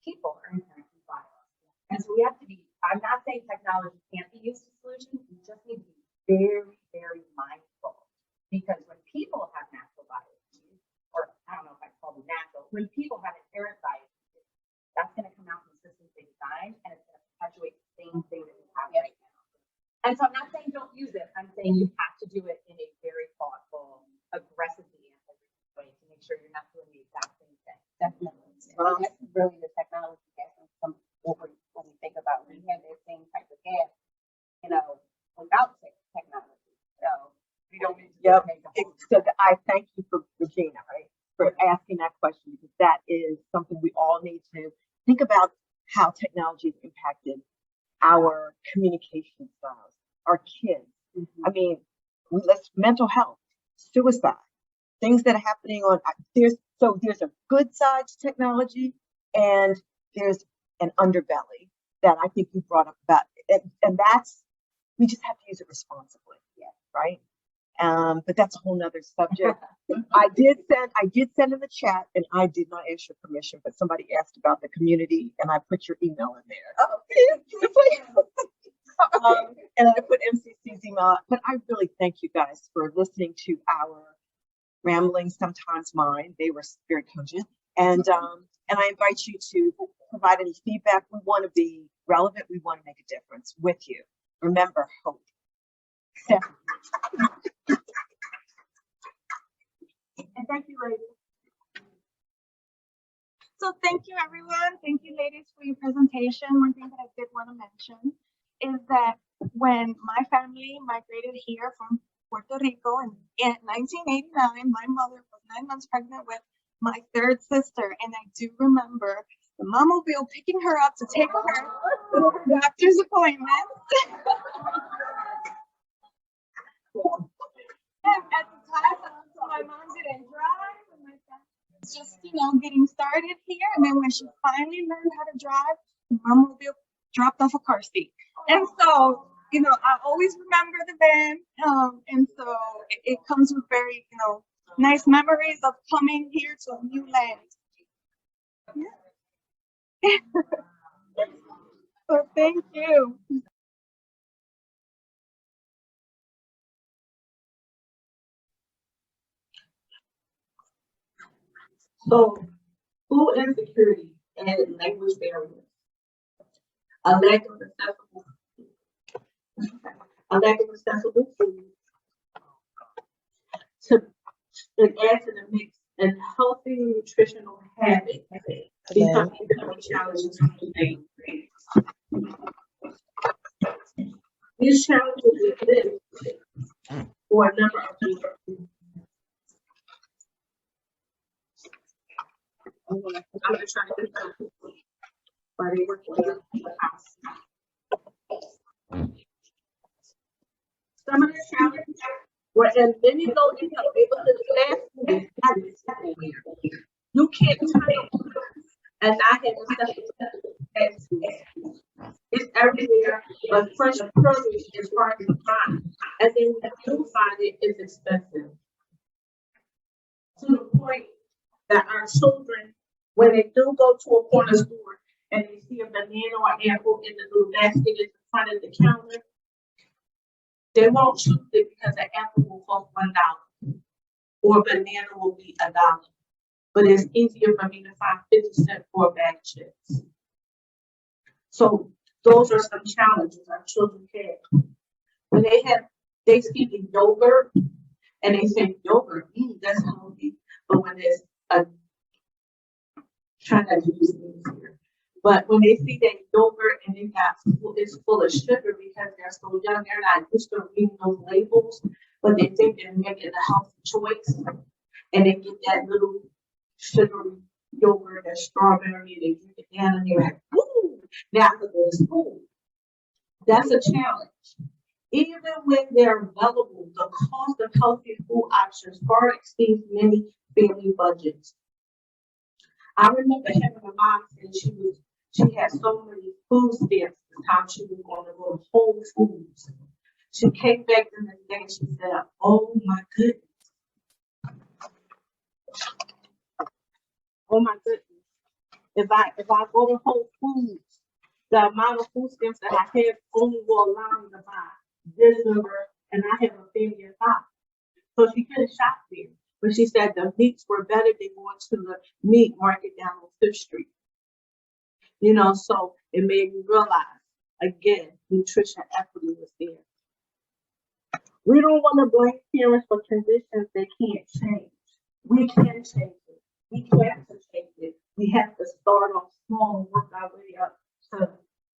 People are inherently biased. And so we have to be, I'm not saying technology can't be used as solutions, we just need to be very, very mindful. Because when people have natural biases, or I don't know if I call them natural, when people have inherent biases, that's going to come out in the systems they design, and it's going to perpetuate the same thing that we have right now. And so I'm not saying don't use it, I'm saying you have to do it in a very thoughtful, aggressively way to make sure you're not doing the exact same thing. Definitely. Well, that's really the technology gap. When we think about we had that same type of gap, without technology. So we don't need to make a whole. So I thank you for Regina, right, for asking that question, because that is something we all need to think about, how technology has impacted our communication styles, our kids. I mean, mental health, suicide, things that are happening there's a good side to technology, and there's an underbelly that I think you brought up about it, and that's, we just have to use it responsibly, right? But that's a whole nother subject. I did send in the chat, and I did not ask your permission, but somebody asked about the community, and I put your email in there. And I put MCC's email, but I really thank you guys for listening to our ramblings, sometimes mine. They were very cogent. And I invite you to provide any feedback. We want to be relevant. We want to make a difference with you. Remember, hope. And thank you, ladies. So thank you, everyone. Thank you, ladies, for your presentation. One thing that I did want to mention is that when my family migrated here from Puerto Rico in 1989, my mother was 9 months pregnant with my third sister. And I do remember the mom-mobile picking her up to take her to her doctor's appointment. And at the time, so my mom didn't drive, and my dad was just, getting started here. And then when she finally learned how to drive, the mom-mobile dropped off a car seat. And so, I always remember the van. And so it comes with very, nice memories of coming here to a new land. Yeah. So thank you. So, food insecurity and language barriers. A lack of accessible food to add to the mix, and healthy nutritional habits become challenges for today. These challenges exist for a number of reasons. I'm gonna try to do something while they work together in the house. Some of the challenges were in many low income neighborhoods, fast food is not everywhere. You can't turn and not have accessible fast food. It's everywhere, but fresh produce is hard to find. And then when you do find it, it's expensive. To the point that our children, when they do go to a corner store and they see a banana or apple in the little basket in front of the counter, they won't choose it because the apple will cost $1 or banana will be $1. But it's easier for me to find 50 cents for a bag of chips. So those are some challenges our children have. When they see the yogurt and they say yogurt, that's healthy. But when there's trying not to use things here. But when they see that yogurt and it's full of sugar because they're so young, they're not used to reading those labels, but they think they're making a healthy choice. And they get that little sugary yogurt, that strawberry, they drink it down and they're like, ooh, now I can go to school. That's a challenge. Even when they're available, the cost of healthy food options far exceeds many family budgets. I remember having a mom say she had so many food stamps the time she was going to go to Whole Foods. She came back the next day and she said, oh my goodness. Oh my goodness. If I go to Whole Foods, the amount of food stamps that I have only will allow me to buy this number, and I have a family of 5. So she couldn't shop there. But she said the meats were better than going to the meat market down on 5th Street. So it made me realize, again, nutrition equity was there. We don't want to blame parents for conditions they can't change. We can change it. We have to change it. We have to start off small and work our way up to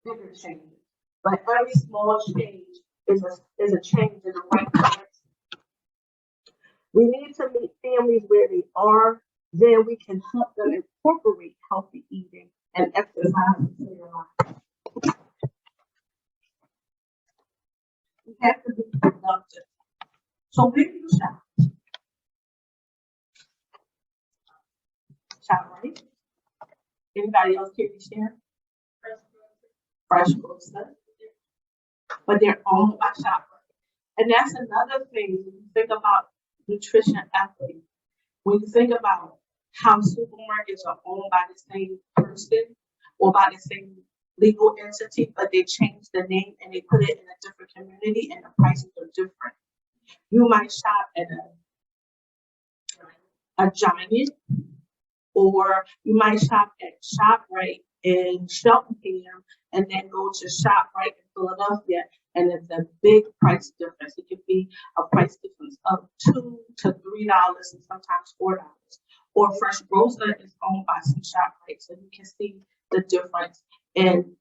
bigger changes. But every small change is a change in the right direction. We need to meet families where they are, then we can help them incorporate healthy eating and exercise into their lives. We have to be productive. So where do you shop? Shop right? Anybody else care to share? Fresh groceries. But they're owned by ShopRite. And that's another thing when you think about nutrition equity. When you think about how supermarkets are owned by the same person or by the same legal entity, but they change the name and they put it in a different community and the prices are different. You might shop at a Giant, or you might shop at ShopRite in Cheltenham and then go to ShopRite in Philadelphia, and it's a big price difference. It could be a price difference of $2 to $3 and sometimes $4. Or Fresh Grocer is owned by some ShopRite, so you can see the difference in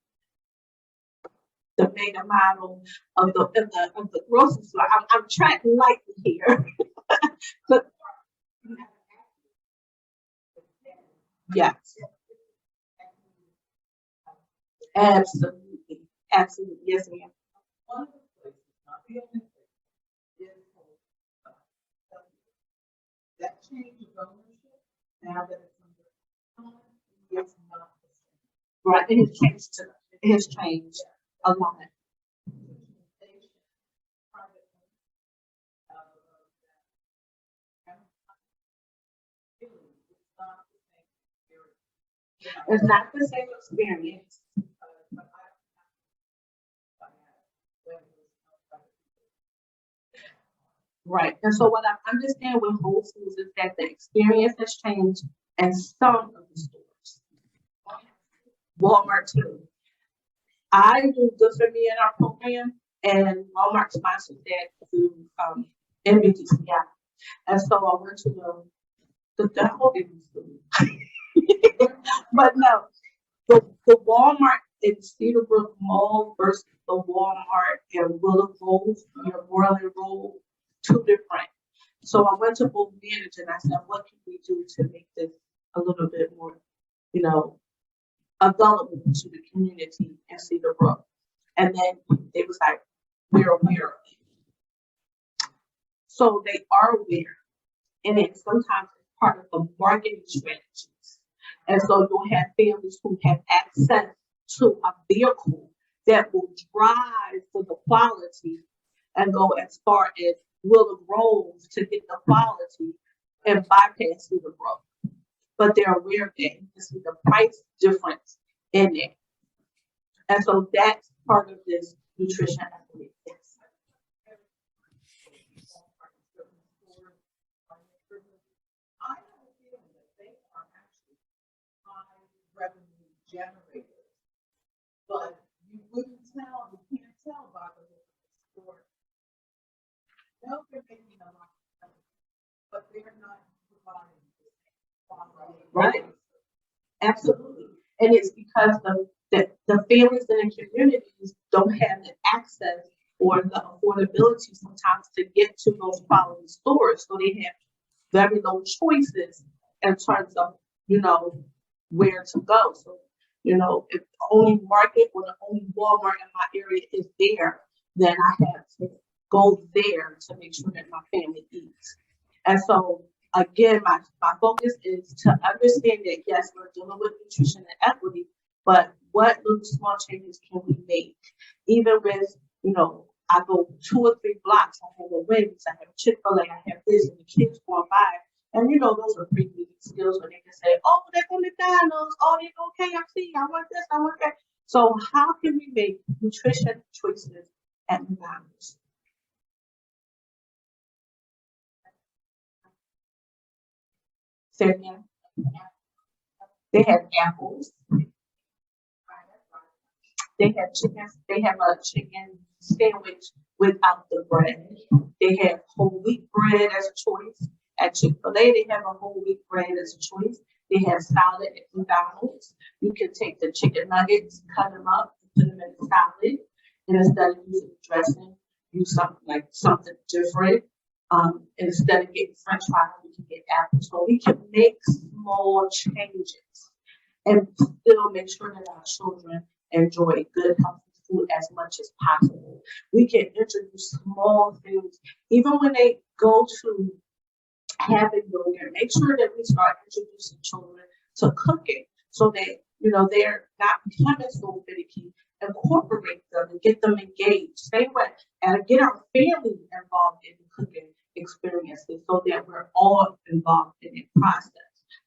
the mega model of the grocery store. I'm tracking lightly here. But yes. Absolutely, absolutely, yes, ma'am. One of the places, not the only place, is that change of ownership, now that it's under, it's not the same. Right, it has changed it has changed a lot. It's not the same experience. Right, and so what I understand with Whole Foods is that the experience has changed and some of the stores. Walmart too. I do Good for Me in our program, and Walmart sponsored that through NBTCI. And so I went to the whole industry. But no, the Walmart in Cedarbrook Mall versus the Walmart in Willow Grove, Moreland Road, two different. So I went to both managers and I said, what can we do to make this a little bit more, available to the community in Cedarbrook? And then it was like, we're aware of it. So they are aware. And it sometimes it's part of the marketing strategies. And so you'll have families who have access to a vehicle that will drive for the quality and go as far as Willow Grove to get the quality and bypass Cedarbrook. But they're aware that you can see the price difference in it. And so that's part of this nutrition equity. Revenue generators, but you can't tell by the store. No, they're making a lot of money, but they're not providing the right. Absolutely. And it's because the families in the communities don't have the access or the affordability sometimes to get to those quality stores. So they have very low choices in terms of, where to go. So, if the only market or the only Walmart in my area is there, then I have to go there to make sure that my family eats. And so again, my focus is to understand that yes, we're dealing with nutrition and equity, but what little small changes can we make? Even with, I go 2 or 3 blocks, I have a Wendy's, I have Chick-fil-A, I have this, and the kids going by. And those are pretty big skills when they can say, oh, they're from McDonald's, oh, they go KFC, I want this, I want that. So how can we make nutrition choices at McDonald's? Say again. They have apples. They have chicken. They have a chicken sandwich without the bread. They have whole wheat bread as a choice. At Chick-fil-A, they have a whole wheat bread as a choice. They have salad at McDonald's. You can take the chicken nuggets, cut them up, put them in the salad, and instead of using dressing, use something different. Instead of getting French fries, we can get apples. So we can make small changes and still make sure that our children enjoy good, healthy food as much as possible. We can introduce small things, even when they go to having yogurt, make sure that we start introducing children to cooking so that, they're not becoming so finicky. Incorporate them and get them engaged. Same way, and get our family involved in the cooking experiences so that we're all involved in the process.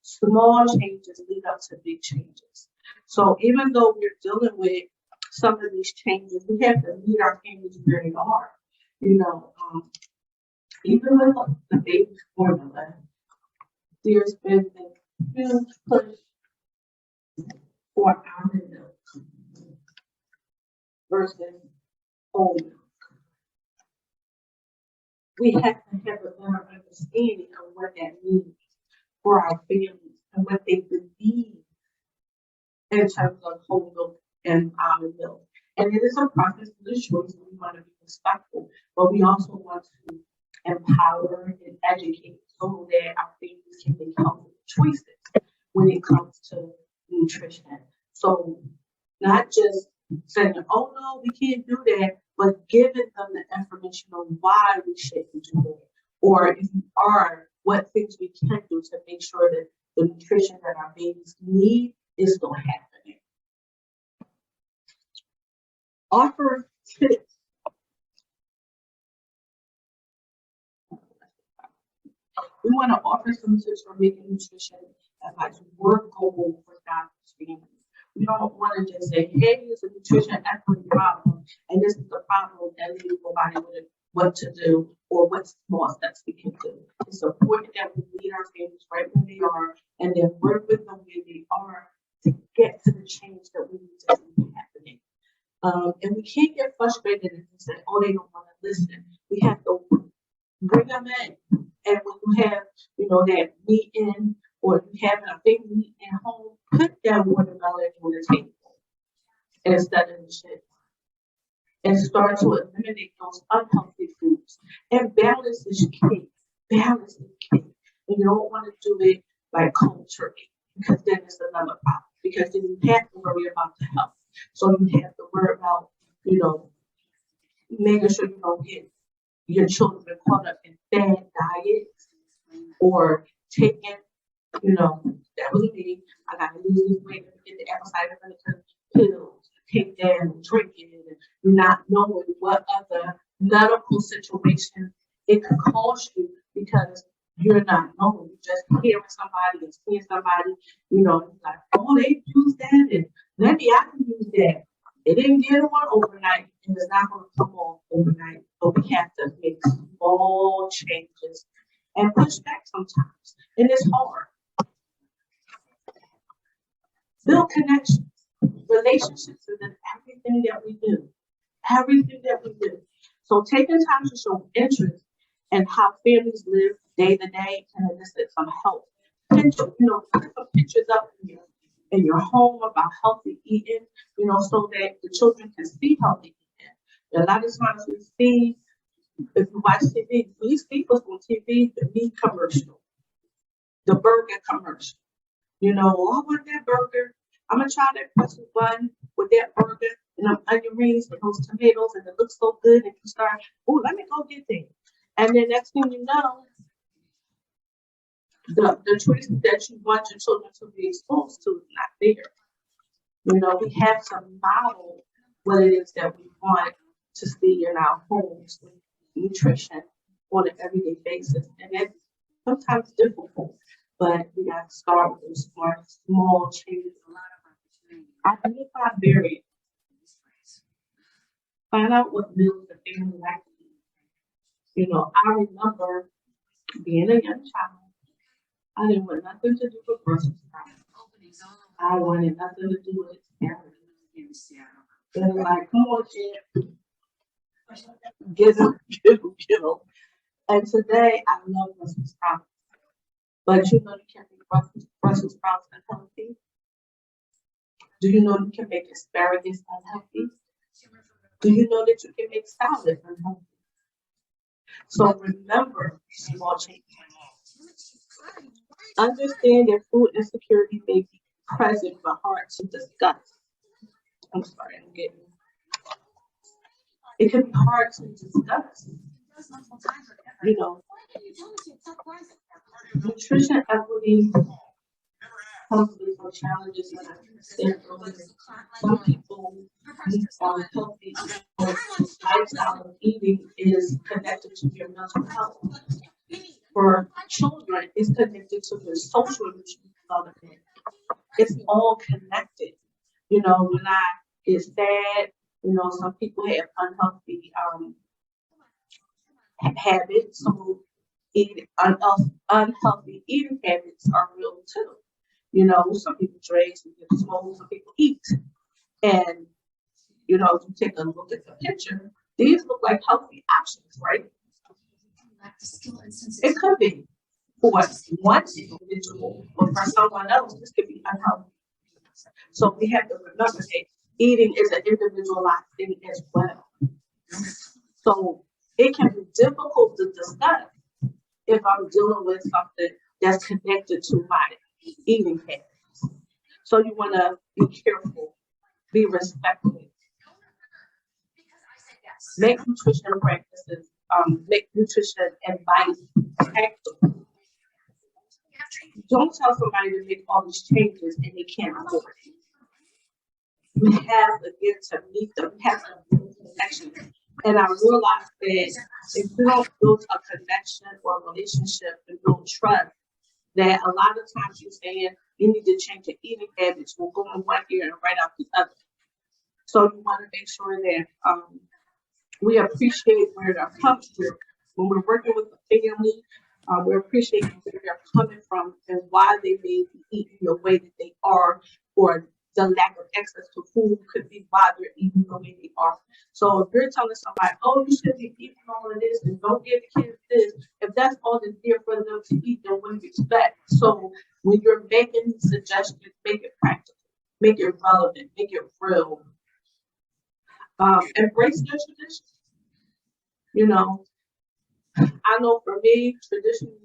Small changes lead up to big changes. So even though we're dealing with some of these changes, we have to meet our families where they are. Even with the baby formula, there's been a huge push for almond milk versus whole milk. We have to have a better understanding of what that means for our families and what they believe in terms of whole milk and almond milk. And it is a process of the choice, and we want to be respectful, but we also want to empower and educate so that our families can make healthy choices when it comes to nutrition. So, Not just saying, oh no, we can't do that, but giving them the information on why we shouldn't do it. Or if you are, what things we can do to make sure that the nutrition that our babies need is still happening. Offer tips. We want to offer some tips for making nutrition advice workable for doctors' families. We don't want to just say, hey, it's a nutrition equity problem, and this is the problem, and leave nobody with what to do or what small steps we can do. It's important that we meet our families right where they are and then work with them where they are to get to the change that we need to see happening. And we can't get frustrated and say, oh, they don't want to listen. We have to bring them in. And when you have, that meeting or you having a big meeting at home, put that watermelon on the table instead of the chips. And start to eliminate those unhealthy foods. And balance is key. Balance is key. And you don't want to do it like cold turkey, because then it's another problem. Because then you have to worry about the health. So you have to worry about, making sure you don't get your children caught up in bad diets or taking, that was me. I gotta lose this weight and get the apple cider vinegar pills, take that and drink it, and not knowing what other medical situation it could cause you because you're not knowing. You're just hearing somebody and seeing somebody, like, oh, they use that, and maybe I can use that. It didn't get on overnight, and it's not going to come on overnight. But we have to make small changes and push back sometimes, and it's hard. Build connections, relationships, and then everything that we do. Everything that we do. So taking time to show interest in how families live day to day can elicit some help. Put some pictures up in your home about healthy eating, so that the children can see healthy eating. A lot of times we see, if you watch TV, we see what's on TV, the meat commercial, the burger commercial. I want that burger. I'm gonna try that pretzel bun with that burger and them onion rings and those tomatoes, and it looks so good. And you start, oh, let me go get that. And then next thing you know, the choices that you want your children to be exposed to is not there. We have to model what it is that we want to see in our homes with nutrition on an everyday basis. And it's sometimes difficult, but we got to start with those small changes. Identify barriers. Find out what meals the family like to eat. I remember being a young child. I didn't want nothing to do with Brussels sprouts. I wanted nothing to do with asparagus. They're like, come on, Jen. Get them. And today, I love Brussels sprouts. But you can make Brussels sprouts unhealthy. Do you know you can make asparagus unhealthy? Do you know that you can make salad unhealthy? So remember, small changes. Understand that food insecurity may be present but hard to discuss. I'm sorry, it can be hard to discuss. Nutrition equity comes with some challenges that I said earlier. Some people healthy lifestyle of eating is connected to your mental health. For children, it's connected to their social development. It's all connected. When I get sad, some people have unhealthy habits. So unhealthy eating habits are real too. Some people drink, some people smoke, some people eat. And, if you take a look at the picture, these look like healthy options, right? It could be for one individual, but for someone else, this could be unhealthy. So we have to remember that eating is an individualized thing as well. So it can be difficult to discuss if I'm dealing with something that's connected to my eating habits. So you want to be careful be respected. Make nutrition practices, make nutrition advice practical. Don't tell somebody to make all these changes and they can't afford it. We have again to meet them, we have to build connections. And I realized that if we don't build a connection or a relationship and build trust, that a lot of times you're saying you need to change your eating habits will go in one ear and right out the other. So you want to make sure that we appreciate where they're coming from. When we're working with the family, we appreciate where they're coming from and why they may be eating the way that they are, or the lack of access to food could be why they're eating the way they are. So if you're telling somebody, oh, you should be eating all of this and don't give the kids this, if that's all that's there for them to eat, then what do you expect? So when you're making suggestions, make it practical, make it relevant, make it real. Embrace their traditions. You know, I know for me, traditionally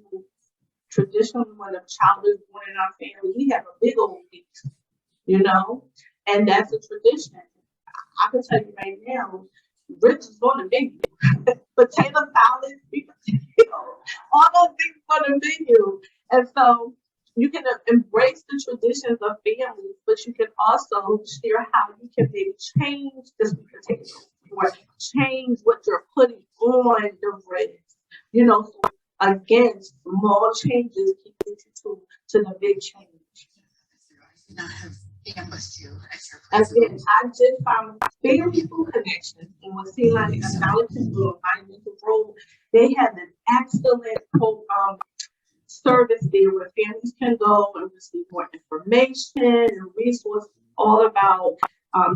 when a child is born in our family, we have a big old feast, you know, and that's a tradition. I can tell you right now, Rich is on the menu. Potato salad, sweet potato, all those things on the menu. And so you can embrace the traditions of families, but you can also share how you can maybe change the sweet potato or change what you're putting on the bread. You know, so again, small changes can get you to the big change. Again, I just found Family Food Connection and with Celine and Acknowledgement for Environmental Role. They have an excellent service there where families can go and receive more information and resources all about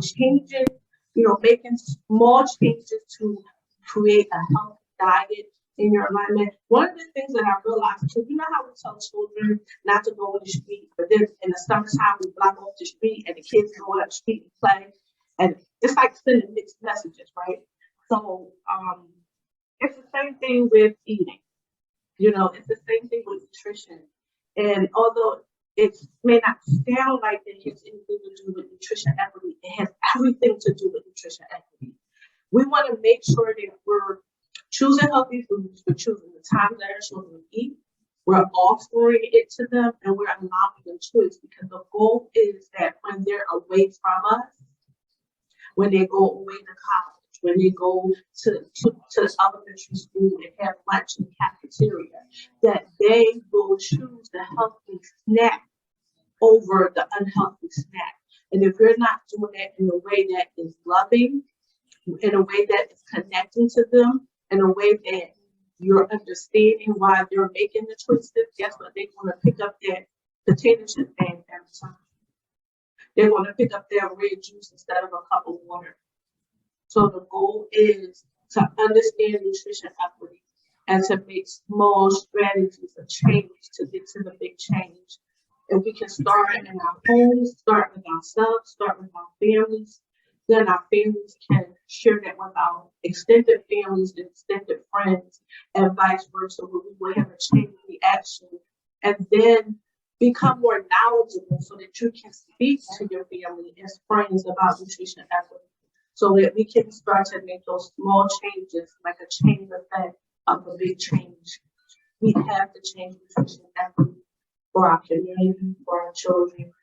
changing, you know, making small changes to create a healthy diet in your environment. One of the things that I realized too, you know how we tell children not to go on the street, but then in the summertime we block off the street and the kids go on the street and play. And it's like sending mixed messages, right? So it's the same thing with eating. You know, it's the same thing with nutrition. And although it may not sound like it has anything to do with nutrition equity, it has everything to do with nutrition equity. We want to make sure that we're choosing healthy foods, we're choosing the time that our children eat, we're offering it to them, and we're allowing them choice, because the goal is that when they're away from us, when they go away to college, when they go to elementary school and have lunch in the cafeteria, that they will choose the healthy snack over the unhealthy snack. And if you're not doing that in a way that is loving, in a way that is connecting to them, in a way that you're understanding why they're making the choices, guess what? They're going to pick up that potato chip bag every time. They're going to pick up their red juice instead of a cup of water. So the goal is to understand nutrition equity and to make small strategies of change to get to the big change. And we can start in our homes, start with ourselves, start with our families. Then our families can share that with our extended families, extended friends, and vice versa, where we will have a chain reaction. And then become more knowledgeable so that you can speak to your family as friends about nutrition equity, so that we can start to make those small changes like a chain effect of a big change. We have to change nutrition equity for our community, for our children.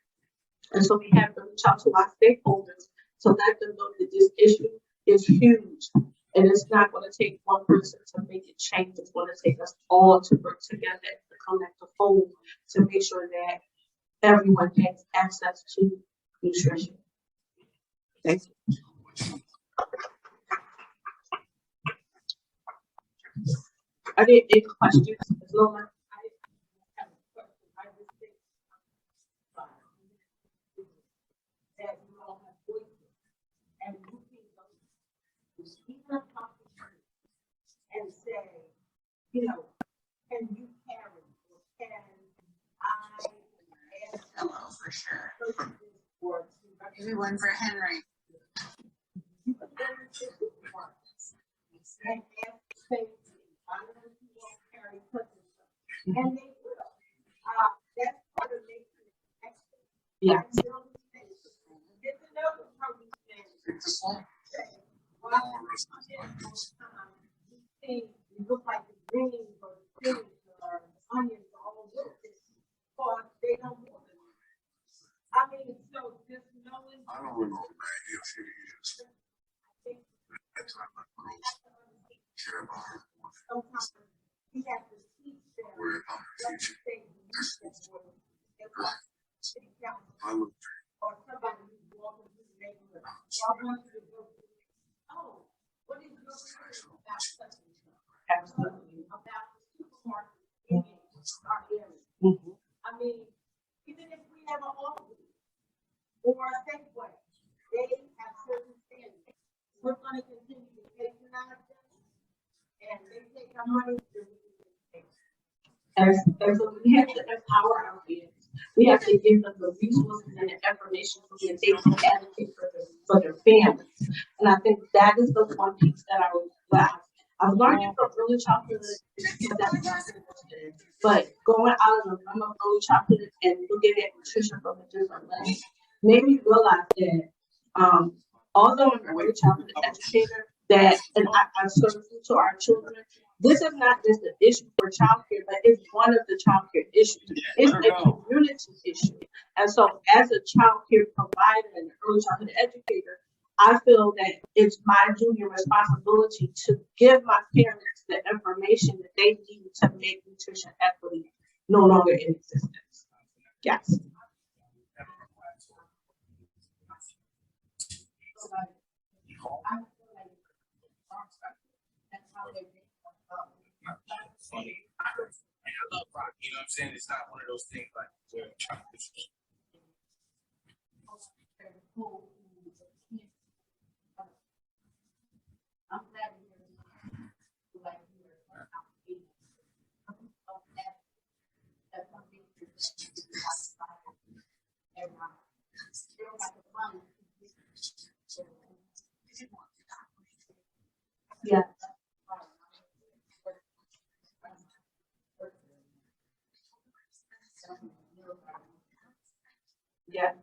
And so we have to reach out to our stakeholders to let them know that this issue is huge. And it's not going to take one person to make it change. It's going to take us all to work together to connect the whole to make sure that everyone has access to nutrition. Thank you. Are there any questions, Ms. Lola? That you all have voices and you can go to speak up and say, you know, can you carry or can I ask hello for sure. Everyone for Henry. You can and ask the same thing. I don't know if you want to carry cookies. And they will. That's part of making it excellent. Yeah. It's another part we You look like the green or the spinach or onions all over it. Or they don't want it. I mean, so just knowing. I don't know what if it is. Sometimes we have to teach them what they or somebody who's walking through the neighborhood. I want you to go to, oh, what is your experience about such and such? Absolutely. About the supermarket in our area. I mean, even if we have an Aldi or a Safeway, they have certain standards. We're gonna continue to patronize them, and they take our money. Absolutely, we have to empower our kids. We have to give them the resources and the information so that they can advocate for their families. And I think that is the one piece that I was learning from early childhood, but going out of the realm of early childhood and looking at nutrition from a different lens made me realize that although I'm an early childhood educator, that and I serve food to our children. This is not just an issue for childcare, but it's one of the childcare issues. It's a community issue. And so as a childcare provider and an early childhood educator, I feel that it's my duty and responsibility to give my parents the information that they need to make nutrition equity no longer in existence. Yes. Funny. I love rock, you know what I'm saying? It's not one of those things like where I'm trying to I'm glad you're like yeah. Yeah.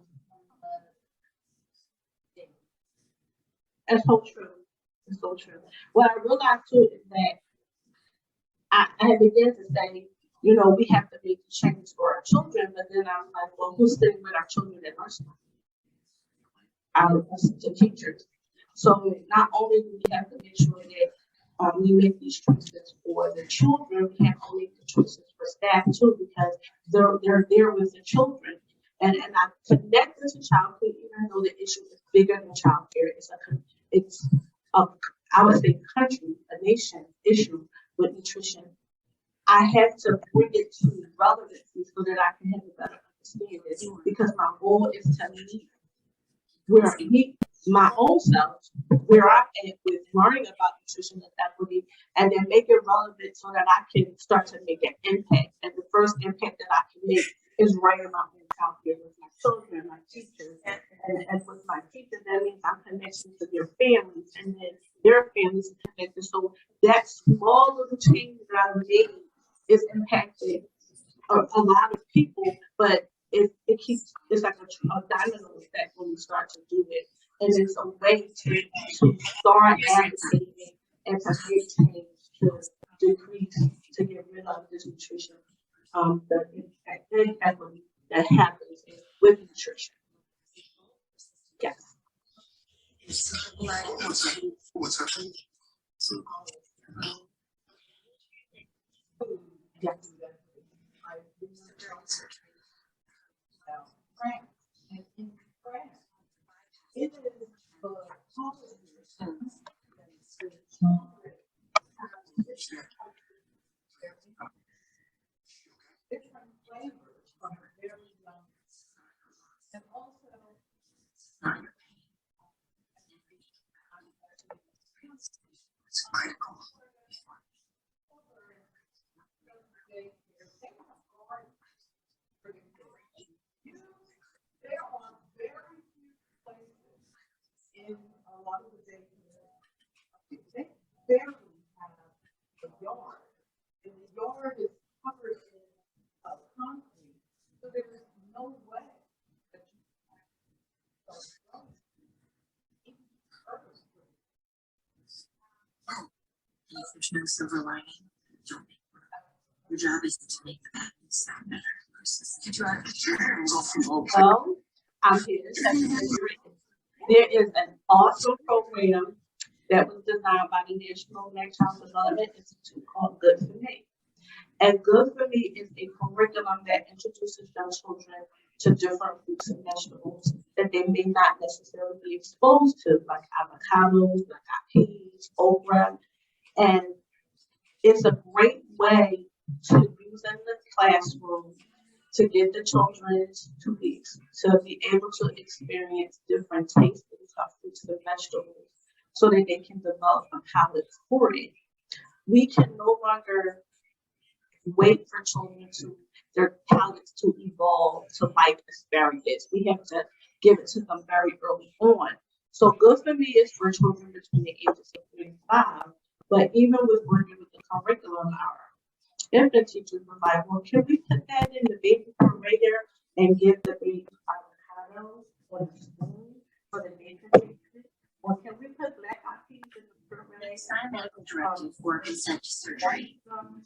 That's so true. It's so true. What I realized too is that I began to say, you know, we have to make the change for our children, but then I'm like, well, who's sitting with our children at lunchtime? Our assistant teachers. So not only do we have to make sure that we make these choices for the children, we have to make the choices for staff too, because they're there with the children. And I connect this to childcare, even though the issue is bigger than childcare. It's I would say country, a nation issue with nutrition. I have to bring it to relevancy so that I can have a better understanding, because my goal is to meet my own self where I am with learning about nutrition and equity, and then make it relevant so that I can start to make an impact. And the first impact that I can make is right about my childcare with my children, my teachers, and with my teachers, that means I'm connecting to their families, and then their families are connected. So that small little change that I made is impacting a lot of people, but it's like a domino effect when we start to do it. And it's a way to start advocating and to make change, to decrease, to get rid of this nutrition, the inequity that happens with nutrition. Yes. What's happening? Yes. It is for different flavors from very young, and also there are very few places in a lot of the daycare. They barely have a yard, and the yard is covered in concrete, so there is no way that you can start growing. There's no silver lining. Don't make one. Your job is to make the bad news sound better versus to drive the turn and go from over. Well, I'm here to tell you that there is an awesome program that was designed by the National Black Child Development Institute called Good for Me. And Good for Me is a curriculum that introduces young children to different fruits and vegetables that they may not necessarily be exposed to, like avocados, like peas, okra. And it's a great way to use in the classroom to get the children to be able to experience different tastes of fruits and vegetables so that they can develop a palate for it. We can no longer wait for children to their palates to evolve to like asparagus. We have to give it to them very early on. So Good for Me is for children between the ages of 3 and 5. But even with working with the curriculum, our infant teachers were like, well, can we put that in the baby formulator and give the baby avocados or the spoon for the baby? Or can we put black eyed peas in the formulator? Sign medical directive for consent to surgery.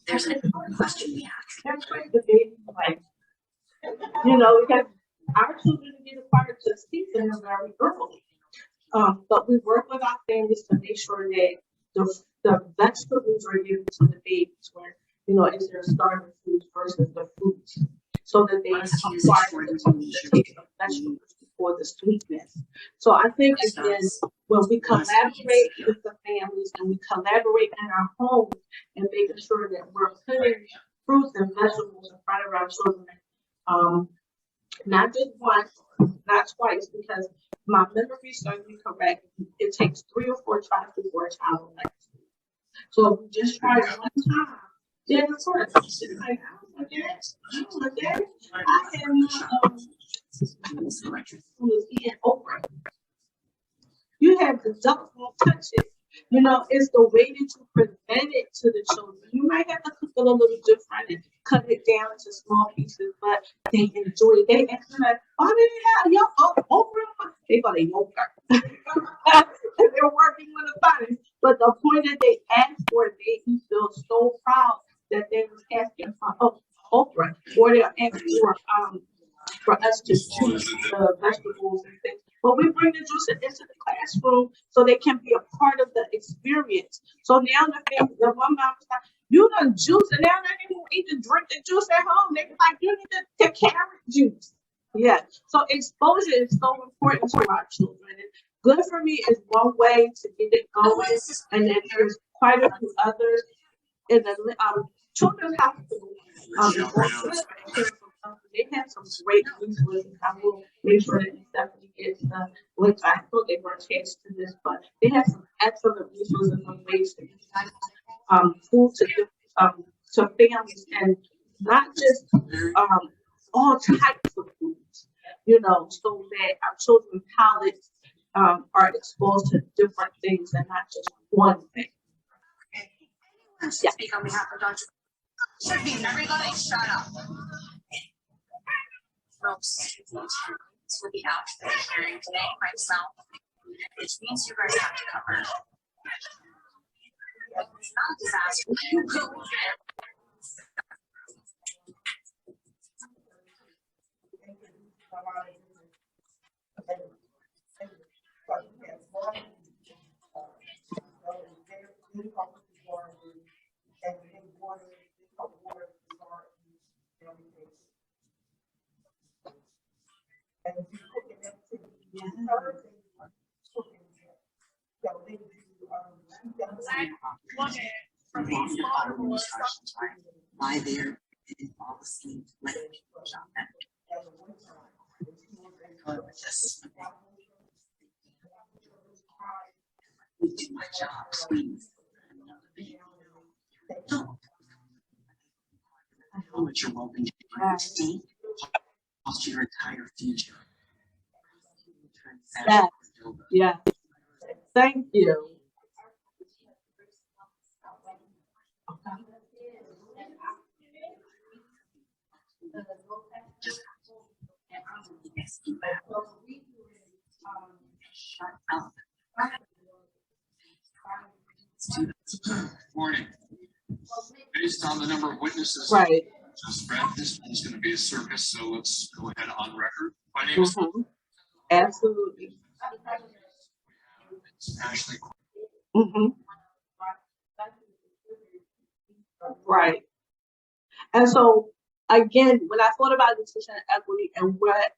There's an important question we ask. That's like the baby, like, you know, because our children get acquired to season very early. But we work with our families to make sure that the vegetables are given to the babies where, you know, it's their starting foods versus the fruits, so that they acquire the taste of vegetables before the sweetness. So I think again, when we collaborate with the families and we collaborate in our homes and making sure that we're putting fruits and vegetables in front of our children, not just once, not twice, because my memory serves me correct. It takes 3 or 4 tries before a child will like food. So if we just try it one time, then of course, it's like, I was eating okra. You have the duck won't touch it. You know, it's the way that you present it to the children. You might have to cook it a little different and cut it down into small pieces, but they enjoy it. They ask me, why do you have your okra? They got a yogurt. They're working with the bodies. But the point that they asked for it made me feel so proud that they was asking for okra, or they're asking for us to choose the vegetables and things. But we bring the juice into the classroom so they can be a part of the experience. So now the one mom was like, you done juice, and now they don't need to drink the juice at home. They were like, you need to take carrot juice. Yeah. So exposure is so important to our children. And Good for Me is one way to get it going, and then there's quite a few others in the children's hospital. They have some great resources. I will make sure that Stephanie gets the links. I thought they were attached to this, but they have some excellent resources on ways to food to families, and not just all types of foods, you know, so that our children's palates are exposed to different things and not just one thing. Yeah. Speak on behalf of Dr. Should be everybody shut up. Folks, will be out for the hearing today myself, which means you guys have to cover. It's not a disaster. Lie there and fall asleep. Let me jump at do my job, please. No. I know what you're hoping to do. Cost your entire future. Yeah. Thank you. Shut up. Morning. Based on the number of witnesses. Right. Just read, this one's gonna be a circus, so let's go ahead on record. My name is Absolutely. Ashley. Right. And so, again, when I thought about nutrition and equity and what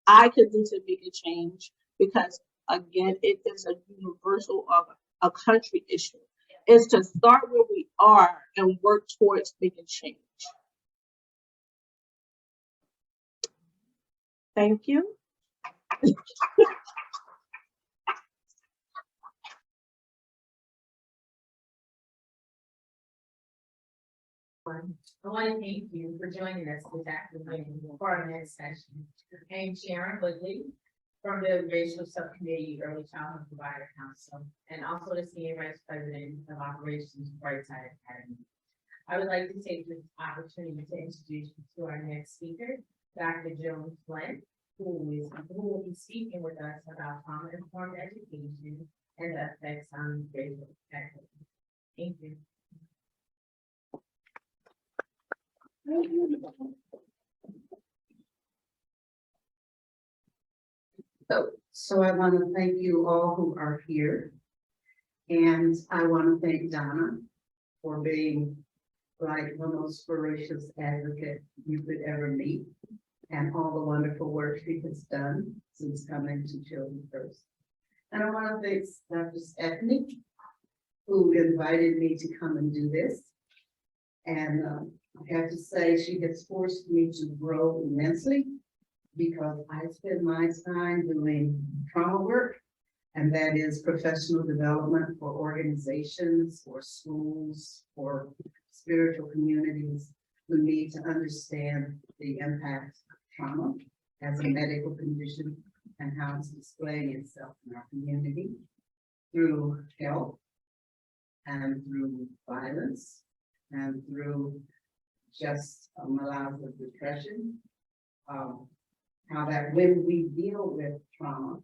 I could do to make a change, because again, it is a universal of a country issue, is to start where we are and work towards making change. Thank you. I want to thank you for joining us this afternoon for our next session. I'm Sharon Woodley from the Racial Subcommittee Early Childhood Provider Council, and also the Senior Vice President of Operations Brightside Academy. I would like to take this opportunity to introduce you to our next speaker, Dr. Joan Flynn, who will be speaking with us about trauma-informed education and the effects on racial equity. Thank you. So I want to thank you all who are here. And I want to thank Donna for being like the most ferocious advocate you could ever meet, and all the wonderful work she has done since coming to Children First. And I want to thank Dr. Stephanie, who invited me to come and do this. And I have to say, she has forced me to grow immensely, because I spend my time doing trauma work, and that is professional development for organizations, for schools, for spiritual communities who need to understand the impact of trauma as a medical condition and how it's displaying itself in our community through health and through violence and through just lives of depression. How that when we deal with trauma,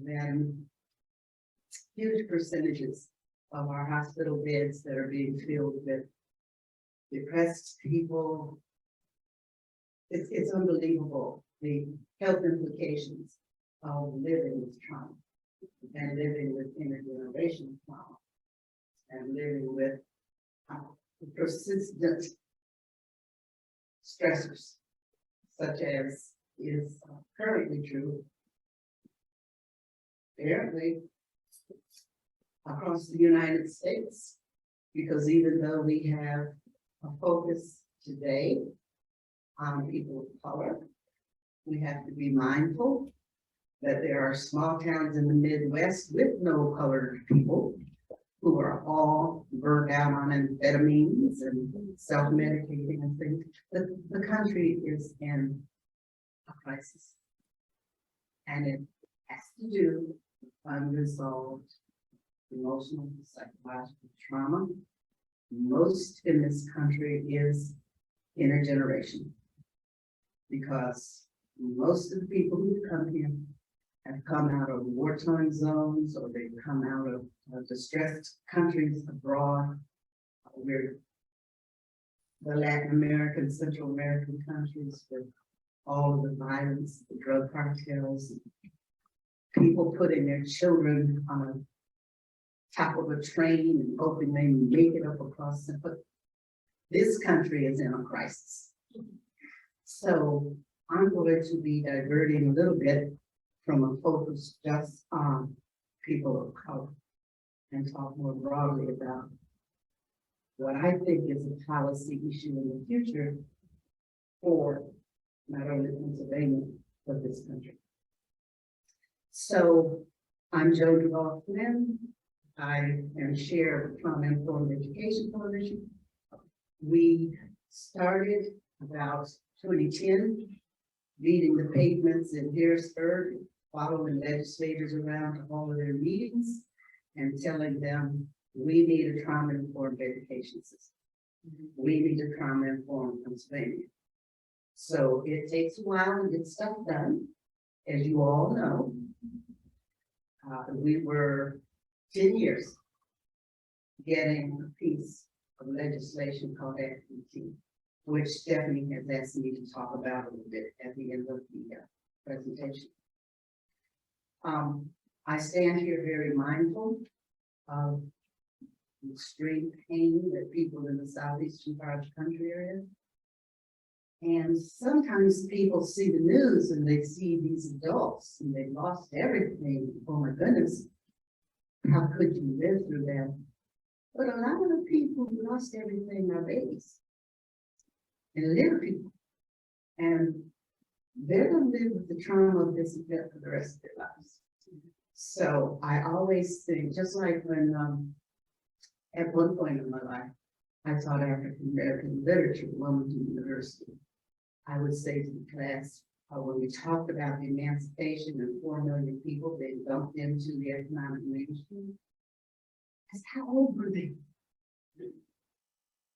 then huge percentages of our hospital beds that are being filled with depressed people. It's unbelievable, the health implications of living with trauma and living with intergenerational trauma and living with persistent stressors, such as is currently true, apparently, across the United States, because even though we have a focus today on people of color, we have to be mindful that there are small towns in the Midwest with no colored people who are all burned out on amphetamines and self-medicating and things. The country is in a crisis, and it has to do with unresolved emotional, psychological trauma. Most in this country is intergenerational, because most of the people who come here have come out of war-torn zones, or they've come out of distressed countries abroad. We're the Latin American, Central American countries with all of the violence, the drug cartels, people putting their children on top of a train and hoping they make it up across the foot. This country is in a crisis. So I'm going to be diverting a little bit from a focus just on people of color and talk more broadly about what I think is a policy issue in the future for not only Pennsylvania, but this country. So I'm Joan Duvall Flynn. I am chair of the Trauma Informed Education Coalition. We started about 2010, beating the pavements in Harrisburg, following legislators around to all of their meetings and telling them we need a trauma-informed education system. We need a trauma-informed Pennsylvania. So it takes a while to get stuff done, as you all know. We were 10 years getting a piece of legislation called FPT, which Stephanie has asked me to talk about a little bit at the end of the presentation. I stand here very mindful of the extreme pain that people in the southeastern part of the country are in. And sometimes people see the news and they see these adults and they've lost everything. Oh my goodness, how could you live through that? But a lot of the people who lost everything are babies and little people. And they're gonna live with the trauma of this event for the rest of their lives. So I always think, just like when at one point in my life, I taught African American literature at Wilmington University. I would say to the class, when we talked about the emancipation of 4 million people being dumped into the economic mainstream, I said, how old were they?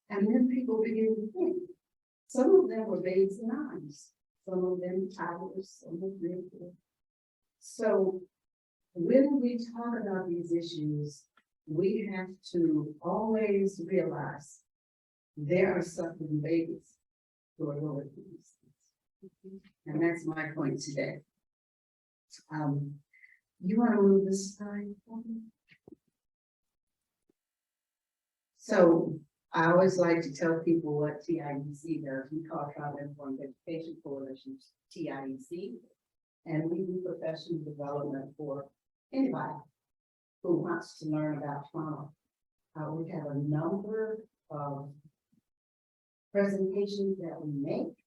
And then people began to think. Some of them were babes in arms, some of them toddlers, some of them. So when we talk about these issues, we have to always realize there are suffering babies who are going through these things. And that's my point today. You want to move this slide for me? So I always like to tell people what TIEC does. We call Trauma Informed Education Coalition TIEC, and we do professional development for anybody who wants to learn about trauma. We have a number of presentations that we make,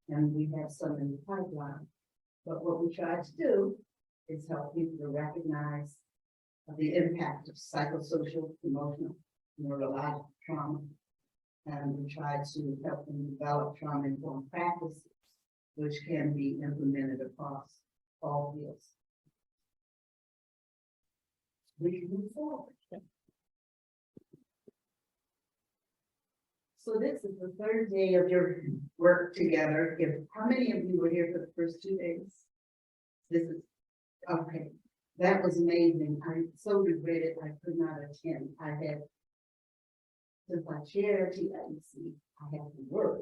and we have some in the pipeline. But what we try to do is help people to recognize the impact of psychosocial, emotional, neurological trauma. And we try to help them develop trauma-informed practices, which can be implemented across all fields. We can move forward. So this is the third day of your work together. How many of you were here for the first 2 days? This is, okay, that was amazing. I so regretted I could not attend. Since I chair TIEC, I had to work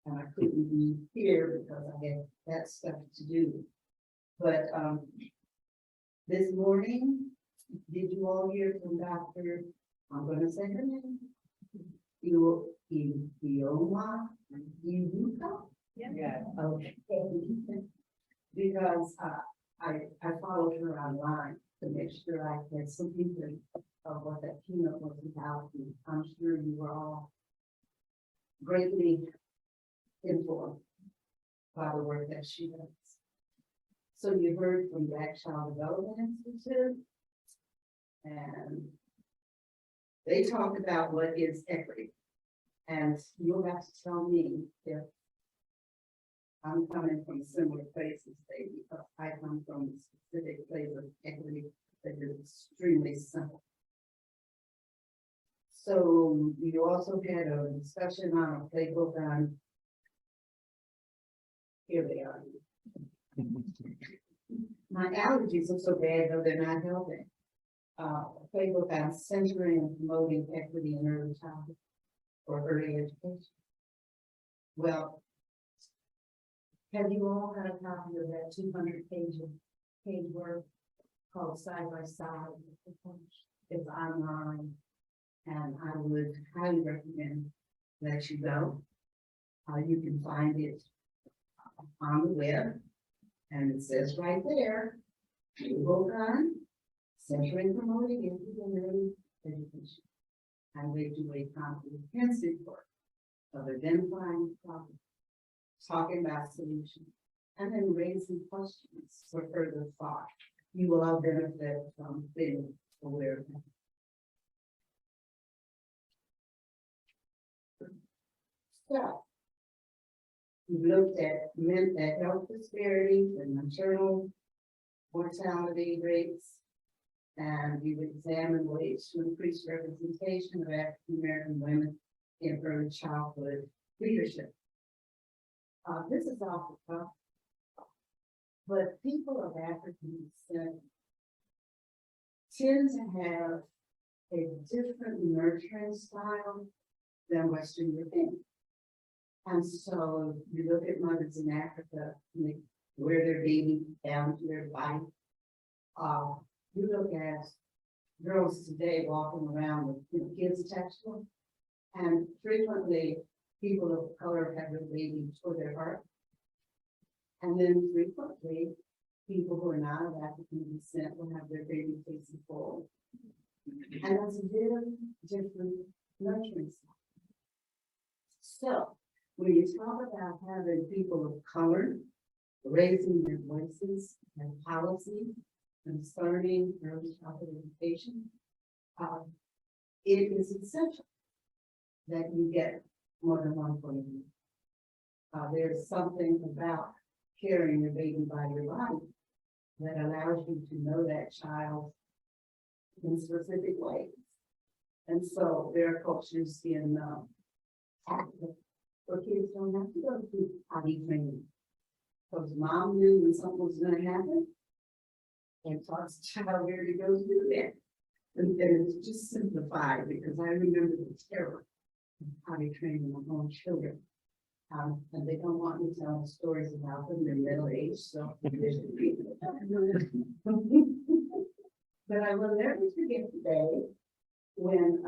and I couldn't be here because I had that stuff to do. But this morning, did you all hear from Dr. I'm going to say her name, Ioma Iwuka? Yeah. Okay. Because I followed her online to make sure I had some inkling of what that keynote was about. And I'm sure you were all greatly informed by the work that she does. So you heard from Black Child Development Institute, and they talked about what is equity. And you'll have to tell me if I'm coming from similar places, because I come from a specific place of equity that is extremely simple. So you also had a discussion on a playbook on, here they are. My allergies are so bad, though they're not helping. Playbook on centering and promoting equity in early childhood or early education. Well, have you all got a copy of that 200-page work called Side by Side? It's online, and I would highly recommend that you go. You can find it on the web, and it says right there, book on centering, promoting, and early education. And they do a comprehensive work of identifying problems, talking about solutions, and then raising questions for further thought. You will all benefit from being aware of that. So, we looked at health disparities and maternal mortality rates, and we've examined ways to increase representation of African American women in early childhood leadership. This is off the top, but people of African descent tend to have a different nurturing style than Western European. And so you look at mothers in Africa, and they wear their baby down to their body. You look at girls today walking around with kids attached to them, and frequently people of color have their baby toward their heart. And then frequently, people who are not of African descent will have their baby facing forward. And that's a very different nurturing style. So, when you talk about having people of color raising their voices and policy concerning early childhood education, it is essential that you get more than one point of view. There's something about carrying your baby by your body that allows you to know that child in specific ways. And so there are cultures in Africa where kids don't have to go through potty training, because mom knew when something was going to happen and taught the child where to go through that. And it's just simplified, because I remember the terror of potty training my own children. And they don't want me telling stories about them in middle age, so. But I will never forget the day when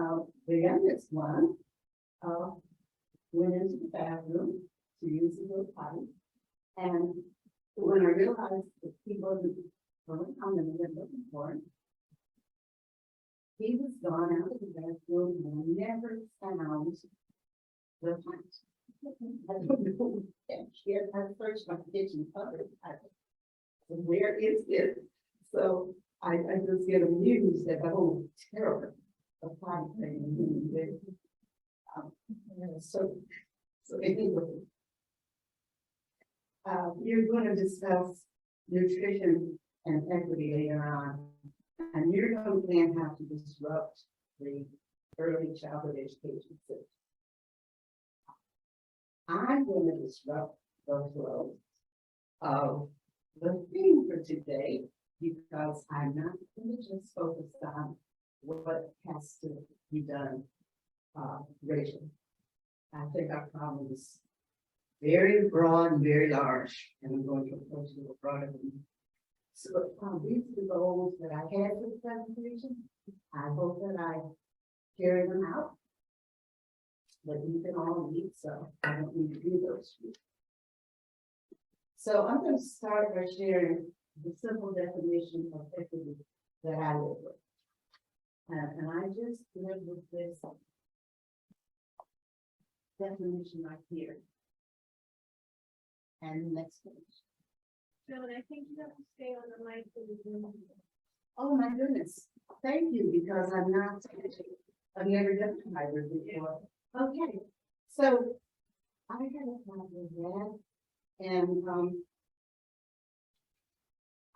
the youngest one went into the bathroom to use the little potty. And when I realized that he wasn't coming and looking for him, he was gone out of the bathroom and never found the potty. I don't know. I searched my kitchen cupboard. Where is it? So I just get amused at the whole terror of potty training. So anyway, you're going to discuss nutrition and equity later on, and you're going to plan how to disrupt the early childhood education system. I'm going to disrupt those roles of the theme for today, because I'm not going to just focus on what has to be done racially. I think our problem is very broad and very large, and I'm going to approach it broader than that. So these are the goals that I had for the presentation. I hope that I carry them out. But you can all read, so I don't need to do those. So I'm going to start by sharing the simple definition of equity that I live with. And I just live with this definition right here. And next page. Joan, I think you have to stay on the mic for the Zoom. Oh my goodness, thank you, because I've never done a hybrid before. Okay, so I have a problem with that, and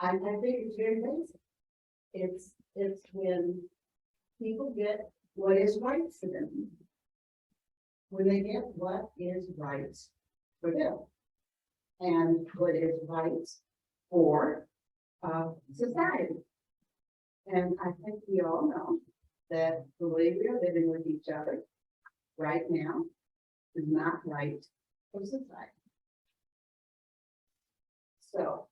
I think it's very basic. It's when people get what is right for them. When they get what is right for them, and what is right for society. And I think we all know that the way we are living with each other right now is not right for society. So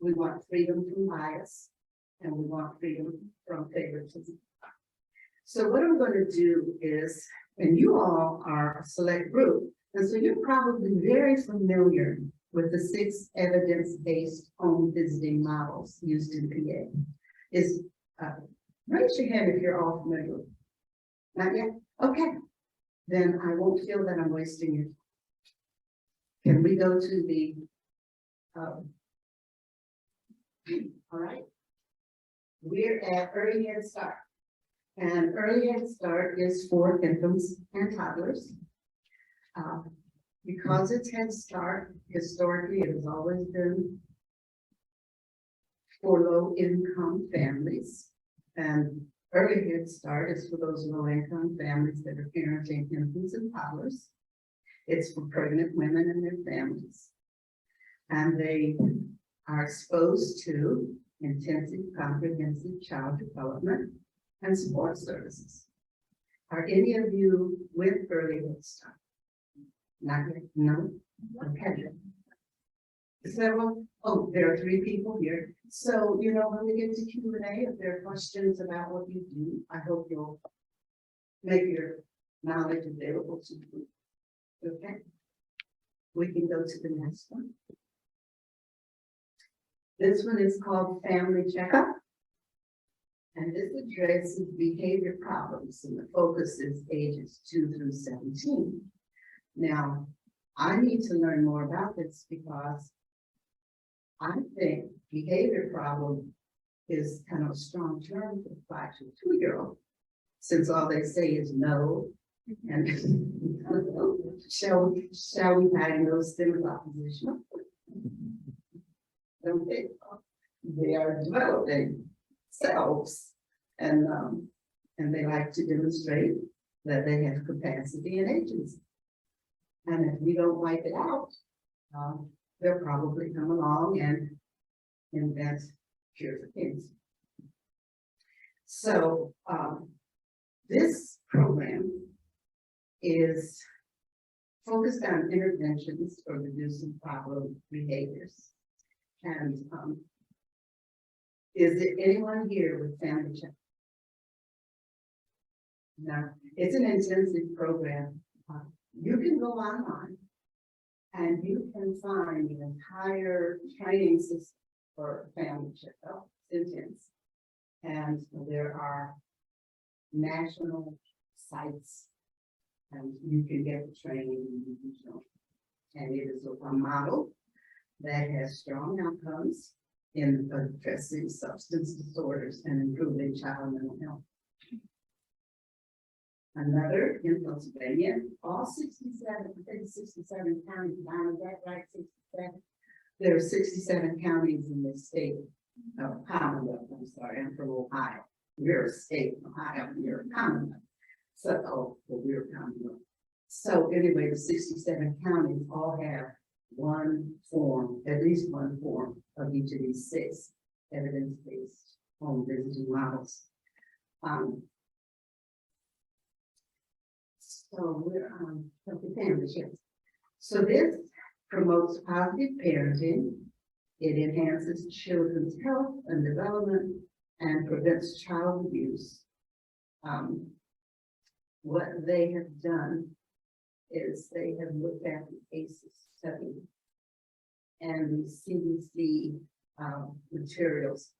we want freedom from bias, and we want freedom from favoritism. So what I'm going to do is, and you all are a select group, and so you're probably very familiar with the 6 evidence-based home visiting models used in PA. Raise your hand if you're all familiar. Not yet? Okay. Then I won't feel that I'm wasting your time. Can we go to the, all right. We're at Early Head Start. And Early Head Start is for infants and toddlers. Because it's Head Start, historically, it has always been for low-income families. And Early Head Start is for those low-income families that are parenting infants and toddlers. It's for pregnant women and their families. And they are exposed to intensive, comprehensive child development and support services. Are any of you with Early Head Start? Not yet, no? Okay. Several, oh, there are 3 people here. So, you know, when we get to Q&A, if there are questions about what you do, I hope you'll make your knowledge available to you. Okay? We can go to the next one. This one is called Family Checkup. And this addresses behavior problems, and the focus is ages 2 through 17. Now, I need to learn more about this because I think behavior problem is kind of a strong term to apply to a 2-year-old, since all they say is no. And shall we diagnose them as oppositional? Okay. They are developing selves, and they like to demonstrate that they have capacity and agency. And if we don't wipe it out, they'll probably come along and invent cure for cancer. So this program is focused on interventions for reducing problem behaviors. And is there anyone here with Family Check? No, it's an intensive program. You can go online and you can find the entire training system for Family Checkup. It's intense. And there are national sites, and you can get the training. And it is a model that has strong outcomes in addressing substance disorders and improving child mental health. Another in Pennsylvania, all 67, I think 67 counties, is that right, 67? There are 67 counties in the state of Commonwealth. I'm sorry, I'm from Ohio. We're a state of Ohio, we're a Commonwealth. So, we're a Commonwealth. So anyway, the 67 counties all have one form, at least one form of each of these 6 evidence-based home visiting models. So we're on Family Check. So this promotes positive parenting. It enhances children's health and development and prevents child abuse. What they have done is they have looked at the ACEs study and the CDC materials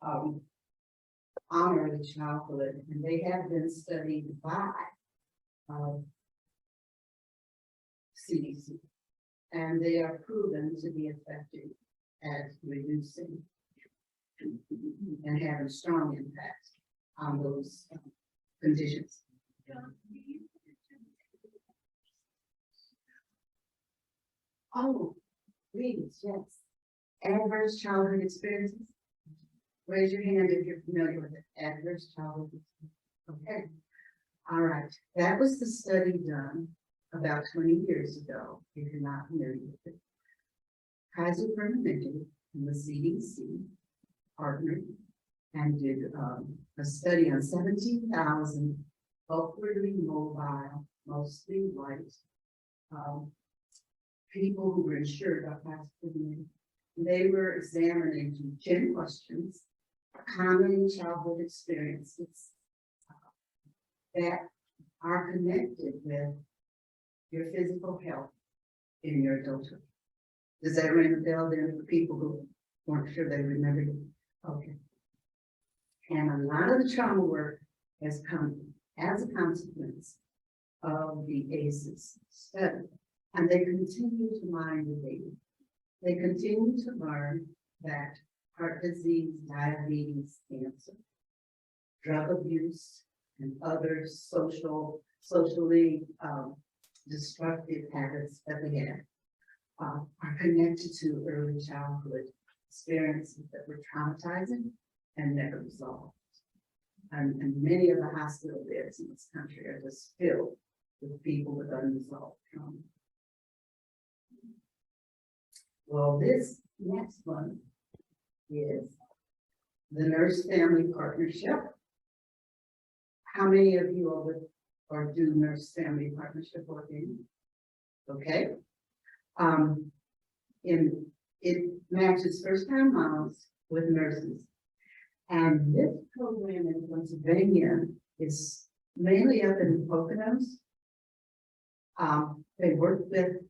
on early childhood, and they have been studied by CDC, and they are proven to be effective at reducing and having strong impact on those conditions. Oh, please, yes. Adverse childhood experiences. Raise your hand if you're familiar with it. Adverse childhood experiences. Okay. All right. That was the study done about 20 years ago, if you're not familiar with it. Kaiser Permanente and the CDC partnered and did a study on 17,000 upwardly mobile, mostly white people who were insured by Kaiser. They were examining 10 questions, common childhood experiences that are connected with your physical health in your adulthood. Does that ring a bell then for people who weren't sure they remembered it? Okay. And a lot of the trauma work has come as a consequence of the ACEs study. And they continue to mine the data. They continue to learn that heart disease, diabetes, cancer, drug abuse, and other socially destructive habits that we have are connected to early childhood experiences that were traumatizing and never resolved. And many of the hospital beds in this country are just filled with people with unresolved trauma. Well, this next one is the Nurse Family Partnership. How many of you are with or do nurse family partnership working? Okay. It matches first time moms with nurses. And this program in Pennsylvania is mainly up in the Poconos. They work with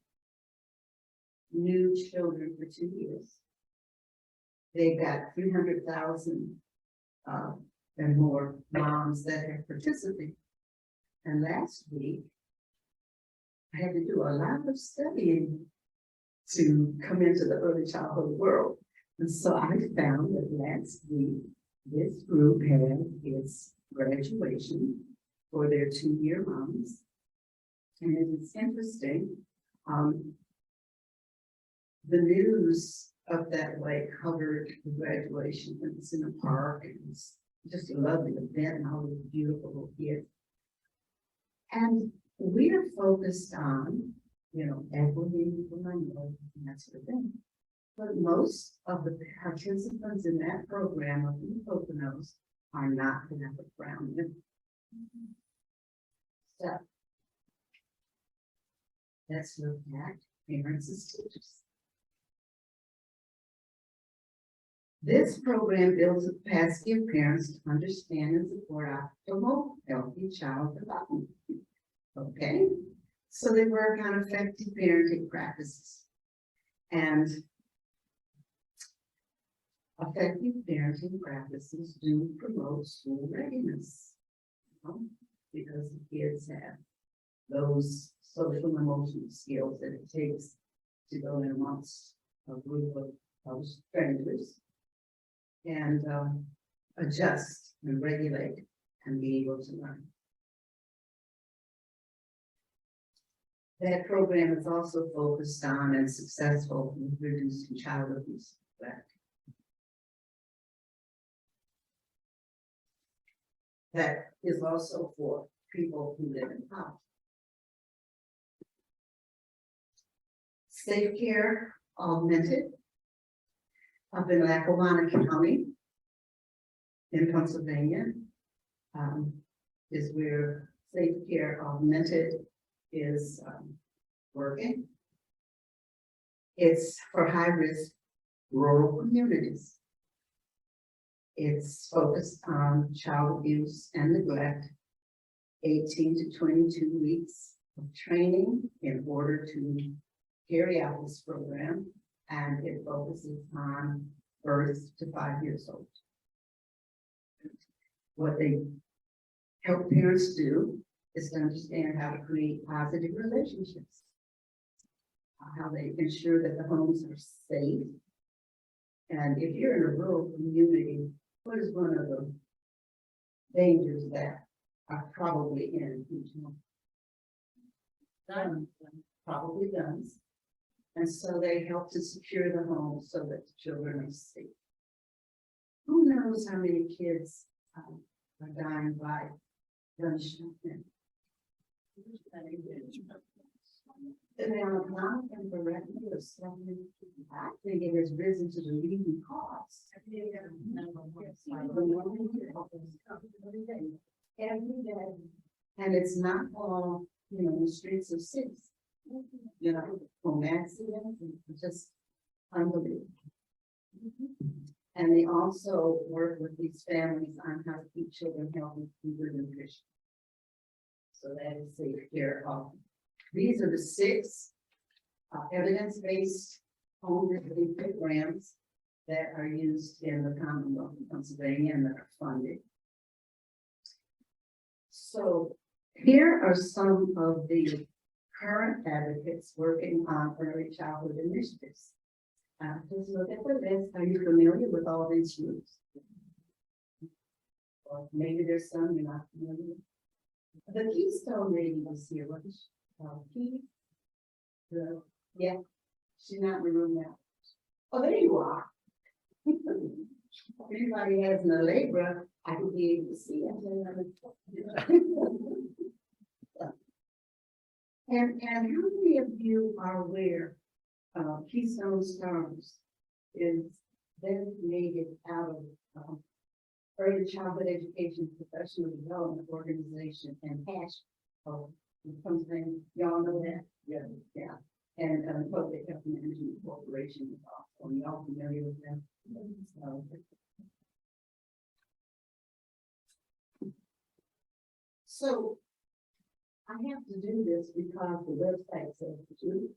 new children for 2 years. They got 300,000 and more moms that have participated. And last week, I had to do a lot of studying to come into the early childhood world. And so I found that last week, this group had its graduation for their 2-year moms. And it is interesting, the news up that way covered the graduation. It was in a park. It was just a lovely event and all these beautiful little kids. And we are focused on, equity for minorities and that sort of thing. But most of the participants in that program of the Poconos are not Black brown. So let's look at parents as teachers. This program builds the capacity of parents to understand and support optimal, healthy child development. Okay, so they work on effective parenting practices. And effective parenting practices do promote school readiness, because the kids have those social and emotional skills that it takes to go in amongst a group of strangers and adjust and regulate and be able to learn. That program is also focused on and successful in reducing child abuse. That is also for people who live in poverty. Safe Care Augmented up in Lackawanna County in Pennsylvania is where Safe Care Augmented is working. It's for high-risk rural communities. It's focused on child abuse and neglect, 18 to 22 weeks of training in order to carry out this program, and it focuses on birth to 5 years old. What they help parents do is to understand how to create positive relationships, how they ensure that the homes are safe. And if you're in a rural community, what is one of the dangers that are probably in each home? Guns, probably guns. And so they help to secure the home so that the children are safe. Who knows how many kids are dying by gunshot? And now, not incorrectly or something, I think it has risen to the leading cause. Every day. And it's not all, the streets of cities. Home accidents, and just unbelievable. And they also work with these families on how to keep children healthy through good nutrition. So that is Safe Care Augmented. These are the 6 evidence-based home visiting programs that are used in the Commonwealth of Pennsylvania and that are funded. So here are some of the current advocates working on early childhood initiatives. Just look at the list. Are you familiar with all these groups? Or maybe there's some you're not familiar with. The Keystone lady was here, wasn't she? Yeah, she's not in the room now. Oh, there you are. If anybody has an Allegra, I can be able to see it. And how many of you are aware Keystone Stars is designated out of Early Childhood Education Professional Development Organization and HASH. Oh, something, y'all know that? Yeah. Yeah, and Public Health Management Corporation is also, y'all familiar with them? So I have to do this because the website says to do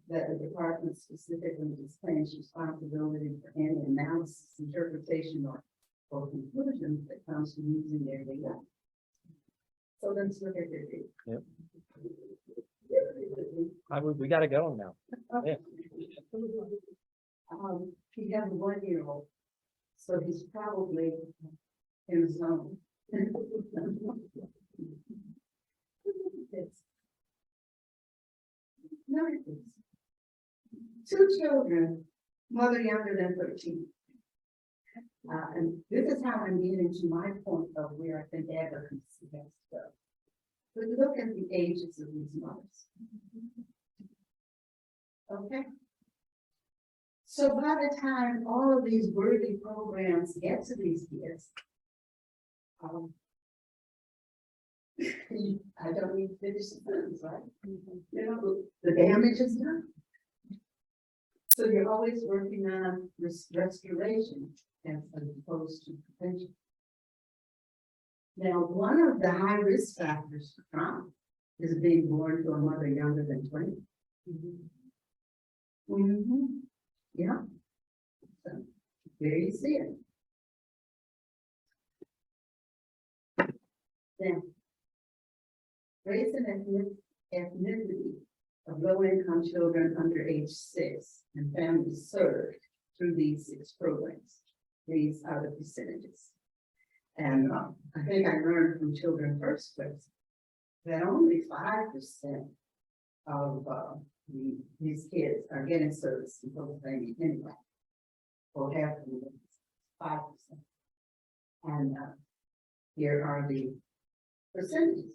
that the department specifically disclaims responsibility for any analysis, interpretation, or conclusions that comes from using their data. So let's look at their data. Yep. We gotta go now. Yeah. He has a 1-year-old, so he's probably in his zone. Notice 2 children, mother younger than 13. And this is how I'm getting to my point of where I think advocacy has to go. But look at the ages of these mothers. Okay. So by the time all of these worthy programs get to these kids, I don't need to finish the sentence, right? You know, the damage is done. So you're always working on restoration as opposed to prevention. Now, one of the high risk factors for trauma is being born to a mother younger than 20. Yeah. So there you see it. Then, race and ethnicity of low-income children under age 6 and families served through these 6 programs. These are the percentages. And I think I learned from Children First Place that only 5% of these kids are getting service in Pennsylvania anyway, or half of them, 5%. And here are the percentages.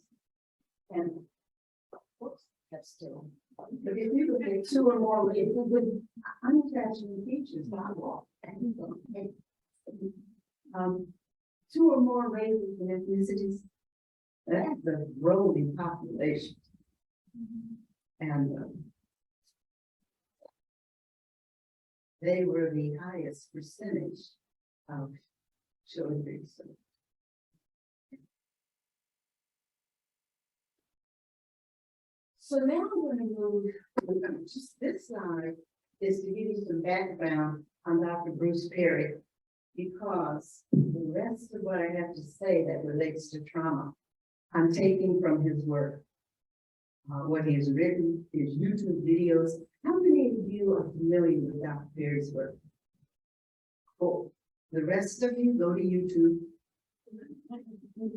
And whoops, that's still. But if you look at 2 or more, if you would, I'm attaching the features, not all. 2 or more races and ethnicities, that's a growing population. And they were the highest percentage of children being served. So now I'm going to move, just this slide is to give you some background on Dr. Bruce Perry, because the rest of what I have to say that relates to trauma, I'm taking from his work. What he has written, his YouTube videos. How many of you are familiar with Dr. Perry's work? Cool. The rest of you go to YouTube,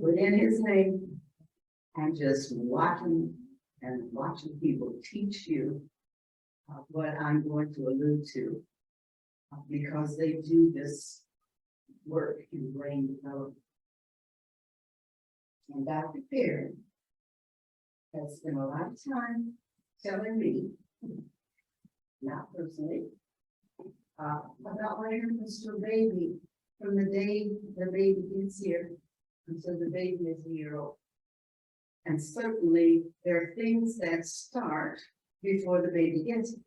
put in his name, and just watching people teach you what I'm going to allude to, because they do this work in brain development. And Dr. Perry has spent a lot of time telling me, not personally, about what happens to a baby from the day the baby gets here until the baby is a year old. And certainly there are things that start before the baby gets here.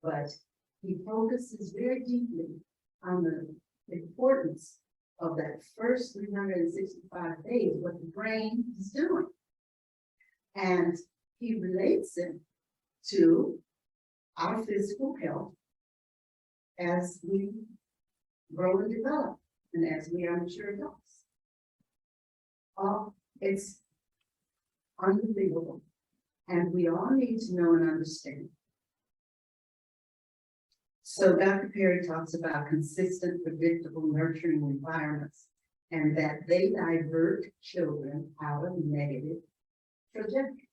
But he focuses very deeply on the importance of that first 365 days, what the brain is doing. And he relates it to our physical health as we grow and develop, and as we are mature adults. It's unbelievable, and we all need to know and understand. So Dr. Perry talks about consistent, predictable, nurturing environments, and that they divert children out of negative trajectories.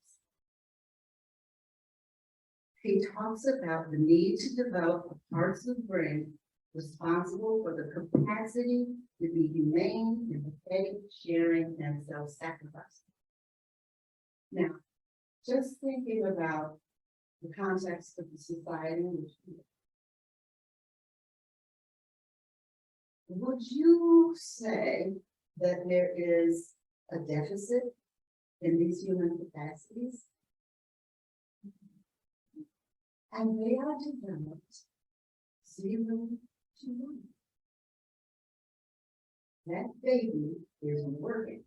He talks about the need to develop the parts of the brain responsible for the capacity to be humane, empathetic, sharing, and self-sacrificing. Now, just thinking about the context of the society in which we live. would you say that there is a deficit in these human capacities? And they are developed 0 to 1. That baby is working.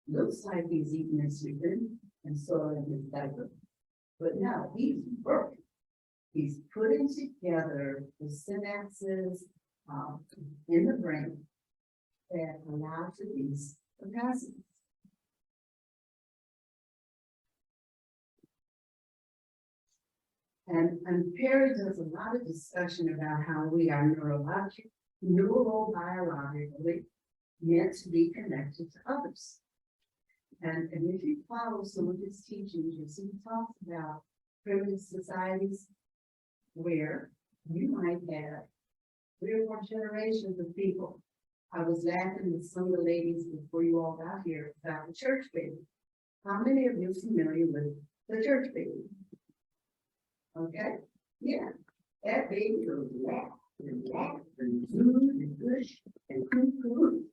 Looks like he's eating and sleeping and soiling his diaper. But no, he's working. He's putting together the synapses in the brain that allow for these capacities. And Perry does a lot of discussion about how we are neurobiologically meant to be connected to others. And if you follow some of his teachings, you see he talks about primitive societies where you might have 3 or 4 generations of people. I was laughing with some of the ladies before you all got here about the church baby. How many of you are familiar with the church baby? Okay, yeah, that baby goes laugh and laugh and zoom and push and coo.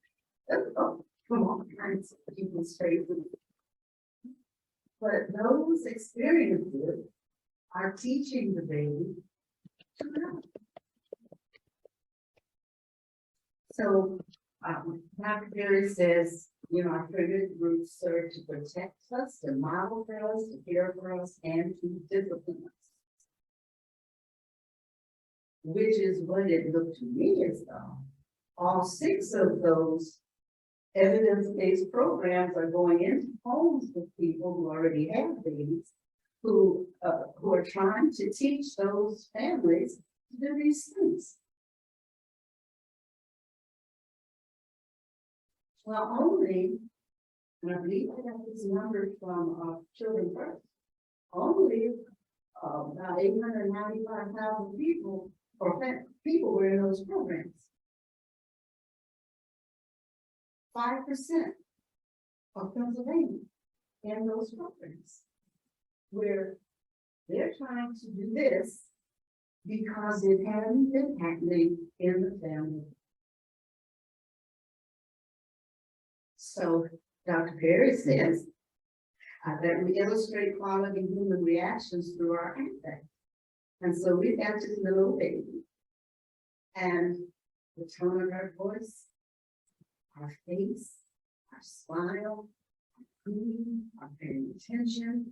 Oh, come on, kinds of people's faces. But those experiences are teaching the baby to know. So, Dr. Perry says, you know, our primitive roots serve to protect us, to model for us, to care for us, and to discipline us. Which is what it looked to me as though all 6 of those evidence-based programs are going into homes with people who already have babies, who are trying to teach those families to do these things. Well, only, and I believe I got this number from Children First, only about 895,000 people or people were in those programs. 5% of Pennsylvania in those programs, where they're trying to do this because it hadn't been happening in the family. So Dr. Perry says that we illustrate quality human reactions through our affect. And so we got to the little baby, and the tone of our voice, our face, our smile, our cooing, our paying attention,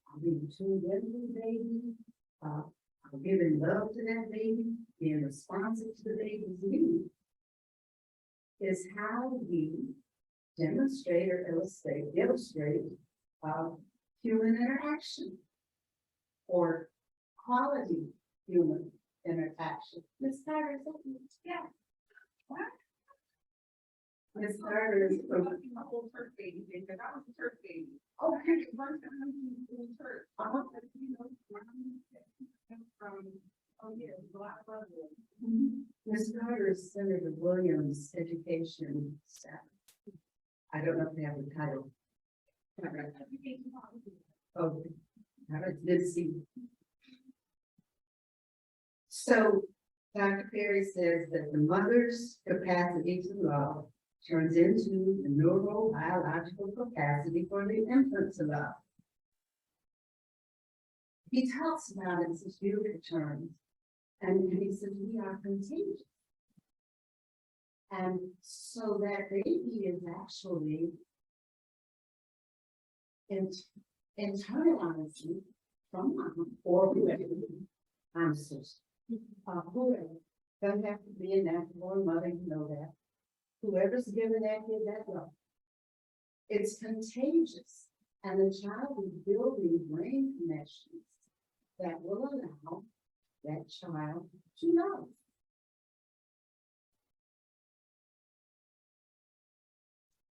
our being tuned into the baby, our giving love to that baby, being responsive to the baby's need, is how we demonstrate or illustrate human interaction or quality human interaction. Ms. Carter, yeah. What? Ms. Carter is from the whole church baby thing, because I was a church baby. Oh, here's the first time I was in church. You know, from, oh yeah, Black Brother. Ms. Carter is Senator Williams' education staff. I don't know if they have the title. Oh, let's see. So Dr. Perry says that the mother's capacity to love turns into the neurobiological capacity for the infant to love. He talks about it in such beautiful terms, and he says we are contagious. And so that baby is actually internalizing from mom or whoever. I'm so whoever. Doesn't have to be a natural mother, you know that. Whoever's giving that kid that love. It's contagious. And the child is building brain connections that will allow that child to love.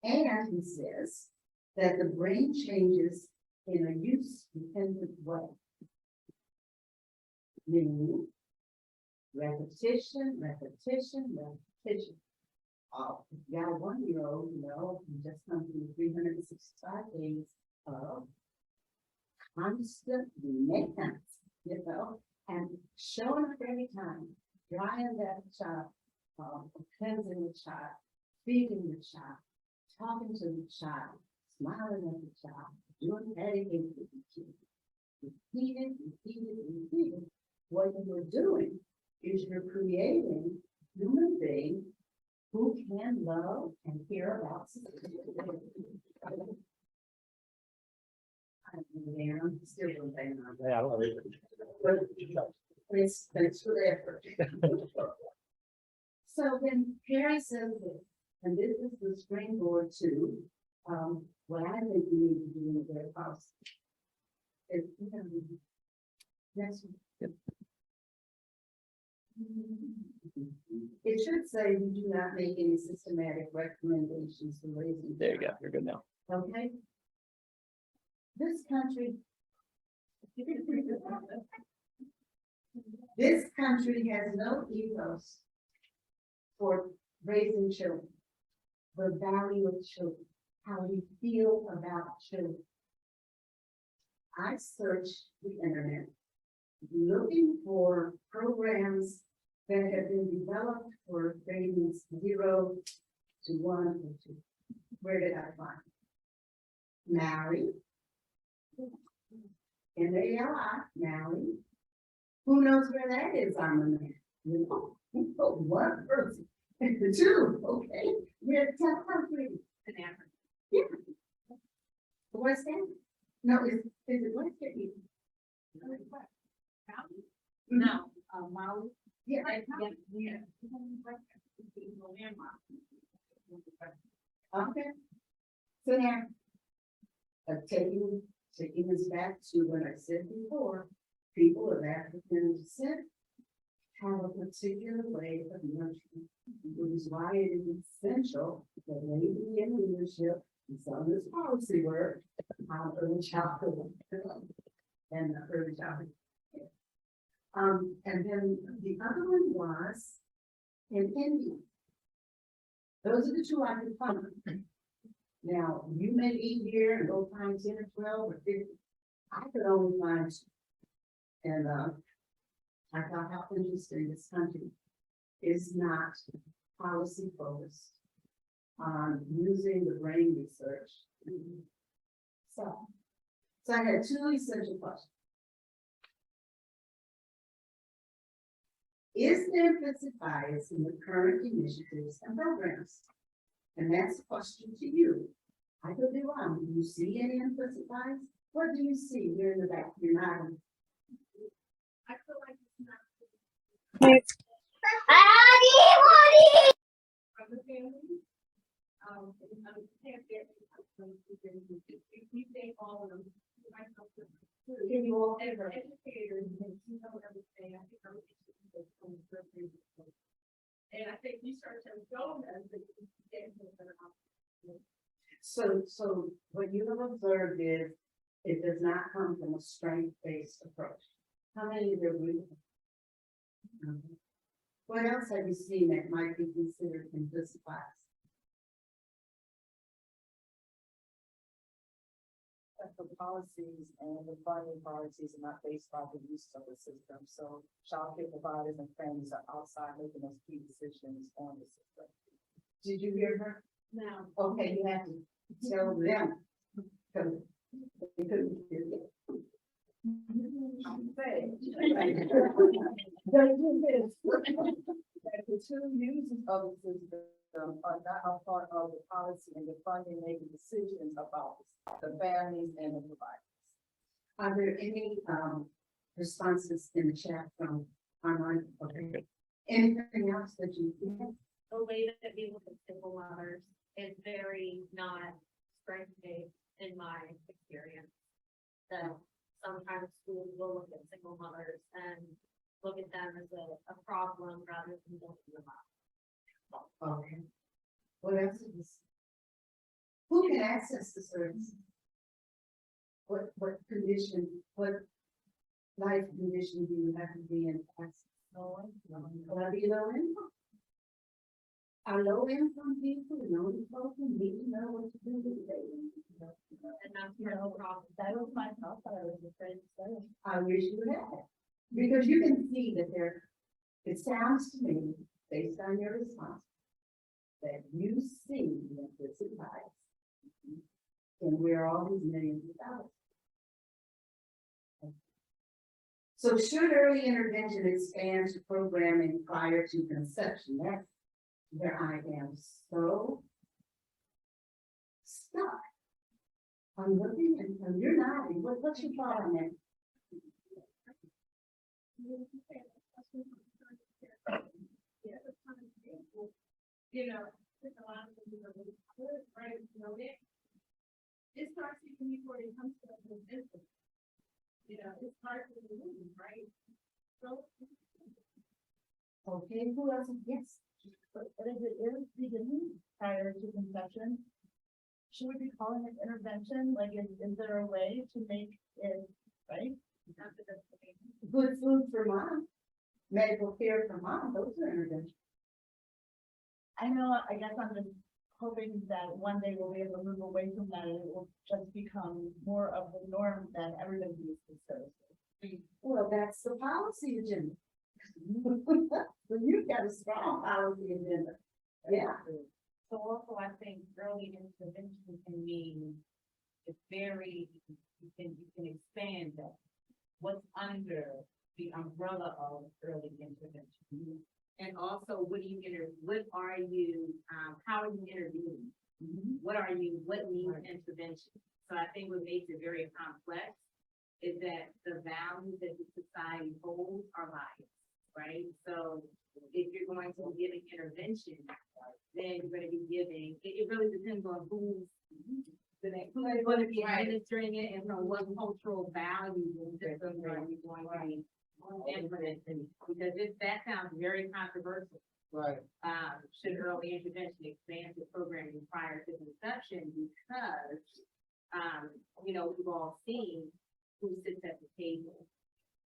And he says that the brain changes in a use-dependent way. Meaning, repetition. Oh, if you got a 1-year-old, you know, you just come through 365 days of constant maintenance, you know, and showing up every time, drying that child cleansing the child, feeding the child, talking to the child, smiling at the child, doing etiquette with the kid. Repeat it, repeat it, repeat it. What you're doing is you're creating human beings who can love and care about society. I'm still doing that. Yeah, I don't know. Thanks for the effort. So then Perry says this, and this is the springboard to, what I think we need to do in the Red House. Is, next one. It should say we do not make any systematic recommendations for raising. There you go. You're good now. Okay? This country. This country has no ethos for raising children, the value of children, how we feel about children. I searched the internet looking for programs that have been developed for babies 0 to 1 or 2. Where did I find? Mally, M-A-L-I, Mally. Who knows where that is on the map? You know, one person, 2, okay. We're 10 countries. Yeah. What's that? No, is it what's it? No, Mali. Yeah. Okay. So now, taking us back to what I said before, people of African descent have a particular way of nurturing, which is why it is essential that maybe in leadership and some of this policy work on early childhood and early childhood. And then the other one was in India. Those are the 2 I could find. Now, you may be here and go find 10 or 12 or 50. I could only find 2. And I thought how interesting this country is not policy focused on using the brain research. So I had 2 essential questions. Is there implicit bias in the current initiatives and programs? And that's a question to you. I could be wrong. Do you see any implicit bias? What do you see here in the back? You're not. I feel like it's not. You think all of them. You all ever educators, you know everything. I think and I think research has shown us that so what you have observed is it does not come from a strength-based approach. How many of you agree with that? What else have you seen that might be considered implicit bias? The policies and the funding policies are not based on the use of the system. So child care providers and families are outside making those key decisions on the system. Did you hear her? No. Okay, you have to tell them. Because they couldn't hear you. The 2 users of the system are not a part of the policy and the funding making decisions about the families and the providers. Are there any responses in the chat from online? Okay. Anything else that you think? The way that we look at single mothers is very not strength-based in my experience. That sometimes schools will look at single mothers and look at them as a problem rather than looking them up. Okay. What else is this? Who can access the service? What condition, what life condition do you have to be in? Will I be low income? Are low income people and only folks who need to know what to do with the baby? And that's part of the problem. That was my thought, but I was afraid to say it. I wish you had, because you can see that it sounds to me based on your response, that you see implicit bias and where all these millions of dollars. So should early intervention expand to programming prior to conception? That's where I am so stuck. I'm looking and you're nodding. What's your thought on that? You know, there's a lot of things that we could, right, you know, it starts even before it comes to the business. You know, it's hard to believe, right? So. Okay, who else? Yes. But if it is beginning prior to conception, should we be calling it intervention? Like, is there a way to make it, right? Good food for mom, medical care for mom, those are interventions. I know, I guess I'm just hoping that one day we'll be able to move away from that and it will just become more of the norm that everybody uses these services. Well, that's the policy agenda. So you've got a strong policy agenda. Yeah. So also, I think early intervention can mean it's very, you can expand that. What's under the umbrella of early intervention? And also, what are you, how are you intervening? What needs intervention? So I think what makes it very complex is that the values that the society holds are lives, right? So if you're going to be giving intervention, then you're going to be giving, it really depends on who's going to be administering it and from what cultural values and systems are you going to be implementing. Because that sounds very controversial. Right. Should early intervention expand to programming prior to conception? Because, you know, we've all seen who sits at the table.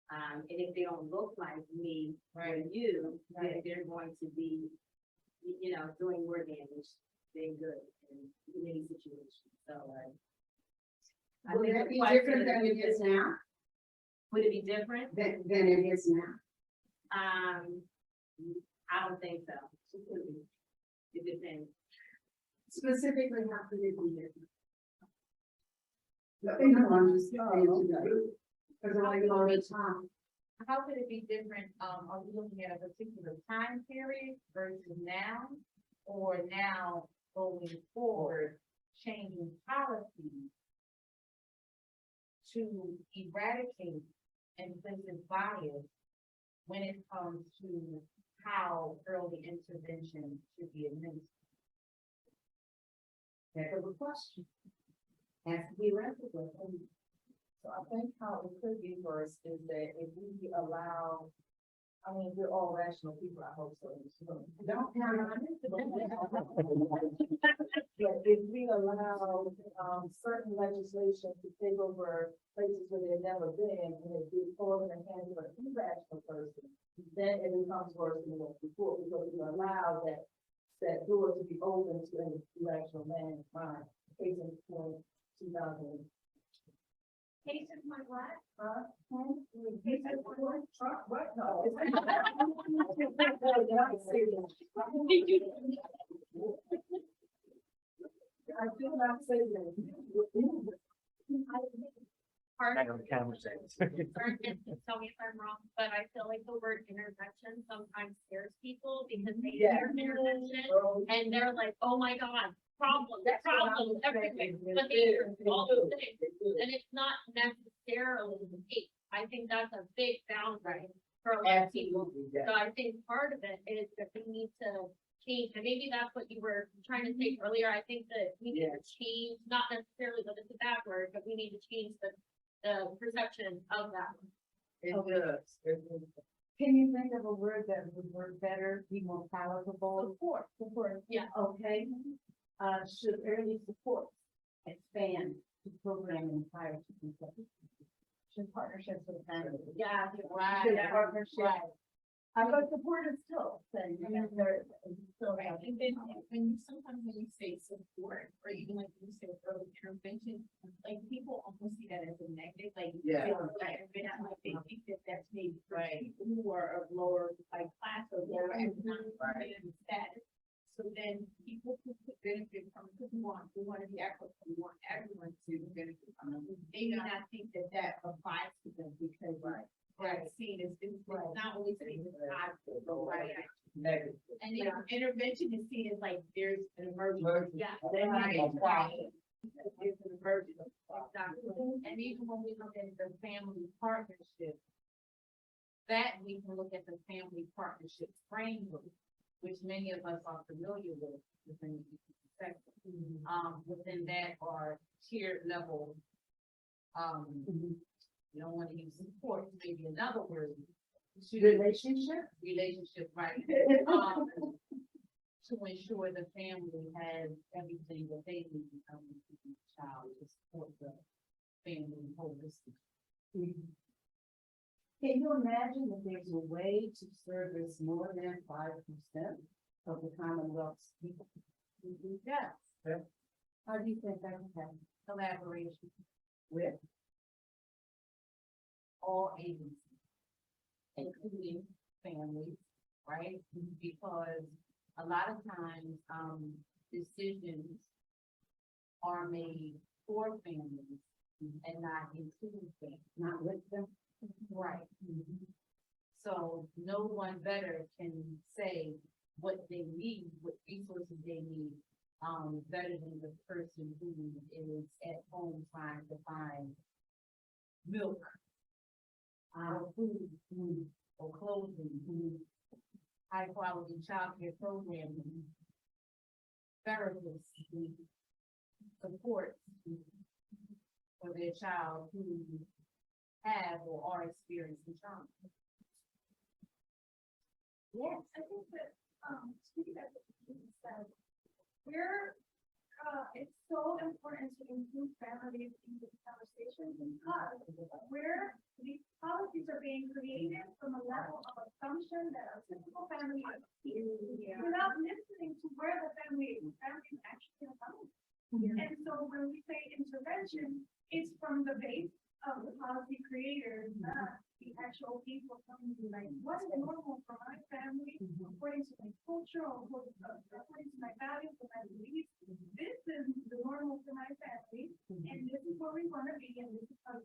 And if they don't look like me or you, then they're going to be, you know, doing more damage than good in many situations. So, Would that be different than it is now? Would it be different? Than it is now? I don't think so. It depends. Specifically, how could it be different? Let me know, I'm just saying today. Because I like all the time. How could it be different? Are we looking at a particular time period versus now? Or now going forward, changing policies to eradicate implicit bias when it comes to how early intervention should be administered? Heck of a question. Has to be wrestled with. So I think how it could be first is that if we allow, I mean, we're all rational people, I hope so. Don't count on it. But if we allow, certain legislation to take over places where they've never been, and it be fall in the hands of an irrational person, then it becomes worse than it was before, because we allow that door to be open to an irrational man's mind. Case in point, 2000. Case in point, what? Case in point, Trump, what? No. I feel not saying that. Pardon? I know the camera says. Tell me if I'm wrong, but I feel like the word intervention sometimes scares people because they Yeah. hear intervention and they're like, oh my God, problems, everything. But they hear all those things, and it's not necessarily the case. I think that's a big boundary for a lot of people. So I think part of it is that we need to change, and maybe that's what you were trying to say earlier. I think that we need to change, not necessarily that it's a bad word, but we need to change the perception of that. Can you think of a word that would work better, be more palatable? Support, yeah. Okay. Should early support expand to programming prior to conception? Should partnerships with families? Yeah, right. Should Yeah, partnerships? right. But support is still saying, I mean, there is still. Right, and then sometimes when you say support, or even like you say early intervention, like people almost see that as a negative, like. Yeah. They think that that's maybe for people who are of lower like class or lower economic. permanent status. So then people who could benefit from it, we want to be equitable, we want everyone to benefit from it. They may not think that that applies to them because they're seen as, it's not always seen as positive, right? Negative. And you know, intervention is seen as like there's an emergency. Yeah. Then Right. right. There's an emergency. Exactly. And even when we look at the family partnership, that we can look at the family partnership framework, which many of us are familiar with within the sector. Within that are tiered level, you don't want to use support, maybe another word. Relationship, right. To ensure the family has everything that they need to come to the child to support the family holistically. Can you imagine if there's a way to service more than 5% of the Commonwealth's people? Yes. Yeah. How do you think that would happen? Collaboration With? all agencies, including families, right? Because a lot of times, decisions are made for families and not including them, Not with them? right? So no one better can say what they need, what resources they need, better than the person who is at home trying to find milk, or food, or clothing, high quality childcare programming, therapists, support for their child who have or are experiencing trauma. Yes, I think that, speaking of what you said, it's so important to include families in this conversation because these policies are being created from a level of assumption that a typical family is without listening to where the family is actually coming. And so when we say intervention, it's from the base of the policy creators, not the actual people coming to like, what is normal for my family, according to my culture, or according to my values and my beliefs. This is the normal for my family, and this is where we want to be, and this is how,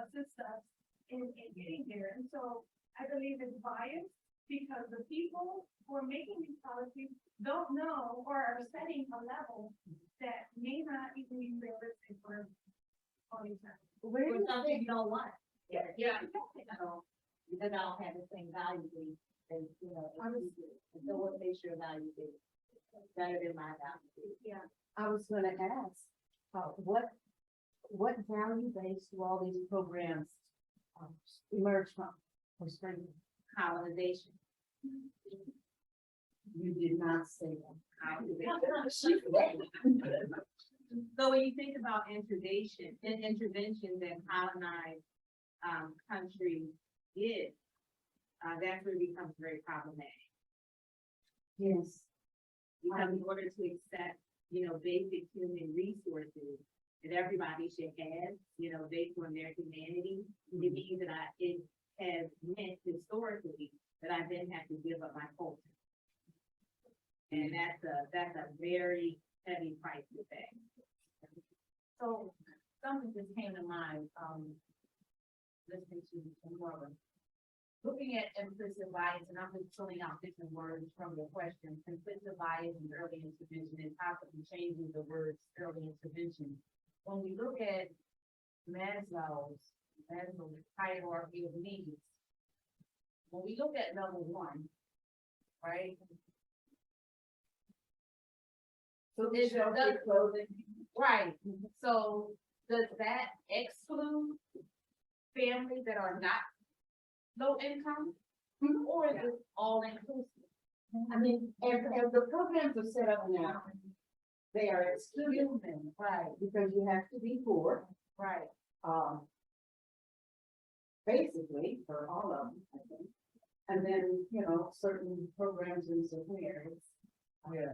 assist us in getting there. And so I believe it's biased because the people who are making these policies don't know or are setting a level that may not even be realistic for all these families. Where do you know what? Yeah. Because I don't have the same value as, so what makes your value better than my value? Yeah. I was gonna ask, what value base do all these programs emerge from? Or spring? Colonization. You did not say that. So when you think about intervention that colonized countries did, that's where it becomes very problematic. Yes. Because in order to accept, basic human resources that everybody should have, based on their humanity, it means that it has meant historically that I then have to give up my culture. And that's a very heavy price to pay. So something just came to mind, listening to Laura. Looking at implicit bias, and I'm just pulling out different words from your question. Implicit bias and early intervention and possibly changing the words early intervention. When we look at Maslow's hierarchy of needs, when we look at level 1, right? So is it clothing? Right. So does that exclude families that are not low income, or is it all inclusive? I mean, as the programs are set up now, they are excluding them, Right, because you have to be poor, right. basically, for all of them, I think. And then, certain programs in certain areas. Yeah.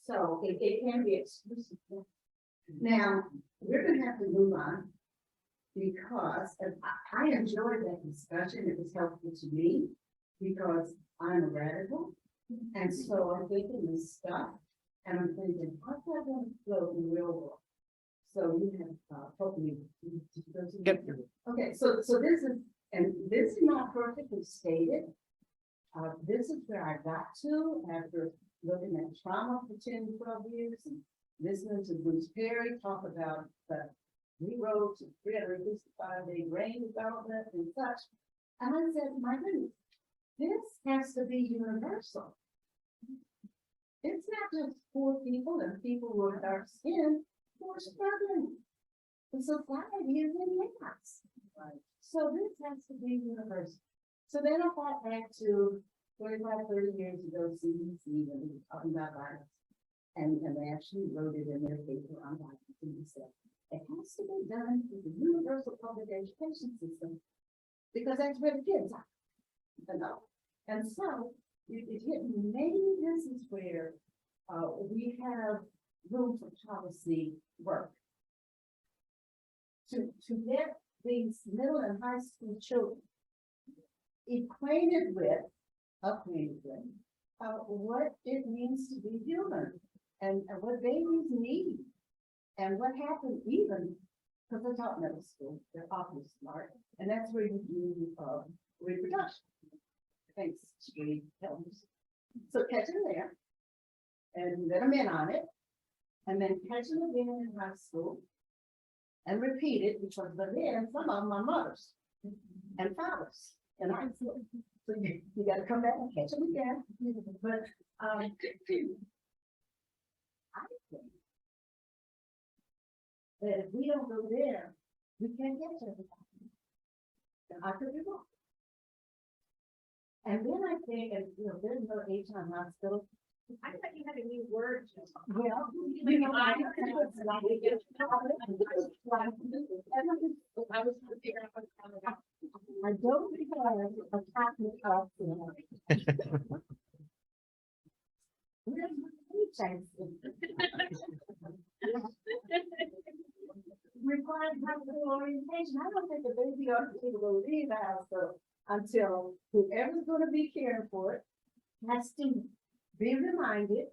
So it can be exclusive. Now, we're gonna have to move on. Because I enjoyed that discussion, it was helpful to me, because I'm a radical. And so I'm thinking this stuff, and I'm thinking, how's that gonna flow in the real world? So you have, helped me. Okay, so this is, and this is not perfectly stated. This is where I got to after looking at trauma for 10, 12 years and listening to Bruce Perry talk about the road to 365-day brain development and such. And I said, my goodness, this has to be universal. It's not just poor people and people who are dark skinned who are struggling. The society is in chaos. So this has to be universal. So then I thought back to 25, 30 years ago, CDC, when we were talking about violence. And they actually wrote it in their paper on violence. And they said, it has to be done through the universal public education system because that's where the kids are. You know? And so maybe this is where we have room for policy work. To get these middle and high school children acquainted with what it means to be human and what babies need and what happened even because they're taught middle school, they're awfully smart, and that's where you do reproduction. Thanks, Street helps. So catch them there and let them in on it, and then catch them again in high school and repeat it because by then some of them are mothers and fathers. And so you got to come back and catch them again. But I think that if we don't go there, we can't get to everybody. And I could be wrong. And then I think, and there's no H-Town hospital. I thought you had a new word. Well, I was trying to figure out what to talk about. I don't think I have a cabinet hospital. Required hospital orientation. I don't think the baby ought to be able to leave the hospital until whoever's going to be caring for it has to be reminded.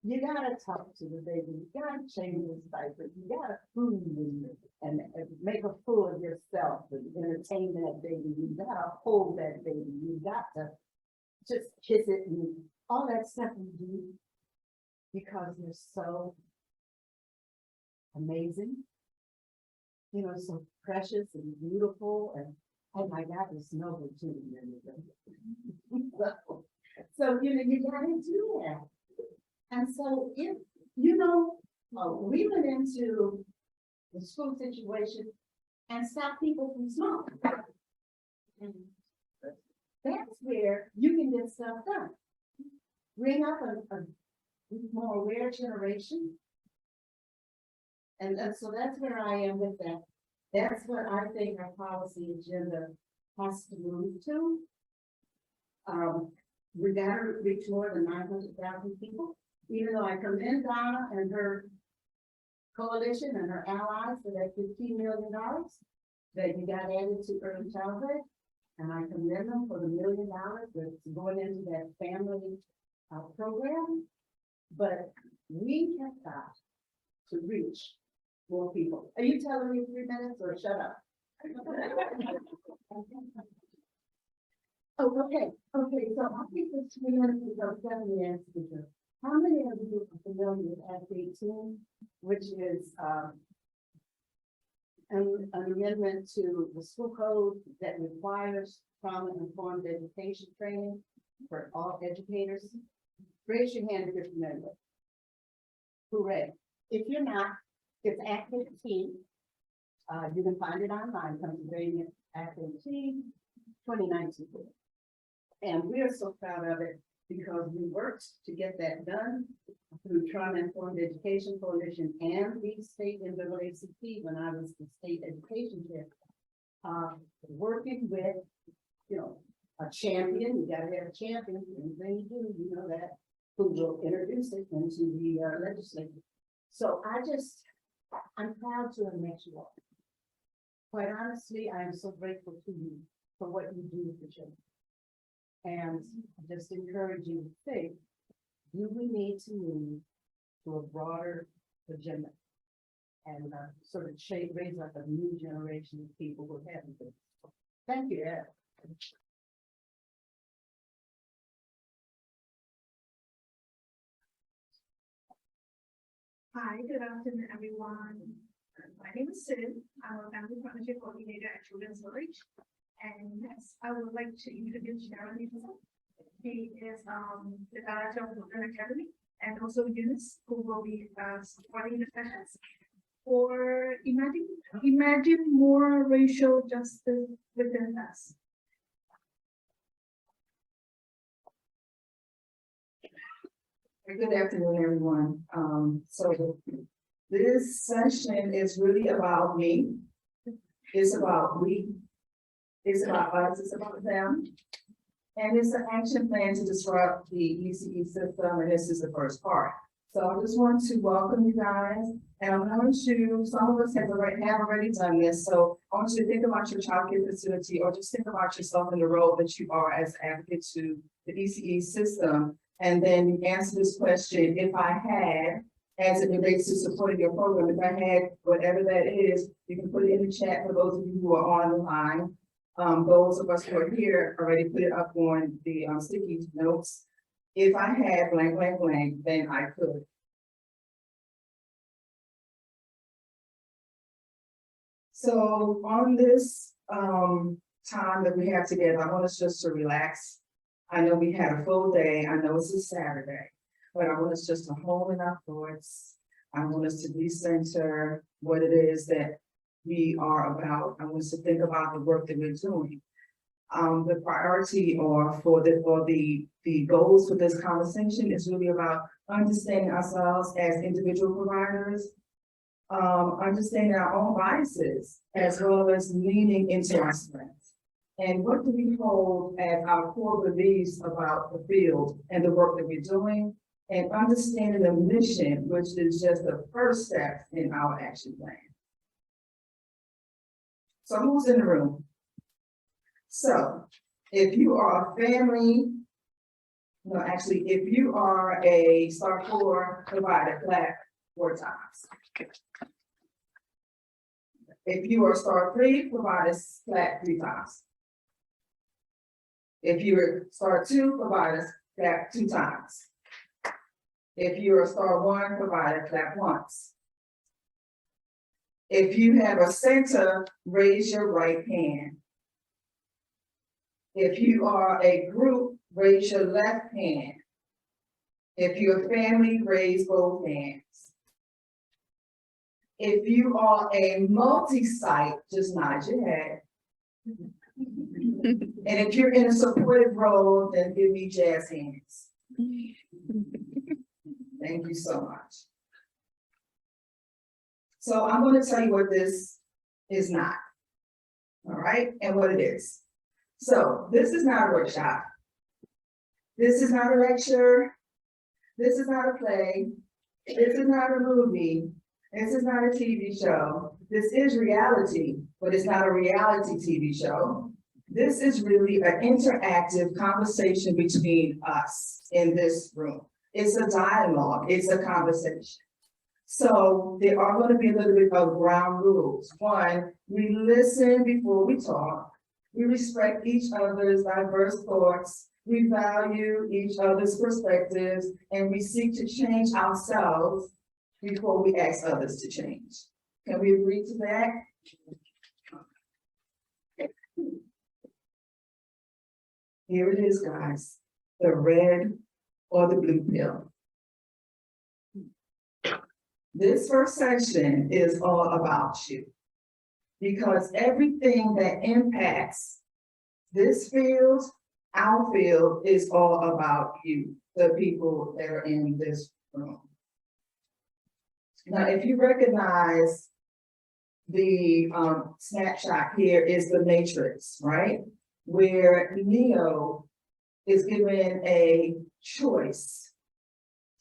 You gotta talk to the baby. You gotta change his diaper. You gotta food and make a fool of yourself and entertain that baby. You gotta hold that baby. You got to just kiss it and all that stuff you do because you're so amazing. You know, so precious and beautiful and oh my God, there's no too. So you gotta do that. And so if, we went into the school situation and stopped people from smoking. That's where you can get stuff done. Bring up a more aware generation. And so that's where I am with that. That's what I think our policy agenda has to move to. We gotta reach more than 900,000 people. Even though I commend Donna and her coalition and her allies for that $15 million that you got added to early childhood. And I commend them for the $1 million that's going into that family program. But we have got to reach more people. Are you telling me 3 minutes or shut up? Oh, okay. Okay, so I think this 3 minutes is our 7 minutes. How many of you are familiar with Act 18, which is an amendment to the school code that requires trauma-informed education training for all educators? Raise your hand if you're familiar. Hooray. If you're not, it's Act 18. You can find it online, Pennsylvania Act 18, 2019. And we are so proud of it because we worked to get that done through Trauma-Informed Education Coalition and the state NAACP when I was the state education chair. Working with, a champion, you gotta have a champion, anything you do, you know that, who will introduce it into the legislature. So I'm proud to have met you all. Quite honestly, I am so grateful to you for what you do with the children. And I just encourage you to think, do we need to move to a broader agenda? And sort of raise up a new generation of people who haven't been. Thank you, Ed. Hi, good afternoon, everyone. My name is Sid. I'm a family partnership coordinator at Children's Village. And next, I would like to introduce Sharon Nicholson. He is the director of the Women Academy, and also Eunice, who will be supporting the sessions for imagine more racial justice within us. Good afternoon, everyone. So this session is really about me. It's about we. It's about us. It's about them. And it's an action plan to disrupt the ECE system, and this is the first part. So I just want to welcome you guys, and I'm going to, some of us have already done this, so I want you to think about your childcare facility, or just think about yourself in the role that you are as advocate to the ECE system. And then you answer this question, if I had, as it relates to supporting your program, if I had whatever that is, you can put it in the chat for those of you who are on the line. Those of us who are here already put it up on the sticky notes. If I had blank, blank, blank, then I could. So on this time that we have together, I want us just to relax. I know we had a full day. I know it's a Saturday, but I want us just to hold in our thoughts. I want us to recenter what it is that we are about. I want us to think about the work that we're doing. The priority or the goals for this conversation is really about understanding ourselves as individual providers, understanding our own biases, as well as leaning into our strengths. And what do we hold as our core beliefs about the field and the work that we're doing, and understanding the mission, which is just the first step in our action plan. So who's in the room? So if you are a family, no, actually, if you are a Star 4 provider, clap 4 times. If you are Star 3 provider, clap 3 times. If you're Star 2 provider, clap 2 times. If you're a Star 1 provider, clap once. If you have a center, raise your right hand. If you are a group, raise your left hand. If you're a family, raise both hands. If you are a multi-site, just nod your head. And if you're in a supportive role, then give me jazz hands. Thank you so much. So I'm going to tell you what this is not, all right, and what it is. So this is not a workshop. This is not a lecture. This is not a play. This is not a movie. This is not a TV show. This is reality, but it's not a reality TV show. This is really an interactive conversation between us in this room. It's a dialogue. It's a conversation. So there are going to be a little bit of ground rules. One, we listen before we talk. We respect each other's diverse thoughts. We value each other's perspectives, and we seek to change ourselves before we ask others to change. Can we agree to that? Here it is, guys. The red or the blue pill. This first section is all about you, because everything that impacts this field, our field, is all about you, the people that are in this room. Now, if you recognize the snapshot here is the matrix, right? Where Neo is given a choice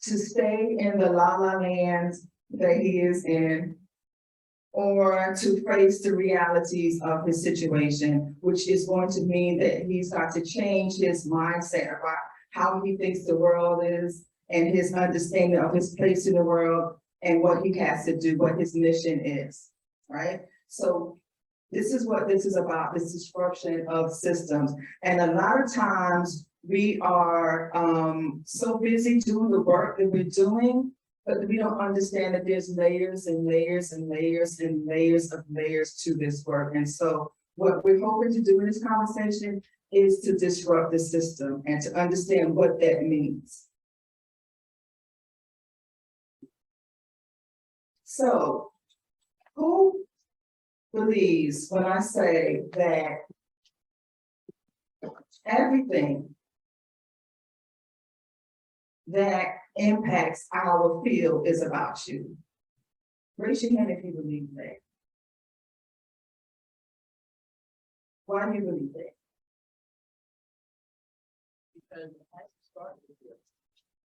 to stay in the la-la land that he is in, or to face the realities of his situation, which is going to mean that he's got to change his mindset about how he thinks the world is and his understanding of his place in the world and what he has to do, what his mission is, right? So this is what this is about, this disruption of systems. And a lot of times we are so busy doing the work that we're doing, but we don't understand that there's layers and layers and layers and layers of layers to this work. And so what we're hoping to do in this conversation is to disrupt the system and to understand what that means. So who believes when I say that everything that impacts our field is about you? Raise your hand if you believe that. Why do you believe that? Because it has to start with this.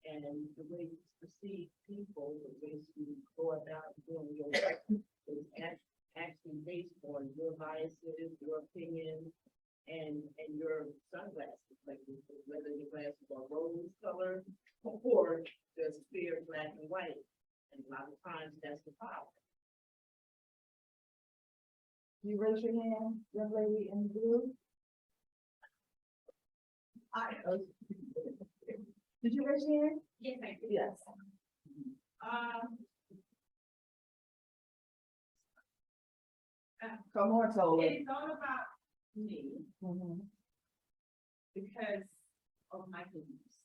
And the way you perceive people, the way you go about doing your work is actually based on your biases, your opinions, and your sunglasses, like whether your glasses are rose color or just clear black and white. And a lot of times that's the problem. You raise your hand, young lady in blue. Did you raise your hand? Yes, I do. Yes. Come on, Tola. It's all about me because of my beliefs,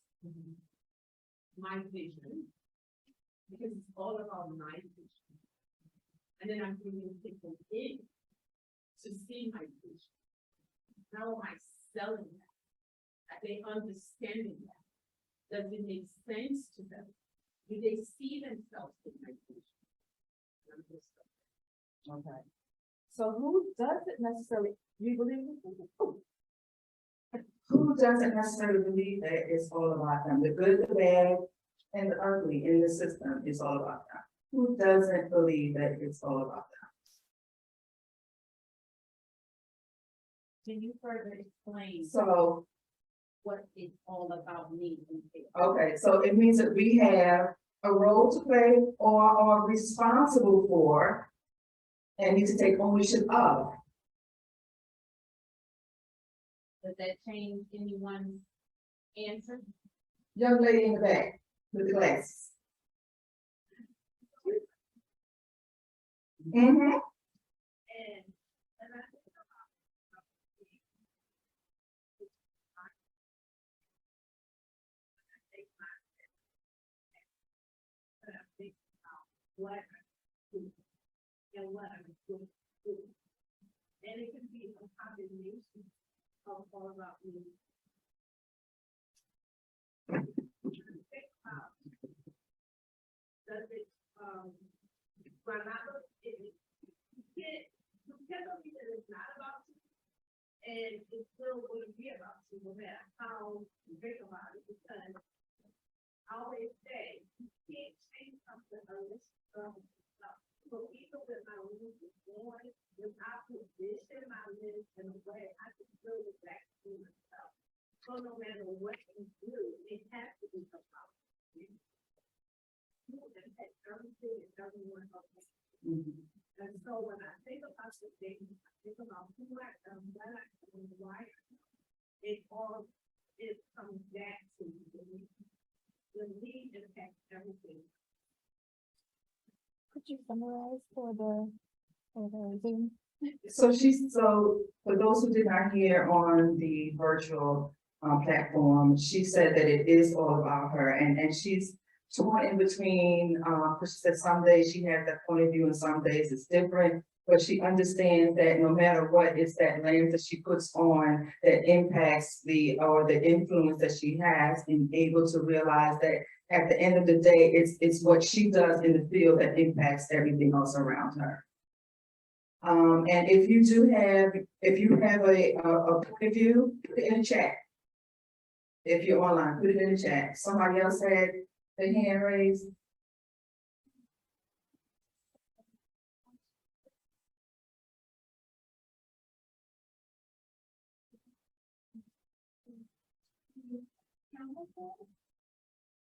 my vision, because it's all about my vision. And then I'm bringing people in to see my vision. How am I selling that? Are they understanding that? Does it make sense to them? Do they see themselves in my vision? Okay. So who doesn't necessarily, you believe who doesn't necessarily believe that it's all about them? The good, the bad, and the ugly in the system is all about them. Who doesn't believe that it's all about them? Can you further explain So, what is all about me? okay, so it means that we have a role to play or are responsible for and need to take ownership of. Does that change anyone's answer? Young lady in the back with the glasses. Mm-hmm. And I think about what I do and what I'm going to do. And it can be a combination of all about me. Does it, when I look at it, you can't believe that it's not about you. And it's still going to be about you, no matter how you think about it, because I always say, you can't change something unless you start with yourself. So even when my life was born, when I position my life in a way, I can build it back to myself. So no matter what you do, it has to be about you. You impact everything and everyone else. And so when I think about the things, I think about who I am, what I am, why I am. It all, it comes back to me. The need impacts everything. Could you summarize for the Zoom? So for those who did not hear on the virtual platform, she said that it is all about her and she's torn in between, she said some days she has that point of view and some days it's different, but she understands that no matter what, it's that lens that she puts on that impacts the influence that she has and able to realize that at the end of the day, it's what she does in the field that impacts everything else around her. And if you have a point of view, put it in the chat. If you're online, put it in the chat. Somebody else had their hand raised. accountable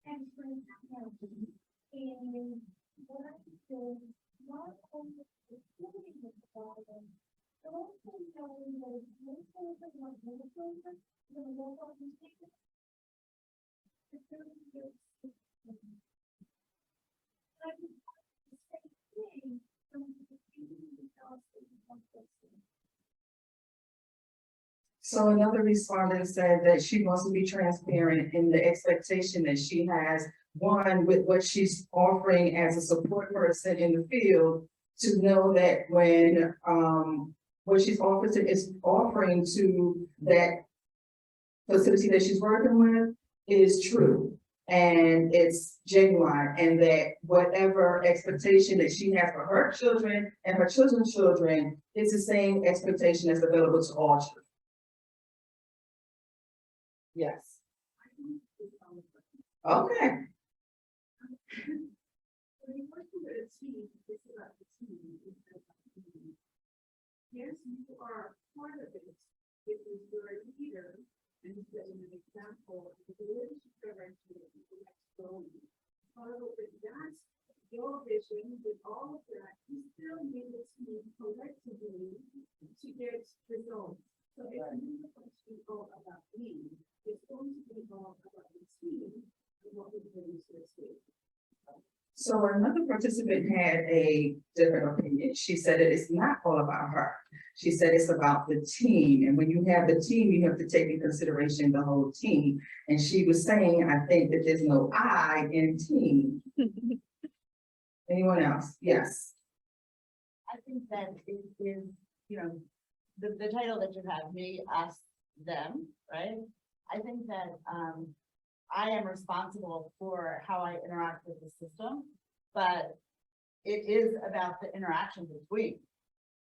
and transparent. And what I do, not only reporting the problem, but also knowing that if one person or one person, the local newspaper, it's really good. I can the same thing from the community else that you want to see. So another respondent said that she wants to be transparent in the expectation that she has, one, with what she's offering as a support person in the field, to know that when, what she's offering to that facility that she's working with is true. And it's genuine, and that whatever expectation that she has for her children and her children's children is the same expectation that's available to all children. Yes. Okay. Yes, you are part of it, because you're a leader and setting an example, the leadership direction that you have shown. Although that's your vision, with all of that, you still need to team collectively to get results. So it's not going to be all about me, it's going to be all about the team and what we bring to the table. So another participant had a different opinion. She said that it's not all about her. She said it's about the team. And when you have the team, you have to take in consideration the whole team. And she was saying, I think that there's no I in team. Anyone else? Yes. I think that it is, you know, the title that you have, me, us, them, right? I think that, I am responsible for how I interact with the system, but it is about the interaction between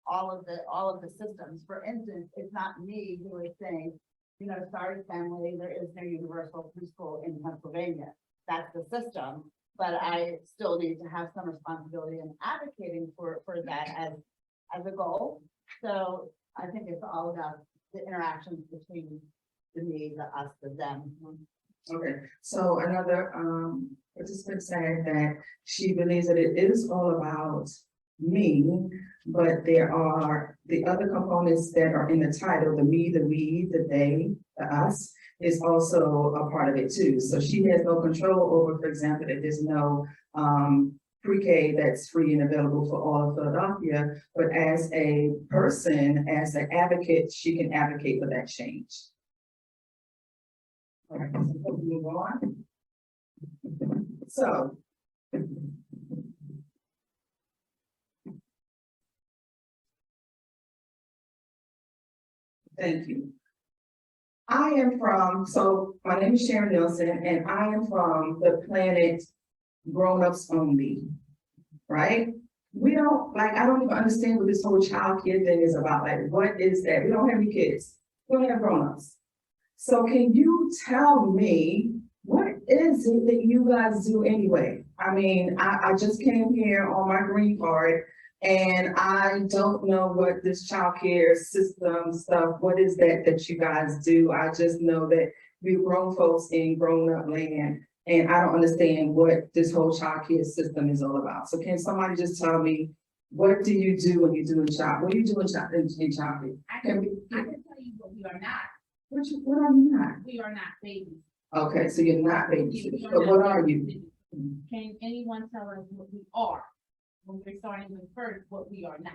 all of the systems. For instance, it's not me who is saying, you know, sorry, family, there is no universal preschool in Pennsylvania. That's the system, but I still need to have some responsibility in advocating for that as a goal. So I think it's all about the interactions between the me, the us, the them. Okay, so another participant said that she believes that it is all about me, but there are the other components that are in the title, the me, the we, the they, the us, is also a part of it too. So she has no control over, for example, that there's no pre-K that's free and available for all of Philadelphia, but as a person, as an advocate, she can advocate for that change. All right, so we'll move on. So. Thank you. I am from, so my name is Sharon Nelson, and I am from the planet Grown-ups Only, right? We don't, like, I don't even understand what this whole child care thing is about. Like, what is that? We don't have any kids. We don't have grown-ups. So can you tell me, what is it that you guys do anyway? I mean, I just came here on my green card and I don't know what this childcare system stuff, what is that you guys do? I just know that we're grown folks in grown-up land, and I don't understand what this whole childcare system is all about. So can somebody just tell me, what do you do when you're doing child? What do you do in childcare? I can tell you what we are not. What are you not? We are not babies. Okay, so you're not babies, We are but not what are babies. you? Can anyone tell us what we are when we're starting with first what we are not?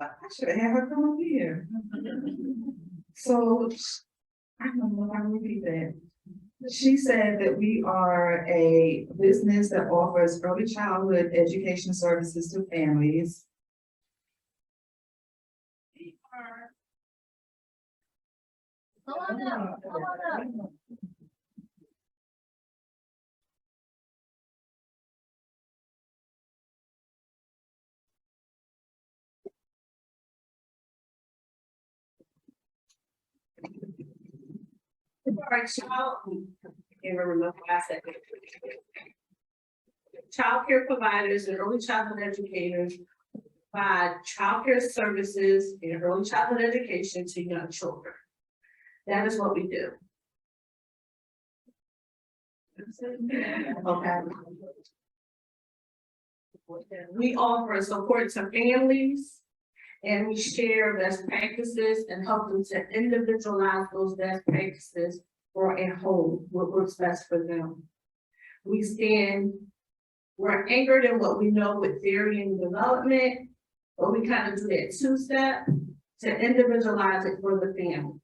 I should have had her come up here. So, I don't know if I repeat that. She said that we are a business that offers early childhood education services to families. Come on up, come on up. For a child, I can't remember what I said. Childcare providers and early childhood educators provide childcare services and early childhood education to young children. That is what we do. Okay. We offer support to families and we share best practices and help them to individualize those best practices for at home, what works best for them. We're anchored in what we know with theory and development, but we kind of do that two-step to individualize it for the family.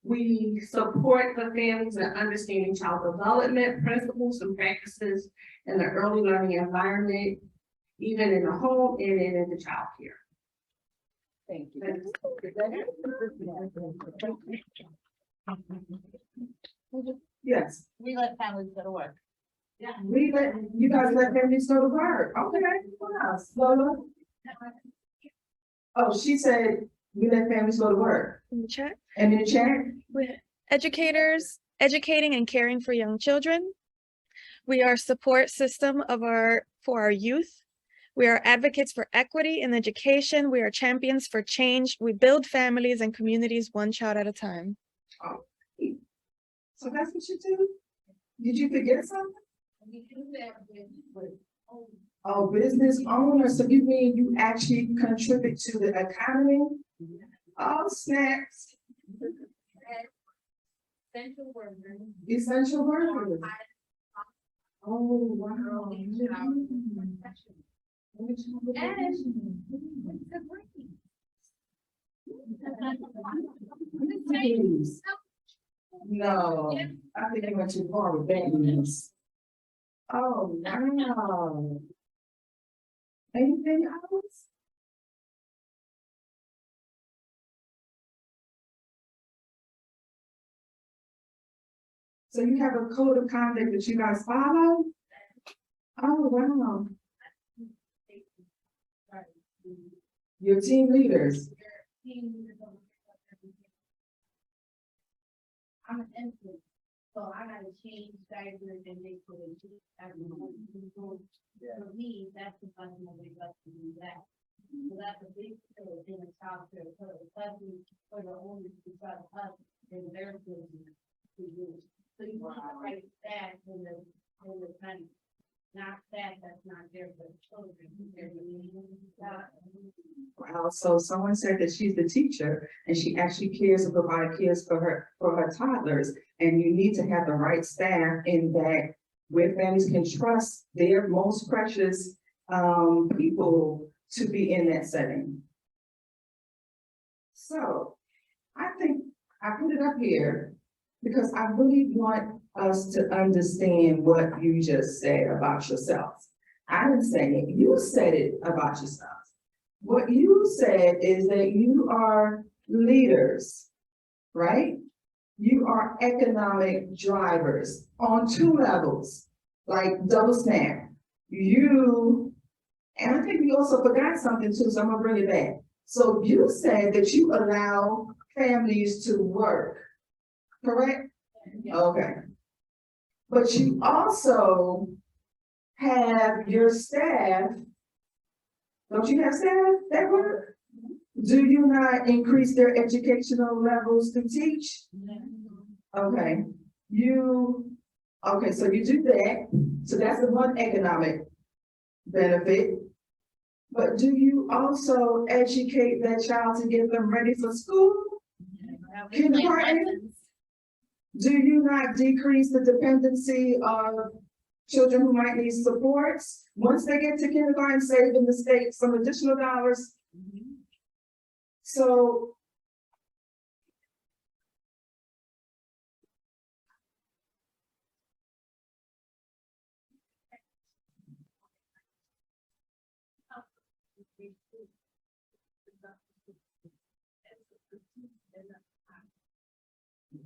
We support the families in understanding child development principles and practices in the early learning environment, even in the home and in the child care. Thank you. Yes, We let families go to work. you guys let families go to work. Okay, wow, Lola. Oh, she said we let families go to work. In the chat, And in the chat, with educators, educating and caring for young children. We are a support system for our youth. We are advocates for equity in education. We are champions for change. We build families and communities one child at a time. so that's what you do? Did you forget something? We do that with. Oh, business owner, so you mean you actually contribute to the economy? Oh, snaps. Essential workers. Essential workers. Oh, wow. No, I think you went too far with babies. Oh, wow. Anything else? So you have a code of conduct that you guys follow? Oh, wow. Your team leaders. I'm an infant, so I gotta change diapers and make sure they do everyone. For me, that's the fundamental way to do that. So that's a big skill in a child care, so especially for the owners to try to help in their business to do. So you want the right staff in the kind of, not staff that's not there for the children. Wow, so someone said that she's the teacher and she actually cares and provides cares for her toddlers. And you need to have the right staff in that where families can trust their most precious people to be in that setting. So I think I put it up here because I really want us to understand what you just said about yourself. I didn't say it, you said it about yourself. What you said is that you are leaders, right? You are economic drivers on two levels, like double snap. And I think we also forgot something too, so I'm gonna bring it back. So you said that you allow families to work, correct? Okay. But you also have your staff. Don't you have staff that work? Do you not increase their educational levels to teach? Okay, so you do that. So that's the one economic benefit. But do you also educate that child to get them ready for school? Kindergarten? Do you not decrease the dependency of children who might need supports? Once they get to kindergarten, saving the state some additional dollars. So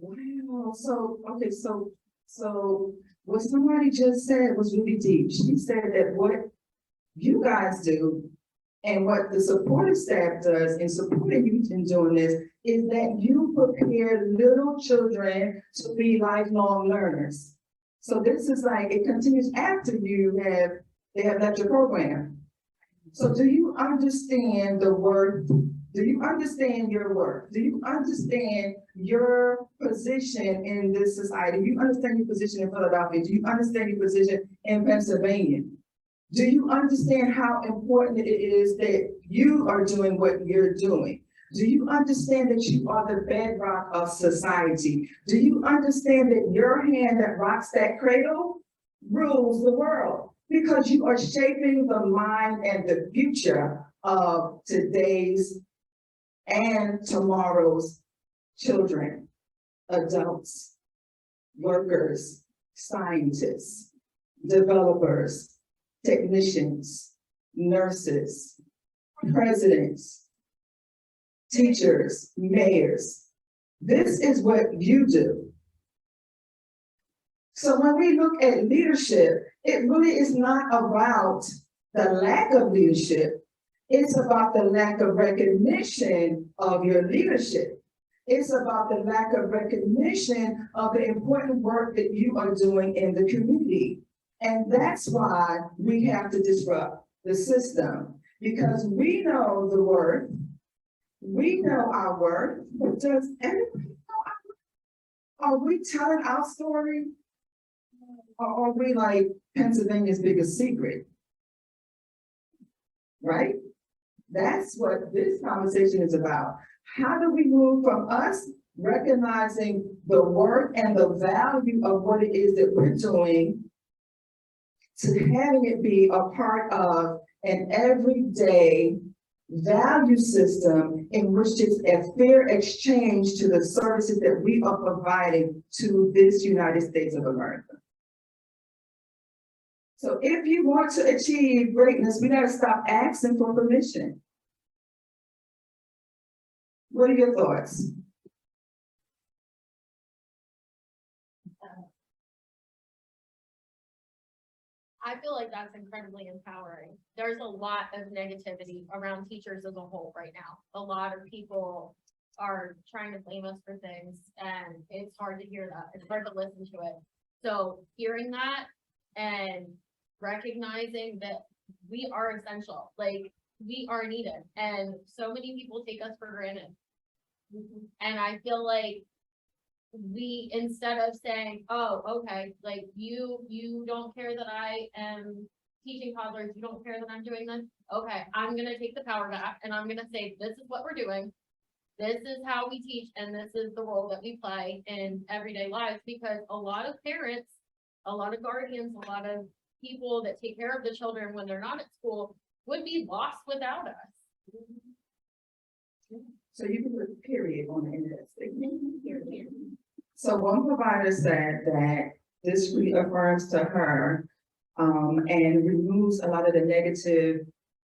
wow, so what somebody just said was really deep. She said that what you guys do And what the supportive staff does in supporting you in doing this is that you prepare little children to be lifelong learners. So this is like, it continues after they have left your program. So do you understand the work? Do you understand your work? Do you understand your position in this society? Do you understand your position in Philadelphia? Do you understand your position in Pennsylvania? Do you understand how important it is that you are doing what you're doing? Do you understand that you are the bedrock of society? Do you understand that your hand that rocks that cradle rules the world? Because you are shaping the mind and the future of today's and tomorrow's children, adults, workers, scientists, developers, technicians, nurses, presidents, teachers, mayors. This is what you do. So when we look at leadership, it really is not about the lack of leadership. It's about the lack of recognition of your leadership. It's about the lack of recognition of the important work that you are doing in the community. And that's why we have to disrupt the system, because we know the worth, we know our worth, but does everybody know our worth? Are we telling our story? Or are we like Pennsylvania's biggest secret? Right? That's what this conversation is about. How do we move from us recognizing the worth and the value of what it is that we're doing to having it be a part of an everyday value system in which it's a fair exchange to the services that we are providing to this United States of America. So if you want to achieve greatness, we gotta stop asking for permission. What are your thoughts? I feel like that's incredibly empowering. There's a lot of negativity around teachers as a whole right now. A lot of people are trying to blame us for things, and it's hard to hear that. It's hard to listen to it. So hearing that and recognizing that we are essential, like we are needed, and so many people take us for granted. And I feel like we, instead of saying, oh, okay, like you don't care that I am teaching toddlers, you don't care that I'm doing this. Okay, I'm gonna take the power back and I'm gonna say, this is what we're doing. This is how we teach, and this is the role that we play in everyday lives, because a lot of parents, a lot of guardians, a lot of people that take care of the children when they're not at school would be lost without us. So you can put a period on the end of that statement. So one provider said that this reaffirms to her and removes a lot of the negative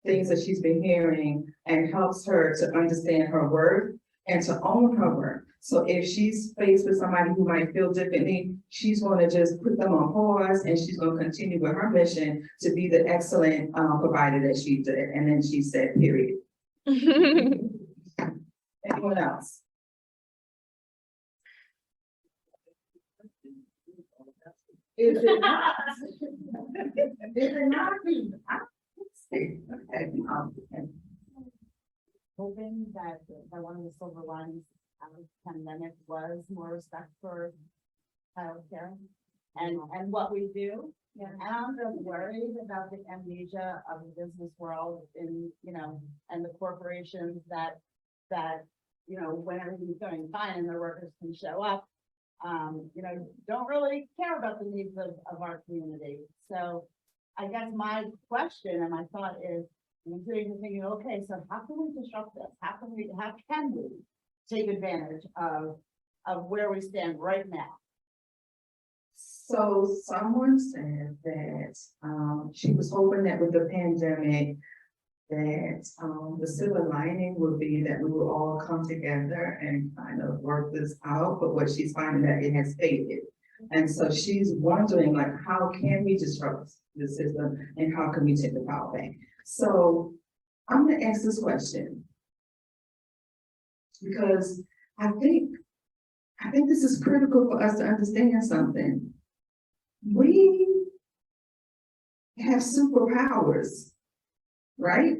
things that she's been hearing and helps her to understand her worth and to own her worth. So if she's faced with somebody who might feel differently, she's going to just put them on pause and she's going to continue with her mission to be the excellent provider that she did. And then she said, period. Anyone else? Is it not? Is it not? Okay. Hoping that one of the silver linings out of the pandemic was more respect for childcare and what we do. Yeah. And I'm just worried about the amnesia of the business world and the corporations that when everything's going fine and their workers can show up, don't really care about the needs of our community. So I guess my question and my thought is, I'm thinking, okay, so how can we disrupt this? How can we take advantage of where we stand right now? So someone said that she was hoping that with the pandemic that the silver lining would be that we will all come together and kind of work this out, but what she's finding that it has faded. And so she's wondering, like, how can we disrupt the system and how can we take the power back? So I'm gonna ask this question. Because I think this is critical for us to understand something. We have superpowers, right?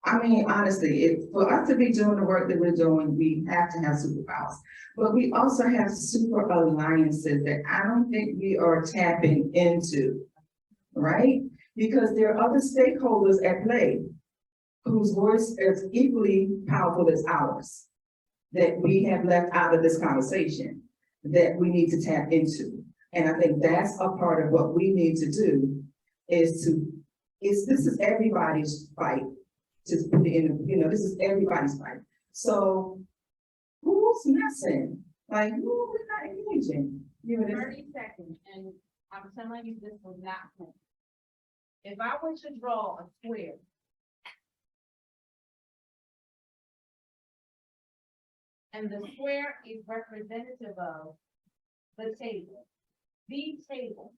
I mean, honestly, for us to be doing the work that we're doing, we have to have superpowers. But we also have super alliances that I don't think we are tapping into, right? Because there are other stakeholders at play whose voice is equally powerful as ours that we have left out of this conversation that we need to tap into. And I think that's a part of what we need to do this is everybody's fight. To put it in, this is everybody's fight. So who's missing? Like, who is not engaging? 30 seconds, and I'm telling you, this was not planned. If I were to draw a square. And the square is representative of the table. The table.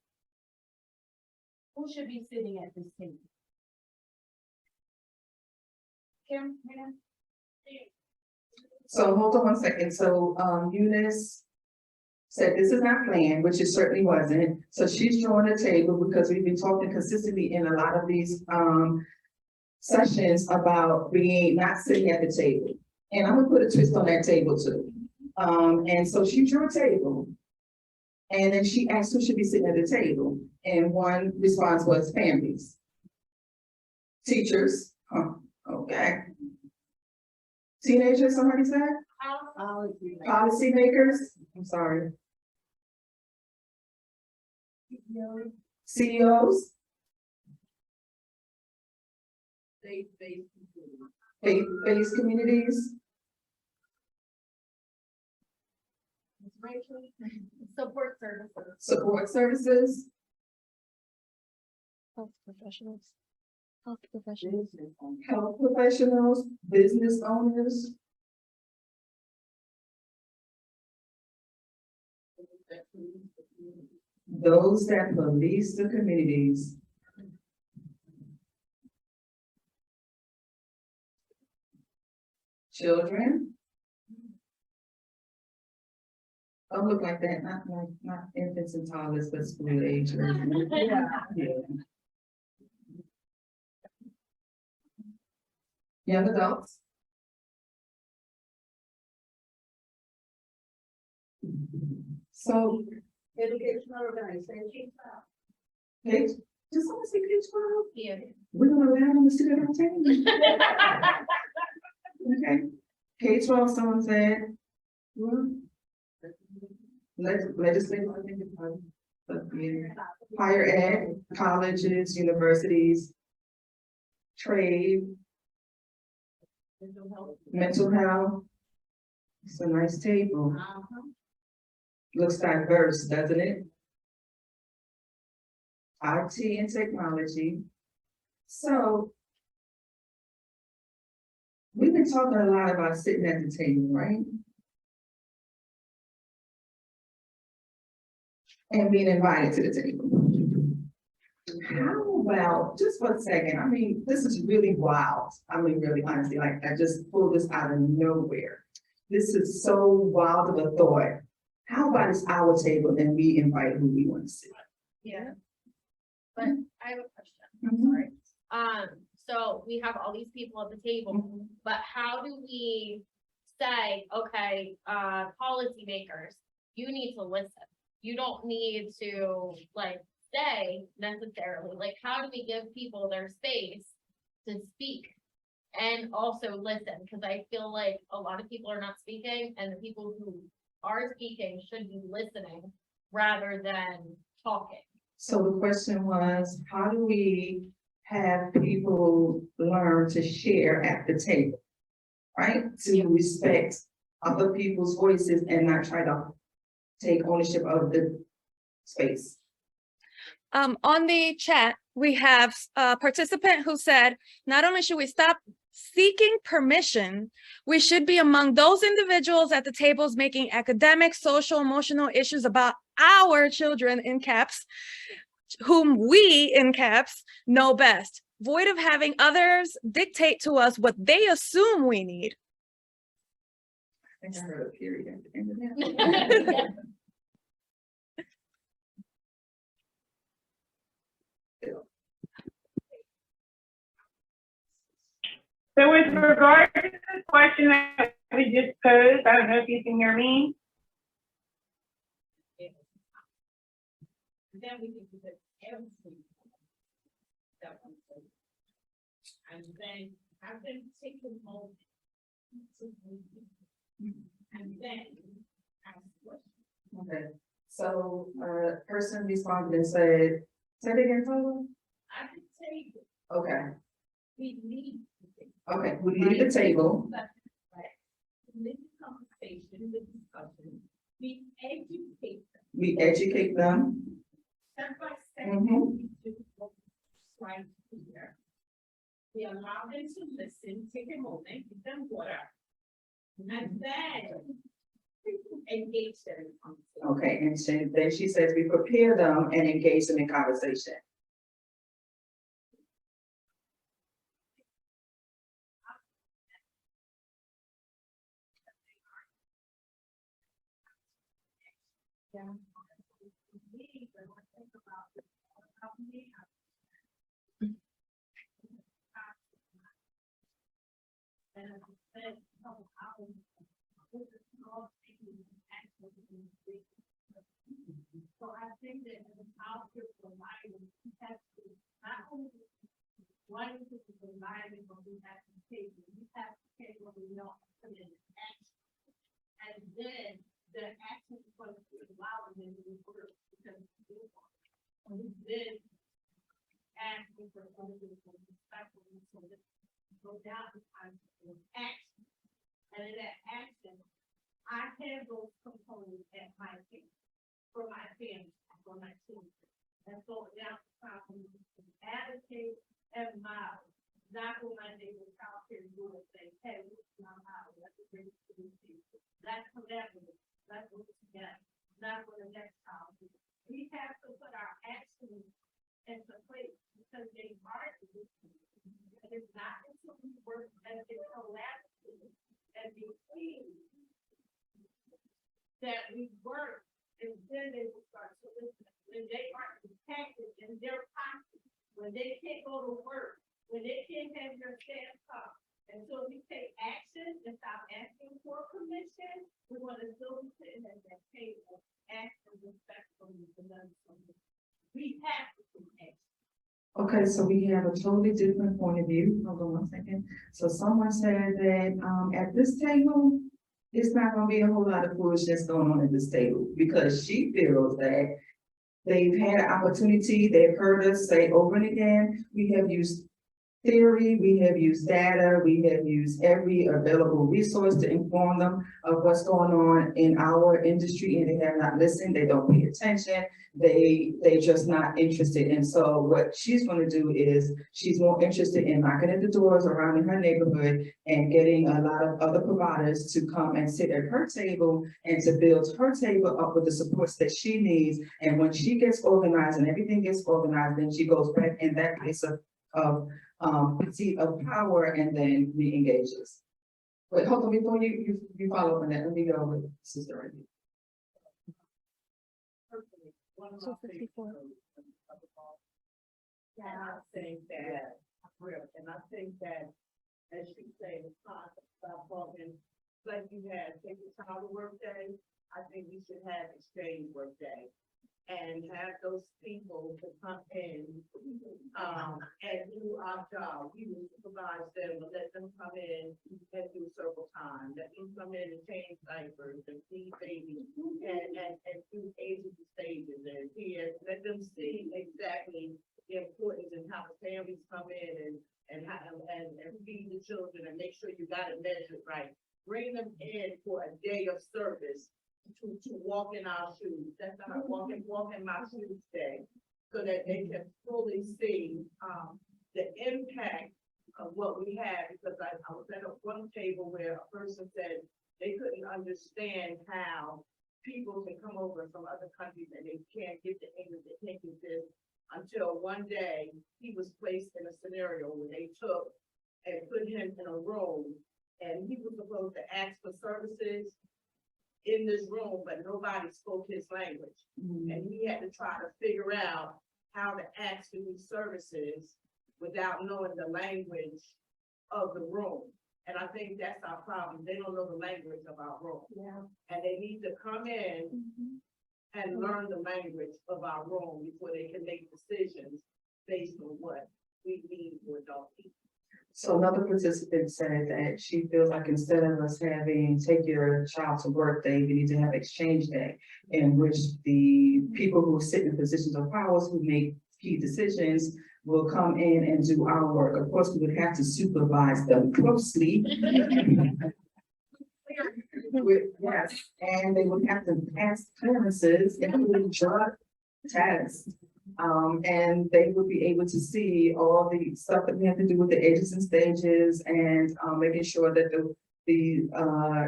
Who should be sitting at this table? Kim, ma'am? So hold on one second. So Eunice said this is not planned, which it certainly wasn't. So she's drawing a table because we've been talking consistently in a lot of these sessions about not sitting at the table. And I'm gonna put a twist on that table too. And so she drew a table. And then she asked who should be sitting at the table. And one response was families. Teachers, okay. Teenagers, somebody said? Policy makers, I'm sorry. CEOs? Faith-based communities? Support services. Support services? Health professionals. Health professionals. Health professionals, business owners? Those that police the communities. Children? Don't look like that, not infants and toddlers, but school age. Yeah. Young adults? So. Educational organization. K, just want to say K-12? Yeah. We're gonna allow them to sit at our table. Okay, K-12, someone said. Legislative, I think it's higher ed, colleges, universities, trade, mental health. It's a nice table. Looks diverse, doesn't it? IT and technology. So we've been talking a lot about sitting at the table, right? And being invited to the table. How about, just for a second, I mean, this is really wild. I mean, really honestly, like I just pulled this out of nowhere. This is so wild of a thought. How about it's our table and we invite who we want to sit? Yeah. But I have a question, I'm sorry. So we have all these people at the table, but how do we say, okay, policymakers, you need to listen. You don't need to like say necessarily, like, how do we give people their space to speak and also listen? Because I feel like a lot of people are not speaking, and the people who are speaking should be listening rather than talking. So the question was, how do we have people learn to share at the table, right? To respect other people's voices and not try to take ownership of the space. On the chat, we have a participant who said, not only should we stop seeking permission, we should be among those individuals at the tables making academic, social, emotional issues about our children in caps, whom we in caps know best. void of having others dictate to us what they assume we need. I think I heard a period at the end of that. So with regard to the question that we just posed, I don't know if you can hear me. Then we can do that everything. That one. And then have them take a moment. And then ask questions. Okay, so, person responded and said, say it again, Paula? I can take it. Okay, we need. Okay, we leave the table. Right. Leave the conversation, the discussion, we educate them. We educate them. Step by step. We do what we're trying to do here. We allow them to listen, take a moment, give them water. And then engage them in conversation. Okay, and then she says we prepare them and engage them in conversation. Yeah. So I think that as our provider, we have to not only one is the provider, but we have to take what we know and put in action. And then the action is going to allow them to work because we did ask for other people to so that go down to action. And in that action, I have those components at my team, for my family, for my children. And so now it's time for me to advocate and model, not when my neighbor out here doing things, hey, this is not how, let's bring it to these people. That's collaborative, let's work together, not for the next time. We have to put our actions into place because they are the and it's not until we work as a collaborative and be clean that we work, and then they will start to listen. When they are protected in their pocket, when they can't go to work, when they can't have their staff talk. And so we take action and stop asking for permission. We want to still be sitting at that table, asking respectfully for them. We have to take action. Okay, so we have a totally different point of view. Hold on one second. So someone said that at this table, it's not gonna be a whole lot of foolishness going on at this table because she feels that they've had an opportunity, they've heard us say over and again, we have used theory, we have used data, we have used every available resource to inform them of what's going on in our industry, and they have not listened, they don't pay attention, they just not interested. And so what she's going to do is she's more interested in knocking at the doors around in her neighborhood and getting a lot of other providers to come and sit at her table and to build her table up with the supports that she needs. And when she gets organized and everything gets organized, then she goes back in that place of seat of power and then re-engages. But hold on, before you follow up on that, let me go with Sister Randy. 254. And I think that, as you say, it's time to stop talking, like you had, take the time to work day. I think we should have exchange work day. And have those people to come in, and do our job. We will supervise them, but let them come in and do circle time. Let them come in and change diapers and feed babies and do agency stages and here. Let them see exactly the importance and how the families come in and feed the children and make sure you got it measured right. Bring them in for a day of service. To walk in our shoes. That's not walk in my shoes day, so that they can fully see the impact of what we have. Because I was at one table where a person said they couldn't understand how people can come over from other countries and they can't get the English, they can't get this until until one day he was placed in a scenario where they took and put him in a room, and he was supposed to ask for services in this room, but nobody spoke his language. And he had to try to figure out how to ask for these services without knowing the language of the room. And I think that's our problem. They don't know the language of our room. Yeah. And they need to come in and learn the language of our room before they can make decisions based on what we need for adult people. So another participant said that she feels like instead of us having take your child to work day, we need to have exchange day, in which the people who sit in positions of power who make key decisions will come in and do our work. Of course, we would have to supervise them closely. Yes, and they would have to pass clearances, including drug tests. And they would be able to see all the stuff that we have to do with the ages and stages and making sure that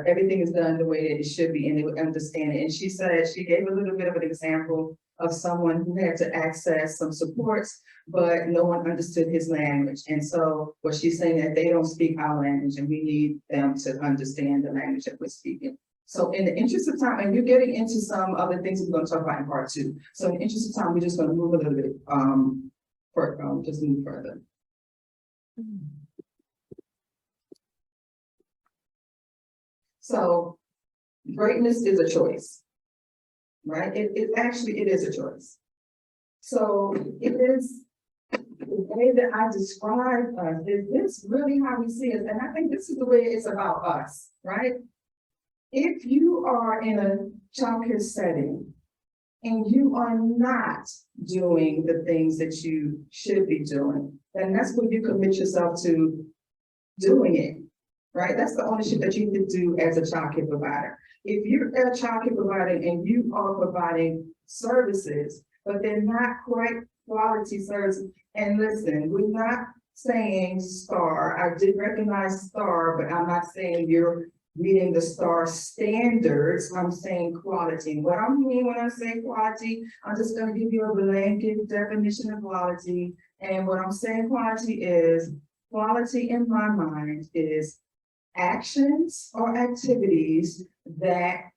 everything is done the way that it should be, and they would understand it. And she said, she gave a little bit of an example of someone who had to access some supports, but no one understood his language. And so what she's saying that they don't speak our language and we need them to understand the language that we're speaking. So in the interest of time, and you're getting into some other things we're going to talk about in part 2. So in the interest of time, we're just going to move a little bit, just move further. So greatness is a choice, right? It actually is a choice. So it is the way that I describe us, is this really how we see it? And I think this is the way it's about us, right? If you are in a childcare setting and you are not doing the things that you should be doing, then that's when you commit yourself to doing it, right? That's the ownership that you need to do as a childcare provider. If you're a childcare provider and you are providing services, but they're not quite quality services, and listen, we're not saying STAR. I did recognize STAR, but I'm not saying you're meeting the STAR standards. I'm saying quality. What I mean when I say quality, I'm just going to give you a blanket definition of quality. And what I'm saying quality in my mind is actions or activities that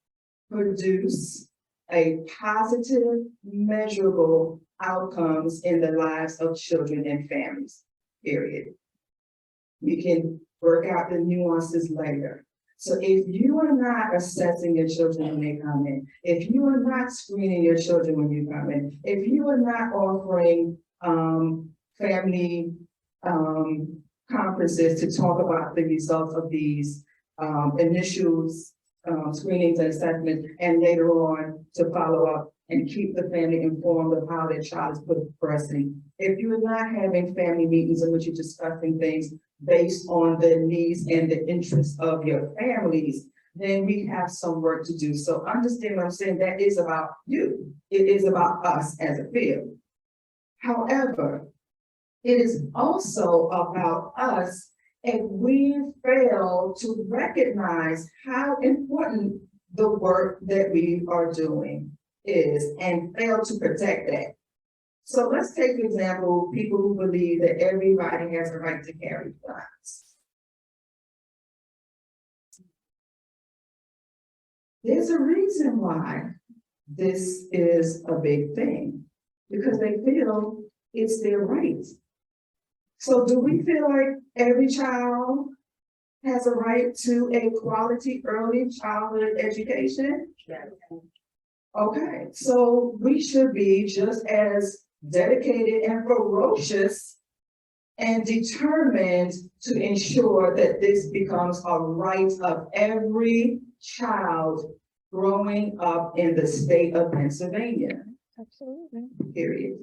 produce a positive, measurable outcomes in the lives of children and families, period. We can work out the nuances later. So if you are not assessing your children when they come in, if you are not screening your children when you come in, if you are not offering family conferences to talk about the results of these initial screenings and assessments, and later on to follow up and keep the family informed of how their child is progressing. If you are not having family meetings in which you're discussing things based on the needs and the interests of your families, then we have some work to do. So understand what I'm saying, that is about you. It is about us as a field. However, it is also about us if we fail to recognize how important the work that we are doing is and fail to protect that. So let's take the example, people who believe that everybody has a right to carry guns. There's a reason why this is a big thing, because they feel it's their right. So do we feel like every child has a right to a quality early childhood education? Yes. Okay, so we should be just as dedicated and ferocious and determined to ensure that this becomes a right of every child growing up in the state of Pennsylvania. Absolutely. Period.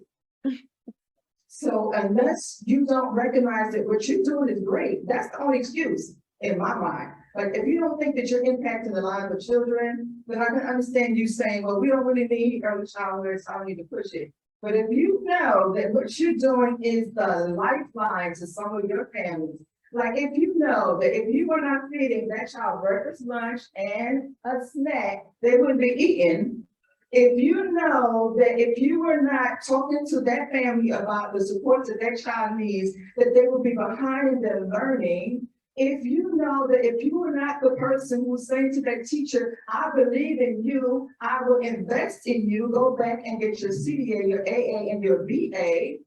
So unless you don't recognize that what you're doing is great, that's the only excuse in my mind. Like, if you don't think that you're impacting the lives of children, then I can understand you saying, well, we don't really need early childhood, so I don't need to push it. But if you know that what you're doing is the lifeline to some of your families, like if you know that if you were not feeding that child breakfast, lunch, and a snack, they wouldn't be eating. If you know that if you were not talking to that family about the support that their child needs, that they will be behind in their learning. If you know that if you were not the person who's saying to that teacher, I believe in you, I will invest in you, go back and get your CDA, your AA, and your BA.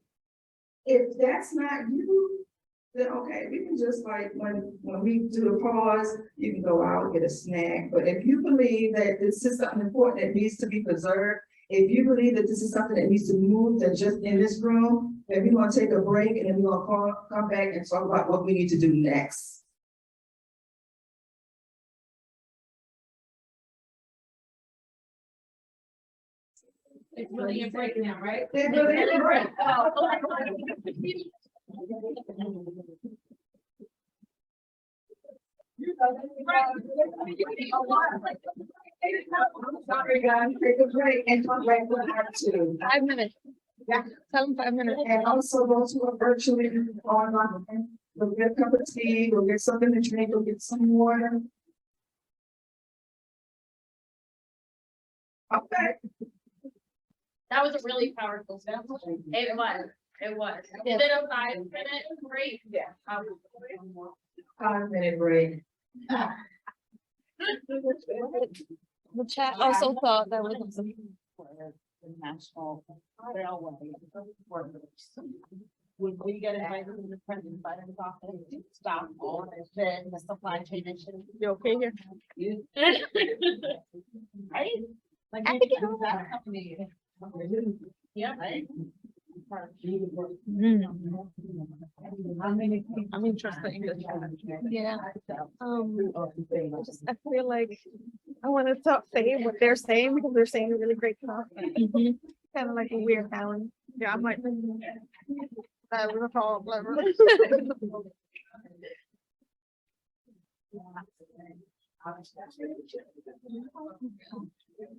If that's not you, then okay, we can just like, when we do the pause, you can go out, get a snack. But if you believe that this is something important that needs to be preserved, if you believe that this is something that needs to move than just in this room, then we're gonna take a break and then we're gonna come back and talk about what we need to do next. It's really a break now, right? It's really a break. Sorry, guys, take a break and come back with part 2. 5 minutes. Yeah. Tell them 5 minutes. And also those who are virtually online, go get a cup of tea, go get something to drink, go get some water. Okay. That was a really powerful session. It was. It was. Is it a 5-minute break? Yeah. 5-minute break. The chat also thought that was The national railway workers. When we get invited to the president's office, stop all the supply chain issue. You okay here? You. Right? Like, I think it you- that company. Yeah, right? I'm interested in English. Yeah. I feel like I want to say what they're saying because they're saying really great stuff. Kind of like a weird balance. Yeah, I'm like,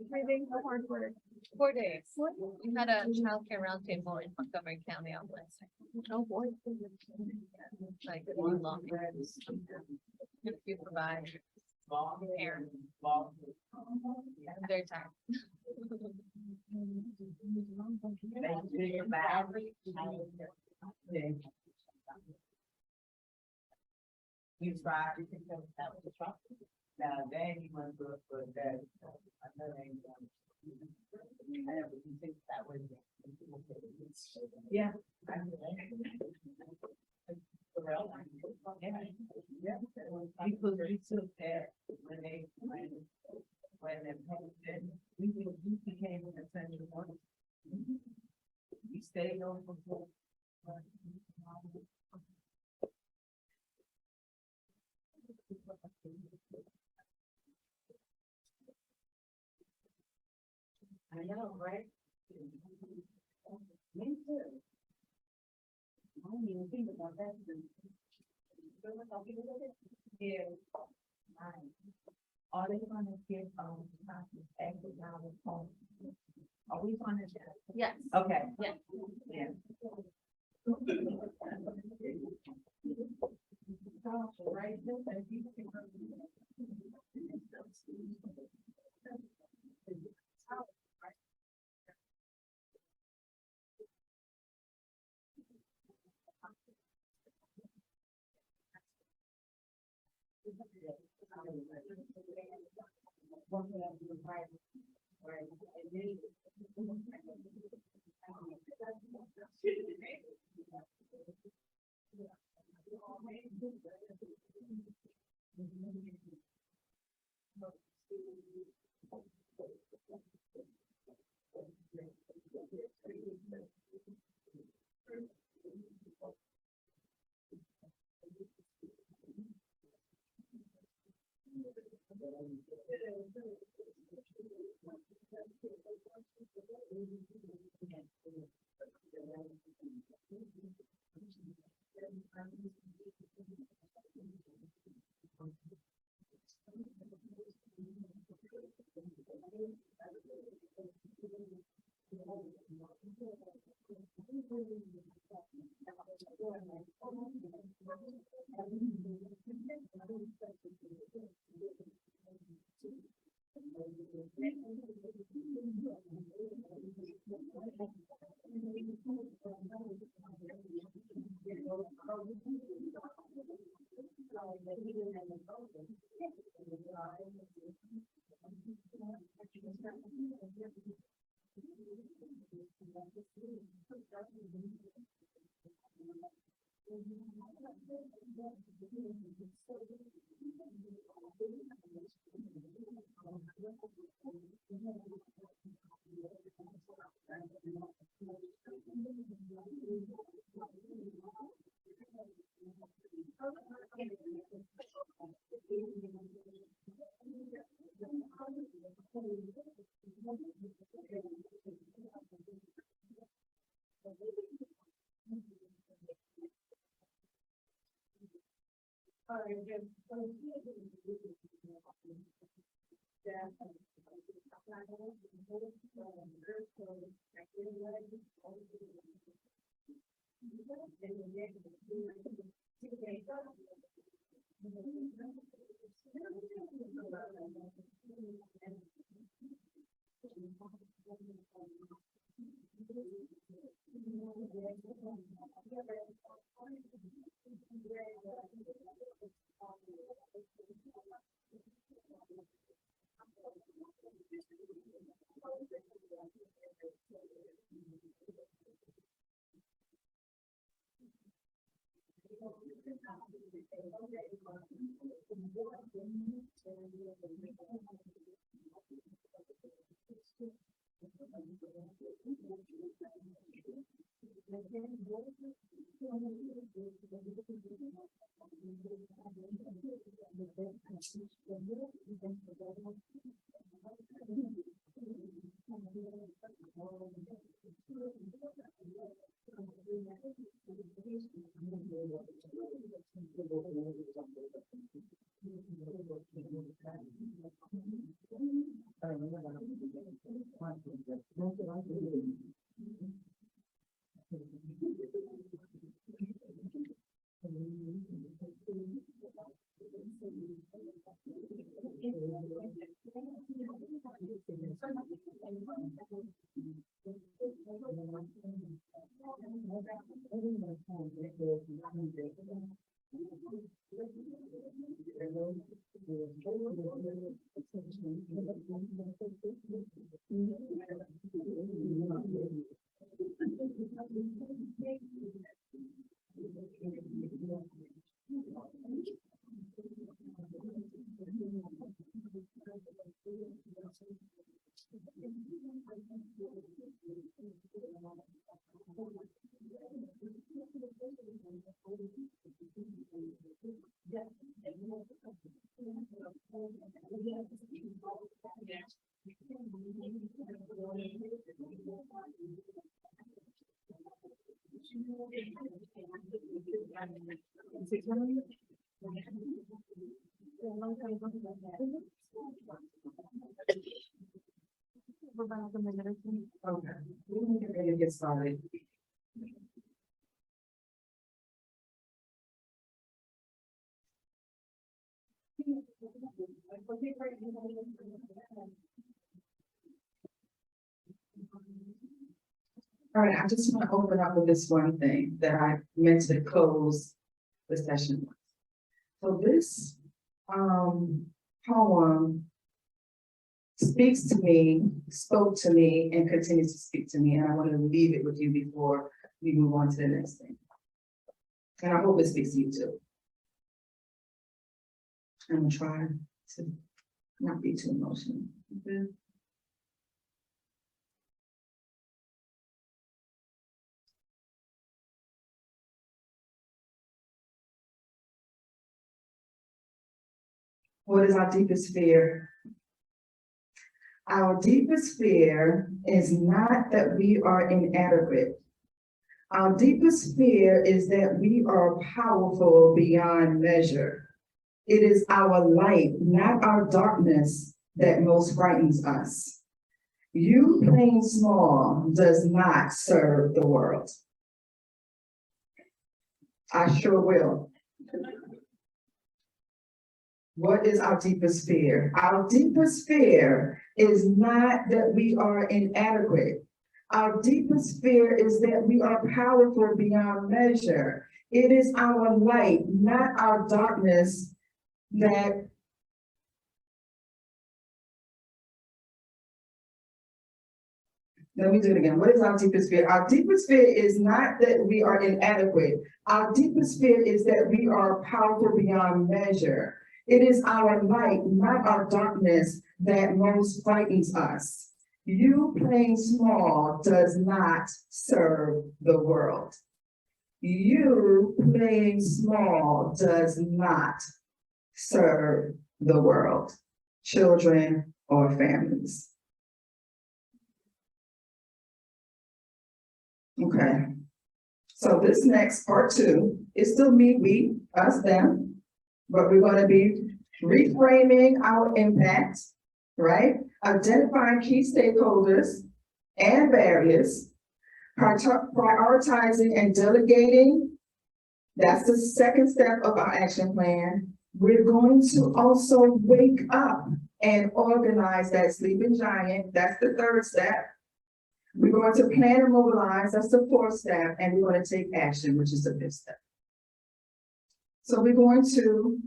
Reading the hard word. 4 days. We had a childcare roundtable in Montgomery County on Wednesday. Oh, boy. Like one long. You provide. Parents. I'm very tired. You try, you can come out with the truck. Now, then you want to do it for that. I know they ain't done. I never can think that way. Yeah. Yeah. Because we took that when they, we became an essential one. We stayed on before. I know, right? Me too. I don't even think about that. Yeah. Are they gonna give, extra down the phone? Are we gonna? Yes. Okay. Yes. Yeah. Right. Okay, we're gonna get ready to get started. All right, I just want to open up with this one thing that I meant to close the session with. So this poem speaks to me, spoke to me, and continues to speak to me, and I want to leave it with you before we move on to the next thing. And I hope it speaks to you too. I'm gonna try to not be too emotional. Okay? What is our deepest fear? Our deepest fear is not that we are inadequate. Our deepest fear is that we are powerful beyond measure. It is our light, not our darkness, that most frightens us. You playing small does not serve the world. I sure will. What is our deepest fear? Our deepest fear is not that we are inadequate. Our deepest fear is that we are powerful beyond measure. It is our light, not our darkness, that let me do it again. What is our deepest fear? Our deepest fear is not that we are inadequate. Our deepest fear is that we are powerful beyond measure. It is our light, not our darkness, that most frightens us. You playing small does not serve the world. You playing small does not serve the world, children or families. Okay, so this next part 2 is still me, we, us, them, but we're going to be reframing our impact, right? Identifying key stakeholders and barriers, prioritizing and delegating. That's the second step of our action plan. We're going to also wake up and organize that sleeping giant. That's the third step. We're going to plan and mobilize. That's the fourth step. And we're going to take action, which is the fifth step. So we're going to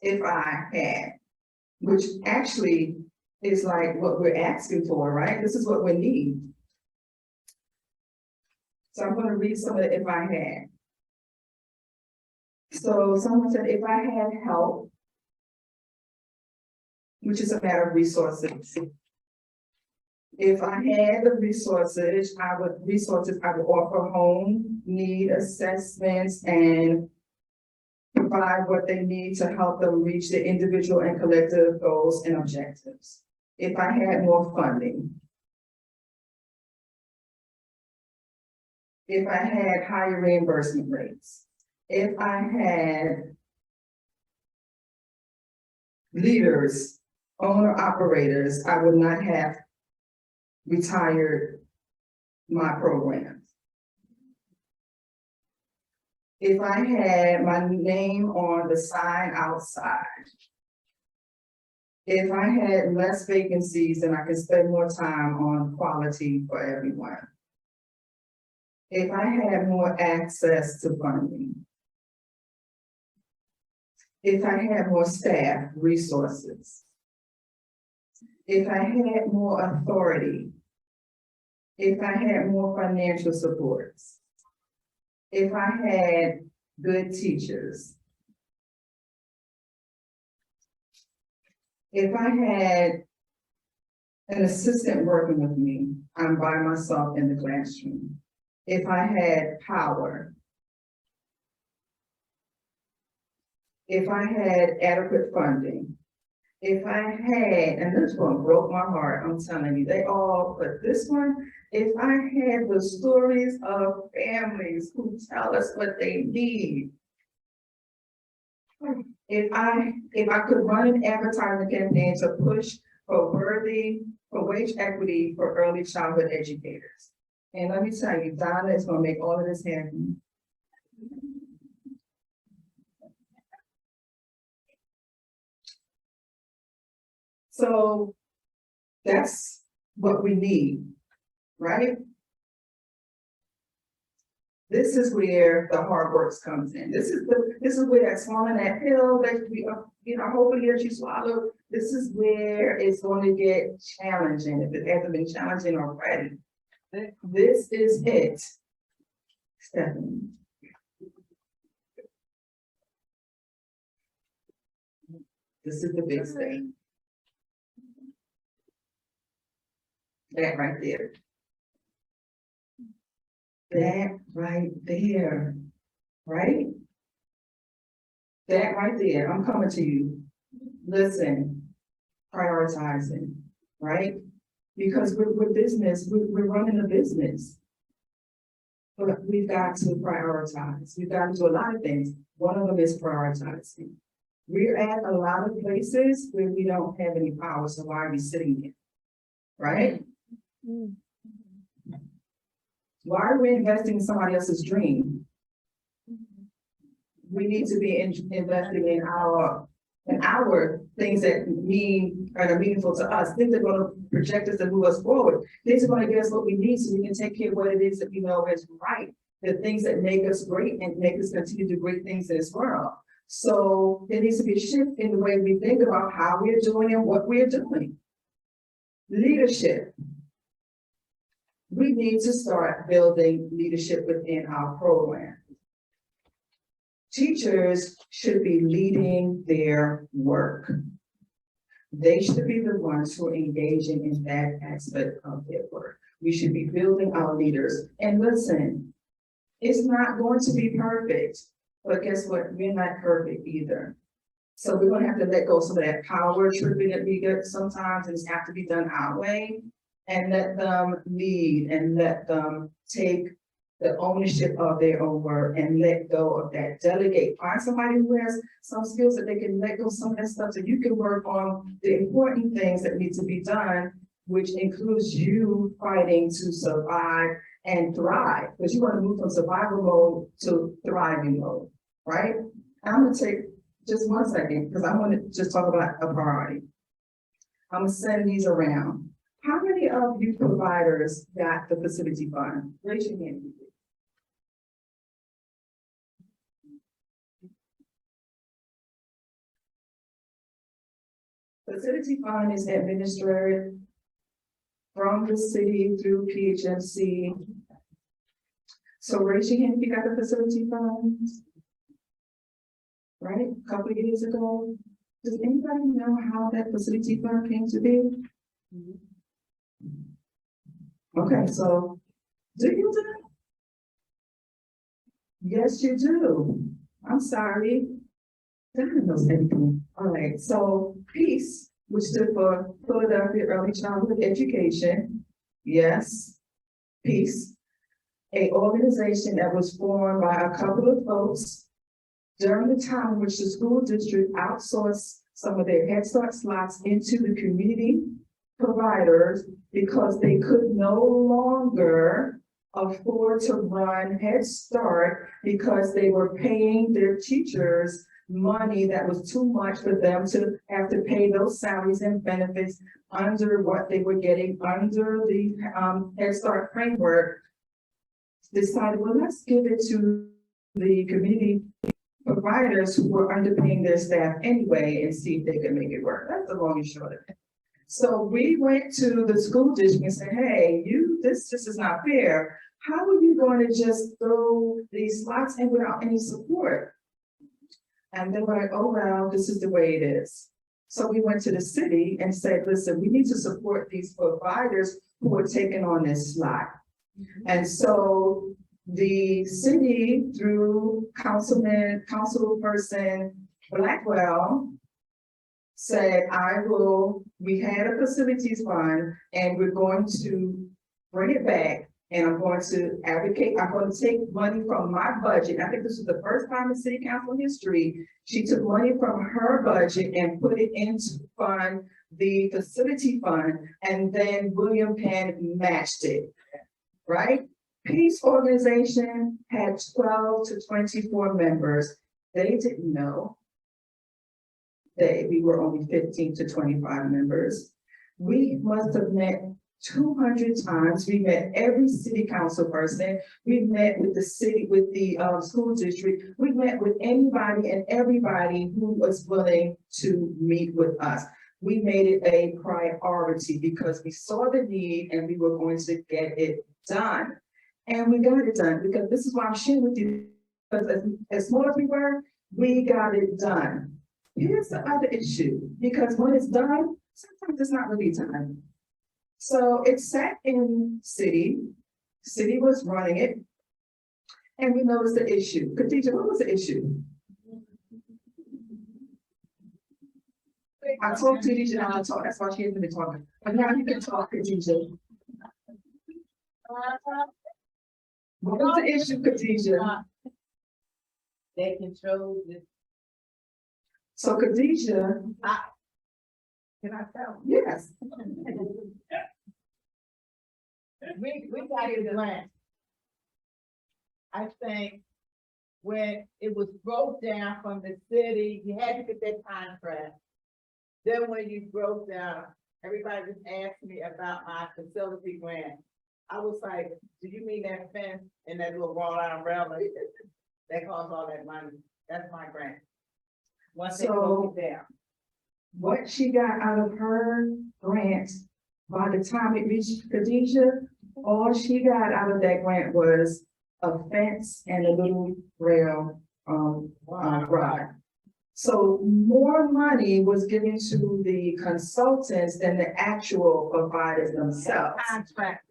if I had, which actually is like what we're asking for, right? This is what we need. So I'm going to read some of the if I had. So someone said, if I had help, which is a matter of resources. If I had the resources, I would offer home need assessments and provide what they need to help them reach their individual and collective goals and objectives. If I had more funding. If I had higher reimbursement rates. If I had leaders, owner operators, I would not have retired my programs. If I had my name on the sign outside. If I had less vacancies, then I could spend more time on quality for everyone. If I had more access to funding. If I had more staff, resources. If I had more authority. If I had more financial supports. If I had good teachers. If I had an assistant working with me, I'm by myself in the classroom. If I had power. If I had adequate funding. If I had, and this one broke my heart, I'm telling you, they all, but this one, if I had the stories of families who tell us what they need. If I could run an advertising campaign to push for wage equity for early childhood educators. And let me tell you, Donna is gonna make all of this happen. So that's what we need, right? This is where the hard work comes in. This is where that swallowing that pill that we hopefully that you swallow. This is where it's going to get challenging if it hasn't been challenging already. This is it, Stephanie. This is the big thing. That right there. That right there, right? That right there, I'm coming to you. Listen, prioritizing, right? Because we're business, we're running a business. But we've got to prioritize. We've got to do a lot of things. One of them is prioritizing. We're at a lot of places where we don't have any power, so why are we sitting here? Right? Why are we investing in somebody else's dream? We need to be investing in our and our things that mean, are meaningful to us, things that are gonna project us and move us forward. Things are gonna give us what we need so we can take care of what it is that we know is right. The things that make us great and make us continue to do great things in this world. So there needs to be a shift in the way we think about how we're doing and what we're doing. Leadership. We need to start building leadership within our program. Teachers should be leading their work. They should be the ones who are engaging in that aspect of their work. We should be building our leaders. And listen, it's not going to be perfect, but guess what? We're not perfect either. So we're gonna have to let go of some of that power tripping that we get sometimes, and it's have to be done our way, and let them lead and let them take the ownership of their own work and let go of that. Delegate, find somebody who has some skills that they can let go of some of that stuff so you can work on the important things that need to be done, which includes you fighting to survive and thrive, because you want to move from survival mode to thriving mode, right? I'm gonna take just 1 second, because I want to just talk about a priority. I'm gonna send these around. How many of you providers got the facility fund? Raise your hand. Facility fund is administered from the city through PHMC. So raise your hand if you got the facility fund. Right, a couple of years ago. Does anybody know how that facility fund came to be? Okay, so do you do that? Yes, you do. I'm sorry. God knows everything. All right, so PEACE, which stood for Philadelphia Early Childhood Education. Yes, PEACE, a organization that was formed by a couple of folks during the time in which the school district outsourced some of their Head Start slots into the community providers because they could no longer afford to run Head Start because they were paying their teachers money that was too much for them to have to pay those salaries and benefits under what they were getting under the Head Start framework. Decided, well, let's give it to the community providers who were underpaying their staff anyway and see if they could make it work. That's the long and short of it. So we went to the school district and said, hey, this just is not fair. How are you going to just throw these slots in without any support? And they were like, oh, well, this is the way it is. So we went to the city and said, listen, we need to support these providers who are taking on this slot. And so the city, through councilperson Blackwell, said, we had a facilities fund and we're going to bring it back. And I'm going to advocate, I'm going to take money from my budget. I think this was the first time in city council history. She took money from her budget and put it into fund the facility fund, and then William Penn matched it, right? PEACE organization had 12 to 24 members. They didn't know that we were only 15 to 25 members. We must have met 200 times. We met every city council person. We met with the city, with the school district. We met with anybody and everybody who was willing to meet with us. We made it a priority because we saw the need and we were going to get it done. And we got it done, because this is why I'm sharing with you, because as small as we were, we got it done. Here's the other issue, because when it's done, sometimes it's not really done. So it sat in city was running it, and we noticed the issue. Khadija, what was the issue? I told Khadija not to talk, that's why she hasn't been talking. But now you can talk, Khadija. What was the issue, Khadija? They control this. So Khadija, can I tell? Yes. We got it done. I think when it was broke down from the city, you had to get that contract. Then when you broke down, everybody was asking me about my facility grant. I was like, do you mean that fence and that little wrought iron umbrella? That costs all that money. That's my grant. Once they broke it down. What she got out of her grant, by the time it reached Khadijah, all she got out of that grant was a fence and a little rail, rod. So more money was given to the consultants than the actual providers themselves. Contract.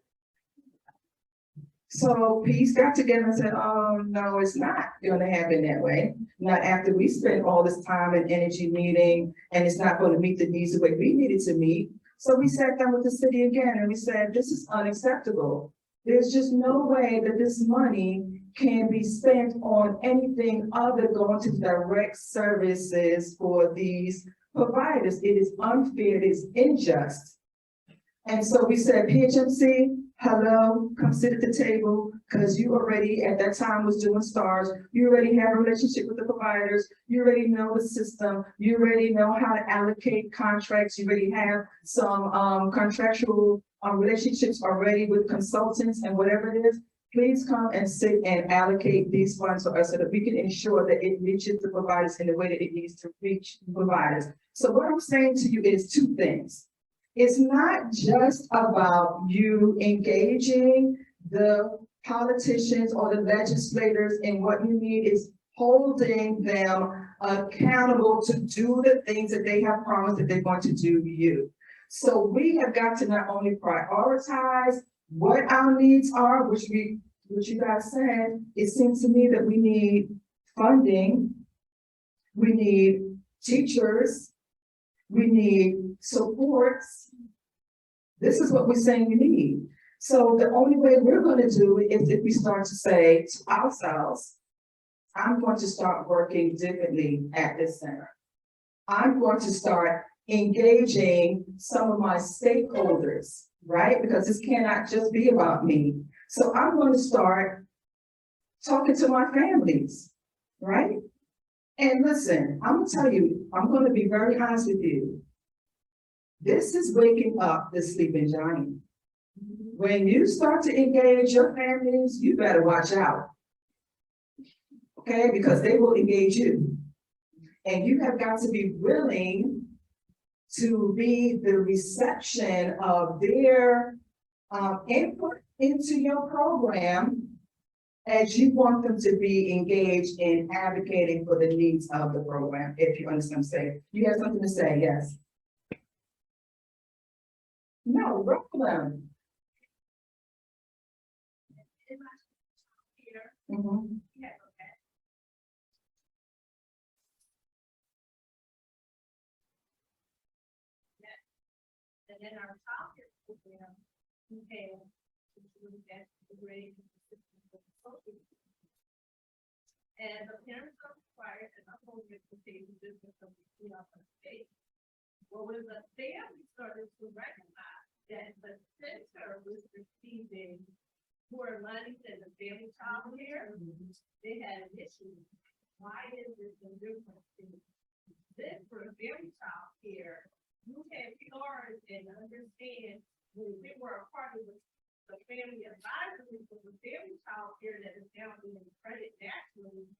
So Peace got together and said, oh, no, it's not gonna happen that way. Not after we spent all this time and energy meeting, and it's not gonna meet the needs the way we needed to meet. So we sat down with the city again and we said, this is unacceptable. There's just no way that this money can be spent on anything other going to direct services for these providers. It is unfair, it is unjust. And so we said, PHMC, hello, come sit at the table, because you already at that time was doing STARS. You already have a relationship with the providers. You already know the system. You already know how to allocate contracts. You already have some contractual relationships already with consultants and whatever it is. Please come and sit and allocate these funds for us so that we can ensure that it reaches the providers in the way that it needs to reach the providers. So what I'm saying to you is two things. It's not just about you engaging the politicians or the legislators in what you need, is holding them accountable to do the things that they have promised that they're going to do you. So we have got to not only prioritize what our needs are, which you guys said. It seems to me that we need funding, we need teachers, we need supports. This is what we're saying we need. So the only way we're going to do it is if we start to say to ourselves, I'm going to start working differently at this center. I'm going to start engaging some of my stakeholders, right? Because this cannot just be about me. So I'm going to start talking to my families, right? And listen, I'm gonna tell you, I'm gonna be very honest with you. This is waking up the sleeping giant. When you start to engage your families, you better watch out. Okay, because they will engage you. And you have got to be willing to be the reception of their input into your program as you want them to be engaged in advocating for the needs of the program, if you understand what I'm saying. You have something to say, yes? No, Brooklyn. Mm-hmm. Yeah, okay. Yeah. And then our topic program, okay, that's the grade. And the parents are required, and I'm holding it to say the business of the state. Well, when the family started to recognize that the center was receiving more money than the family child care, they had an issue. Why is this a difference in this for a family child care? You can learn and understand when they were a part of the family advisory for the family child care that is now being credit nationally.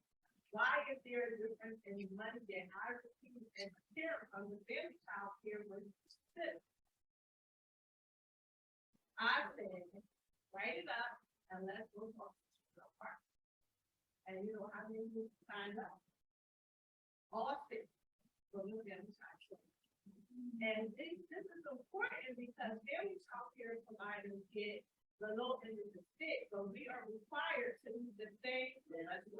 Why is there a difference in money that I receive as a parent from the family child care versus this? I said, write it up and let's go talk to the part. And you know how many people signed up? All 6 for the family child care. And this is important because family child care providers get the low end of the stick, so we are required to do the same, professional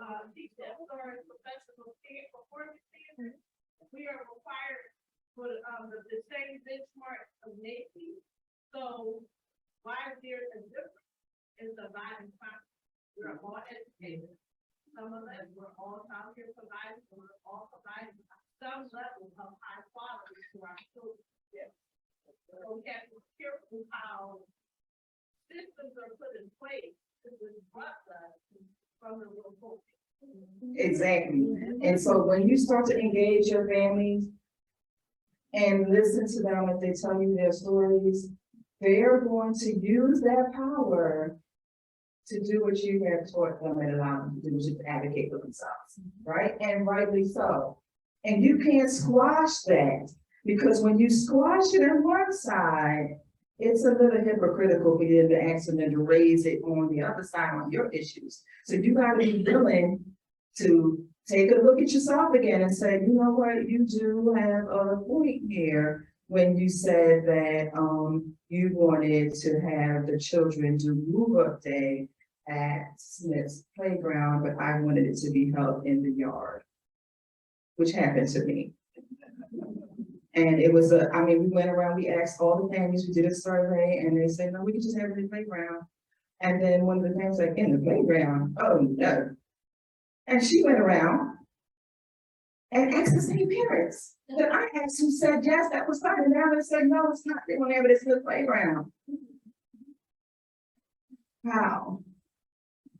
performance standards. We are required for the same benchmark of NAEYC. So why is there a difference in the bottom line? We're all educated. Some of us were all child care providers, we're all providing some level of high quality to our children. Yeah. So we have to be careful how systems are put in place to disrupt us from the real focus. Exactly. And so when you start to engage your families and listen to them as they tell you their stories, they're going to use that power to do what you have taught them and allow them to do, which is advocate for themselves, right? And rightly so. And you can't squash that, because when you squash it on one side, it's a little hypocritical for you to ask them to raise it on the other side on your issues. So you gotta be willing to take a look at yourself again and say, you know what, you do have a point here when you said that you wanted to have the children do move-up day at Smith's playground, but I wanted it to be held in the yard, which happened to me. And it was we went around, we asked all the families, we did a survey, and they said, no, we can just have it in the playground. And then one of the families like, in the playground? Oh, no. And she went around and asked the same parents that I asked who said, yes, that was fine. And now they said, no, it's not. They want to have it in the playground. How?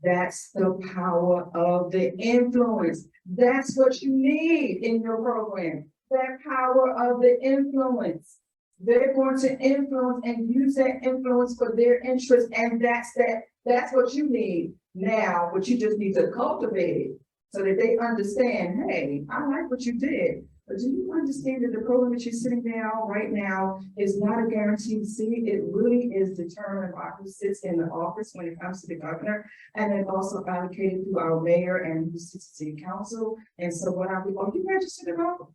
That's the power of the influence. That's what you need in your program. That power of the influence. They're going to influence and use that influence for their interest. And that's what you need now, but you just need to cultivate it so that they understand, hey, I like what you did, but do you understand that the program that you're sitting down right now is not a guaranteed seat? It really is determined by who sits in the office when it comes to the governor, and then also allocated through our mayor and who sits in city council. And so what are you registered to vote?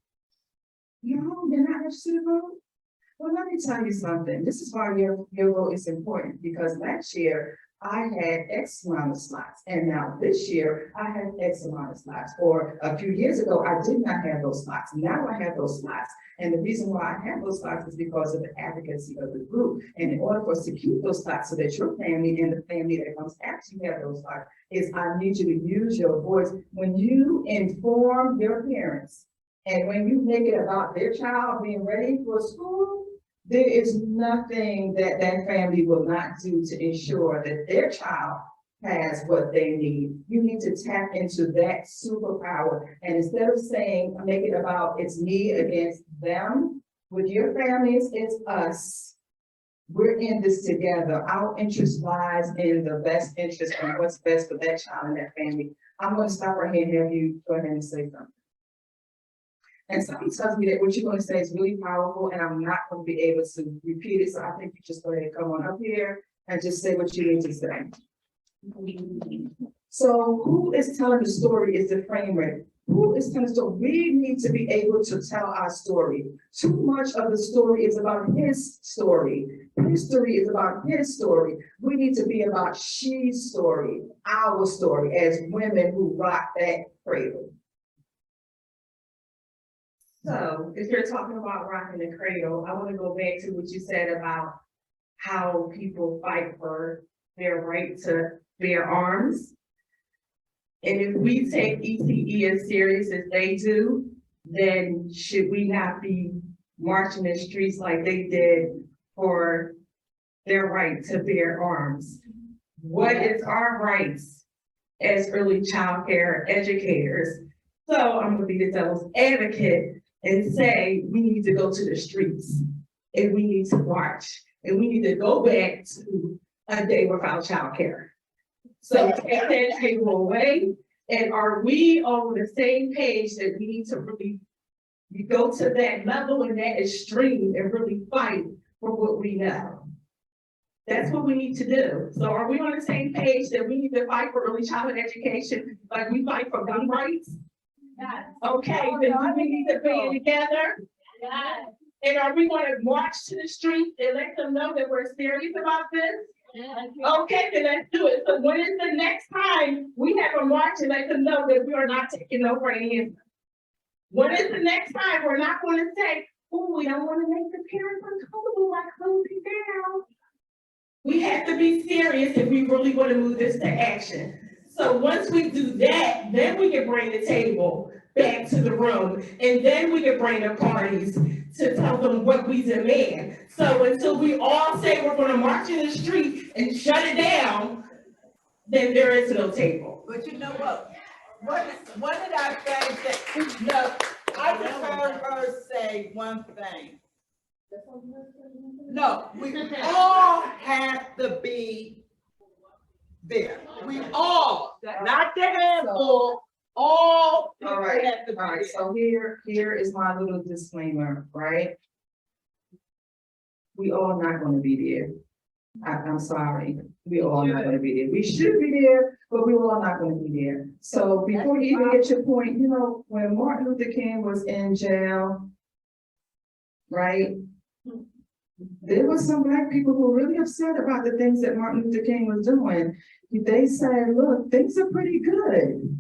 No, you're not registered to vote? Well, let me tell you something. This is why your vote is important, because last year I had X amount of slots, and now this year I have X amount of slots. Or a few years ago, I did not have those slots. Now I have those slots. And the reason why I have those slots is because of the advocacy of the group. And in order for us to keep those slots so that your family and the family that comes after you have those slots, is I need you to use your voice. When you inform your parents, and when you make it about their child being ready for school, there is nothing that that family will not do to ensure that their child has what they need. You need to tap into that superpower. And instead of saying, make it about it's me against them, with your families, it's us. We're in this together. Our interest lies in the best interest and what's best for that child and that family. I'm going to stop right here and have you go ahead and say something. And something tells me that what you're going to say is really powerful, and I'm not going to be able to repeat it. So I think you just go ahead and come on up here and just say what you need to say. So who is telling the story is the framework. Who is telling the story? We need to be able to tell our story. Too much of the story is about his story. History is about his story. We need to be about she's story, our story as women who rock that cradle. So if you're talking about rocking the cradle, I want to go back to what you said about how people fight for their right to bear arms. And if we take ECE as serious as they do, then should we not be marching the streets like they did for their right to bear arms? What is our rights as early child care educators? So I'm going to be the devil's advocate and say, we need to go to the streets and we need to march and we need to go back to a day without childcare. So take that table away. And are we on the same page that we need to really go to that level and that extreme and really fight for what we know? That's what we need to do. So are we on the same page that we need to fight for early childhood education like we fight for gun rights? Yes. Okay, then do we need to band together? Yes. And are we going to march to the streets and let them know that we're serious about this? Yes. Okay, then let's do it. So when is the next time we have a march and let them know that we are not taking no for an answer? When is the next time we're not going to say, oh, we don't want to make the parents uncomfortable by closing down? We have to be serious if we really want to move this to action. So once we do that, then we can bring the table back to the room, and then we can bring the parties to tell them what we demand. So until we all say we're going to march in the street and shut it down, then there is no table. But you know what? what did I say that, no, I just heard her say one thing. No, we all have to be there. We all, not the handful, all people All right, have to be all right, there. so here is my little disclaimer, right? We all not gonna be there. I'm sorry, we all not gonna be there. We should be there, but we all not gonna be there. So before you even get your point, you know, when Martin Luther King was in jail, right? There were some black people who were really upset about the things that Martin Luther King was doing. They said, look, things are pretty good.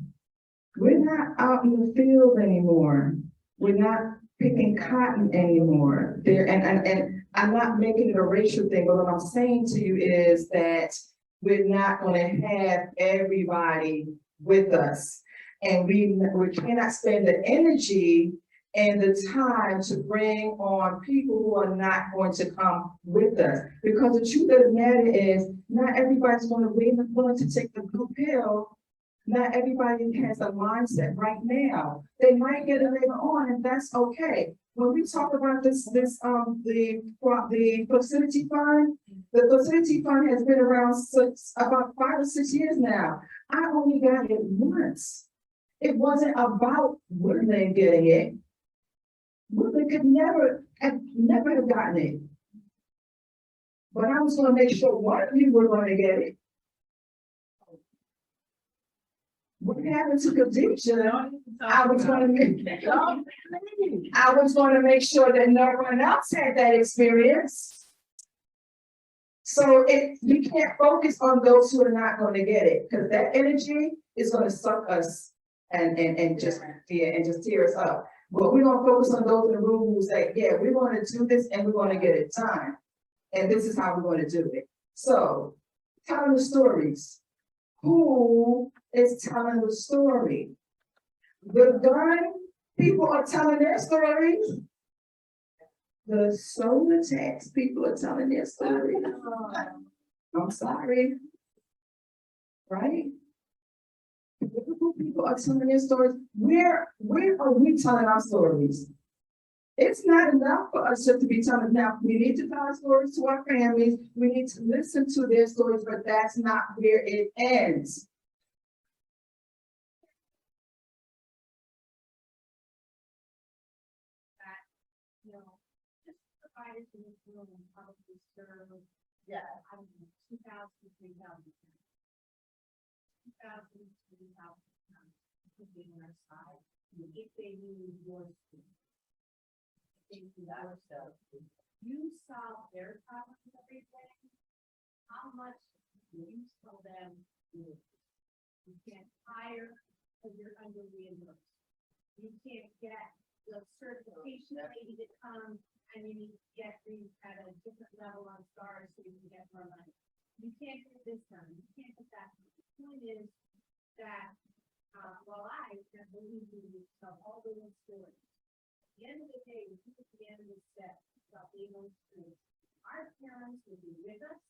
We're not out in the field anymore. We're not picking cotton anymore. There, and I'm not making it a racial thing, but what I'm saying to you is that we're not gonna have everybody with us. And we cannot spend the energy and the time to bring on people who are not going to come with us. Because the truth of the matter is, not everybody's gonna be willing to take the blue pill. Not everybody has a mindset right now. They might get it later on, and that's okay. When we talk about the facility fund, the facility fund has been around about 5 or 6 years now. I only got it once. It wasn't about women getting it. Women could never have gotten it. But I was gonna make sure one of you were gonna get it. What happened to Khadijah? I was gonna make sure that no one else had that experience. So we can't focus on those who are not gonna get it, because that energy is gonna suck us and just tear us up. But we're gonna focus on those in the room who say, yeah, we're gonna do this and we're gonna get it done. And this is how we're gonna do it. So, telling the stories. Who is telling the story? The gun people are telling their stories. The solar tax people are telling their story. I'm sorry. Right? People are telling their stories. Where are we telling our stories? It's not enough for us just to be telling now. We need to tell our stories to our families. We need to listen to their stories, but that's not where it ends. You know, just providers in this room probably serve, Yeah. I don't know, 2,000, 3,000. 2,000, 3,000 could be on our side. If they need your school. If they need your stuff. You solve their problems every day. How much do you tell them? You can't hire because you're under reimbursed. You can't get the certification lady to come and you need to get these at a different level on stars so you can get more money. You can't get this done, you can't get that done. The point is that, I can believe you tell all the stories. At the end of the day, we at the end of the step about being on school. Our parents will be with us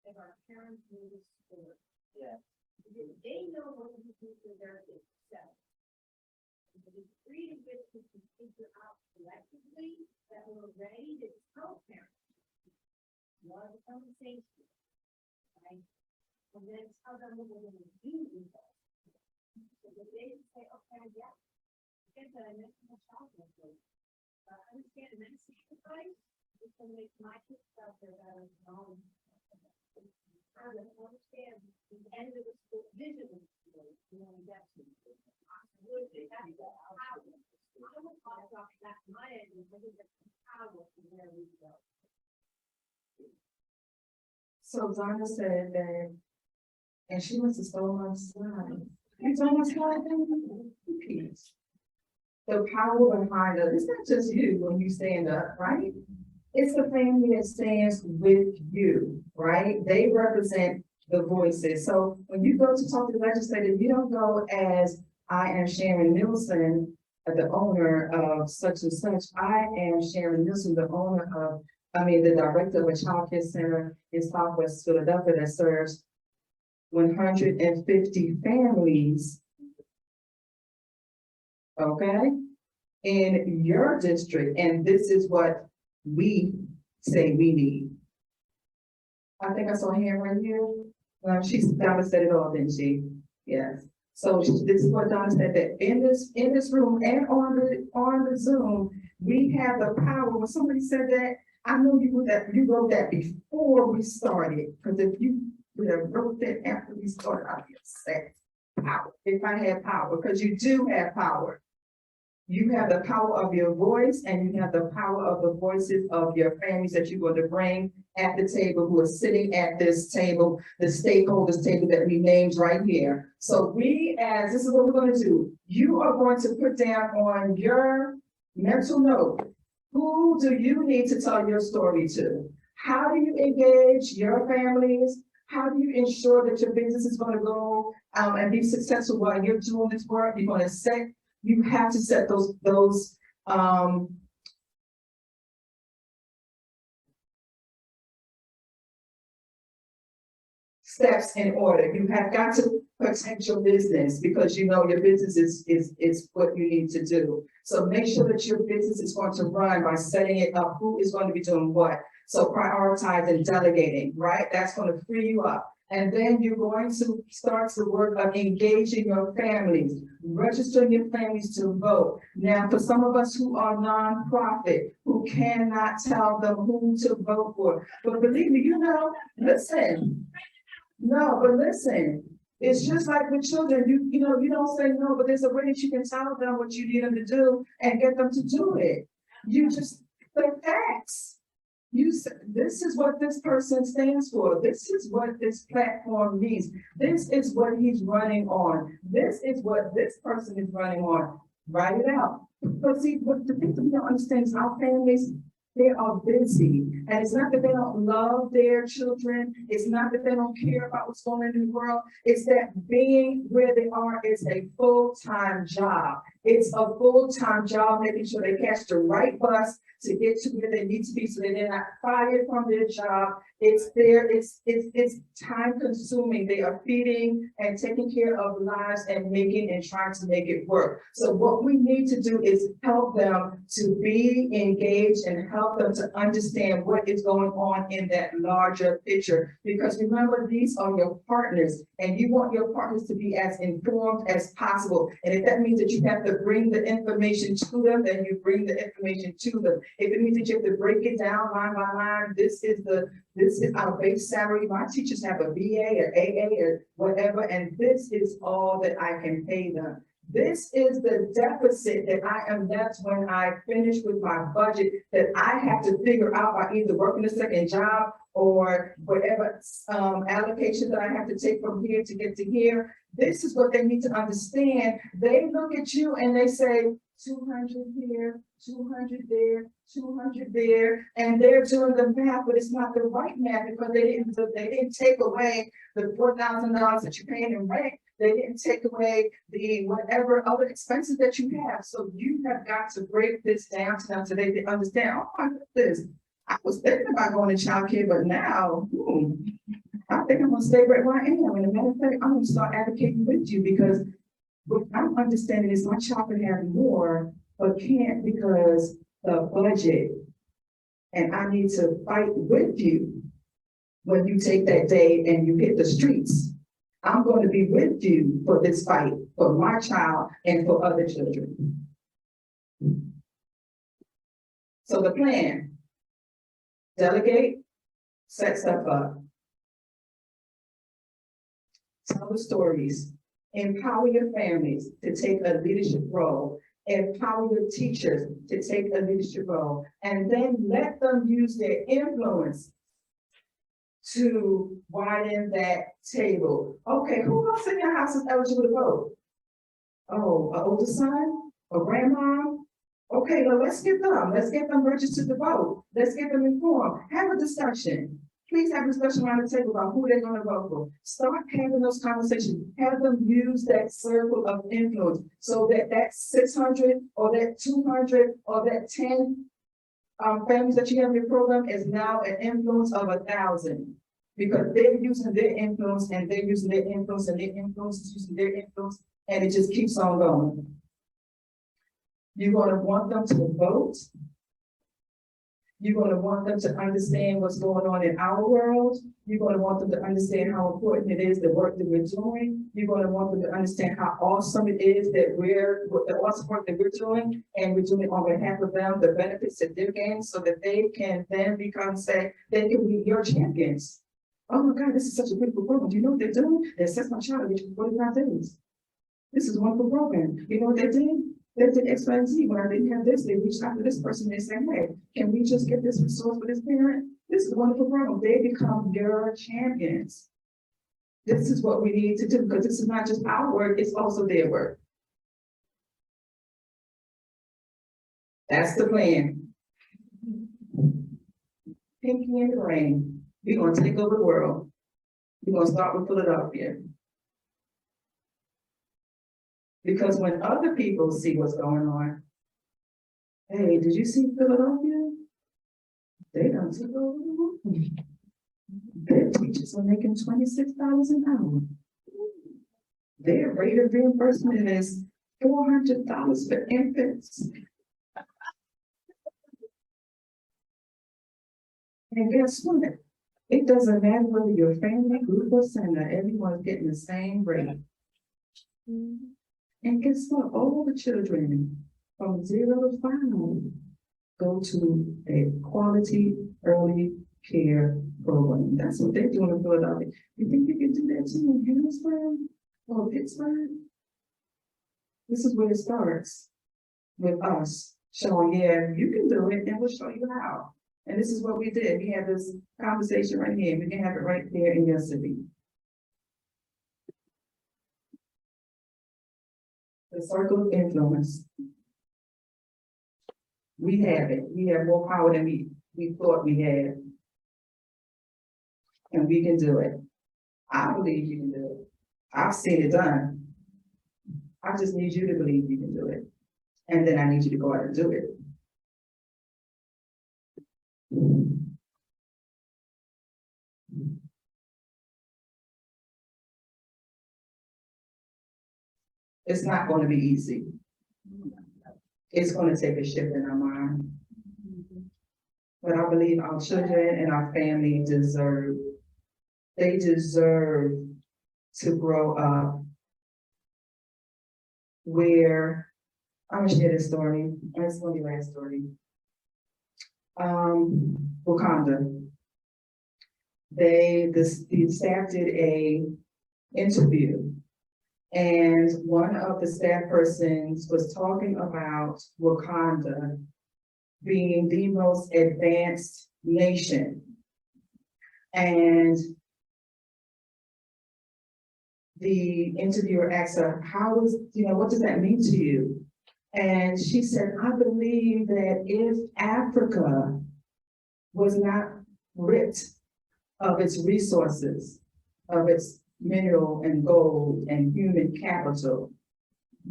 if our parents move us forward. Yeah. Because they know what to do for their kids. The degree to which we can figure out collectively that we're ready to tell parents. You want to become the same school, right? And then tell them what we're going to do with that. So that they can say, okay, yeah, get that I mentioned my child with. Understand and then sacrifice. It's going to make my kids out there that are known. I understand the end of the school, vision of the school, you know, that's I would talk about that my end, I think that's the power from where we go. So Donna said that, and she must have stolen my slide. You told my slide, peace. The power behind it, it's not just you when you stand up, right? It's the family that stands with you, right? They represent the voices. So when you go to talk to the legislator, you don't go as I am Sharon Nielsen, the owner of such and such. I am Sharon Nielsen, the director of a child care center in Southwest Philadelphia that serves 150 families okay? In your district, and this is what we say we need. I think I saw a hand right here. Donna said it all, didn't she? Yes. So this is what Donna said, that in this room and on the Zoom, we have the power. When somebody said that, I know you wrote that before we started, because if you would have wrote that after we started, I'd be upset. Power, if I had power, because you do have power. You have the power of your voice, and you have the power of the voices of your families that you're going to bring at the table, who are sitting at this table, the stakeholders table that we named right here. So this is what we're going to do. You are going to put down on your mental note, who do you need to tell your story to? How do you engage your families? How do you ensure that your business is going to go and be successful while you're doing this work? You're going to you have to set those steps in order. You have got to protect your business, because you know your business is what you need to do. So make sure that your business is going to run by setting it up. Who is going to be doing what? So prioritize and delegating, right? That's going to free you up. And then you're going to start the work of engaging your families, registering your families to vote. Now, for some of us who are nonprofit, who cannot tell them who to vote for, but believe me, listen. No, but listen, it's just like with children, you don't say no, but there's a way that you can tell them what you need them to do and get them to do it. You just say facts. You say, this is what this person stands for. This is what this platform means. This is what he's running on. This is what this person is running on. Write it out. But see, what the thing that we don't understand is our families, they are busy. And it's not that they don't love their children. It's not that they don't care about what's going on in the world. It's that being where they are is a full-time job. It's a full-time job, making sure they catch the right bus to get to where they need to be, so that they're not fired from their job. It's time consuming. They are feeding and taking care of lives and trying to make it work. So what we need to do is help them to be engaged and help them to understand what is going on in that larger picture. Because remember, these are your partners, and you want your partners to be as informed as possible. And if that means that you have to bring the information to them, then you bring the information to them. If it means that you have to break it down line by line, this is our base salary. My teachers have a BA or AA or whatever, and this is all that I can pay them. This is the deficit that I am left when I finish with my budget, that I have to figure out by either working a second job or whatever allocation that I have to take from here to get to here. This is what they need to understand. They look at you and they say, 200 here, 200 there, 200 there, and they're doing the math, but it's not the right math, because they didn't take away the $4,000 that you're paying in rent. They didn't take away the whatever other expenses that you have. So you have got to break this down to them so they understand, oh my goodness, I was thinking about going to childcare, but now, I think I'm gonna stay right where I am. And a matter of fact, I'm gonna start advocating with you, because what I'm understanding is my child can have more, but can't because the budget. And I need to fight with you when you take that day and you hit the streets. I'm going to be with you for this fight, for my child and for other children. So the plan, delegate, set stuff up. Tell the stories. Empower your families to take a leadership role. Empower your teachers to take a leadership role. And then let them use their influence to widen that table. Okay, who else in your house is eligible to vote? Oh, an older son, a grandma? Okay, well, let's get them registered to vote. Let's get them informed. Have a discussion. Please have a discussion around the table about who they're going to vote for. Start having those conversations. Have them use that circle of influence, so that that 600 or that 200 or that 10 families that you have in your program is now an influence of 1,000, because they're using their influence and they're using their influence and their influence is using their influence, and it just keeps on going. You're gonna want them to vote. You're gonna want them to understand what's going on in our world. You're gonna want them to understand how important it is, the work that we're doing. You're gonna want them to understand how awesome it is that the awesome work that we're doing, and we're doing it on behalf of them, the benefits that they're getting, so that they can then they can be your champions. Oh my God, this is such a beautiful program. Do you know what they're doing? They assessed my child in 45 days. This is a wonderful program. You know what they did? They did X, Y, and Z. When I didn't have this, they reached out to this person. They said, hey, can we just get this resource for this parent? This is a wonderful program. They become your champions. This is what we need to do, because this is not just our work, it's also their work. That's the plan. Pinky in the brain. We're gonna take over the world. We're gonna start with Philadelphia. Because when other people see what's going on, hey, did you see Philadelphia? They done took over the world. Their teachers are making $26 an hour. Their rate of reimbursement is $400 for infants. And guess what? It doesn't matter whether you're family, group, or center, everyone's getting the same rate. And guess what? All the children from 0 to 5 go to a quality early care program. That's what they're doing in Philadelphia. You think you can do that too in Harrisburg or Pittsburgh? This is where it starts, with us showing, yeah, you can do it, and we'll show you how. And this is what we did. We had this conversation right here. We can have it right there in your city. The circle of influence. We have it. We have more power than we thought we had. And we can do it. I believe you can do it. I've seen it done. I just need you to believe you can do it. And then I need you to go out and do it. It's not going to be easy. It's going to take a shift in our mind. But I believe our children and our family deserve to grow up where, I'm gonna share this story. It's gonna be the last story. Wakanda. The staff did a interview, and one of the staff persons was talking about Wakanda being the most advanced nation. And the interviewer asked her, what does that mean to you? And she said, I believe that if Africa was not ripped of its resources, of its mineral and gold and human capital,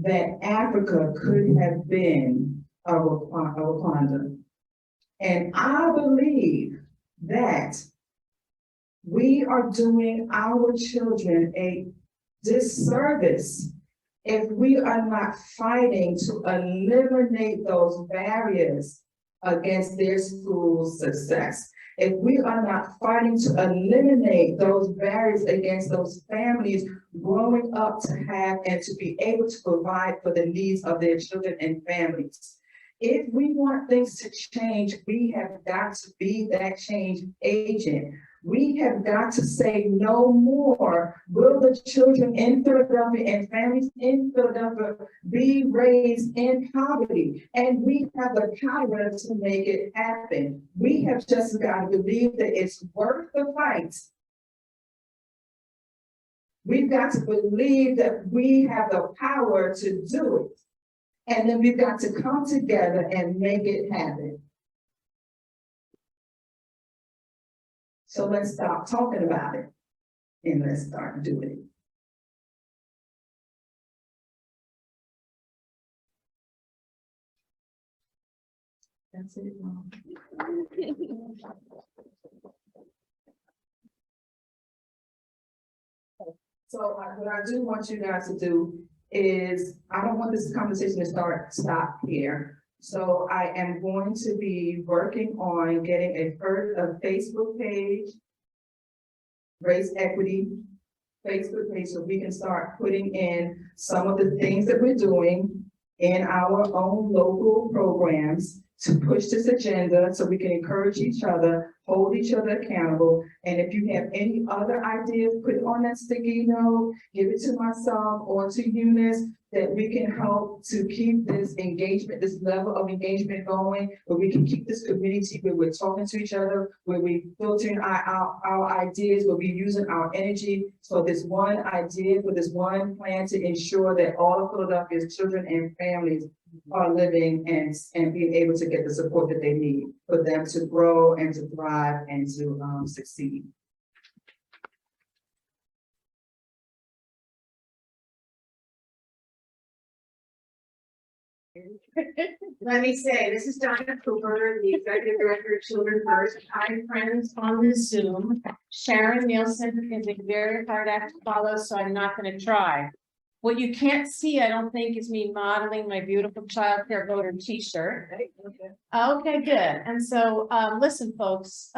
that Africa could have been a Wakanda. And I believe that we are doing our children a disservice if we are not fighting to eliminate those barriers against their school success. If we are not fighting to eliminate those barriers against those families growing up to have and to be able to provide for the needs of their children and families. If we want things to change, we have got to be that change agent. We have got to say no more. Will the children in Philadelphia and families in Philadelphia be raised in poverty? And we have the power to make it happen. We have just got to believe that it's worth the fight. We've got to believe that we have the power to do it. And then we've got to come together and make it happen. So let's stop talking about it and let's start doing it. That's it, Mom. So what I do want you guys to do is, I don't want this conversation to stop here. So I am going to be working on getting a Facebook page, race equity Facebook page, so we can start putting in some of the things that we're doing in our own local programs to push this agenda, so we can encourage each other, hold each other accountable. And if you have any other ideas, put it on that sticky note, give it to myself or to Eunice, that we can help to keep this engagement, this level of engagement going, where we can keep this community where we're talking to each other, where we filtering our ideas, where we're using our energy. So this one idea, for this one plan to ensure that all of Philadelphia's children and families are living and being able to get the support that they need for them to grow and to thrive and to succeed. Let me say, this is Dr. Cooper, the Executive Director of Children First. I have friends on the Zoom. Sharon Nielsen is a very hard act to follow, so I'm not going to try. What you can't see, I don't think, is me modeling my beautiful child care voter t-shirt. Okay, good. And so, listen, folks,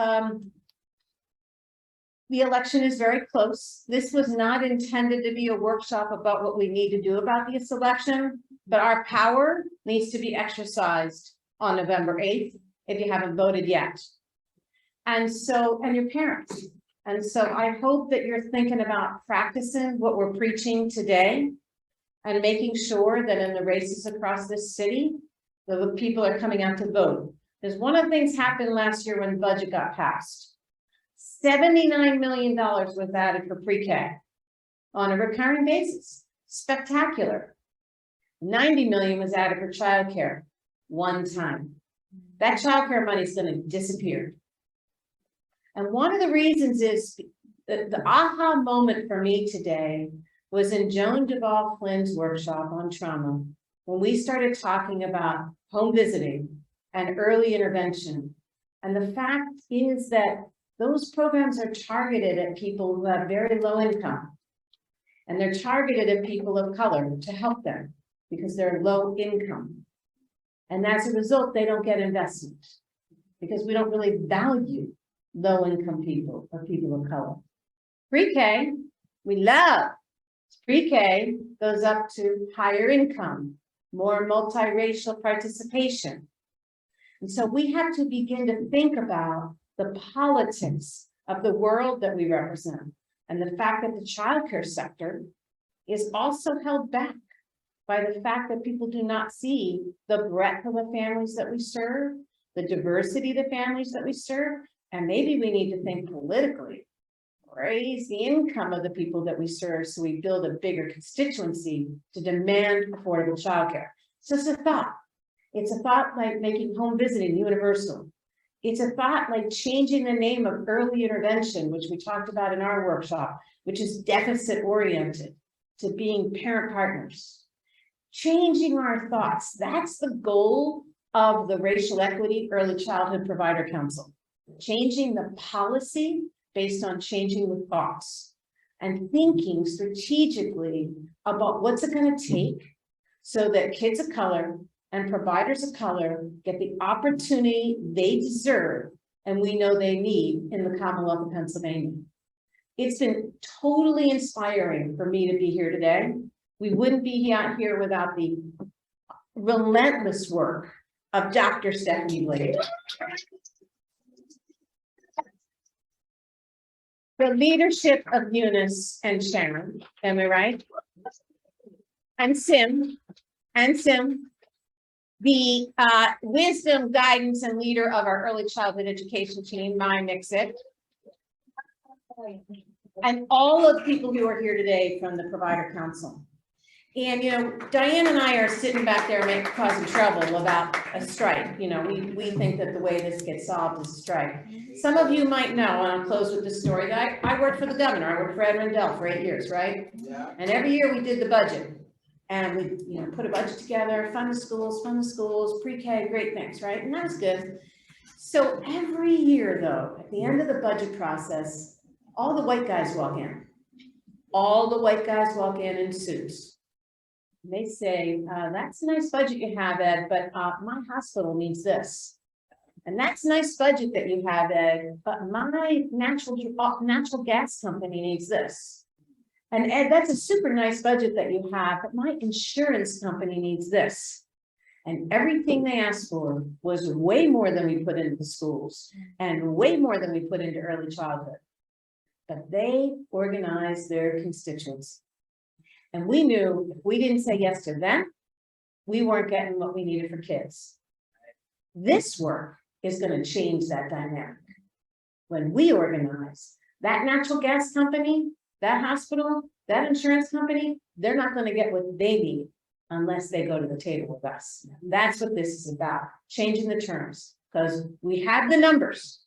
the election is very close. This was not intended to be a workshop about what we need to do about this election, but our power needs to be exercised on November 8th if you haven't voted yet. And so, and your parents. And so I hope that you're thinking about practicing what we're preaching today and making sure that in the races across this city, the people are coming out to vote. Because one of the things happened last year when the budget got passed. $79 million was added for pre-K on a recurring basis. Spectacular. 90 million was added for childcare one time. That childcare money is going to disappear. And one of the reasons is the aha moment for me today was in Joan Duvall Flynn's workshop on trauma, when we started talking about home visiting and early intervention. And the fact is that those programs are targeted at people who have very low income. And they're targeted at people of color to help them because they're low income. And as a result, they don't get investment because we don't really value low income people or people of color. Pre-K, we love. Pre-K goes up to higher income, more multiracial participation. And so we have to begin to think about the politics of the world that we represent and the fact that the childcare sector is also held back by the fact that people do not see the breadth of the families that we serve, the diversity of the families that we serve, and maybe we need to think politically, raise the income of the people that we serve so we build a bigger constituency to demand affordable childcare. So it's a thought. It's a thought like making home visiting universal. It's a thought like changing the name of early intervention, which we talked about in our workshop, which is deficit oriented, to being parent partners. Changing our thoughts. That's the goal of the Racial Equity Early Childhood Provider Council. Changing the policy based on changing the thoughts and thinking strategically about what's it going to take so that kids of color and providers of color get the opportunity they deserve and we know they need in the Commonwealth of Pennsylvania. It's been totally inspiring for me to be here today. We wouldn't be out here without the relentless work of Dr. Stephanie Blade. The leadership of Eunice and Sharon, am I right? And Sim, the wisdom, guidance, and leader of our early childhood education team, Maya Mixit, and all of the people who are here today from the Provider Council. And, you know, Diane and I are sitting back there causing trouble about a strike. You know, we think that the way this gets solved is a strike. Some of you might know, and I'll close with this story, that I worked for the governor. I worked for Ed Rendell for 8 years, right? Yeah. And every year we did the budget. And we, you know, put a budget together, fund the schools, pre-K, great things, right? And that was good. So every year, though, at the end of the budget process, all the white guys walk in. All the white guys walk in suits. They say, that's a nice budget you have, Ed, but, my hospital needs this. And that's a nice budget that you have, Ed, but my natural gas company needs this. And Ed, that's a super nice budget that you have, but my insurance company needs this. And everything they asked for was way more than we put into the schools and way more than we put into early childhood. But they organized their constituents. And we knew if we didn't say yes to them, we weren't getting what we needed for kids. This work is going to change that dynamic. When we organize, that natural gas company, that hospital, that insurance company, they're not going to get what they need unless they go to the table with us. That's what this is about, changing the terms, because we have the numbers.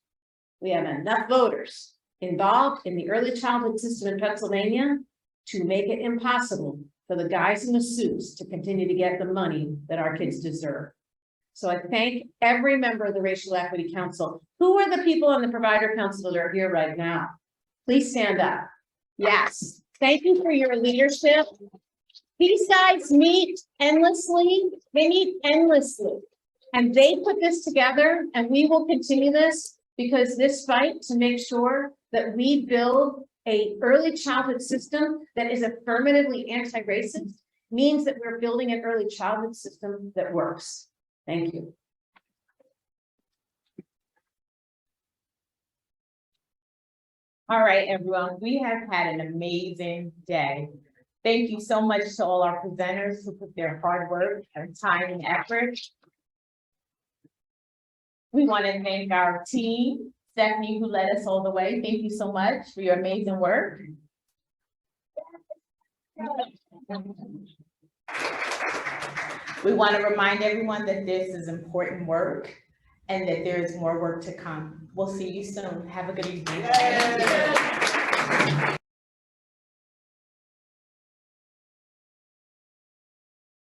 We have enough voters involved in the early childhood system in Pennsylvania to make it impossible for the guys in the suits to continue to get the money that our kids deserve. So I thank every member of the Racial Equity Council. Who are the people on the Provider Council that are here right now? Please stand up. Yes, thank you for your leadership. These guys meet endlessly. They meet endlessly. And they put this together, and we will continue this because this fight to make sure that we build an early childhood system that is affirmatively anti-racist means that we're building an early childhood system that works. Thank you. All right, everyone, we have had an amazing day. Thank you so much to all our presenters who put their hard work and time and effort. We want to thank our team, Stephanie, who led us all the way. Thank you so much for your amazing work. We want to remind everyone that this is important work and that there is more work to come. We'll see you soon. Have a good evening.